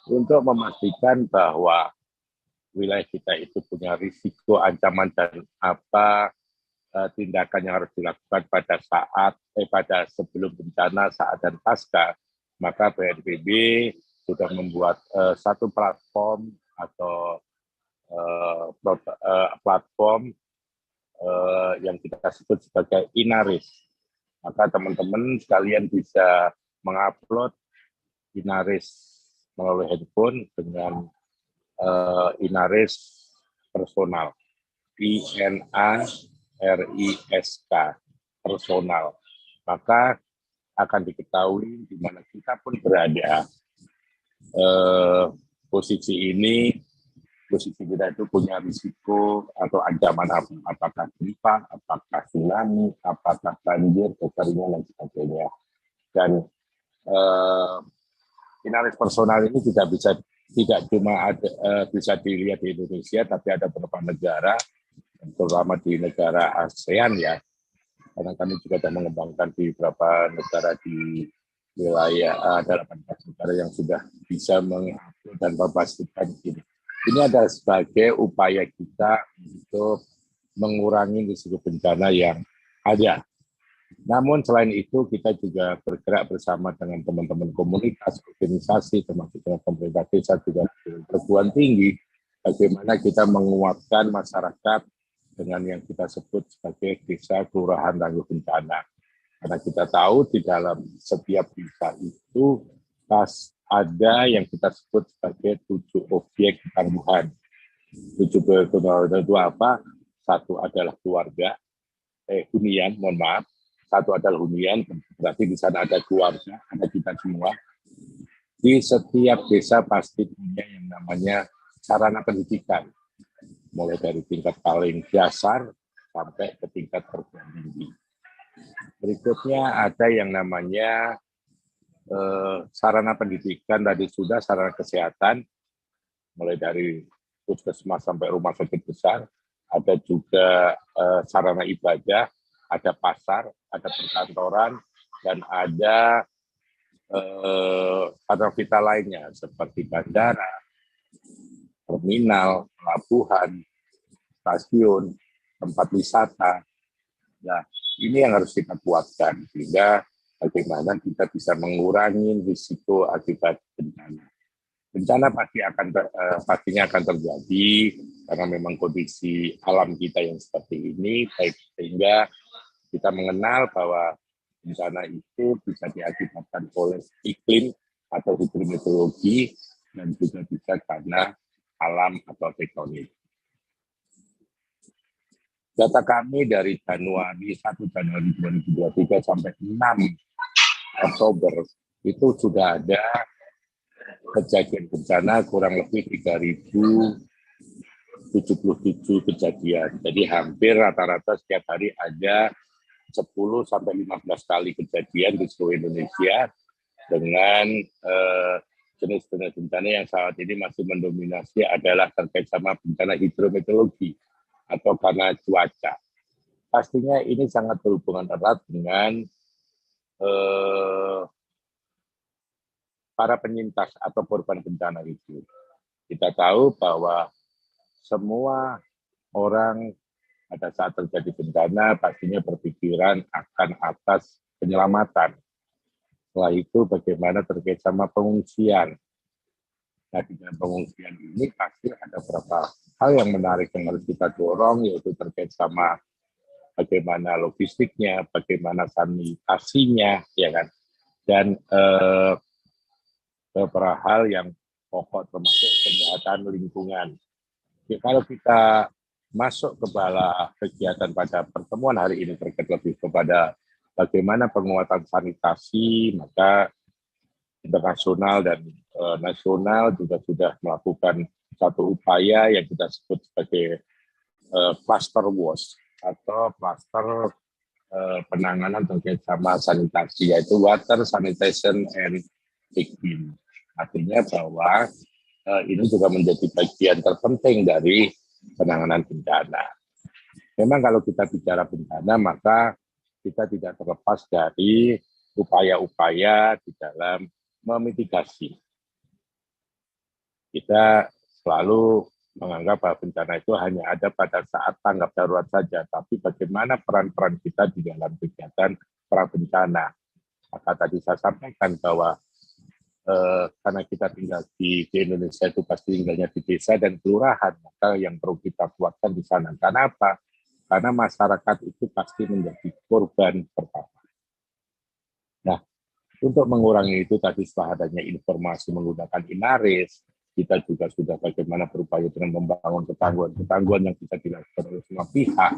untuk memastikan bahwa wilayah kita itu punya risiko, ancaman, dan apa tindakan yang harus dilakukan pada sebelum bencana, saat, dan pasca, maka BNPB sudah membuat satu platform atau platform yang kita sebut sebagai Inaris. Maka teman-teman sekalian bisa mengupload Inaris melalui handphone dengan Inaris personal, INARISK personal. Maka akan diketahui di mana kita pun berada. Posisi kita itu punya risiko atau ancaman apakah gempa, apakah tsunami, apakah banjir, kekeringan, dan sebagainya. Dan Inaris personal ini tidak cuma bisa dilihat di Indonesia, tapi ada beberapa negara, terutama di negara ASEAN ya. Karena kami juga sudah mengembangkan di beberapa negara di wilayah 18 negara yang sudah bisa mengatur dan memastikan ini. Ini adalah sebagai upaya kita untuk mengurangi risiko bencana yang ada. Namun selain itu kita juga bergerak bersama dengan teman-teman komunitas, organisasi, termasuk dengan pemerintah desa, juga perguruan tinggi, bagaimana kita menguatkan masyarakat dengan yang kita sebut sebagai desa kelurahan tangguh bencana. Karena kita tahu di dalam setiap desa itu ada yang kita sebut sebagai 7 objek tangguhan. 7 objek tangguhan itu apa? Satu adalah keluarga, hunian, mohon maaf. Satu adalah hunian, berarti di sana ada keluarga, ada kita semua. Di setiap desa pasti punya yang namanya sarana pendidikan, mulai dari tingkat paling dasar sampai ke tingkat perguruan tinggi. Berikutnya ada yang namanya sarana pendidikan, tadi sudah sarana kesehatan, mulai dari puskesmas sampai rumah sakit besar. Ada juga sarana ibadah, ada pasar, ada perkantoran, dan ada sarana vital lainnya seperti bandara, terminal, pelabuhan, stasiun, tempat wisata. Nah, ini yang harus kita kuatkan sehingga bagaimana kita bisa mengurangi risiko akibat bencana. Bencana pastinya akan terjadi karena memang kondisi alam kita yang seperti ini, sehingga kita mengenal bahwa bencana itu bisa diakibatkan oleh iklim atau hidrometeorologi dan juga bisa karena alam atau tektonik. Data kami dari 1 Januari 2023 sampai 6 Oktober itu sudah ada kejadian bencana kurang lebih 3.077 kejadian. Jadi hampir rata-rata setiap hari ada 10 sampai 15 kali kejadian di seluruh Indonesia dengan jenis-jenis bencana yang saat ini masih mendominasi adalah terkait sama bencana hidrometeorologi atau karena cuaca. Pastinya ini sangat berhubungan erat dengan para penyintas atau korban bencana itu. Kita tahu bahwa semua orang pada saat terjadi bencana pastinya berpikiran akan atas penyelamatan. Setelah itu bagaimana terkait sama pengungsian. Nah, di dalam pengungsian ini pasti ada beberapa hal yang menarik yang harus kita dorong, yaitu terkait sama bagaimana logistiknya, bagaimana sanitasinya, ya kan, dan beberapa hal yang pokok termasuk kesehatan lingkungan. Ya, kalau kita masuk ke bala kegiatan pada pertemuan hari ini terkait lebih kepada bagaimana penguatan sanitasi, maka internasional dan nasional juga sudah melakukan satu upaya yang kita sebut sebagai cluster WASH atau cluster penanganan terkait sama sanitasi, yaitu water sanitation and hygiene. Artinya bahwa ini juga menjadi bagian terpenting dari penanganan bencana. Memang kalau kita bicara bencana, maka kita tidak terlepas dari upaya-upaya di dalam memitigasi. Kita selalu menganggap bahwa bencana itu hanya ada pada saat tanggap darurat saja, tapi bagaimana peran-peran kita di dalam kegiatan pra-bencana. Maka tadi saya sampaikan bahwa karena kita tinggal di Indonesia itu pasti tinggalnya di desa dan kelurahan, maka yang perlu kita kuatkan di sana. Karena apa? Karena masyarakat itu pasti menjadi korban pertama. Nah, untuk mengurangi itu tadi setelah adanya informasi menggunakan Inaris, kita juga sudah bagaimana berupaya dengan membangun ketangguhan yang bisa dilakukan oleh semua pihak,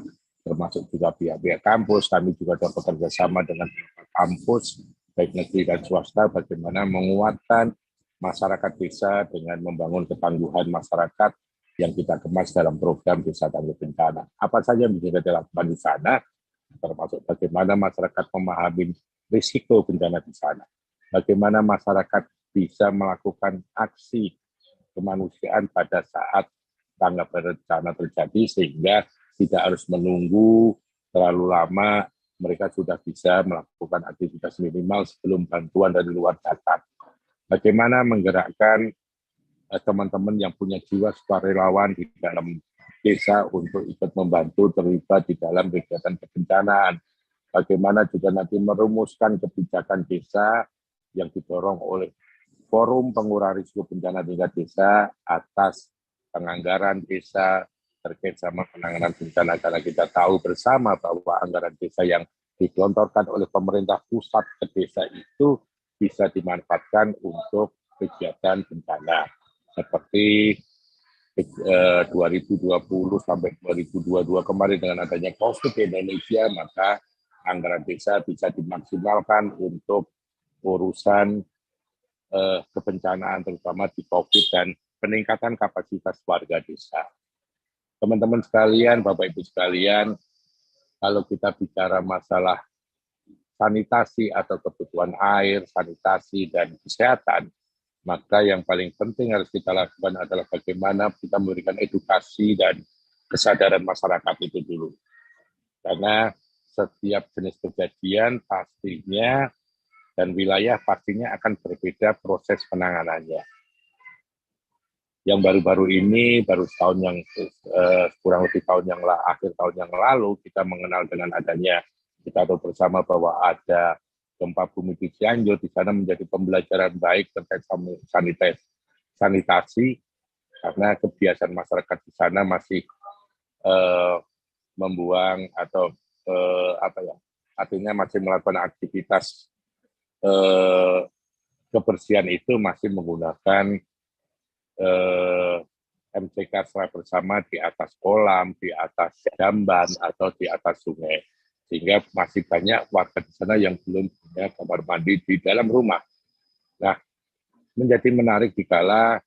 termasuk juga pihak-pihak kampus. Kami juga telah bekerja sama dengan kampus, baik negeri dan swasta, bagaimana menguatkan masyarakat desa dengan membangun ketangguhan masyarakat yang kita kemas dalam program Desa Tangguh Bencana. Apa saja yang bisa dilakukan di sana, termasuk bagaimana masyarakat memahami risiko bencana di sana, bagaimana masyarakat bisa melakukan aksi kemanusiaan pada saat tanggap bencana terjadi, sehingga tidak harus menunggu terlalu lama, mereka sudah bisa melakukan aktivitas minimal sebelum bantuan dari luar datang. Bagaimana menggerakkan teman-teman yang punya jiwa sukarelawan di dalam desa untuk ikut membantu terlibat di dalam kegiatan kebencanaan. Bagaimana juga nanti merumuskan kebijakan desa yang didorong oleh Forum Pengurangan Risiko Bencana tingkat desa atas penganggaran desa terkait sama penanganan bencana, karena kita tahu bersama bahwa anggaran desa yang digelontorkan oleh pemerintah pusat ke desa itu bisa dimanfaatkan untuk kegiatan bencana seperti 2020 sampai 2022 kemarin dengan adanya COVID di Indonesia, maka anggaran desa bisa dimaksimalkan untuk urusan kebencanaan terutama di COVID dan peningkatan kapasitas warga desa. Teman-teman sekalian, Bapak Ibu sekalian, kalau kita bicara masalah sanitasi atau kebutuhan air, sanitasi dan kesehatan, maka yang paling penting harus kita lakukan adalah bagaimana kita memberikan edukasi dan kesadaran masyarakat itu dulu. Karena setiap jenis kejadian pastinya dan wilayah pastinya akan berbeda proses penanganannya. Yang baru-baru ini, baru setahun yang kurang lebih akhir tahun yang lalu, kita mengenal dengan adanya, kita tahu bersama bahwa ada gempa bumi di Cianjur, di sana menjadi pembelajaran baik terkait sanitasi, karena kebiasaan masyarakat di sana masih membuang atau artinya masih melakukan aktivitas kebersihan itu masih menggunakan MCK secara bersama di atas kolam, di atas jamban, atau di atas sungai. Sehingga masih banyak warga di sana yang belum punya kamar mandi di dalam rumah. Nah, menjadi menarik dikala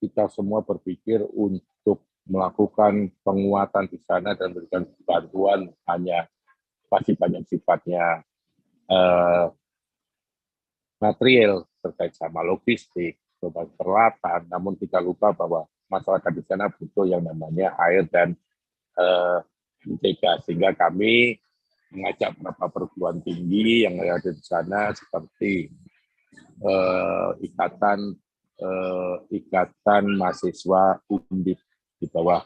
kita semua berpikir untuk melakukan penguatan di sana dan memberikan bantuan hanya pasti banyak sifatnya material terkait sama logistik, berbagai peralatan, namun kita lupa bahwa masyarakat di sana butuh yang namanya air dan MCK, sehingga kami mengajak beberapa perguruan tinggi yang ada di sana seperti ikatan mahasiswa Undip di bawah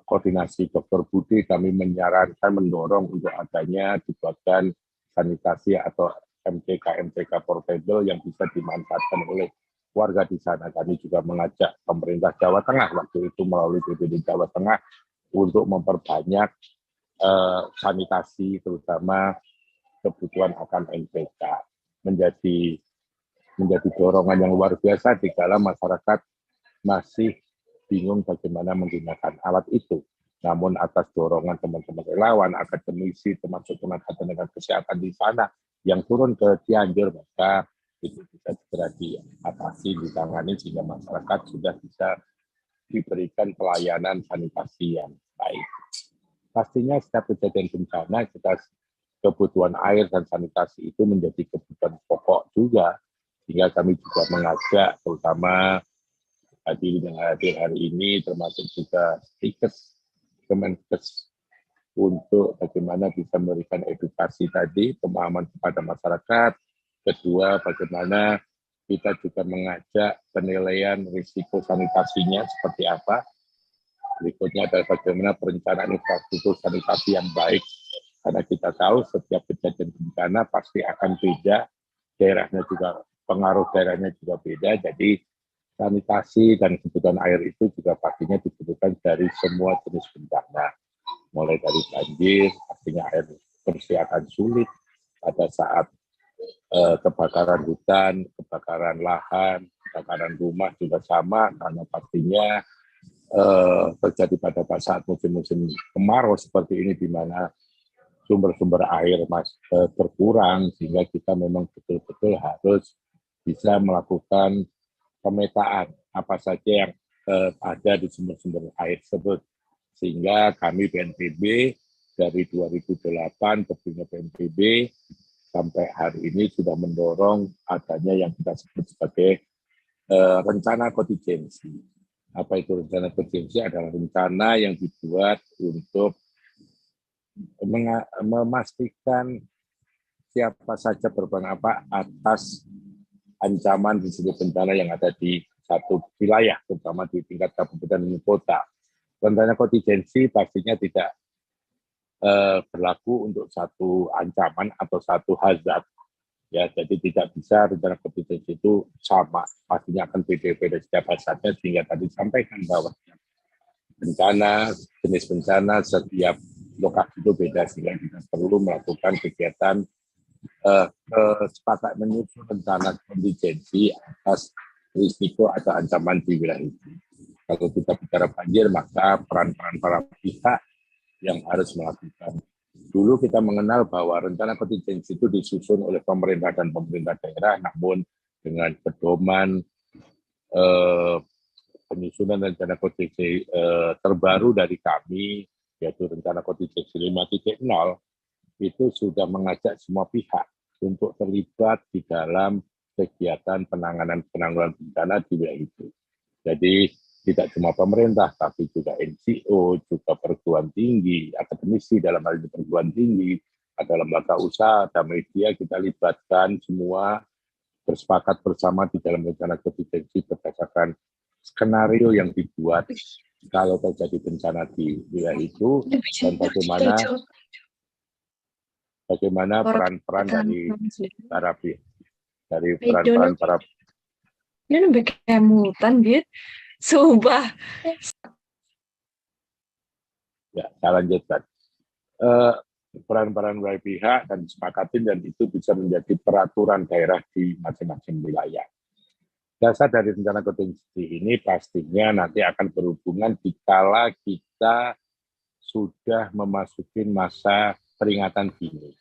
koordinasi Dr. Budi, kami menyarankan mendorong untuk adanya dibuatkan sanitasi atau MCK portable yang bisa dimanfaatkan oleh warga di sana. Kami juga mengajak pemerintah Jawa Tengah waktu itu melalui BPD Jawa Tengah untuk memperbanyak sanitasi, terutama kebutuhan akan MCK. Menjadi dorongan yang luar biasa di dalam masyarakat masih bingung bagaimana menggunakan alat itu. Namun atas dorongan teman-teman relawan, akademisi, termasuk tenaga kesehatan di sana, yang turun ke Cianjur, maka itu bisa segera diatasi, ditangani sehingga masyarakat sudah bisa diberikan pelayanan sanitasi yang baik. Pastinya setiap kejadian bencana kebutuhan air dan sanitasi itu menjadi kebutuhan pokok juga, sehingga kami juga mengajak terutama hadir hari ini termasuk juga Kemenkes untuk bagaimana bisa memberikan edukasi tadi, pemahaman kepada masyarakat. Kedua, bagaimana kita juga mengajak penilaian risiko sanitasinya seperti apa. Berikutnya adalah bagaimana perencanaan infrastruktur sanitasi yang baik. Karena kita tahu setiap kejadian bencana pasti akan beda, daerahnya juga, pengaruh daerahnya juga beda. Jadi sanitasi dan kebutuhan air itu juga pastinya dibutuhkan dari semua jenis bencana. Mulai dari banjir, pastinya air bersih akan sulit pada saat kebakaran hutan, kebakaran lahan, kebakaran rumah juga sama, karena pastinya terjadi pada saat musim-musim kemarau seperti ini, di mana sumber-sumber air berkurang, sehingga kita memang betul-betul harus bisa melakukan pemetaan apa saja yang ada di sumber-sumber air tersebut. Sehingga kami BNPB dari 2008 terjunnya BNPB sampai hari ini sudah mendorong adanya yang kita sebut sebagai rencana kontingensi. Apa itu rencana kontingensi? Adalah rencana yang dibuat untuk memastikan siapa saja berperan apa atas ancaman risiko bencana yang ada di satu wilayah, terutama di tingkat kabupaten dan kota. Rencana kontingensi pastinya tidak berlaku untuk satu ancaman atau satu hazard. Ya, jadi tidak bisa rencana kontingensi itu sama, pastinya akan beda-beda setiap hazardnya, sehingga tadi sampaikan bahwa bencana, jenis bencana setiap lokasi itu beda, sehingga kita perlu melakukan kegiatan sepakat menyusun rencana kontingensi atas risiko atau ancaman di wilayah itu. Kalau kita bicara banjir, maka peran-peran para pihak yang harus melakukan. Dulu kita mengenal bahwa rencana kontingensi itu disusun oleh pemerintah dan pemerintah daerah, namun dengan pedoman penyusunan rencana kontingensi terbaru dari kami, yaitu rencana kontingensi 5.0, itu sudah mengajak semua pihak untuk terlibat di dalam kegiatan penanganan bencana di wilayah itu. Jadi tidak cuma pemerintah, tapi juga NGO, juga perguruan tinggi, akademisi dalam hal ini perguruan tinggi, ada lembaga usaha, ada media, kita libatkan semua, bersepakat bersama di dalam rencana kontingensi berdasarkan skenario yang dibuat kalau terjadi bencana di wilayah itu, dan bagaimana peran-peran dari para pihak, dari peran-peran para. Ini kayak mutan gitu. Sumpah. Ya, saya lanjutkan. Peran-peran dari pihak dan disepakatin, dan itu bisa menjadi peraturan daerah di masing-masing wilayah. Dasar dari rencana kontingensi ini pastinya nanti akan berhubungan dikala kita sudah memasuki masa peringatan dini.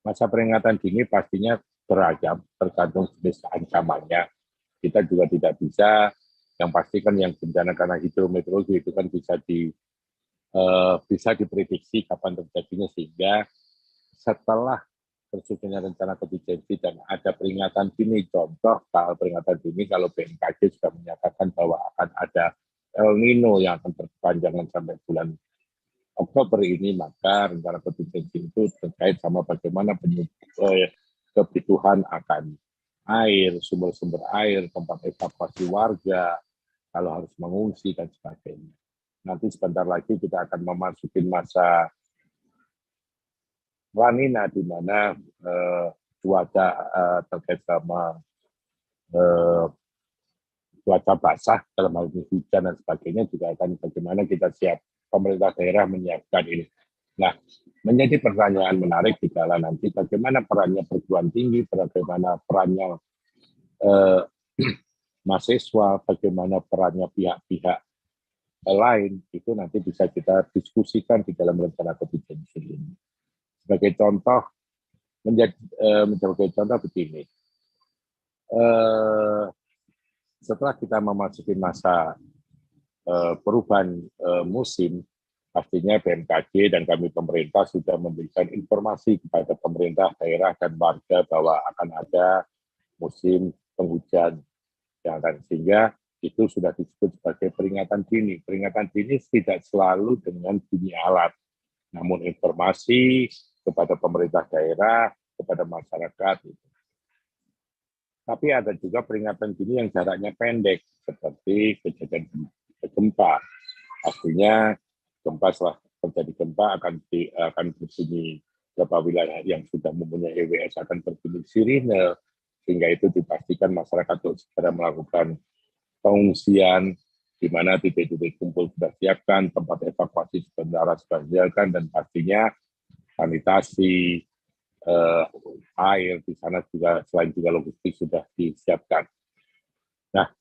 Masa peringatan dini pastinya beragam, tergantung jenis ancamannya. Kita juga tidak bisa, yang pasti kan yang bencana karena hidrometeorologi itu kan bisa diprediksi kapan terjadinya, sehingga setelah tersusunnya rencana kontingensi dan ada peringatan dini, contoh kalau peringatan dini kalau BMKG sudah menyatakan bahwa akan ada El Nino yang akan berkepanjangan sampai bulan Oktober ini, maka rencana kontingensi itu terkait sama bagaimana kebutuhan akan air, sumber-sumber air, tempat evakuasi warga, kalau harus mengungsi dan sebagainya. Nanti sebentar lagi kita akan memasuki masa La Nina, di mana cuaca terkait sama cuaca basah, dalam hal ini hujan dan sebagainya, juga akan bagaimana kita siap, pemerintah daerah menyiapkan ini. Nah, menjadi pertanyaan menarik di dalam nanti bagaimana perannya perguruan tinggi, bagaimana perannya mahasiswa, bagaimana perannya pihak-pihak lain, itu nanti bisa kita diskusikan di dalam rencana kontingensi ini. Sebagai contoh, Sebagai contoh begini, setelah kita memasuki masa perubahan musim, pastinya BMKG dan kami pemerintah sudah memberikan informasi kepada pemerintah daerah dan warga bahwa akan ada musim penghujan, sehingga itu sudah disebut sebagai peringatan dini. Peringatan dini tidak selalu dengan bunyi alat, namun informasi kepada pemerintah daerah, kepada masyarakat. Tapi ada juga peringatan dini yang jaraknya pendek, seperti kejadian gempa. Artinya gempa setelah terjadi gempa akan berbunyi, beberapa wilayah yang sudah mempunyai EWS akan berbunyi sirine, sehingga itu dipastikan masyarakat untuk segera melakukan pengungsian, di mana titik-titik kumpul sudah siapkan, tempat evakuasi sementara sudah disediakan, dan pastinya sanitasi, air di sana juga, selain juga logistik sudah disiapkan. Nah,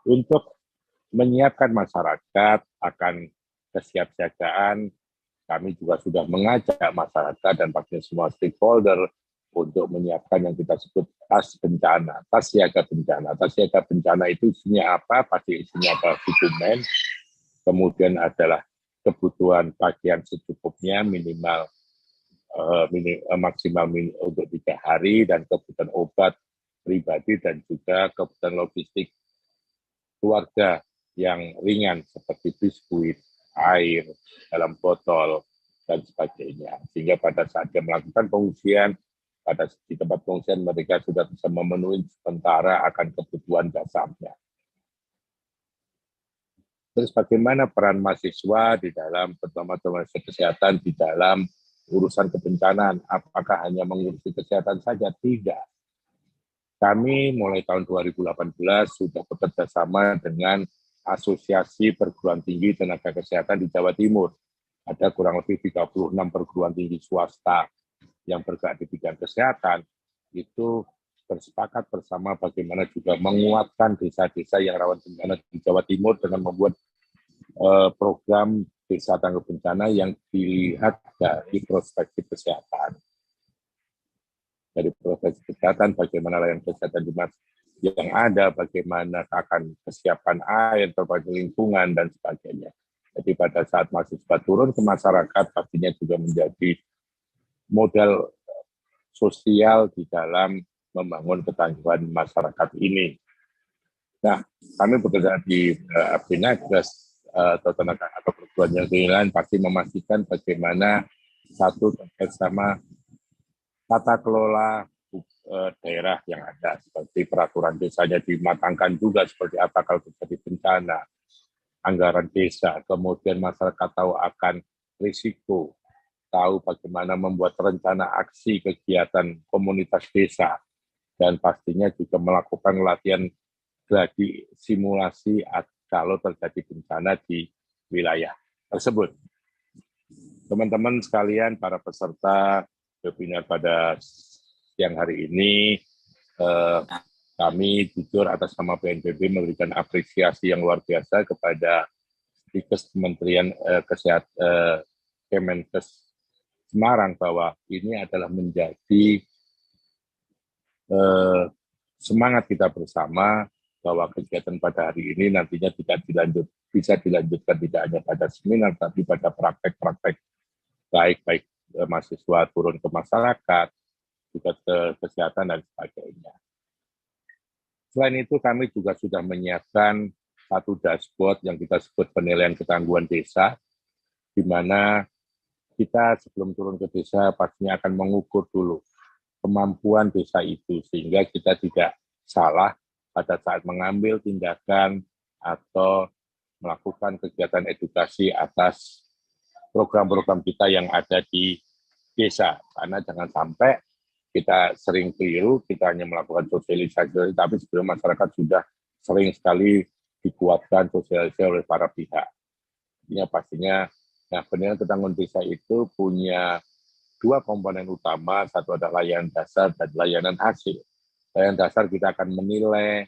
untuk menyiapkan masyarakat akan kesiapsiagaan, kami juga sudah mengajak masyarakat dan pastinya semua stakeholder untuk menyiapkan yang kita sebut tas bencana, tas siaga bencana. Tas siaga bencana itu isinya apa? Pasti isinya apa? Dokumen, kemudian adalah kebutuhan pakaian secukupnya, maksimal untuk 3 hari, dan kebutuhan obat pribadi dan juga kebutuhan logistik keluarga yang ringan seperti biskuit, air dalam botol, dan sebagainya. Sehingga pada saat dia melakukan pengungsian, di tempat pengungsian mereka sudah bisa memenuhi sementara akan kebutuhan dasarnya. Terus bagaimana peran mahasiswa di dalam pertama-tama kesehatan di dalam urusan kebencanaan? Apakah hanya mengurusi kesehatan saja? Tidak. Kami mulai tahun 2018 sudah bekerja sama dengan Asosiasi Perguruan Tinggi Tenaga Kesehatan di Jawa Timur. Ada kurang lebih 36 perguruan tinggi swasta yang bergerak di bidang kesehatan, itu bersepakat bersama bagaimana juga menguatkan desa-desa yang rawan bencana di Jawa Timur dengan membuat program desa tanggap bencana yang dilihat dari perspektif kesehatan. Dari perspektif kesehatan, bagaimana layanan kesehatan yang ada, bagaimana akan kesiapan air, terkait lingkungan, dan sebagainya. Jadi pada saat mahasiswa turun ke masyarakat, pastinya juga menjadi modal sosial di dalam membangun ketangguhan masyarakat ini. Nah, kami bekerja di Binagas atau tenaga atau perguruan yang lain pasti memastikan bagaimana satu terkait sama tata kelola daerah yang ada, seperti peraturan desanya dimatangkan juga seperti apa kalau terjadi bencana, anggaran desa, kemudian masyarakat tahu akan risiko, tahu bagaimana membuat rencana aksi kegiatan komunitas desa, dan pastinya juga melakukan latihan gladi simulasi kalau terjadi bencana di wilayah tersebut. Teman-teman sekalian, para peserta webinar pada siang hari ini, kami jujur atas nama BNPB memberikan apresiasi yang luar biasa kepada Dikes Kementerian Kesehatan Kemenkes Semarang bahwa ini adalah menjadi semangat kita bersama bahwa kegiatan pada hari ini nantinya bisa dilanjutkan tidak hanya pada seminar tapi pada praktek-praktek baik mahasiswa turun ke masyarakat, juga ke kesehatan dan sebagainya. Selain itu kami juga sudah menyiapkan satu dashboard yang kita sebut penilaian ketangguhan desa, di mana kita sebelum turun ke desa pastinya akan mengukur dulu kemampuan desa itu, sehingga kita tidak salah pada saat mengambil tindakan atau melakukan kegiatan edukasi atas program-program kita yang ada di desa. Karena jangan sampai kita sering keliru, kita hanya melakukan sosialisasi, tapi sebenarnya masyarakat sudah sering sekali dikuatkan sosialisasi oleh para pihak. Ini pastinya, nah penilaian ketangguhan desa itu punya dua komponen utama, satu adalah layanan dasar dan layanan hasil. Layanan dasar kita akan menilai,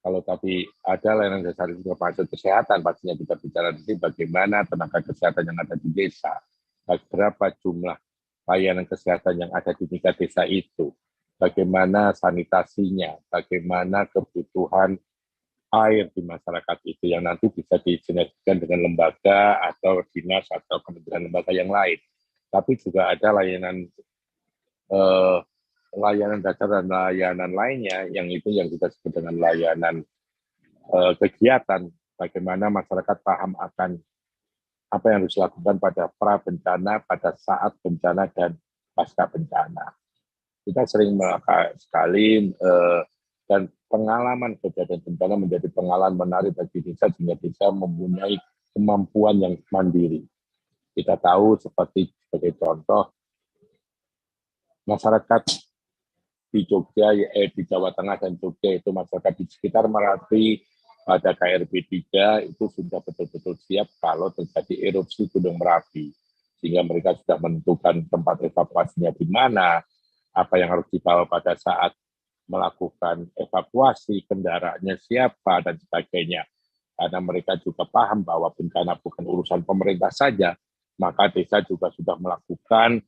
kalau tadi ada layanan dasar itu termasuk kesehatan, pastinya kita bicara nanti bagaimana tenaga kesehatan yang ada di desa, berapa jumlah layanan kesehatan yang ada di tingkat desa itu, bagaimana sanitasinya, bagaimana kebutuhan air di masyarakat itu yang nanti bisa disinergikan dengan lembaga atau dinas atau kementerian lembaga yang lain. Tapi juga ada layanan dasar dan layanan lainnya yang kita sebut dengan layanan kegiatan, bagaimana masyarakat paham akan apa yang harus dilakukan pada pra bencana, pada saat bencana dan pasca bencana. Kita sering melakukan sekali dan pengalaman kejadian bencana menjadi pengalaman menarik bagi desa sehingga desa mempunyai kemampuan yang mandiri. Kita tahu sebagai contoh masyarakat di Jogja, di Jawa Tengah dan Jogja itu masyarakat di sekitar Merapi pada KRB 3 itu sudah betul-betul siap kalau terjadi erupsi Gunung Merapi, sehingga mereka sudah menentukan tempat evakuasinya di mana, apa yang harus dibawa pada saat melakukan evakuasi, kendaraannya siapa dan sebagainya. Karena mereka juga paham bahwa bencana bukan urusan pemerintah saja, maka desa juga sudah melakukan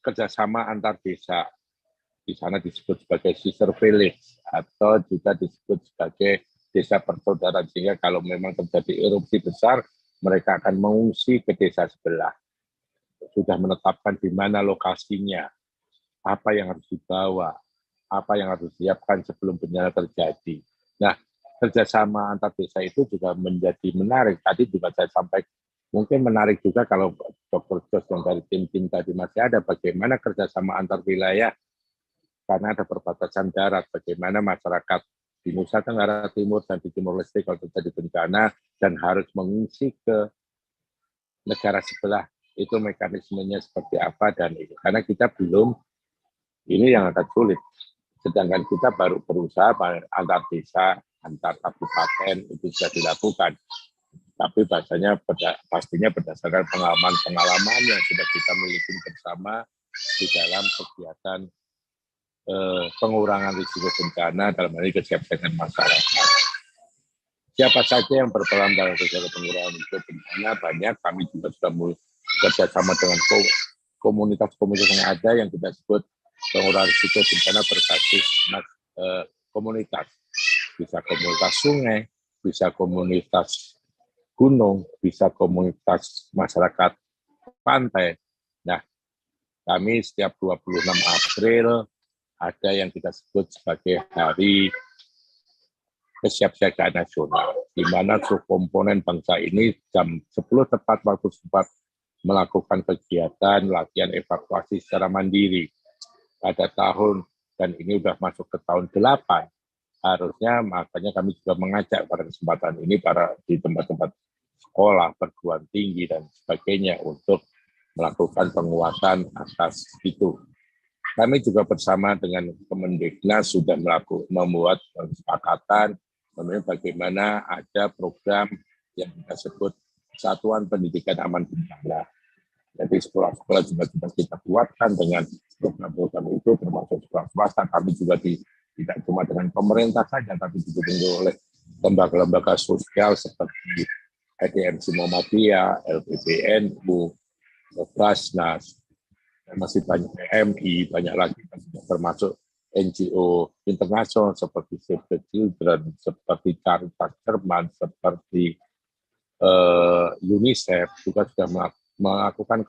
kerjasama antar desa. Di sana disebut sebagai sister village atau juga disebut sebagai desa persaudaraan, sehingga kalau memang terjadi erupsi besar, mereka akan mengungsi ke desa sebelah. Sudah menetapkan di mana lokasinya, apa yang harus dibawa, apa yang harus disiapkan sebelum bencana terjadi. Nah, kerjasama antar desa itu juga menjadi menarik. Tadi juga saya sampaikan, mungkin menarik juga kalau Dr. Jos yang dari tim tadi masih ada, bagaimana kerjasama antar wilayah, karena ada perbatasan darat, bagaimana masyarakat di Nusa Tenggara Timur dan di Timor Leste kalau terjadi bencana dan harus mengungsi ke negara sebelah, itu mekanismenya seperti apa dan itu. Karena kita belum, ini yang agak sulit. Sedangkan kita baru berusaha antar desa, antar kabupaten itu sudah dilakukan. Tapi pastinya berdasarkan pengalaman yang sudah kita miliki bersama di dalam kegiatan pengurangan risiko bencana dalam hal ini kesiapsiagaan masyarakat. Siapa saja yang berperan dalam kegiatan pengurangan risiko bencana banyak. Kami juga sudah bekerja sama dengan komunitas-komunitas yang ada yang kita sebut pengurangan risiko bencana berbasis komunitas. Bisa komunitas sungai, bisa komunitas gunung, bisa komunitas masyarakat pantai. Nah, kami setiap 26 April ada yang kita sebut sebagai Hari Kesiapsiagaan Nasional, di mana seluruh komponen bangsa ini jam 10 tepat waktu sempat melakukan kegiatan latihan evakuasi secara mandiri pada tahun, dan ini sudah masuk ke tahun 8. Harusnya makanya kami juga mengajak pada kesempatan ini para di tempat-tempat sekolah, perguruan tinggi dan sebagainya untuk melakukan penguatan atas itu. Kami juga bersama dengan Kemendiknas sudah membuat kesepakatan bagaimana ada program yang kita sebut Satuan Pendidikan Aman Bencana. Jadi sekolah-sekolah juga kita kuatkan dengan program-program itu, termasuk sekolah swasta. Kami juga tidak cuma dengan pemerintah saja, tapi juga oleh lembaga-lembaga sosial seperti IDMC Muhammadiyah, LPPNU, Basnas, masih banyak PMI, banyak lagi termasuk NGO internasional seperti Save the Children, seperti Caritas Jerman, seperti UNICEF juga sudah melakukan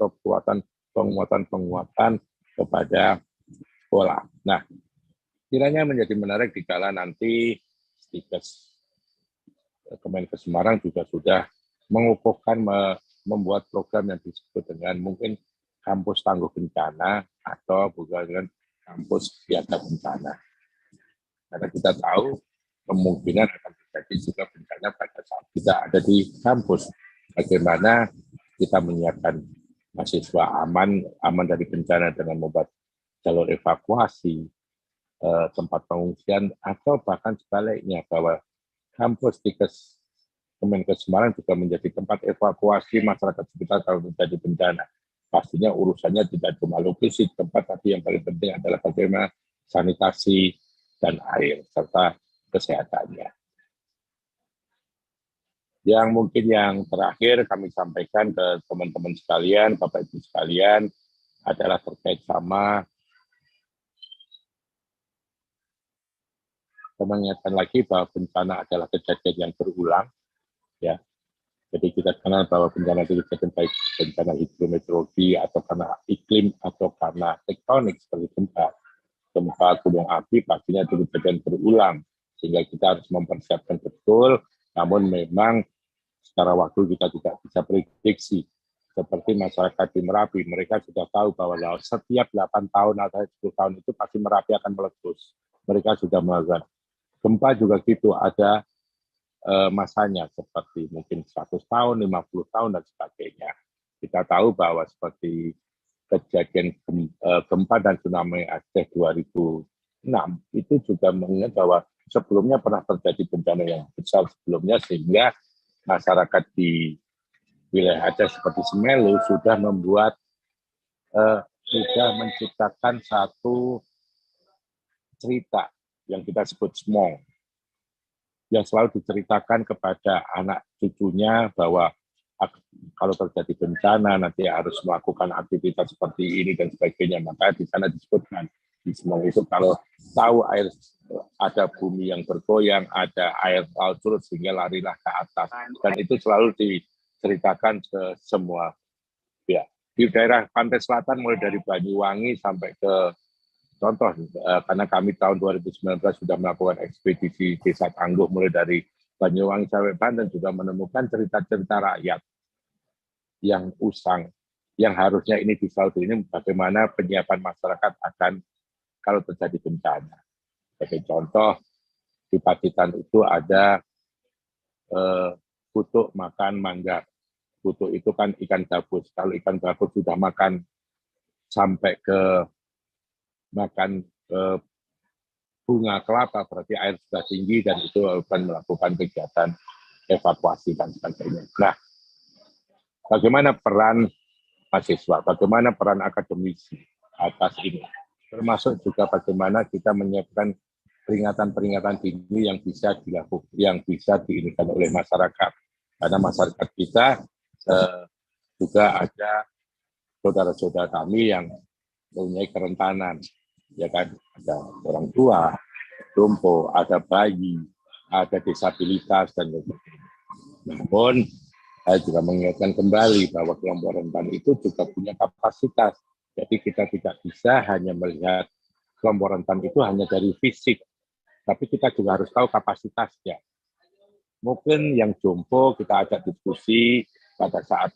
penguatan kepada sekolah. Nah, kiranya menjadi menarik dikala nanti Stikes Kemenkes Semarang juga sudah mengukuhkan membuat program yang disebut dengan mungkin kampus tangguh bencana atau bukan dengan kampus siaga bencana. Karena kita tahu kemungkinan akan terjadi juga bencana pada saat kita ada di kampus. Bagaimana kita menyiapkan mahasiswa aman dari bencana dengan membuat jalur evakuasi, tempat pengungsian, atau bahkan sebaliknya bahwa kampus di Kemenkes Semarang juga menjadi tempat evakuasi masyarakat sekitar kalau terjadi bencana. Pastinya urusannya tidak cuma logistik tempat, tapi yang paling penting adalah bagaimana sanitasi dan air serta kesehatannya. Yang mungkin yang terakhir kami sampaikan ke teman-teman sekalian, Bapak Ibu sekalian, adalah terkait sama mengingatkan lagi bahwa bencana adalah kejadian yang berulang, ya. Jadi kita kenal bahwa bencana itu kejadian baik bencana hidrometeorologi atau karena iklim atau karena tektonik seperti gempa gunung api, pastinya itu kejadian berulang, sehingga kita harus mempersiapkan betul. Namun memang secara waktu kita tidak bisa prediksi. Seperti masyarakat di Merapi, mereka sudah tahu bahwa setiap 8 tahun atau 10 tahun itu pasti Merapi akan meletus. Mereka sudah melakukan. Gempa juga gitu, ada masanya seperti mungkin 100 tahun, 50 tahun, dan sebagainya. Kita tahu bahwa seperti kejadian gempa dan tsunami Aceh 2006, itu juga mengingat bahwa sebelumnya pernah terjadi bencana yang besar sebelumnya, sehingga masyarakat di wilayah Aceh seperti Semeru sudah membuat, sudah menciptakan satu cerita yang kita sebut smong, yang selalu diceritakan kepada anak cucunya bahwa kalau terjadi bencana nanti harus melakukan aktivitas seperti ini dan sebagainya. Maka di sana disebutkan di smong itu kalau tahu air ada bumi yang bergoyang, ada air laut surut sehingga larilah ke atas, dan itu selalu diceritakan ke semua pihak. Di daerah pantai selatan mulai dari Banyuwangi sampai ke contoh, karena kami tahun 2019 sudah melakukan ekspedisi Desa Tangguh mulai dari Banyuwangi sampai Banten, juga menemukan cerita-cerita rakyat yang usang, yang harusnya ini disaut ini bagaimana penyiapan masyarakat akan kalau terjadi bencana. Sebagai contoh, di Pacitan itu ada kutuk makan manggar. Kutuk itu kan ikan gabus. Kalau ikan gabus sudah makan sampai ke makan bunga kelapa, berarti air sudah tinggi dan itu akan melakukan kegiatan evakuasi dan sebagainya. Nah, bagaimana peran mahasiswa, bagaimana peran akademisi atas ini, termasuk juga bagaimana kita menyiapkan peringatan-peringatan dini yang bisa dilakukan, yang bisa diinginkan oleh masyarakat, karena masyarakat kita juga ada saudara-saudara kami yang mempunyai kerentanan, ya kan, ada orang tua, lumpuh, ada bayi, ada disabilitas dan sebagainya. Namun saya juga mengingatkan kembali bahwa kelompok rentan itu juga punya kapasitas. Jadi kita tidak bisa hanya melihat kelompok rentan itu hanya dari fisik, tapi kita juga harus tahu kapasitasnya. Mungkin yang jompo kita ajak diskusi pada saat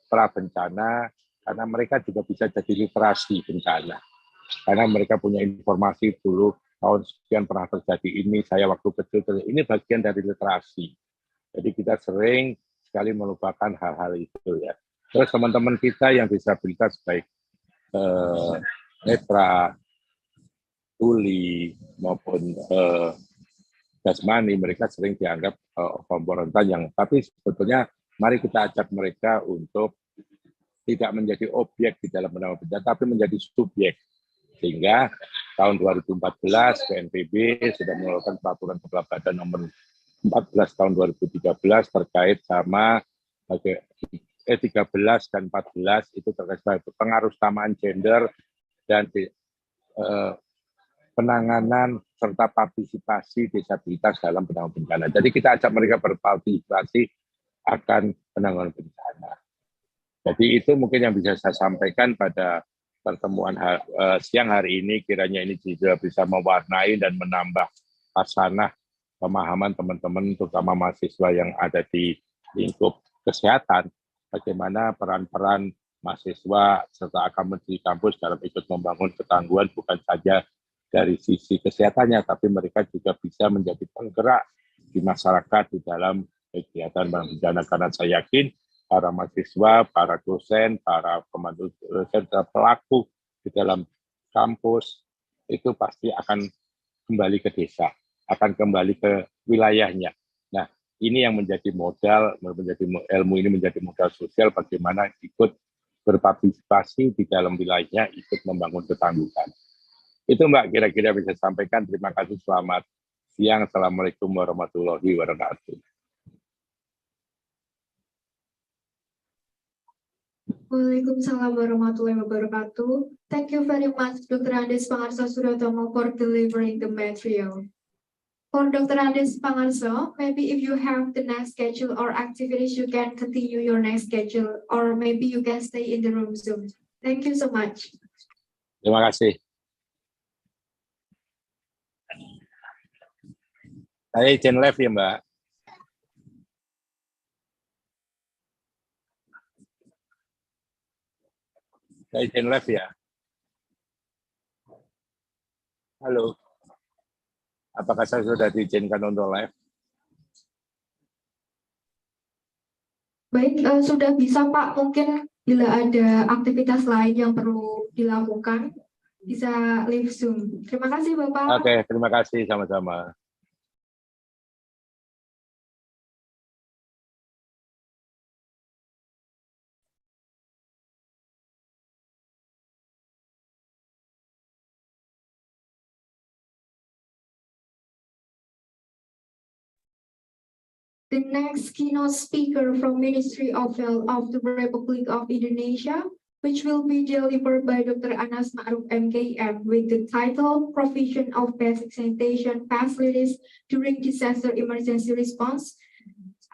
pra bencana, karena mereka juga bisa jadi literasi bencana. Karena mereka punya informasi dulu tahun sekian pernah terjadi ini, saya waktu kecil, ini bagian dari literasi. Jadi kita sering sekali melupakan hal-hal itu ya. Terus teman-teman kita yang disabilitas baik netra, tuli maupun jasmani, mereka sering dianggap kelompok rentan yang, tapi sebetulnya mari kita ajak mereka untuk tidak menjadi objek di dalam penanganan bencana, tapi menjadi subjek. Sehingga tahun 2014 BNPB sudah mengeluarkan peraturan kepala badan nomor 14 tahun 2013 terkait sama 13 dan 14 itu terkait pengaruh samaan gender dan penanganan serta partisipasi disabilitas dalam penanganan bencana. Jadi kita ajak mereka berpartisipasi akan penanganan bencana. Jadi itu mungkin yang bisa saya sampaikan pada pertemuan siang hari ini, kiranya ini juga bisa mewarnai dan menambah hasanah pemahaman teman-teman, terutama mahasiswa yang ada di lingkup kesehatan, bagaimana peran-peran mahasiswa serta akademisi kampus dalam ikut membangun ketangguhan bukan saja dari sisi kesehatannya, tapi mereka juga bisa menjadi penggerak di masyarakat di dalam kegiatan bencana, karena saya yakin para mahasiswa, para dosen, para pembantu dosen, pelaku di dalam kampus itu pasti akan kembali ke desa, akan kembali ke wilayahnya. Nah, ini yang menjadi modal, menjadi ilmu ini menjadi modal sosial bagaimana ikut berpartisipasi di dalam wilayahnya, ikut membangun ketangguhan. Itu Mbak kira-kira bisa sampaikan. Terima kasih, selamat siang. Assalamualaikum warahmatullahi wabarakatuh. Waalaikumsalam warahmatullahi wabarakatuh. Thank you very much, Dr. Andes Pangarso Surotomo, for delivering the material. For Dr. Andes Pangarso, maybe if you have the next schedule or activities, you can continue your next schedule, or maybe you can stay in the room Zoom. Thank you so much. Terima kasih. Saya izin live ya, Mbak. Saya izin live ya. Halo. Apakah saya sudah diizinkan untuk live? Baik, sudah bisa Pak. Mungkin bila ada aktivitas lain yang perlu dilakukan, bisa live Zoom. Terima kasih Bapak. Oke, terima kasih sama-sama. The next keynote speaker from Ministry of Health of the Republic of Indonesia, which will be delivered by Dr. Anas Ma'ruf MKM with the title Provision of Basic Sanitation Facilities During Disaster Emergency Response.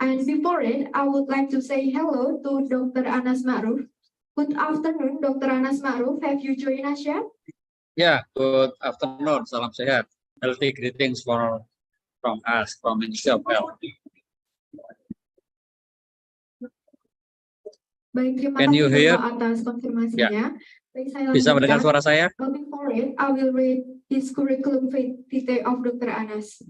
And before it, I would like to say hello to Dr. Anas Ma'ruf. Good afternoon, Dr. Anas Ma'ruf. Have you joined us yet? Yeah, good afternoon. Salam sehat. Healthy greetings from us, from Ministry of Health. Baik, terima Can kasih you hear? Bapak atas konfirmasinya. Baik, saya Bisa mendengar suara lanjutkan. saya? Before it, I will read his curriculum vitae of Dr. Anas.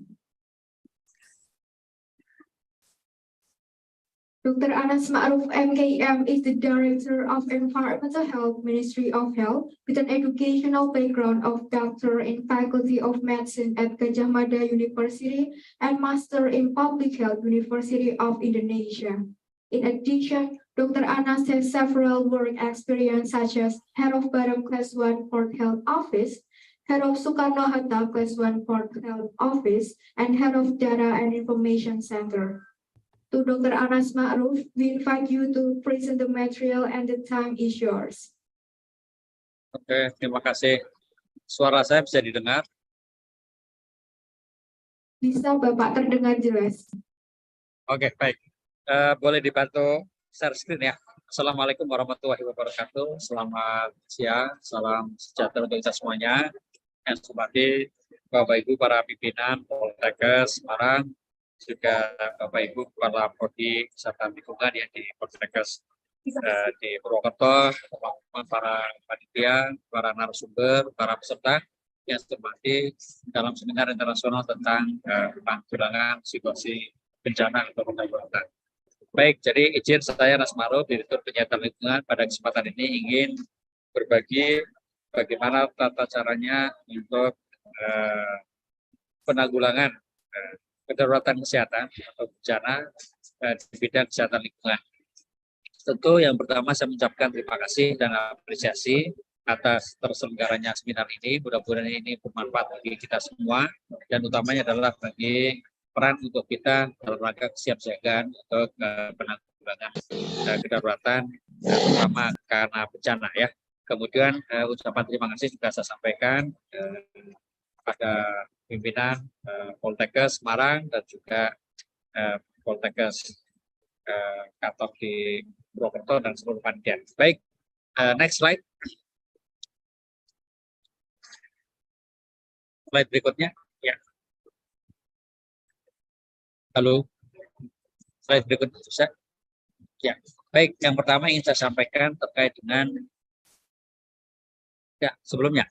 Dr. Anas Ma'ruf MKM is the Director of Environmental Health, Ministry of Health, with an educational background of Doctor in Faculty of Medicine at Gadjah Mada University and Master in Public Health, University of Indonesia. In addition, Dr. Anas has several work experience such as Head of Baram Class 1 Port Health Office, Head of Soekarno-Hatta Class 1 Port Health Office, and Head of Data and Information Center. To Dr. Anas Ma'ruf, we invite you to present the material and the time is yours. Oke, terima kasih. Suara saya bisa didengar? Bisa Bapak terdengar jelas. Oke, baik. Boleh dibantu share screen ya. Assalamualaikum warahmatullahi wabarakatuh. Selamat siang, salam sejahtera untuk kita semuanya. Yang hormati Bapak Ibu para pimpinan Poltekkes Semarang, juga Bapak Ibu para prodi kesehatan lingkungan yang di Poltekkes di Purwokerto, teman-teman para panitia, para narasumber, para peserta yang hormati dalam seminar internasional tentang penanggulangan situasi bencana atau penanggulangan. Baik, jadi izin saya Anas Ma'ruf, Direktur Penyihatan Lingkungan, pada kesempatan ini ingin berbagi bagaimana tata caranya untuk penanggulangan kedaruratan kesehatan atau bencana di bidang kesehatan lingkungan. Tentu yang pertama saya mengucapkan terima kasih dan apresiasi atas terselenggaranya seminar ini. Mudah-mudahan ini bermanfaat bagi kita semua dan utamanya adalah bagi peran untuk kita dalam rangka kesiapsiagaan untuk penanggulangan kedaruratan terutama karena bencana ya. Kemudian ucapan terima kasih juga saya sampaikan pada pimpinan Poltekkes Semarang dan juga Poltekkes Kantor di Purwokerto dan seluruh panitia. Baik, next slide. Slide berikutnya. Ya. Halo. Slide berikutnya bisa. Ya. Baik, yang pertama ingin saya sampaikan terkait dengan sebelumnya.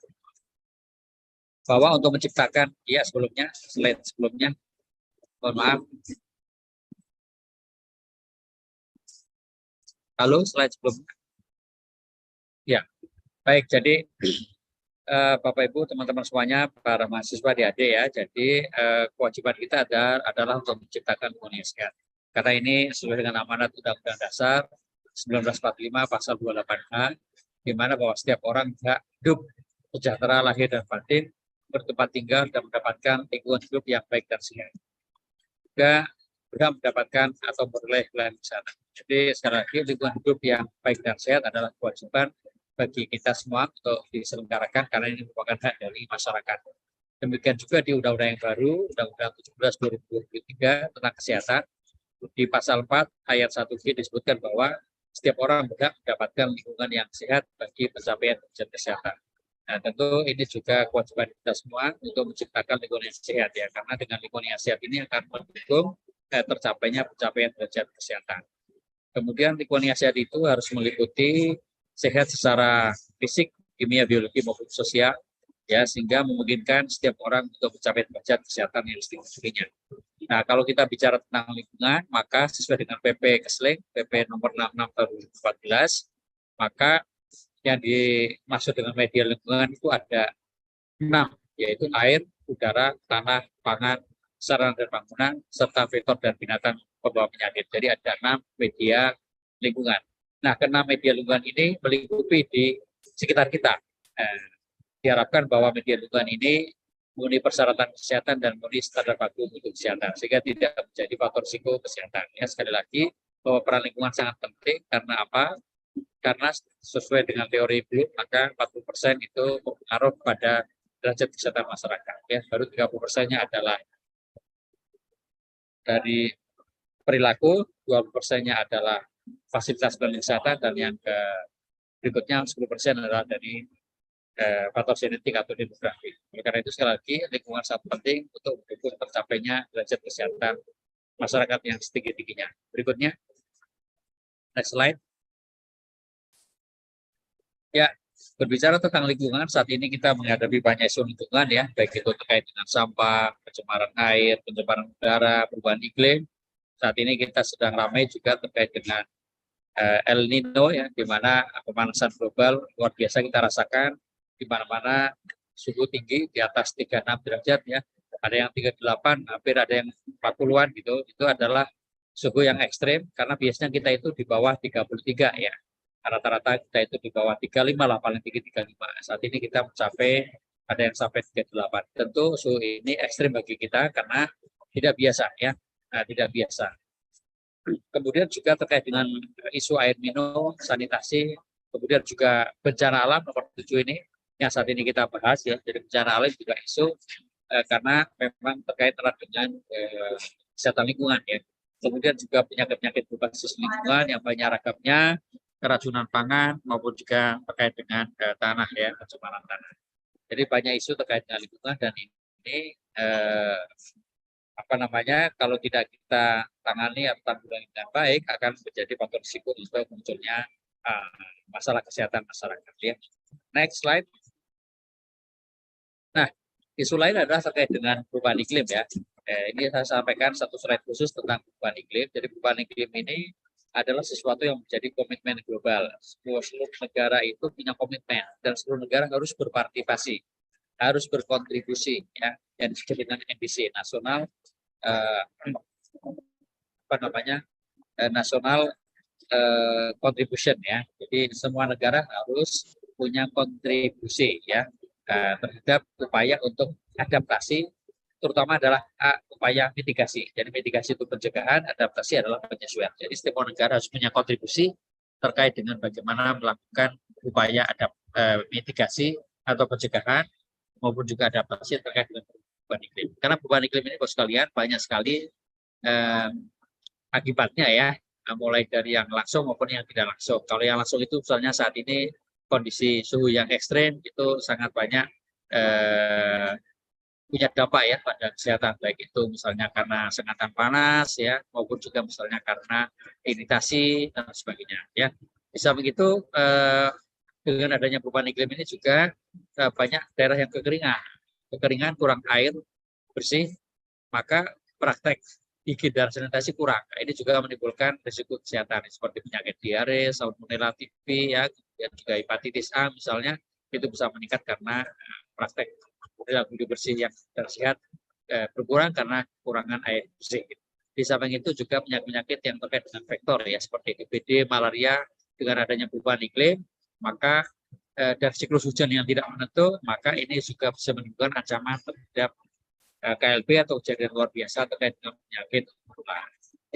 Bahwa untuk menciptakan, sebelumnya, slide sebelumnya, mohon maaf. Halo, slide sebelumnya. Ya, baik, jadi Bapak Ibu, teman-teman semuanya, para mahasiswa di AD ya, jadi kewajiban kita adalah untuk menciptakan dunia sehat. Karena ini sesuai dengan amanat Undang-Undang Dasar 1945 pasal 28A, di mana bahwa setiap orang hidup sejahtera lahir dan batin, bertempat tinggal dan mendapatkan lingkungan hidup yang baik dan sehat. Juga berhak mendapatkan atau memperoleh layanan kesehatan. Jadi sekali lagi lingkungan hidup yang baik dan sehat adalah kewajiban bagi kita semua untuk diselenggarakan karena ini merupakan hak dari masyarakat. Demikian juga di Undang-Undang yang baru, Undang-Undang 17/2023 tentang kesehatan, di pasal 4 ayat 1G disebutkan bahwa setiap orang berhak mendapatkan lingkungan yang sehat bagi pencapaian tujuan kesehatan. Nah, tentu ini juga kewajiban kita semua untuk menciptakan lingkungan yang sehat ya, karena dengan lingkungan yang sehat ini akan mendukung tercapainya pencapaian derajat kesehatan. Kemudian lingkungan yang sehat itu harus meliputi sehat secara fisik, kimia, biologi maupun sosial, ya, sehingga memungkinkan setiap orang untuk mencapai derajat kesehatan yang tingginya. Nah, kalau kita bicara tentang lingkungan, maka sesuai dengan PP Kesling, PP nomor 66 tahun 2014, maka yang dimaksud dengan media lingkungan itu ada 6, yaitu air, udara, tanah, pangan, sarana dan bangunan, serta vektor dan binatang pembawa penyakit. Jadi ada 6 media lingkungan. Nah, ke-6 media lingkungan ini melingkupi di sekitar kita. Diharapkan bahwa media lingkungan ini memenuhi persyaratan kesehatan dan memenuhi standar baku untuk kesehatan, sehingga tidak menjadi faktor risiko kesehatan. Ya, sekali lagi, bahwa peran lingkungan sangat penting. Karena apa? Karena sesuai dengan teori Bloom, maka 40% itu berpengaruh pada derajat kesehatan masyarakat. Ya, baru 30%-nya adalah dari perilaku, 20%-nya adalah fasilitas pelayanan kesehatan, dan yang berikutnya 10% adalah dari faktor genetik atau demografi. Oleh karena itu sekali lagi lingkungan sangat penting untuk mendukung tercapainya derajat kesehatan masyarakat yang setinggi-tingginya. Berikutnya, next slide. Ya, berbicara tentang lingkungan, saat ini kita menghadapi banyak isu lingkungan ya, baik itu terkait dengan sampah, pencemaran air, pencemaran udara, perubahan iklim. Saat ini kita sedang ramai juga terkait dengan El Nino ya, di mana pemanasan global luar biasa kita rasakan, di mana-mana suhu tinggi di atas 36 derajat ya, ada yang 38, hampir ada yang 40-an gitu. Itu adalah suhu yang ekstrim karena biasanya kita itu di bawah 33 ya. Rata-rata kita itu di bawah 35 lah, paling tinggi 35. Saat ini kita mencapai ada yang sampai 38. Tentu suhu ini ekstrim bagi kita karena tidak biasa ya, tidak biasa. Kemudian juga terkait dengan isu air minum, sanitasi, kemudian juga bencana alam nomor 7 ini yang saat ini kita bahas ya. Jadi bencana alam juga isu karena memang terkait erat dengan kesehatan lingkungan ya. Kemudian juga penyakit-penyakit berbasis lingkungan yang banyak ragamnya, keracunan pangan maupun juga terkait dengan tanah ya, pencemaran tanah. Jadi banyak isu terkait dengan lingkungan, dan ini kalau tidak kita tangani atau tanggulangi dengan baik akan menjadi faktor risiko untuk munculnya masalah kesehatan masyarakat ya. Next slide. Nah, isu lain adalah terkait dengan perubahan iklim ya. Ini saya sampaikan satu slide khusus tentang perubahan iklim. Jadi perubahan iklim ini adalah sesuatu yang menjadi komitmen global. Seluruh negara itu punya komitmen, dan seluruh negara harus berpartisipasi, harus berkontribusi ya, yang disebut dengan NDC, nasional national contribution ya. Jadi semua negara harus punya kontribusi ya terhadap upaya untuk adaptasi, terutama adalah upaya mitigasi. Jadi mitigasi itu pencegahan, adaptasi adalah penyesuaian. Jadi setiap negara harus punya kontribusi terkait dengan bagaimana melakukan upaya mitigasi atau pencegahan maupun juga adaptasi terkait dengan perubahan iklim. Karena perubahan iklim ini, Bos sekalian, banyak sekali akibatnya ya, mulai dari yang langsung maupun yang tidak langsung. Kalau yang langsung itu misalnya saat ini kondisi suhu yang ekstrim itu sangat banyak punya dampak ya pada kesehatan, baik itu misalnya karena sengatan panas ya, maupun juga misalnya karena iritasi dan sebagainya ya. Bisa begitu dengan adanya perubahan iklim ini juga banyak daerah yang kekeringan, kurang air bersih, maka praktek higien dan sanitasi kurang. Ini juga menimbulkan risiko kesehatan seperti penyakit diare, salmonella typhi ya, kemudian juga hepatitis A misalnya, itu bisa meningkat karena praktek perilaku bersih yang tersehat berkurang karena kekurangan air bersih. Di samping itu juga penyakit-penyakit yang terkait dengan vektor ya, seperti DBD, malaria. Dengan adanya perubahan iklim, maka dan siklus hujan yang tidak menentu, maka ini juga bisa menimbulkan ancaman terhadap KLB atau kejadian luar biasa terkait dengan penyakit menular.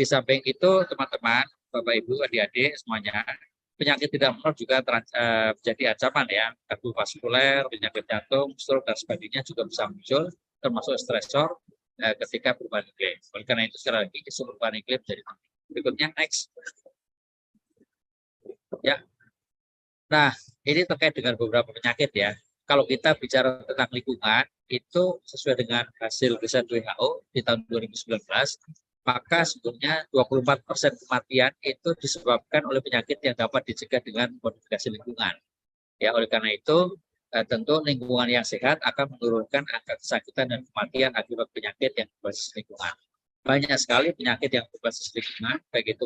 Di samping itu, teman-teman, Bapak Ibu, adik-adik semuanya, penyakit tidak menular juga menjadi ancaman ya, kardiovaskuler, penyakit jantung, stroke dan sebagainya juga bisa muncul, termasuk stresor ketika perubahan iklim. Oleh karena itu sekali lagi isu perubahan iklim jadi penting. Berikutnya next. Ya. Nah, ini terkait dengan beberapa penyakit ya. Kalau kita bicara tentang lingkungan, itu sesuai dengan hasil riset WHO di tahun 2019, maka sebetulnya 24% kematian itu disebabkan oleh penyakit yang dapat dicegah dengan modifikasi lingkungan. Ya, oleh karena itu tentu lingkungan yang sehat akan menurunkan angka kesakitan dan kematian akibat penyakit yang berbasis lingkungan. Banyak sekali penyakit yang berbasis lingkungan, baik itu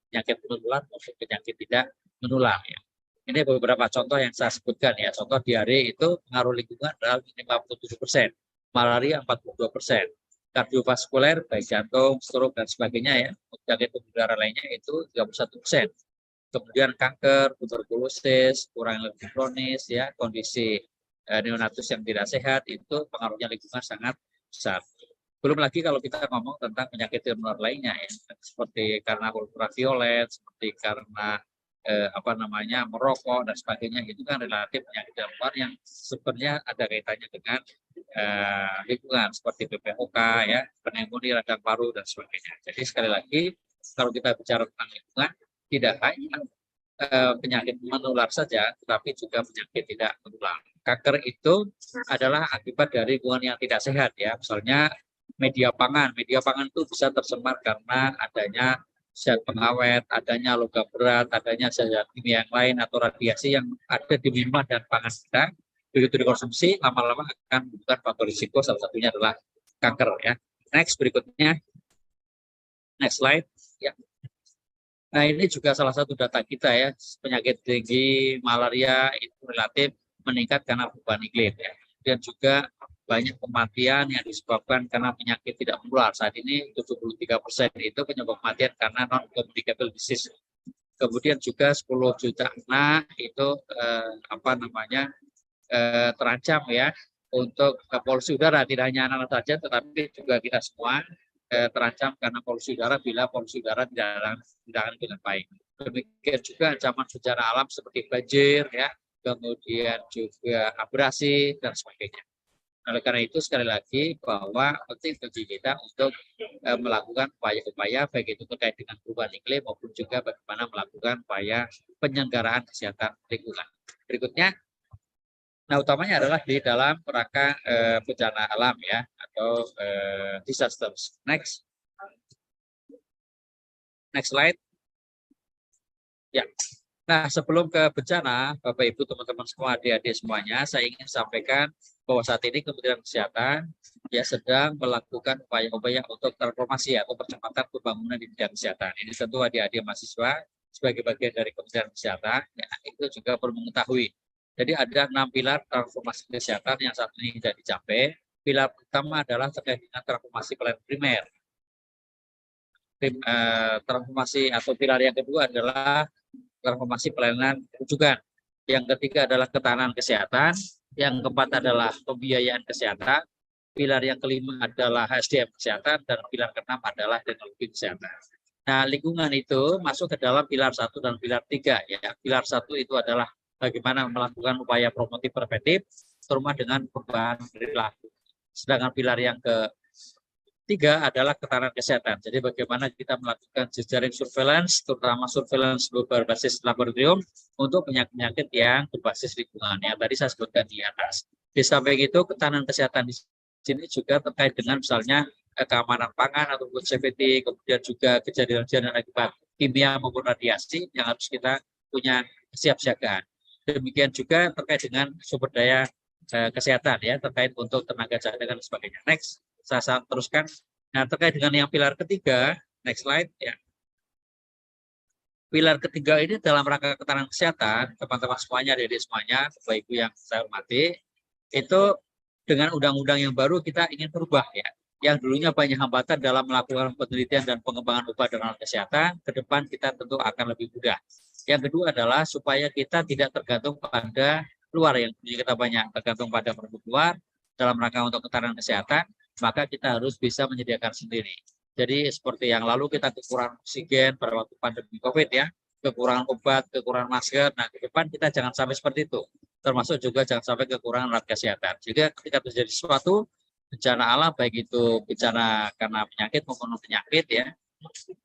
penyakit menular maupun penyakit tidak menular. Ya. Ini beberapa contoh yang saya sebutkan ya. Contoh diare itu pengaruh lingkungan adalah 57%, malaria 42%. Kardiovaskuler, baik jantung, stroke, dan sebagainya ya, penyakit pembuluh darah lainnya itu 31%. Kemudian kanker, tuberkulosis, kurang lebih kronis, ya, kondisi neonatus yang tidak sehat, itu pengaruhnya lingkungan sangat besar. Belum lagi kalau kita ngomong tentang penyakit menular lainnya, ya, seperti karena ultraviolet, seperti karena merokok dan sebagainya, itu kan relatif penyakit menular yang sebenarnya ada kaitannya dengan lingkungan seperti PPOK, ya, pneumonia radang paru dan sebagainya. Jadi sekali lagi kalau kita bicara tentang lingkungan, tidak hanya penyakit menular saja, tetapi juga penyakit tidak menular. Kanker itu adalah akibat dari lingkungan yang tidak sehat ya. Misalnya media pangan itu bisa tercemar karena adanya zat pengawet, adanya logam berat, adanya zat kimia yang lain atau radiasi yang ada di minuman dan pangan kita. Begitu dikonsumsi, lama-lama akan membuat faktor risiko, salah satunya adalah kanker ya. Next, berikutnya. Next slide. Ya. Nah, ini juga salah satu data kita ya, penyakit dengue, malaria itu relatif meningkat karena perubahan iklim ya. Dan juga banyak kematian yang disebabkan karena penyakit tidak menular. Saat ini 73% itu penyebab kematian karena non-communicable disease. Kemudian juga 10 juta anak itu terancam ya untuk polusi udara, tidak hanya anak-anak saja tetapi juga kita semua terancam karena polusi udara bila polusi udara tidak dengan baik. Demikian juga ancaman bencana alam seperti banjir ya, kemudian juga abrasi dan sebagainya. Oleh karena itu sekali lagi bahwa penting bagi kita untuk melakukan upaya-upaya baik itu terkait dengan perubahan iklim maupun juga bagaimana melakukan upaya penyelenggaraan kesehatan lingkungan. Berikutnya, nah utamanya adalah di dalam kerangka bencana alam ya atau disasters. Next slide. Ya. Nah, sebelum ke bencana, Bapak Ibu, teman-teman semua, adik-adik semuanya, saya ingin sampaikan bahwa saat ini Kementerian Kesehatan ya sedang melakukan upaya-upaya untuk transformasi atau percepatan pembangunan di bidang kesehatan. Ini tentu adik-adik mahasiswa sebagai bagian dari Kementerian Kesehatan ya, itu juga perlu mengetahui. Jadi ada 6 pilar transformasi kesehatan yang saat ini tidak dicapai. Pilar pertama adalah terkait dengan transformasi pelayanan primer. Transformasi atau pilar yang kedua adalah transformasi pelayanan rujukan. Yang ketiga adalah ketahanan kesehatan. Yang keempat adalah pembiayaan kesehatan. Pilar yang kelima adalah SDM kesehatan. Dan pilar keenam adalah teknologi kesehatan. Nah, lingkungan itu masuk ke dalam pilar 1 dan pilar 3. Ya. Pilar 1 itu adalah bagaimana melakukan upaya promotif preventif, terutama dengan perubahan perilaku. Sedangkan pilar yang ketiga adalah ketahanan kesehatan. Jadi bagaimana kita melakukan jejaring surveillance, terutama surveillance berbasis laboratorium untuk penyakit-penyakit yang berbasis lingkungan. Yang tadi saya sebutkan di atas. Di samping itu, ketahanan kesehatan di sini juga terkait dengan misalnya keamanan pangan atau food safety, kemudian juga kejadian-kejadian akibat kimia maupun radiasi yang harus kita punya kesiapsiagaan. Demikian juga terkait dengan sumber daya kesehatan ya, terkait untuk tenaga cadangan dan sebagainya. Next. Saya teruskan. Nah, terkait dengan yang pilar ketiga, next slide ya. Pilar ketiga ini dalam rangka ketahanan kesehatan, teman-teman semuanya, adik-adik semuanya, Bapak Ibu yang saya hormati, itu dengan undang-undang yang baru kita ingin berubah ya. Yang dulunya banyak hambatan dalam melakukan penelitian dan pengembangan obat dan alat kesehatan, ke depan kita tentu akan lebih mudah. Yang kedua adalah supaya kita tidak tergantung pada luar, yang kita banyak tergantung pada produk luar dalam rangka untuk ketahanan kesehatan, maka kita harus bisa menyediakan sendiri. Jadi seperti yang lalu kita kekurangan oksigen pada waktu pandemi COVID ya, kekurangan obat, kekurangan masker. Nah, ke depan kita jangan sampai seperti itu. Termasuk juga jangan sampai kekurangan alat kesehatan. Juga ketika terjadi sesuatu bencana alam, baik itu bencana karena penyakit maupun non penyakit ya,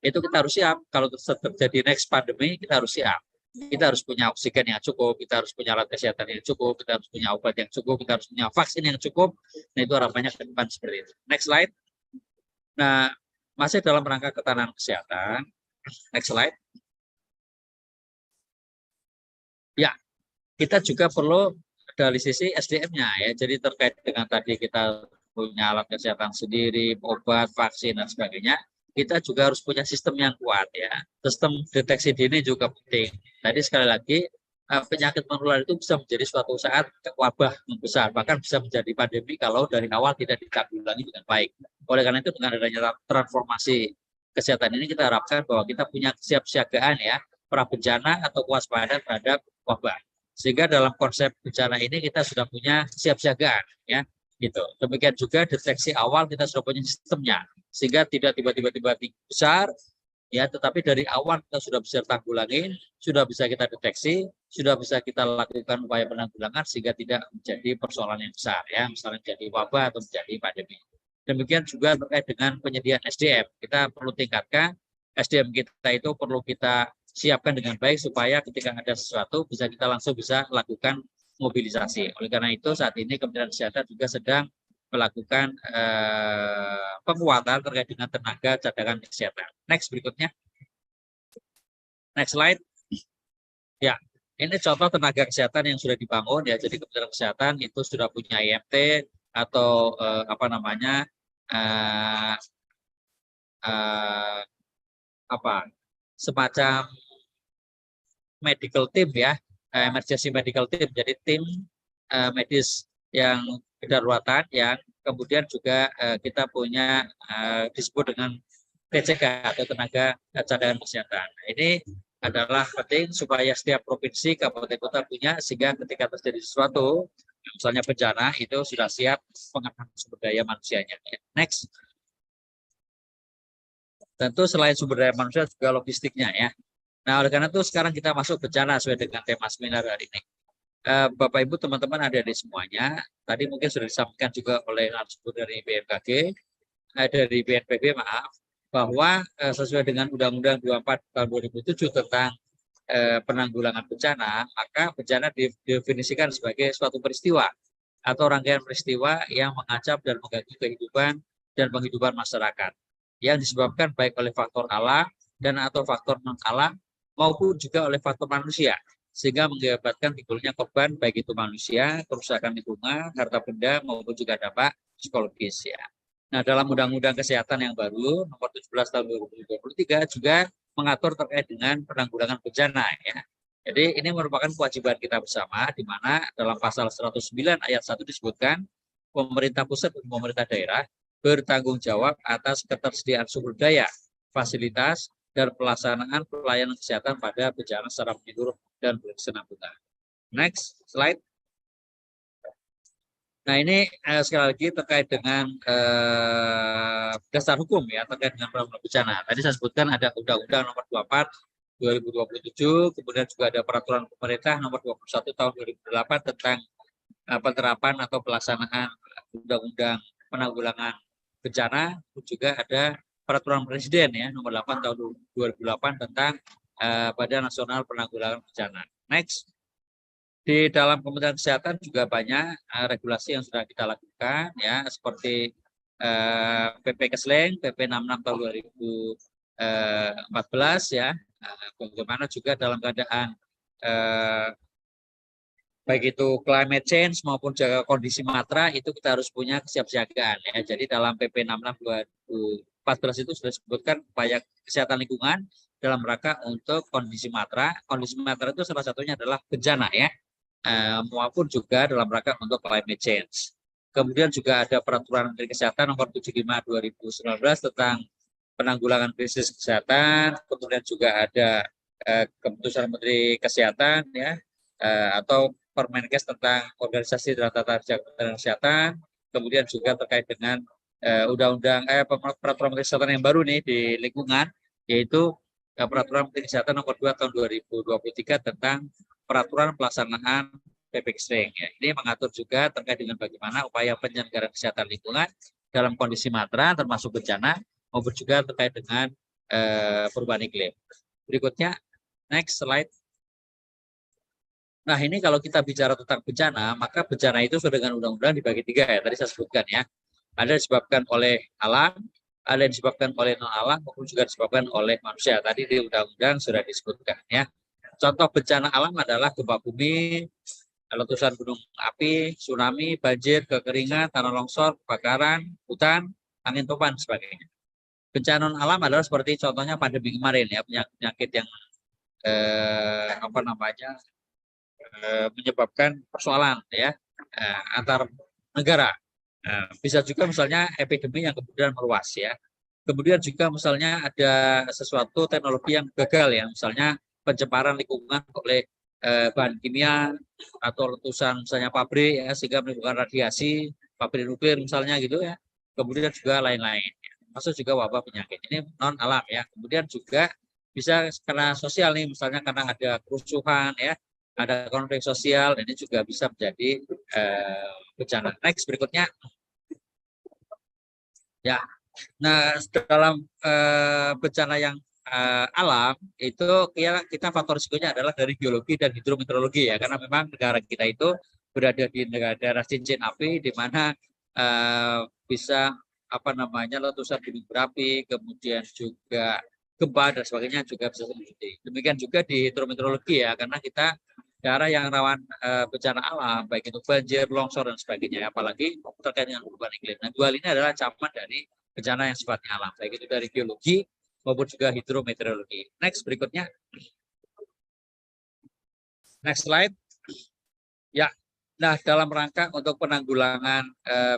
itu kita harus siap. Kalau terjadi next pandemi, kita harus siap. Kita harus punya oksigen yang cukup, kita harus punya alat kesehatan yang cukup, kita harus punya obat yang cukup, kita harus punya vaksin yang cukup. Nah, itu harapannya ke depan seperti itu. Next slide. Nah, masih dalam rangka ketahanan kesehatan. Next slide. Ya, kita juga perlu dari sisi SDM-nya ya. Jadi terkait dengan tadi kita punya alat kesehatan sendiri, obat, vaksin dan sebagainya, kita juga harus punya sistem yang kuat ya. Sistem deteksi dini juga penting. Tadi sekali lagi penyakit menular itu bisa menjadi suatu saat wabah membesar, bahkan bisa menjadi pandemi kalau dari awal tidak ditanggulangi dengan baik. Oleh karena itu dengan adanya transformasi kesehatan ini kita harapkan bahwa kita punya kesiapsiagaan ya, pra bencana atau kewaspadaan terhadap wabah. Sehingga dalam konsep bencana ini kita sudah punya kesiapsiagaan ya, gitu. Demikian juga deteksi awal kita sudah punya sistemnya, sehingga tidak tiba-tiba besar ya, tetapi dari awal kita sudah bisa tanggulangin, sudah bisa kita deteksi, sudah bisa kita lakukan upaya penanggulangan sehingga tidak menjadi persoalan yang besar ya, misalnya menjadi wabah atau menjadi pandemi. Demikian juga terkait dengan penyediaan SDM, kita perlu tingkatkan SDM kita, itu perlu kita siapkan dengan baik supaya ketika ada sesuatu kita langsung bisa lakukan mobilisasi. Oleh karena itu saat ini Kementerian Kesehatan juga sedang melakukan penguatan terkait dengan tenaga cadangan kesehatan. Next berikutnya. Next slide. Ya, ini contoh tenaga kesehatan yang sudah dibangun ya. Jadi Kementerian Kesehatan itu sudah punya IMT atau semacam medical team ya, emergency medical team. Jadi tim medis yang kedaruratan yang kemudian juga kita punya disebut dengan TCK atau tenaga cadangan kesehatan. Nah, ini adalah penting supaya setiap provinsi, kabupaten kota punya, sehingga ketika terjadi sesuatu, misalnya bencana, itu sudah siap pengenalan sumber daya manusianya. Next. Tentu selain sumber daya manusia juga logistiknya ya. Nah, oleh karena itu sekarang kita masuk bencana sesuai dengan tema seminar hari ini. Bapak Ibu teman-teman ada di semuanya. Tadi mungkin sudah disampaikan juga oleh narasumber dari BMKG, dari BNPB maaf, bahwa sesuai dengan Undang-Undang 24 tahun 2007 tentang penanggulangan bencana, maka bencana didefinisikan sebagai suatu peristiwa atau rangkaian peristiwa yang mengancam dan mengganggu kehidupan dan penghidupan masyarakat yang disebabkan baik oleh faktor alam dan atau faktor non alam maupun juga oleh faktor manusia, sehingga mengakibatkan timbulnya korban baik itu manusia, kerusakan lingkungan, harta benda maupun juga dampak psikologis ya. Nah, dalam Undang-Undang Kesehatan yang baru nomor 17 tahun 2023 juga mengatur terkait dengan penanggulangan bencana ya. Jadi ini merupakan kewajiban kita bersama, di mana dalam pasal 109 ayat 1 disebutkan pemerintah pusat dan pemerintah daerah bertanggung jawab atas ketersediaan sumber daya, fasilitas, dan pelaksanaan pelayanan kesehatan pada bencana secara menyeluruh dan berkesinambungan. Next slide. Nah, ini sekali lagi terkait dengan dasar hukum ya, terkait dengan penanggulangan bencana. Tadi saya sebutkan ada Undang-Undang nomor 24 2027, kemudian juga ada Peraturan Pemerintah nomor 21 tahun 2008 tentang penerapan atau pelaksanaan Undang-Undang Penanggulangan Bencana, juga ada Peraturan Presiden ya nomor 8 tahun 2008 tentang Badan Nasional Penanggulangan Bencana. Next. Di dalam Kementerian Kesehatan juga banyak regulasi yang sudah kita lakukan ya, seperti PP Kesleng, PP 66 tahun 2014 ya. Bagaimana juga dalam keadaan baik itu climate change maupun jaga kondisi matra, itu kita harus punya kesiapsiagaan ya. Jadi dalam PP 66 2014 itu sudah disebutkan upaya kesehatan lingkungan dalam rangka untuk kondisi matra. Kondisi matra itu salah satunya adalah bencana ya, maupun juga dalam rangka untuk climate change. Kemudian juga ada Peraturan Menteri Kesehatan nomor 75 2019 tentang penanggulangan krisis kesehatan. Kemudian juga ada Keputusan Menteri Kesehatan ya, atau Permenkes tentang organisasi dan tata kerja Kementerian Kesehatan. Kemudian juga terkait dengan peraturan Menteri Kesehatan yang baru nih di lingkungan, yaitu Peraturan Menteri Kesehatan Nomor 2 Tahun 2023 tentang peraturan pelaksanaan PPKS. Ya, ini mengatur juga terkait dengan bagaimana upaya penyelenggaraan kesehatan lingkungan dalam kondisi matra termasuk bencana maupun juga terkait dengan perubahan iklim. Berikutnya, next slide. Nah, ini kalau kita bicara tentang bencana, maka bencana itu sudah dengan undang-undang dibagi 3 ya, tadi saya sebutkan ya. Ada disebabkan oleh alam, ada yang disebabkan oleh non-alam, maupun juga disebabkan oleh manusia. Tadi di undang-undang sudah disebutkan ya. Contoh bencana alam adalah gempa bumi, letusan gunung api, tsunami, banjir, kekeringan, tanah longsor, kebakaran, hutan, angin topan, sebagainya. Bencana non-alam adalah seperti contohnya pandemi kemarin ya, penyakit yang menyebabkan persoalan ya antar negara. Bisa juga misalnya epidemi yang kemudian meluas ya. Kemudian juga misalnya ada sesuatu teknologi yang gagal ya, misalnya pencemaran lingkungan oleh bahan kimia atau letusan misalnya pabrik ya, sehingga menimbulkan radiasi, pabrik nuklir misalnya gitu ya. Kemudian juga lain-lain. Masuk juga wabah penyakit. Ini non alam ya. Kemudian juga bisa karena sosial nih, misalnya karena ada kerusuhan ya, ada konflik sosial, ini juga bisa menjadi bencana. Next berikutnya. Ya. Nah, dalam bencana yang alam itu kita faktor risikonya adalah dari geologi dan hidrometeorologi ya, karena memang negara kita itu berada di daerah cincin api di mana bisa letusan gunung berapi, kemudian juga gempa dan sebagainya juga bisa terjadi. Demikian juga di hidrometeorologi ya, karena kita daerah yang rawan bencana alam, baik itu banjir, longsor dan sebagainya, apalagi terkait dengan perubahan iklim. Nah, dua hal ini adalah ancaman dari bencana yang sifatnya alam, baik itu dari geologi maupun juga hidrometeorologi. Next berikutnya. Next slide. Ya. Nah, dalam rangka untuk penanggulangan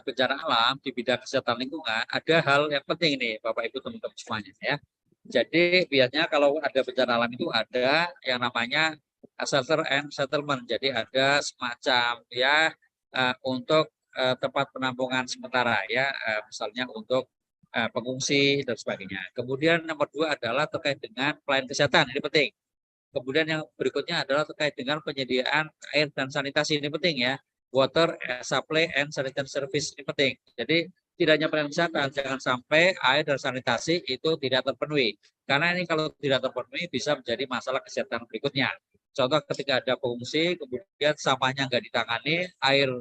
bencana alam di bidang kesehatan lingkungan, ada hal yang penting nih, Bapak Ibu teman-teman semuanya ya. Jadi biasanya kalau ada bencana alam itu ada yang namanya shelter and settlement. Jadi ada semacam ya untuk tempat penampungan sementara ya, misalnya untuk pengungsi dan sebagainya. Kemudian nomor 2 adalah terkait dengan pelayanan kesehatan, ini penting. Kemudian yang berikutnya adalah terkait dengan penyediaan air dan sanitasi, ini penting ya. Water supply and sanitary service, ini penting. Jadi tidak hanya pelayanan kesehatan, jangan sampai air dan sanitasi itu tidak terpenuhi. Karena ini kalau tidak terpenuhi bisa menjadi masalah kesehatan berikutnya. Contoh ketika ada pengungsi, kemudian sampahnya nggak ditangani, air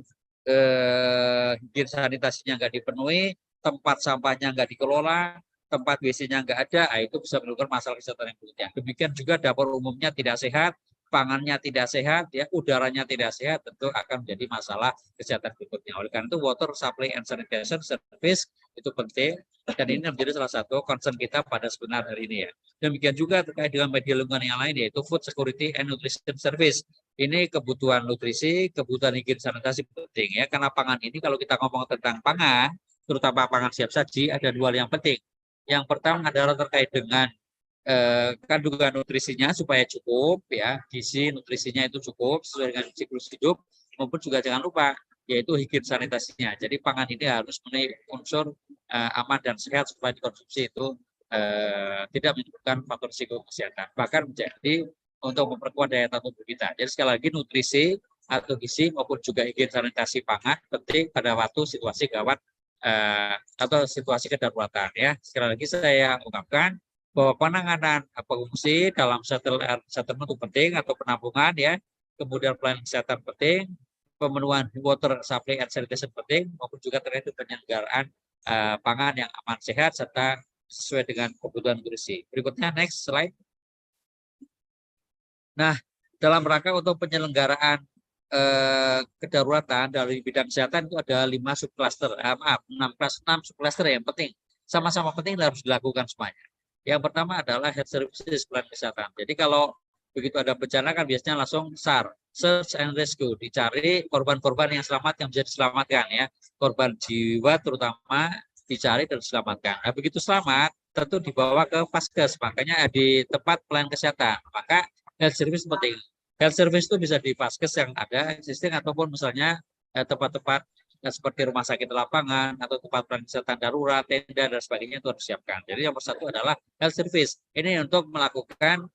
higien sanitasinya nggak dipenuhi, tempat sampahnya nggak dikelola, tempat WC-nya nggak ada, itu bisa menimbulkan masalah kesehatan yang berikutnya. Demikian juga dapur umumnya tidak sehat, pangannya tidak sehat, ya udaranya tidak sehat, tentu akan menjadi masalah kesehatan berikutnya. Oleh karena itu water supply and sanitation service itu penting, dan ini menjadi salah satu concern kita pada sebenarnya hari ini ya. Demikian juga terkait dengan media lingkungan yang lain, yaitu food security and nutrition service. Ini kebutuhan nutrisi, kebutuhan higien sanitasi penting ya, karena pangan ini kalau kita ngomong tentang pangan, terutama pangan siap saji, ada 2 hal yang penting. Yang pertama adalah terkait dengan kandungan nutrisinya supaya cukup ya, gizi nutrisinya itu cukup sesuai dengan siklus hidup, maupun juga jangan lupa yaitu higien sanitasinya. Jadi pangan ini harus memenuhi unsur aman dan sehat supaya dikonsumsi itu tidak menimbulkan faktor risiko kesehatan, bahkan menjadi untuk memperkuat daya tahan tubuh kita. Jadi sekali lagi nutrisi atau gizi maupun juga higien sanitasi pangan penting pada waktu situasi gawat atau situasi kedaruratan ya. Sekali lagi saya ungkapkan bahwa penanganan pengungsi dalam settlement itu penting atau penampungan ya. Kemudian pelayanan kesehatan penting, pemenuhan water supply and sanitation penting, maupun juga terkait penyelenggaraan pangan yang aman sehat serta sesuai dengan kebutuhan nutrisi. Berikutnya next slide. Nah, dalam rangka untuk penyelenggaraan kedaruratan dari bidang kesehatan itu ada 5 subcluster, 6 subcluster yang penting, sama-sama penting harus dilakukan semuanya. Yang pertama adalah health services, pelayanan kesehatan. Jadi kalau begitu ada bencana kan biasanya langsung SAR, search and rescue, dicari korban-korban yang selamat yang bisa diselamatkan ya, korban jiwa terutama dicari dan diselamatkan. Nah, begitu selamat tentu dibawa ke Vaskes, makanya di tempat pelayanan kesehatan. Maka health service penting. Health service itu bisa di Vaskes yang ada existing ataupun misalnya tempat-tempat seperti rumah sakit lapangan atau tempat pelayanan kesehatan darurat, tenda dan sebagainya itu harus disiapkan. Jadi yang satu adalah health service. Ini untuk melakukan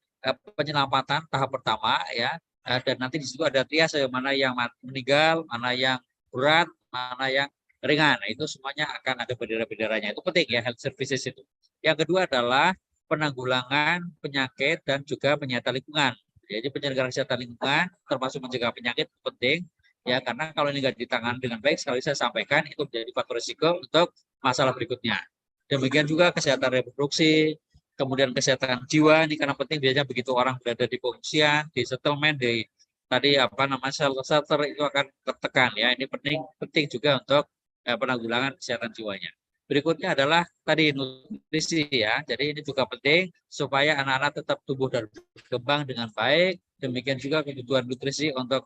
penyelamatan tahap pertama ya, dan nanti di situ ada triase mana yang meninggal, mana yang berat, mana yang ringan. Nah, itu semuanya akan ada bendera-benderanya. Itu penting ya, health services itu. Yang kedua adalah penanggulangan penyakit dan juga penyihatan lingkungan. Jadi penyelenggaraan kesehatan lingkungan termasuk mencegah penyakit penting ya, karena kalau ini nggak ditangani dengan baik, sekali saya sampaikan itu menjadi faktor risiko untuk masalah berikutnya. Demikian juga kesehatan reproduksi, kemudian kesehatan jiwa ini karena penting, biasanya begitu orang berada di pengungsian, di settlement, di tadi shelter itu akan tertekan ya. Ini penting juga untuk penanggulangan kesehatan jiwanya. Berikutnya adalah tadi nutrisi ya. Jadi ini juga penting supaya anak-anak tetap tumbuh dan berkembang dengan baik. Demikian juga kebutuhan nutrisi untuk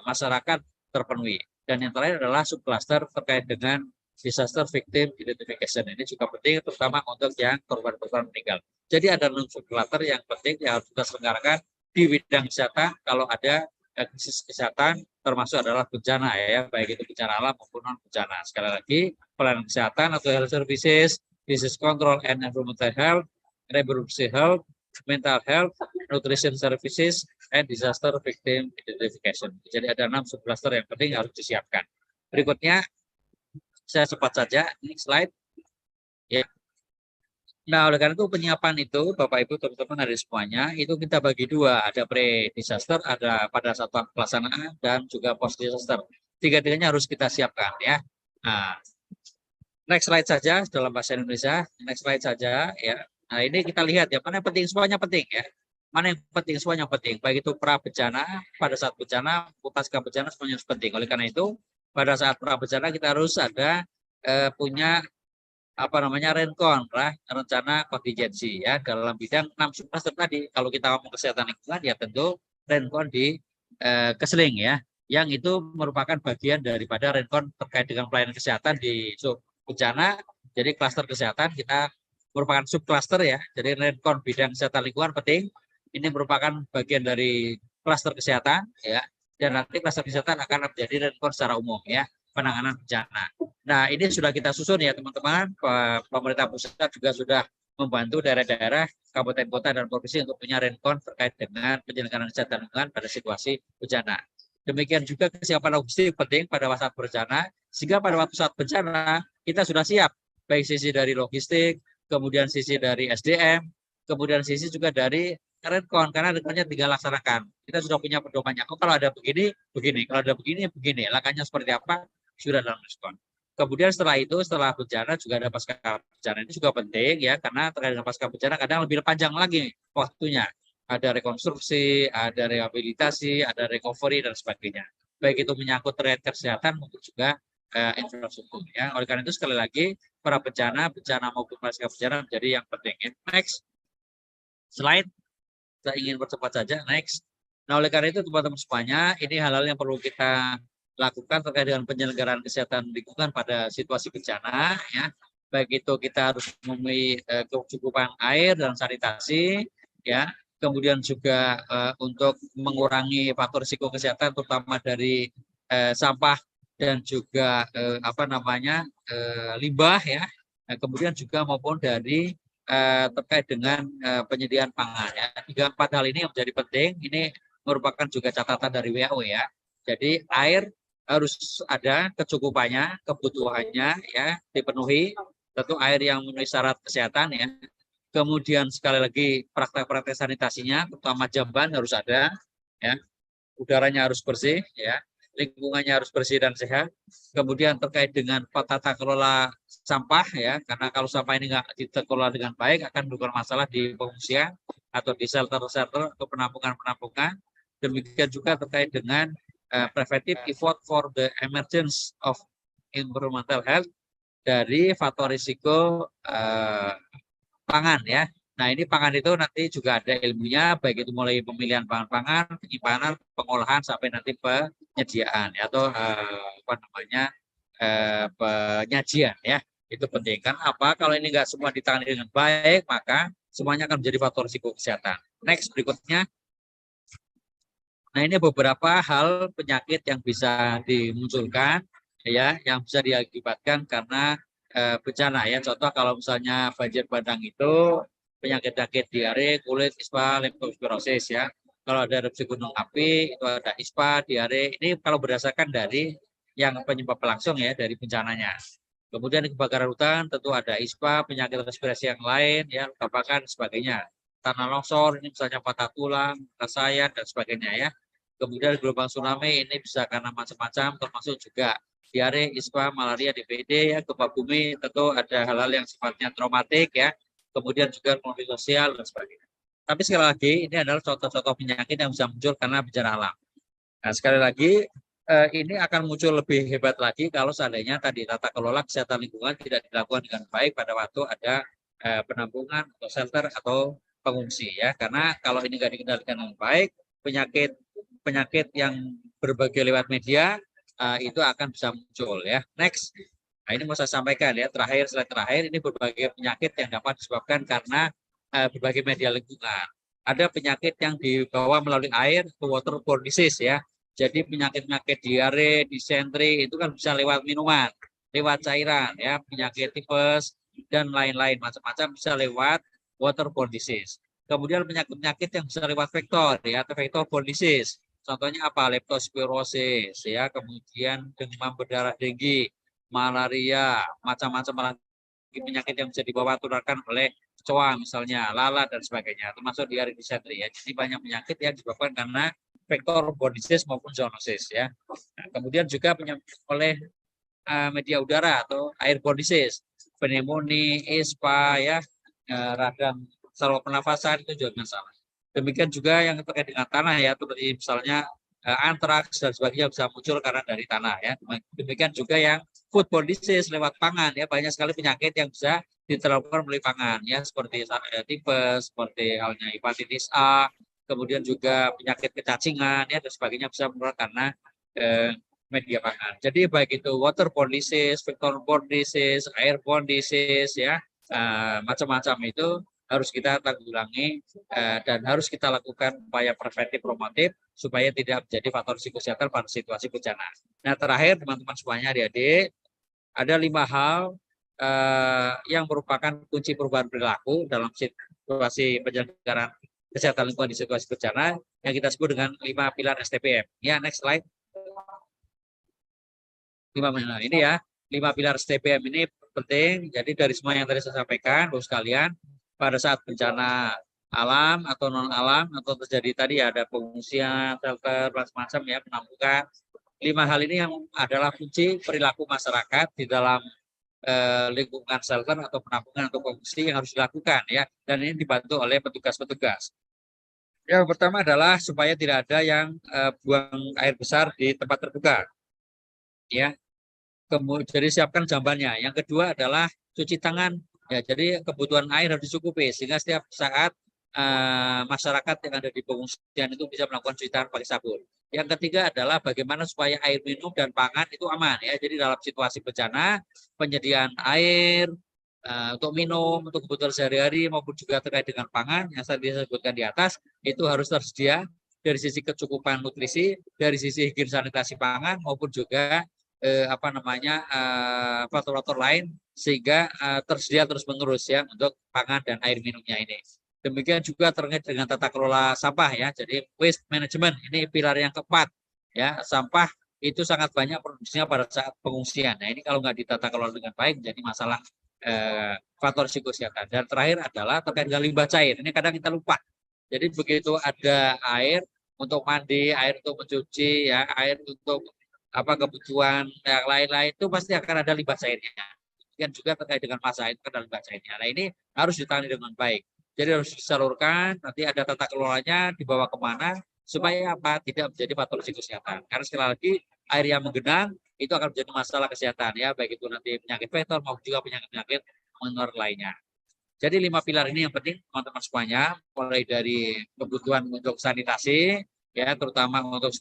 masyarakat terpenuhi. Dan yang terakhir adalah subcluster terkait dengan disaster victim identification. Ini juga penting terutama untuk yang korban-korban meninggal. Jadi ada 6 subcluster yang penting yang harus kita selenggarakan di bidang kesehatan kalau ada krisis kesehatan, termasuk adalah bencana ya, baik itu bencana alam maupun non bencana. Sekali lagi, pelayanan kesehatan atau health services, disease control and environmental health, reproductive health, mental health, nutrition services, and disaster victim identification. Jadi ada 6 subcluster yang penting harus disiapkan. Berikutnya, saya cepat saja, ini slide. Ya. Nah, oleh karena itu penyiapan itu, Bapak Ibu teman-teman ada semuanya, itu kita bagi dua, ada pre-disaster, ada pada saat pelaksanaan, dan juga post-disaster. Tiga-tiganya harus kita siapkan ya. Nah, next slide saja dalam bahasa Indonesia, next slide saja ya. Nah, ini kita lihat ya, mana yang penting, semuanya penting ya. Mana yang penting, semuanya penting. Baik itu pra bencana, pada saat bencana, pasca bencana, semuanya harus penting. Oleh karena itu, pada saat pra bencana kita harus ada punya rencon lah, rencana kontingensi ya dalam bidang 6 subcluster tadi. Kalau kita ngomong kesehatan lingkungan ya tentu rencon di keseling ya, yang itu merupakan bagian daripada rencon terkait dengan pelayanan kesehatan di sub bencana. Jadi klaster kesehatan kita merupakan subcluster ya. Jadi rencon bidang kesehatan lingkungan penting. Ini merupakan bagian dari klaster kesehatan ya. Dan nanti klaster kesehatan akan menjadi rencon secara umum ya, penanganan bencana. Nah, ini sudah kita susun ya teman-teman. Pemerintah pusat juga sudah membantu daerah-daerah, kabupaten kota dan provinsi untuk punya rencon terkait dengan penyelenggaraan kesehatan lingkungan pada situasi bencana. Demikian juga kesiapan logistik penting pada saat bencana, sehingga pada waktu saat bencana kita sudah siap, baik sisi dari logistik, kemudian sisi dari SDM, kemudian sisi juga dari rencon, karena renconnya tinggal laksanakan. Kita sudah punya pedomannya. Oh, kalau ada begini, begini. Kalau ada begini, begini. Langkahnya seperti apa? Sudah dalam rencon. Kemudian setelah itu, setelah bencana juga ada pasca bencana. Ini juga penting ya, karena terkait dengan pasca bencana kadang lebih panjang lagi waktunya. Ada rekonstruksi, ada rehabilitasi, ada recovery dan sebagainya. Baik itu menyangkut terkait kesehatan maupun juga infrastruktur. Ya. Oleh karena itu sekali lagi, para bencana maupun pasca bencana menjadi yang penting. Ya. Next slide. Saya ingin percepat saja. Next. Nah, oleh karena itu teman-teman semuanya, ini hal-hal yang perlu kita lakukan terkait dengan penyelenggaraan kesehatan lingkungan pada situasi bencana ya. Baik itu kita harus memenuhi kecukupan air dan sanitasi ya. Kemudian juga untuk mengurangi faktor risiko kesehatan terutama dari sampah dan juga limbah ya. Nah, kemudian juga maupun dari terkait dengan penyediaan pangan ya. 3-4 hal ini yang menjadi penting. Ini merupakan juga catatan dari WHO ya. Jadi air harus ada kecukupannya, kebutuhannya ya dipenuhi. Tentu air yang memenuhi syarat kesehatan ya. Kemudian sekali lagi praktek-praktek sanitasinya, terutama jamban harus ada ya. Udaranya harus bersih ya. Lingkungannya harus bersih dan sehat. Kemudian terkait dengan tata kelola sampah ya, karena kalau sampah ini nggak dikelola dengan baik akan menimbulkan masalah di pengungsian atau di shelter-shelter atau penampungan-penampungan. Demikian juga terkait dengan preventive effort for the emergence of environmental health dari faktor risiko pangan ya. Nah, ini pangan itu nanti juga ada ilmunya, baik itu mulai pemilihan pangan, penyimpanan, pengolahan sampai nanti penyediaan atau penyajian ya. Itu penting kan apa? Kalau ini enggak semua ditangani dengan baik, maka semuanya akan menjadi faktor risiko kesehatan. Next berikutnya. Nah, ini beberapa hal penyakit yang bisa dimunculkan ya yang bisa diakibatkan karena bencana ya. Contoh kalau misalnya banjir bandang itu penyakit-penyakit diare, kulit, ispa, leptospirosis ya. Kalau ada erupsi gunung api itu ada ispa, diare. Ini kalau berdasarkan dari yang penyebab langsung ya dari bencananya. Kemudian kebakaran hutan tentu ada ispa, penyakit respirasi yang lain ya, luka bakar dan sebagainya. Tanah longsor ini misalnya patah tulang, rasayan dan sebagainya ya. Kemudian gelombang tsunami ini bisa karena macam-macam termasuk juga diare, ispa, malaria, DBD ya, gempa bumi tentu ada hal-hal yang sifatnya traumatik ya. Kemudian juga konflik sosial dan sebagainya. Tapi sekali lagi ini adalah contoh-contoh penyakit yang bisa muncul karena bencana alam. Nah, sekali lagi ini akan muncul lebih hebat lagi kalau seandainya tadi tata kelola kesehatan lingkungan tidak dilakukan dengan baik pada waktu ada penampungan atau shelter atau pengungsi ya. Karena kalau ini nggak dikendalikan dengan baik, penyakit yang berbagai lewat media itu akan bisa muncul ya. Next. Nah, ini mau saya sampaikan ya, slide terakhir ini berbagai penyakit yang dapat disebabkan karena berbagai media lingkungan. Ada penyakit yang dibawa melalui air, waterborne disease ya. Jadi penyakit-penyakit diare, disentri itu kan bisa lewat minuman, lewat cairan ya, penyakit tipes dan lain-lain macam-macam bisa lewat waterborne disease. Kemudian penyakit-penyakit yang bisa lewat vektor ya, atau vector-borne disease. Contohnya apa? Leptospirosis ya, kemudian demam berdarah denggi, malaria, macam-macam penyakit yang bisa dibawa tularkan oleh kecoa misalnya, lalat dan sebagainya, termasuk diare, disentri ya. Jadi banyak penyakit yang disebabkan karena vector-borne disease maupun zoonosis ya. Nah, kemudian juga oleh media udara atau airborne disease, pneumonia, ispa ya, radang saluran pernafasan itu juga masalah. Demikian juga yang terkait dengan tanah ya, seperti misalnya antraks dan sebagainya bisa muncul karena dari tanah ya. Demikian juga yang foodborne disease lewat pangan ya, banyak sekali penyakit yang bisa diterapkan melalui pangan ya, seperti tipes, seperti halnya hepatitis A, kemudian juga penyakit kecacingan ya dan sebagainya bisa menular karena media pangan. Jadi baik itu waterborne disease, vector-borne disease, airborne disease ya, macam-macam itu harus kita tanggulangi dan harus kita lakukan upaya preventif promotif supaya tidak menjadi faktor risiko kesehatan pada situasi bencana. Nah terakhir teman-teman semuanya adik-adik, ada 5 hal yang merupakan kunci perubahan perilaku dalam situasi penyelenggaraan kesehatan lingkungan di situasi bencana yang kita sebut dengan 5 pilar STPM. Ya, next slide. 5 ini ya, 5 pilar STPM ini penting. Jadi dari semua yang tadi saya sampaikan, Bapak sekalian, pada saat bencana alam atau non alam atau terjadi tadi ada pengungsian, shelter, macam-macam ya, penampungan. 5 hal ini yang adalah kunci perilaku masyarakat di dalam lingkungan shelter atau penampungan atau pengungsi yang harus dilakukan ya, dan ini dibantu oleh petugas-petugas. Yang pertama adalah supaya tidak ada yang buang air besar di tempat terbuka. Ya. Kemudian jadi siapkan jambannya. Yang kedua adalah cuci tangan. Ya, jadi kebutuhan air harus dicukupi sehingga setiap saat masyarakat yang ada di pengungsian itu bisa melakukan cuci tangan pakai sabun. Yang ketiga adalah bagaimana supaya air minum dan pangan itu aman ya. Jadi dalam situasi bencana, penyediaan air untuk minum, untuk kebutuhan sehari-hari maupun juga terkait dengan pangan yang tadi saya sebutkan di atas itu harus tersedia dari sisi kecukupan nutrisi, dari sisi higien sanitasi pangan maupun juga faktor-faktor lain sehingga tersedia terus-menerus ya untuk pangan dan air minumnya ini. Demikian juga terkait dengan tata kelola sampah ya. Jadi waste management ini pilar yang keempat ya. Sampah itu sangat banyak produksinya pada saat pengungsian. Nah ini kalau nggak ditata kelola dengan baik menjadi masalah faktor risiko kesehatan. Dan terakhir adalah terkait dengan limbah cair. Ini kadang kita lupa. Jadi begitu ada air untuk mandi, air untuk mencuci, ya, air untuk kebutuhan yang lain-lain itu pasti akan ada limbah cairnya. Dan juga terkait dengan masa itu ada limbah cairnya. Nah ini harus ditangani dengan baik. Jadi harus disalurkan, nanti ada tata kelolanya, dibawa kemana, supaya tidak menjadi faktor risiko kesehatan. Karena sekali lagi air yang menggenang itu akan menjadi masalah kesehatan ya, baik itu nanti penyakit vektor maupun juga penyakit-penyakit menular lainnya. Jadi 5 pilar ini yang penting teman-teman semuanya, mulai dari kebutuhan untuk sanitasi ya, terutama untuk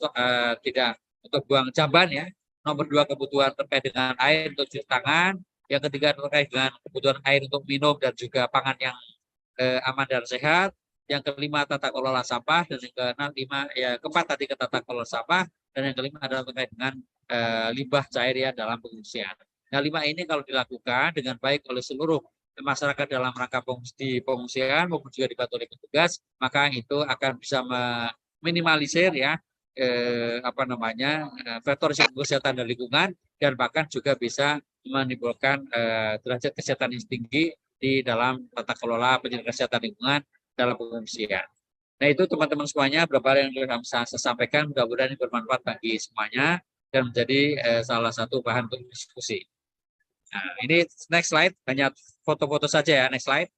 tidak untuk buang jamban ya. Nomor 2 kebutuhan terkait dengan air untuk cuci tangan. Yang ketiga terkait dengan kebutuhan air untuk minum dan juga pangan yang aman dan sehat. Yang kelima tata kelola sampah dan yang keempat tadi tata kelola sampah dan yang kelima adalah terkait dengan limbah cair ya dalam pengungsian. Nah, 5 ini kalau dilakukan dengan baik oleh seluruh masyarakat dalam rangka di pengungsian maupun juga dibantu oleh petugas, maka itu akan bisa meminimalisir ya faktor risiko kesehatan dan lingkungan, dan bahkan juga bisa menimbulkan derajat kesehatan yang tinggi di dalam tata kelola penyelenggara kesehatan lingkungan dalam pengungsian. Nah, itu teman-teman semuanya beberapa hal yang saya sampaikan, mudah-mudahan ini bermanfaat bagi semuanya dan menjadi salah satu bahan untuk diskusi. Nah, ini next slide, hanya foto-foto saja ya, next slide.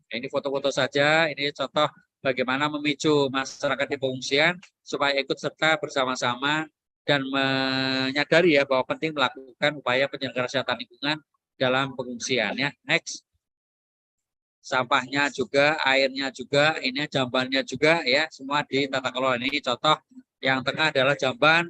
Nah, ini foto-foto saja, ini contoh bagaimana memicu masyarakat di pengungsian supaya ikut serta bersama-sama dan menyadari ya bahwa penting melakukan upaya penyelenggaraan kesehatan lingkungan dalam pengungsian ya. Next. Sampahnya juga, airnya juga, ini jambannya juga ya, semua di tata kelola. Ini contoh yang tengah adalah jamban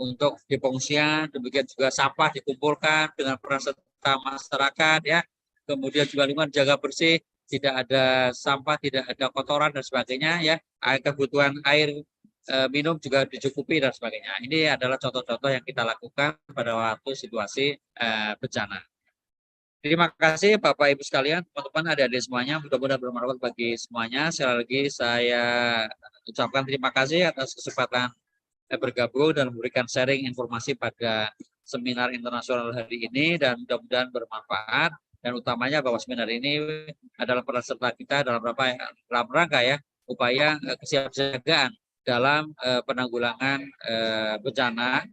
untuk di pengungsian, demikian juga sampah dikumpulkan dengan peran serta masyarakat ya. Kemudian juga lingkungan jaga bersih, tidak ada sampah, tidak ada kotoran dan sebagainya ya. Kebutuhan air minum juga dicukupi dan sebagainya. Ini adalah contoh-contoh yang kita lakukan pada waktu situasi bencana. Terima kasih Bapak Ibu sekalian, teman-teman, adik-adik semuanya, mudah-mudahan bermanfaat bagi semuanya. Sekali lagi saya ucapkan terima kasih atas kesempatan bergabung dan memberikan sharing informasi pada seminar internasional hari ini, dan mudah-mudahan bermanfaat, dan utamanya bahwa seminar ini adalah peran serta kita dalam rangka ya upaya kesiapsiagaan dalam penanggulangan bencana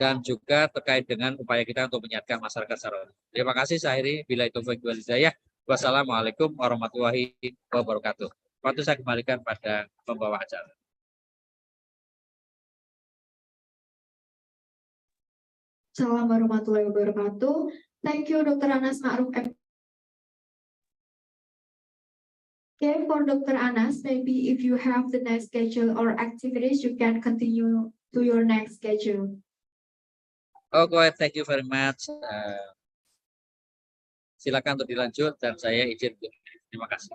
dan juga terkait dengan upaya kita untuk menyiapkan masyarakat secara umum. Terima kasih, saya akhiri. Billahi taufiq wal hidayah. Wassalamualaikum warahmatullahi wabarakatuh. Waktu saya kembalikan pada pembawa acara. Assalamualaikum warahmatullahi wabarakatuh. Thank you, Dr. Anas Ma'ruf. Okay, for Dr. Anas, maybe if you have the next schedule or activities, you can continue to your next schedule. Okay, thank you very much. Silakan untuk dilanjut dan saya izin. Terima kasih.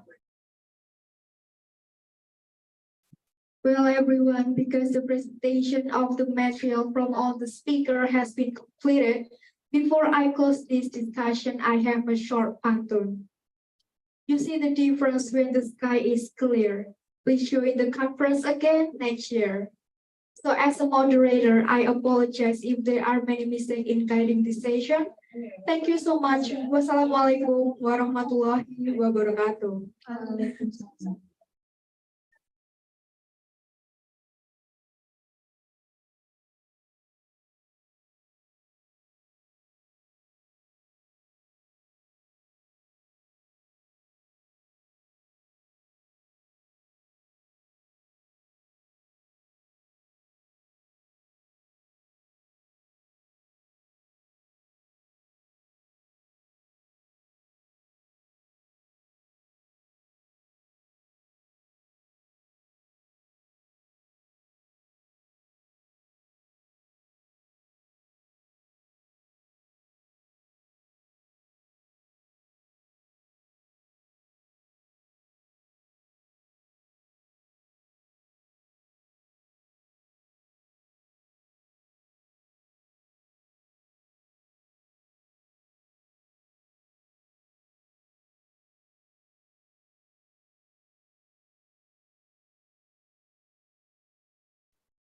Well, everyone, because the presentation of the material from all the speakers has been completed, before I close this discussion, I have a short pantun. You see the difference when the sky is clear. Please join the conference again next year. So as a moderator, I apologize if there are many mistakes in guiding this session. Thank you so much. Wassalamualaikum warahmatullahi wabarakatuh.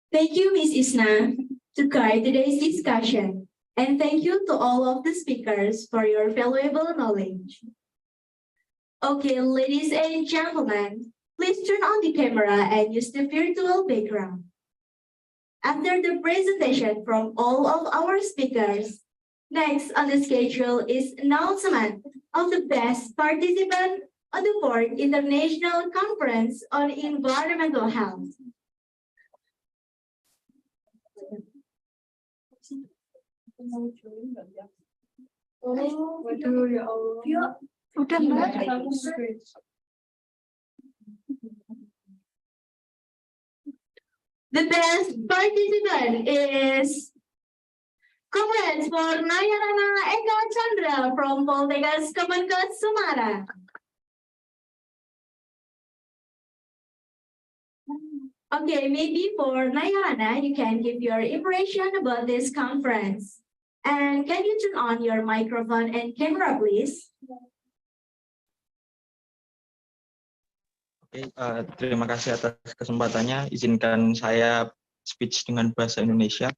Thank you, Ms. Isna, to guide today's discussion. And thank you to all of the speakers for your valuable knowledge. Okay, ladies and gentlemen, please turn on the camera and use the virtual background. After the presentation from all of our speakers, next on the schedule is announcement of the best participant on the 4th International Conference on Environmental Health. The best participant is congrats for Nayarana Eka Chandra from Poltekkes Kemenkes Semarang. Okay, maybe for Nayana, you can give your impression about this conference. And can you turn on your microphone and camera, please? Oke, terima kasih atas kesempatannya. Izinkan saya speech dengan bahasa Indonesia.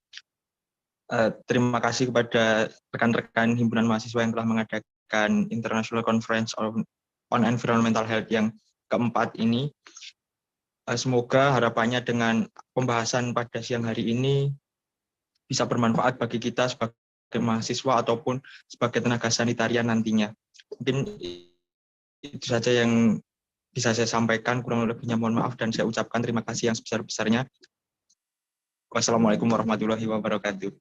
Terima kasih kepada rekan-rekan himpunan mahasiswa yang telah mengadakan International Conference on Environmental Health yang keempat ini. Semoga harapannya dengan pembahasan pada siang hari ini bisa bermanfaat bagi kita sebagai mahasiswa ataupun sebagai tenaga sanitarian nantinya. Mungkin itu saja yang bisa saya sampaikan, kurang lebihnya mohon maaf dan saya ucapkan terima kasih yang sebesar-besarnya. Wassalamualaikum warahmatullahi wabarakatuh.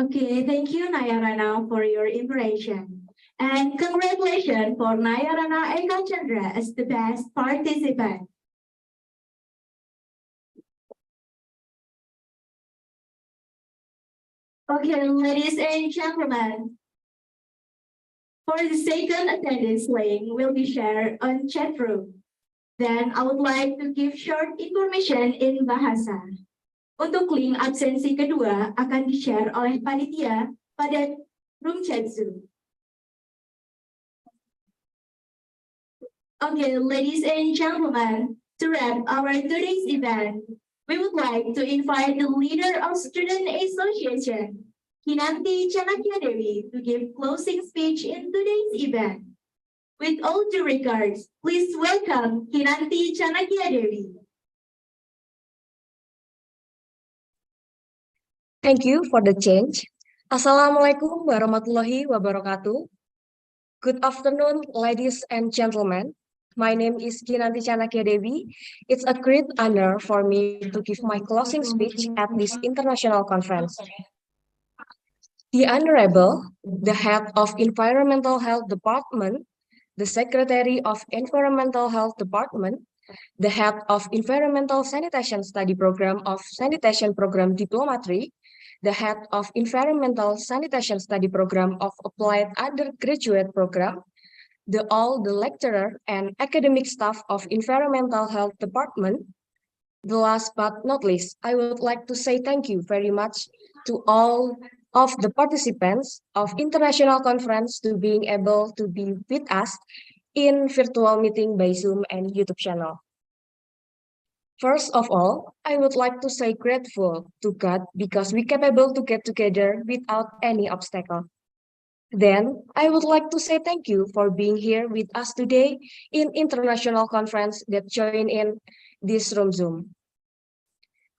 Okay, thank you, Nayarana, for your impression. And congratulations for Nayarana Eka Chandra as the best participant. Okay, ladies and gentlemen, for the second attendance link will be shared on chat room. Then I would like to give short information in bahasa. Untuk link absensi kedua akan di-share oleh panitia pada room chat Zoom. Okay, ladies and gentlemen, to wrap our today's event, we would like to invite the leader of Student Association, Kinanti Chanakya Dewi, to give closing speech in today's event. With all due regards, please welcome Kinanti Chanakya Dewi. Thank you for the change. Assalamualaikum warahmatullahi wabarakatuh. Good afternoon, ladies and gentlemen. My name is Kinanti Chanakya Dewi. It's a great honor for me to give my closing speech at this international conference. The Honorable, the Head of Environmental Health Department, the Secretary of Environmental Health Department, the Head of Environmental Sanitation Study Program of Sanitation Program Diplomatry, the Head of Environmental Sanitation Study Program of Applied Undergraduate Program, all the lecturer and academic staff of Environmental Health Department. The last but not least, I would like to say thank you very much to all of the participants of international conference to being able to be with us in virtual meeting by Zoom and YouTube channel. First of all, I would like to say grateful to God because we capable to get together without any obstacle. Then, I would like to say thank you for being here with us today in international conference that join in this room Zoom.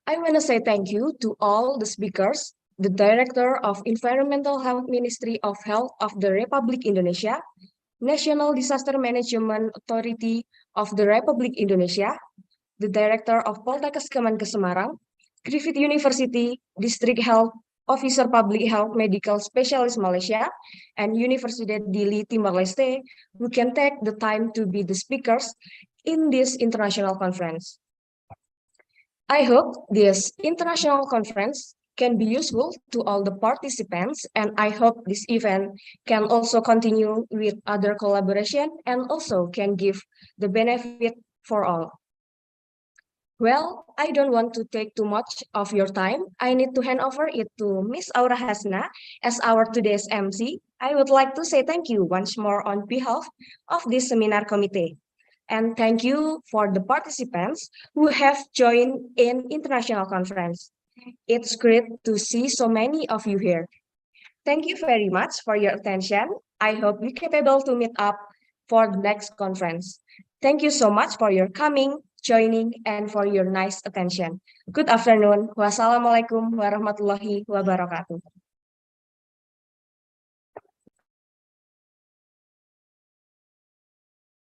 I want to say thank you to all the speakers, the Director of Environmental Health Ministry of Health of the Republic Indonesia, National Disaster Management Authority of the Republic Indonesia, the Director of Poltekkes Kemenkes Semarang, Griffith University, District Health Officer Public Health Medical Specialist Malaysia, and Universidad Dili Timor-Leste, who can take the time to be the speakers in this international conference. I hope this international conference can be useful to all the participants, and I hope this event can also continue with other collaboration and also can give the benefit for all. Well, I don't want to take too much of your time. I need to hand over it to Miss Aura Hasna as our today's MC. I would like to say thank you once more on behalf of this seminar committee. And thank you for the participants who have joined in international conference. It's great to see so many of you here. Thank you very much for your attention. I hope you're capable to meet up for the next conference. Thank you so much for your coming, joining, and for your nice attention. Good afternoon. Wassalamualaikum warahmatullahi wabarakatuh.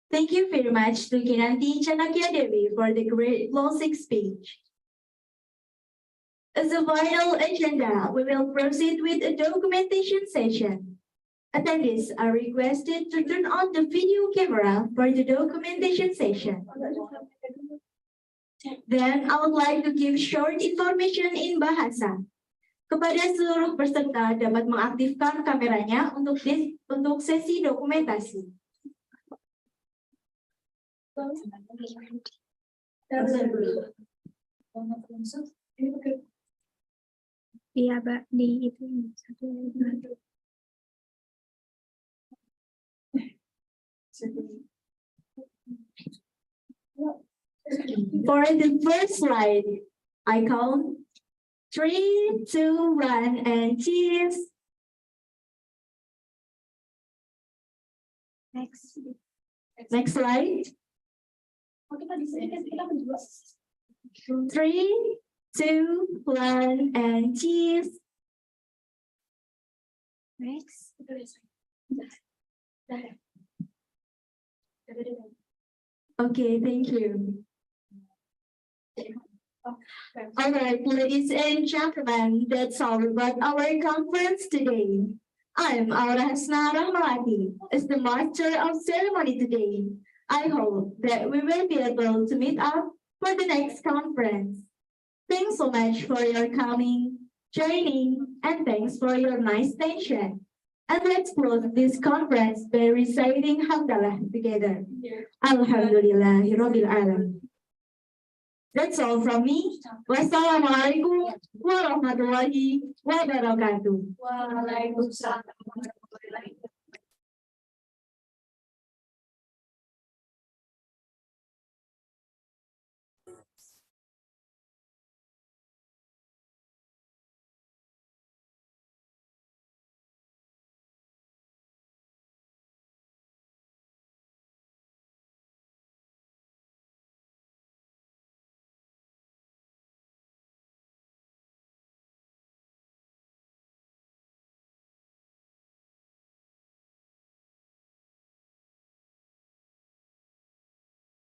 Thank you very much to Kinanti Chanakya Dewi for the great closing speech. As a final agenda, we will proceed with a documentation session. Attendees are requested to turn on the video camera for the documentation session. Then I would like to give short information in bahasa. Kepada seluruh peserta dapat mengaktifkan kameranya untuk sesi dokumentasi. Iya, Mbak, di itu satu. For the first slide, I count 3, 2, 1, and cheers. Next slide. 3, 2, 1, and cheers. Next. Okay, thank you. All right, ladies and gentlemen, that's all about our conference today. I'm Aura Hasna Rahmawati, as the master of ceremony today. I hope that we will be able to meet up for the next conference. Thanks so much for your coming, joining, and thanks for your nice attention. And let's close this conference by reciting Hamdalah together. Alhamdulillahirabbil alamin. That's all from me. Wassalamualaikum warahmatullahi wabarakatuh. Waalaikumsalam.